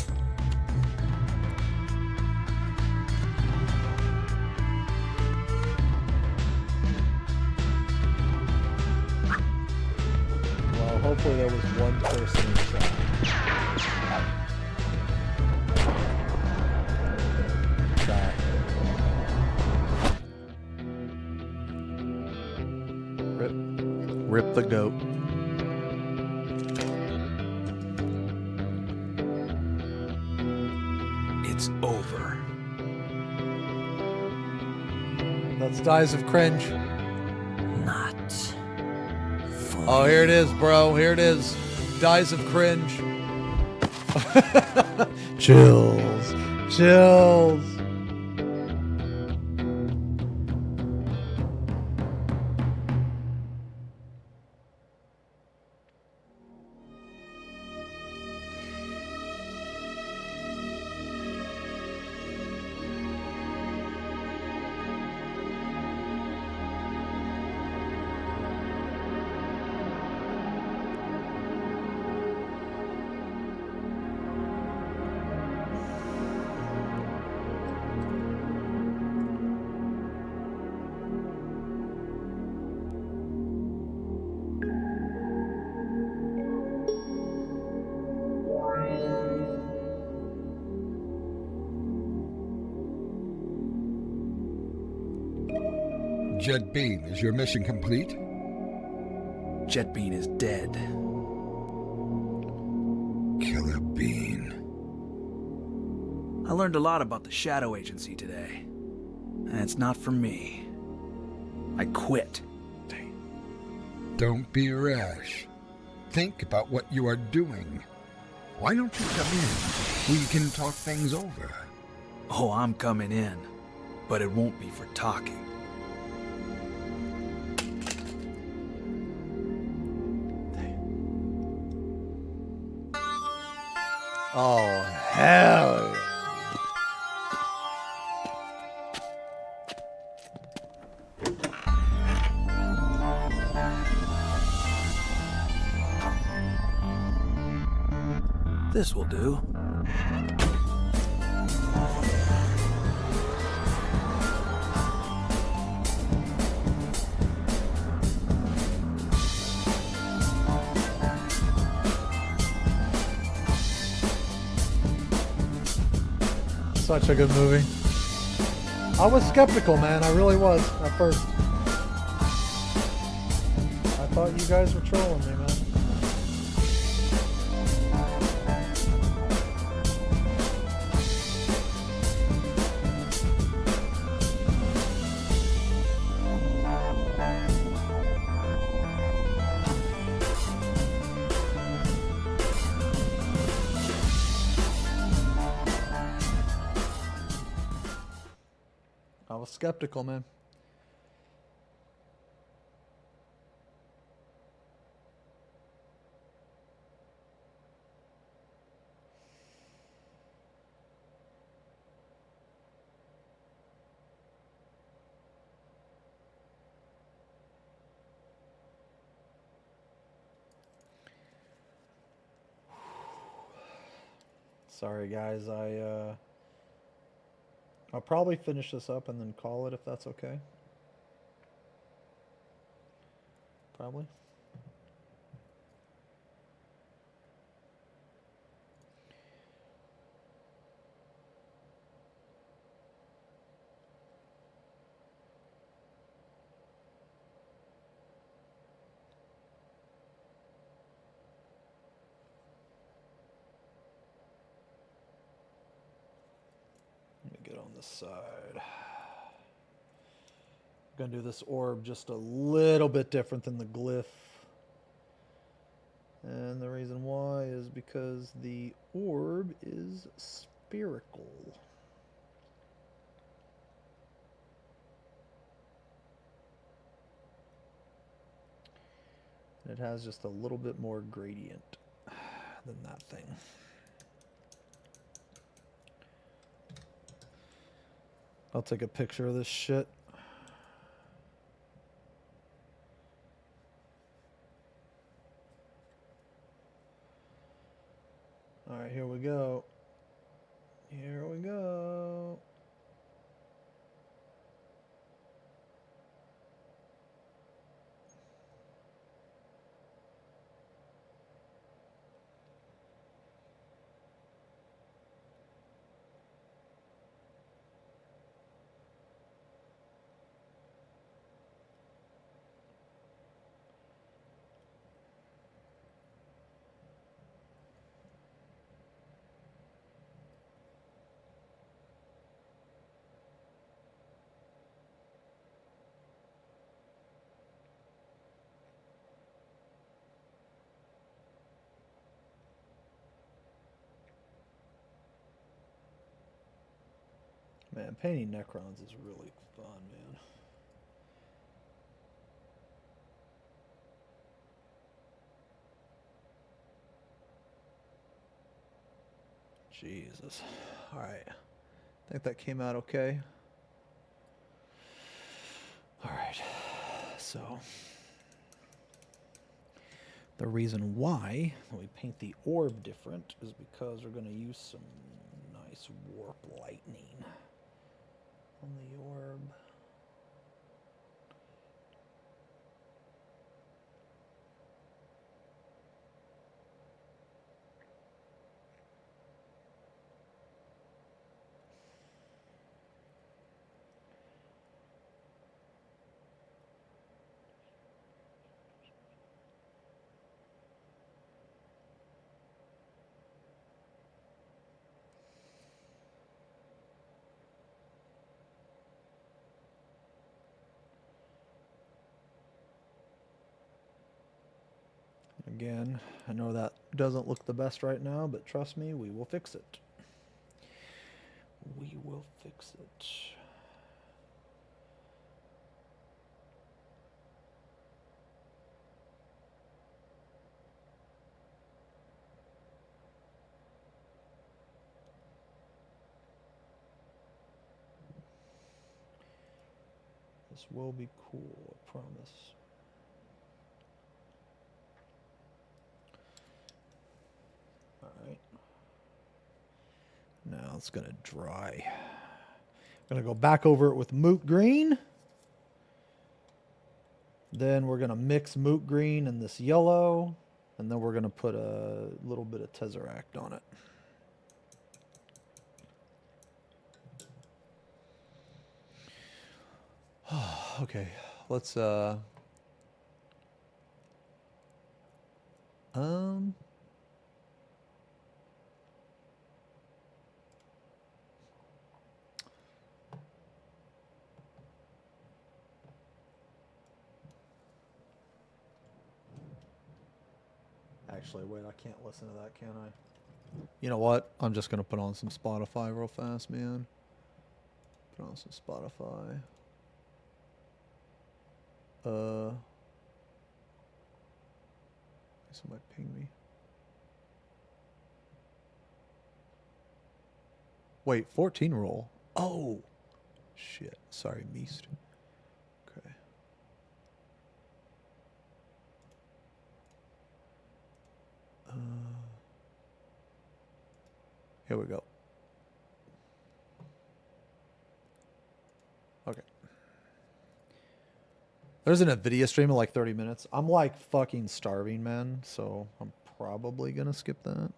well, hopefully there was one person inside. Rip the goat. It's over. That's Dies of Cringe. Not. Oh, here it is, bro. Here it is. Dies of Cringe. Chills. Chills. Jet Bean, is your mission complete? Jet Bean is dead. Killer Bean. I learned a lot about the Shadow Agency today. And it's not for me. I quit. Don't be rash. Think about what you are doing. Why don't you come in? We can talk things over. Oh, I'm coming in. But it won't be for talking. Oh, hell yeah. This will do. Such a good movie. I was skeptical, man. I really was at first. I thought you guys were trolling me, man. I was skeptical, man. Sorry, guys. I'll probably finish this up and then call it if that's okay. Probably. this side. I'm gonna do this orb just a little bit different than the glyph. And the reason why is because the orb is spherical. It has just a little bit more gradient than that thing. I'll take a picture of this shit. All right, here we go. Here we go. Man, painting Necrons is really fun, man. Jesus. Alright. I think that came out okay. Alright. So, the reason why we paint the orb different is because we're going to use some nice warp lightning on the orb. Again, I know that doesn't look the best right now, but trust me, we will fix it. We will fix it. This will be cool, I promise. Alright. Now it's going to dry. I'm going to go back over it with moot green. Then we're going to mix moot green and this yellow. And then we're going to put a little bit of Tesseract on it. Okay, let's actually, wait, I can't listen to that, can I? You know what? I'm just going to put on some Spotify real fast, man. Put on some Spotify. Somebody ping me. Wait, 14 roll. Oh, shit. Sorry, Meast. Okay. Here we go. Okay. There's an NVIDIA stream of like 30 minutes. I'm like fucking starving, man. So I'm probably going to skip that.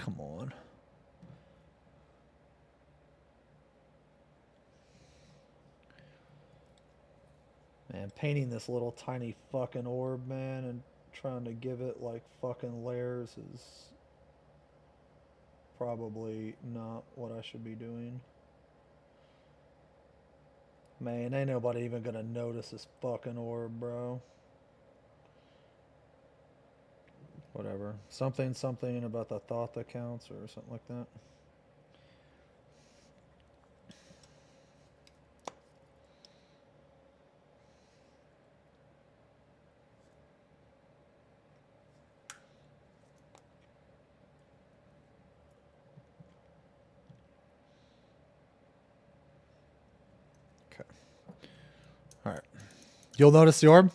Come on. Man, painting this little tiny fucking orb, man, and trying to give it like fucking layers is probably not what I should be doing. Man, ain't nobody even gonna notice this fucking orb, bro. Whatever. Something about the thought that counts or something like that. Okay. All right. You'll notice the orb?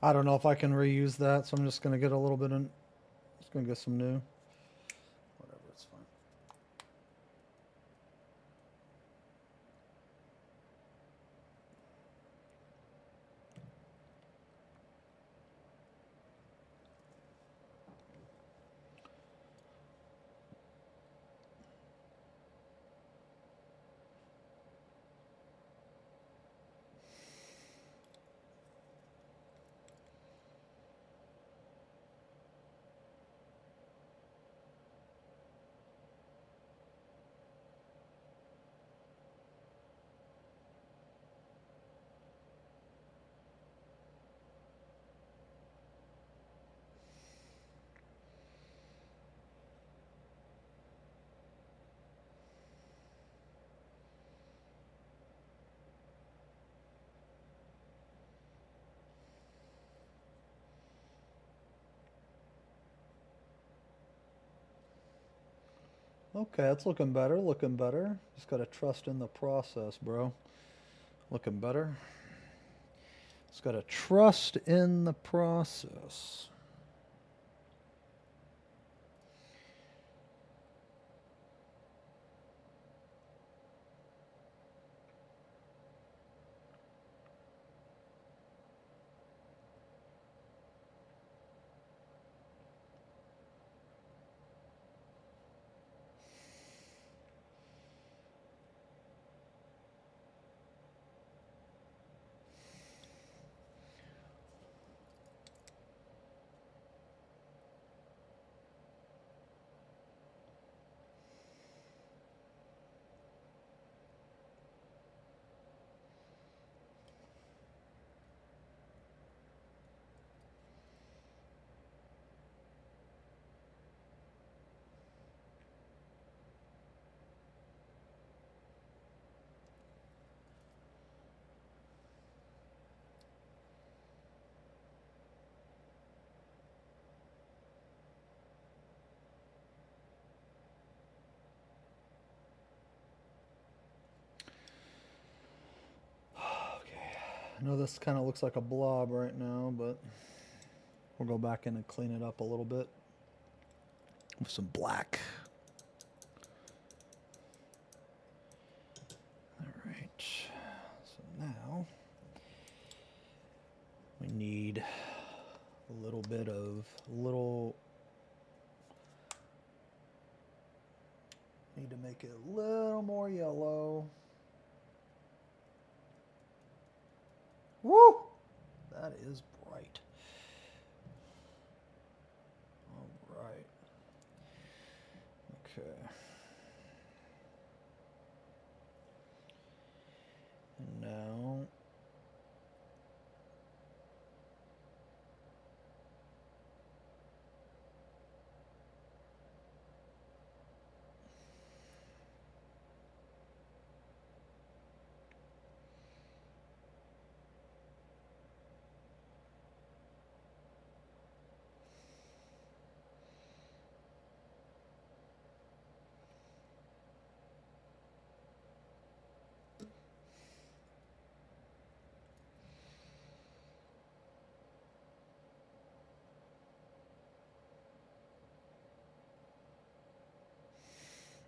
I don't know if I can reuse that, so I'm just gonna get a little bit in. Just gonna get some new. Whatever, it's fine. Okay, it's looking better, looking better. Just gotta trust in the process, bro. Looking better. Just gotta trust in the process. I know this kind of looks like a blob right now, but we'll go back in and clean it up a little bit with some black. All right. So now we need a little bit of need to make it a little more yellow. Woo! That is bright. All right. Okay. And now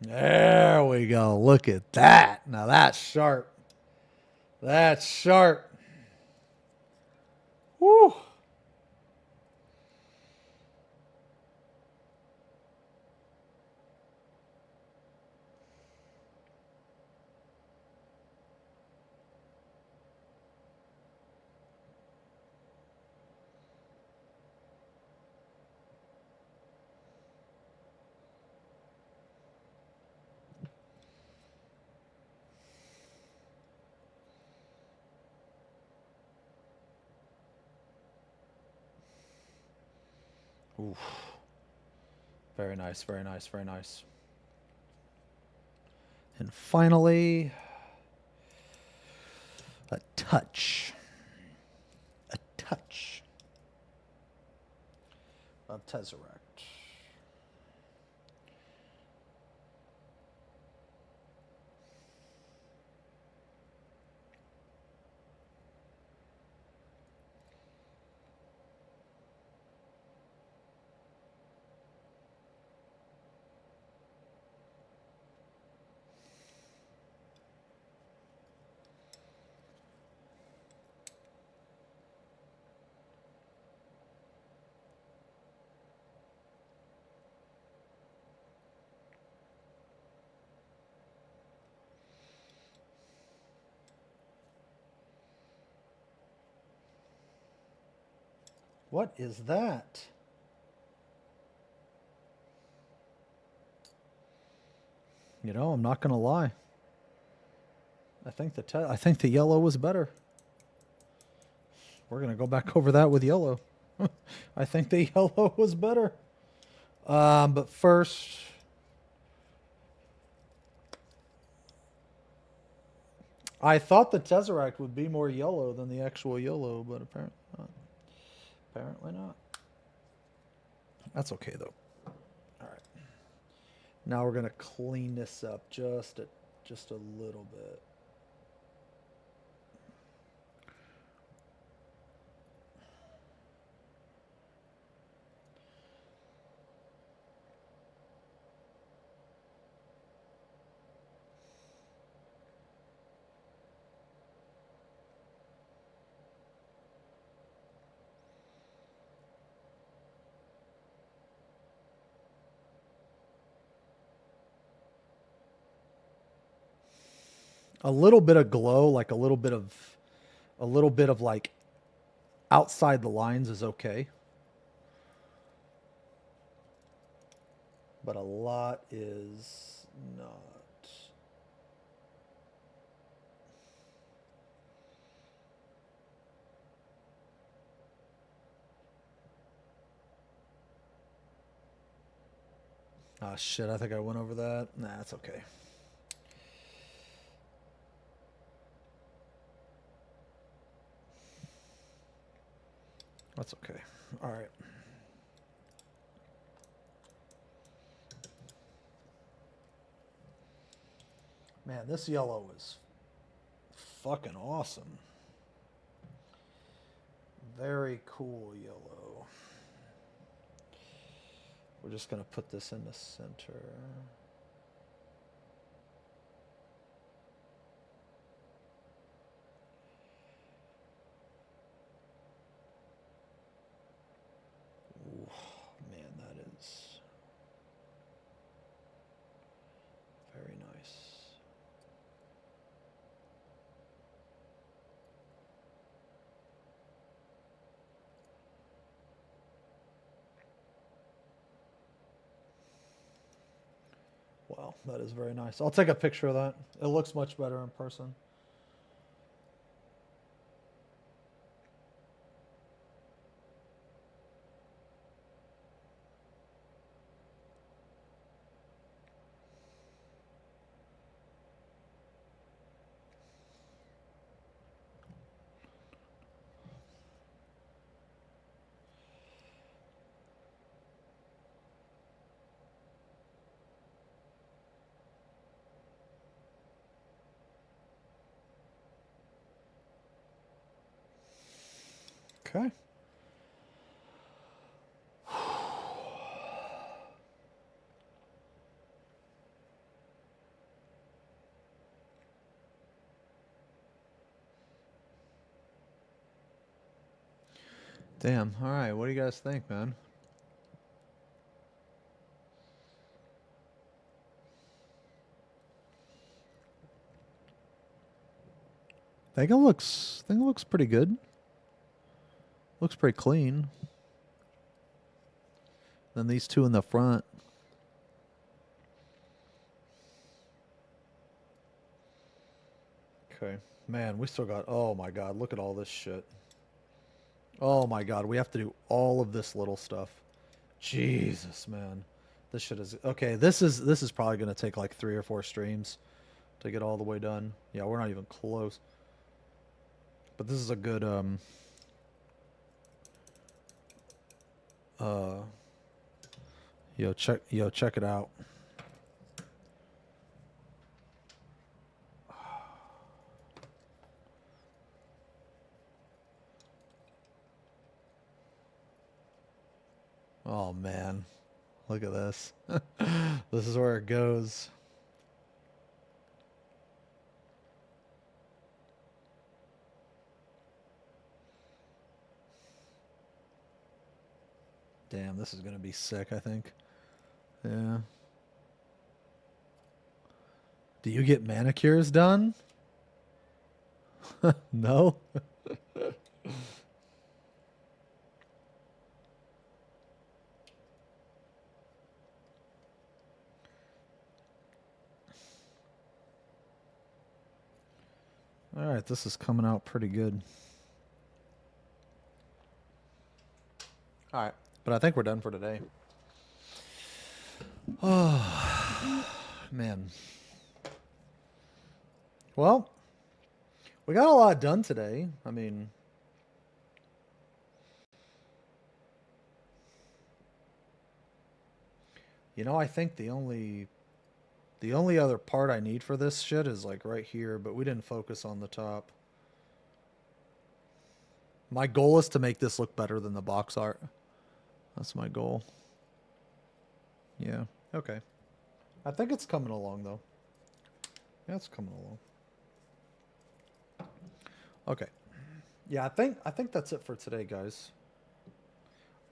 there we go. Look at that. Now that's sharp. That's sharp. Woo. Oof. Very nice, very nice, very nice. And finally, a touch of Tesseract. What is that? You know, I'm not gonna lie. I think the yellow was better. We're gonna go back over that with yellow. I think the yellow was better. But first, I thought the Tesseract would be more yellow than the actual yellow, but apparently not. Apparently not. That's okay though. All right. Now we're gonna clean this up just a little bit. A little bit of glow, like a little bit of like outside the lines is okay. But a lot is not. Ah, shit, I think I went over that. Nah, it's okay. That's okay. All right. Man, this yellow is fucking awesome. Very cool yellow. We're just going to put this in the center. Ooh, man, that is very nice. Wow, that is very nice. I'll take a picture of that. It looks much better in person. Okay. Damn. All right. What do you guys think, man? I think it looks pretty good. Looks pretty clean. Then these two in the front. Okay. Man, we still got... Oh, my God. Look at all this shit. Oh, my God. We have to do all of this little stuff. Jesus, man. This shit is... Okay, this is probably going to take like 3 or 4 streams to get all the way done. Yeah, we're not even close. But this is a good... check it out. Oh man, look at this. This is where it goes. Damn, this is gonna be sick, I think. Yeah. Do you get manicures done? No? Alright, this is coming out pretty good. Alright, but I think we're done for today. Oh, man. Well, we got a lot done today. I mean, you know, I think the only other part I need for this shit is like right here, but we didn't focus on the top. My goal is to make this look better than the box art. That's my goal. Yeah. Okay. I think it's coming along though. Yeah, it's coming along. Okay. Yeah, I think that's it for today, guys.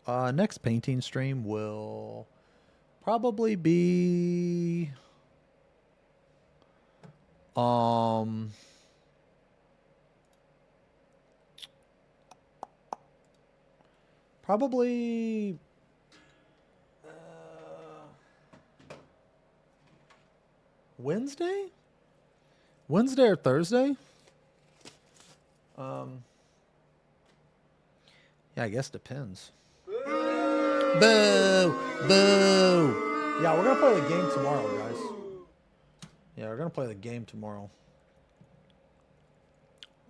Next painting stream will probably be probably Wednesday or Thursday. Yeah, I guess depends. Boo! Boo! Yeah, we're gonna play the game tomorrow, guys. Yeah, we're gonna play the game tomorrow.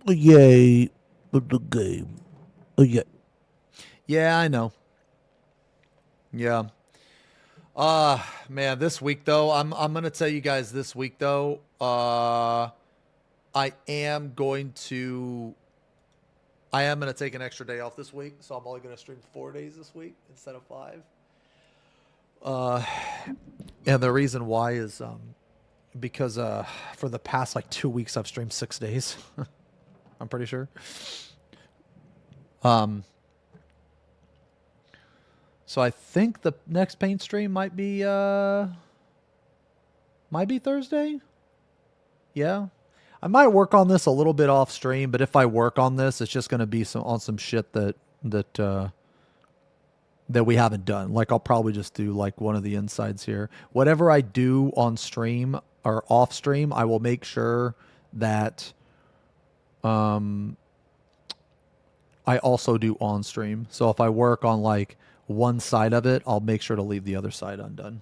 Yay! The game. Yeah. Yeah, I know. Yeah. Man, this week though, I'm gonna tell you guys this week though, I am going to I am going to take an extra day off this week, so I'm only going to stream 4 days this week instead of 5. And the reason why is because for the past like 2 weeks I've streamed 6 days. I'm pretty sure. So I think the next paint stream might be Thursday. Yeah. I might work on this a little bit off stream, but if I work on this, it's just going to be on some shit that we haven't done. Like I'll probably just do like one of the insides here. Whatever I do on stream or off stream, I will make sure that I also do on stream. So if I work on like one side of it, I'll make sure to leave the other side undone.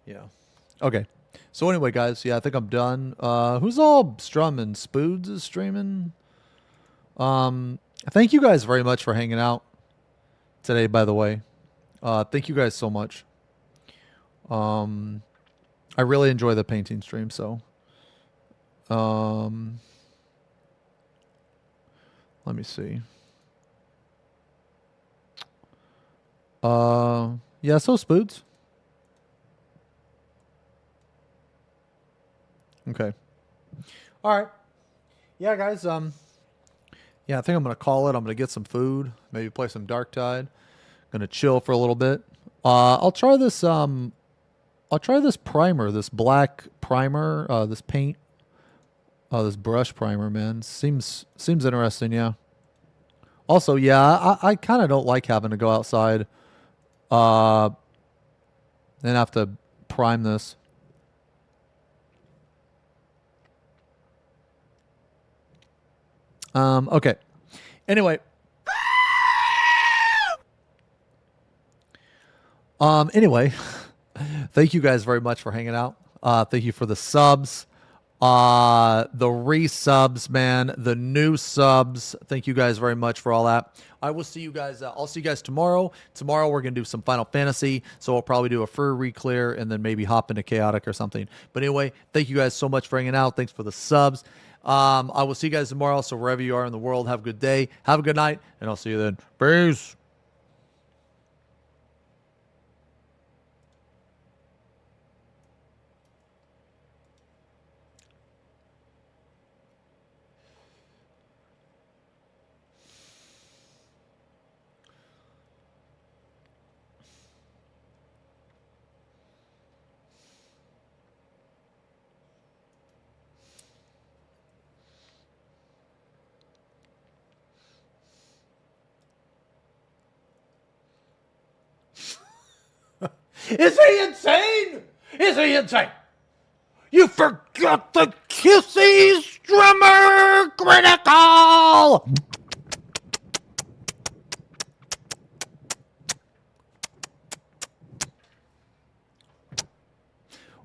Yeah. Okay. So anyway, guys, yeah, I think I'm done. Who's all strumming? Spoods is streaming. Thank you guys very much for hanging out today, by the way. Thank you guys so much. I really enjoy the painting stream, so let me see. Yeah, so Spoods. Okay. All right. Yeah, guys. Yeah, I think I'm gonna call it. I'm gonna get some food, maybe play some Darktide. Gonna chill for a little bit. I'll try this. I'll try this primer, this black primer, this paint, this brush primer. Man, seems interesting. Yeah. Also, yeah, I kind of don't like having to go outside, and have to prime this. Okay. Anyway. Anyway, thank you guys very much for hanging out. Thank you for the subs, the resubs, man, the new subs. Thank you guys very much for all that. I will see you guys. I'll see you guys tomorrow. Tomorrow we're gonna do some Final Fantasy, so we'll probably do a fur re-clear and then maybe hop into Chaotic or something. But anyway, thank you guys so much for hanging out. Thanks for the subs. I will see you guys tomorrow. So wherever you are in the world, have a good day, have a good night, and I'll see you then. Peace. Is he insane? Is he insane? You forgot the Kissy Strummer Critical!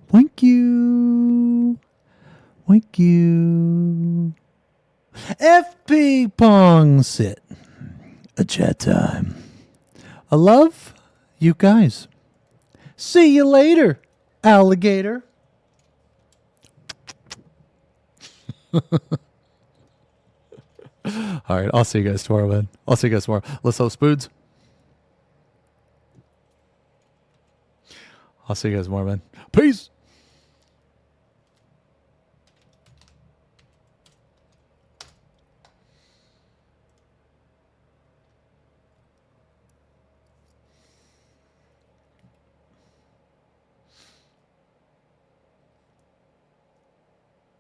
Thank you. Thank you. FP Pong Sit. A chat time. I love you guys. See you later, alligator. All right, I'll see you guys tomorrow, man. I'll see you guys tomorrow. Let's host Spoods. I'll see you guys tomorrow, man. Peace.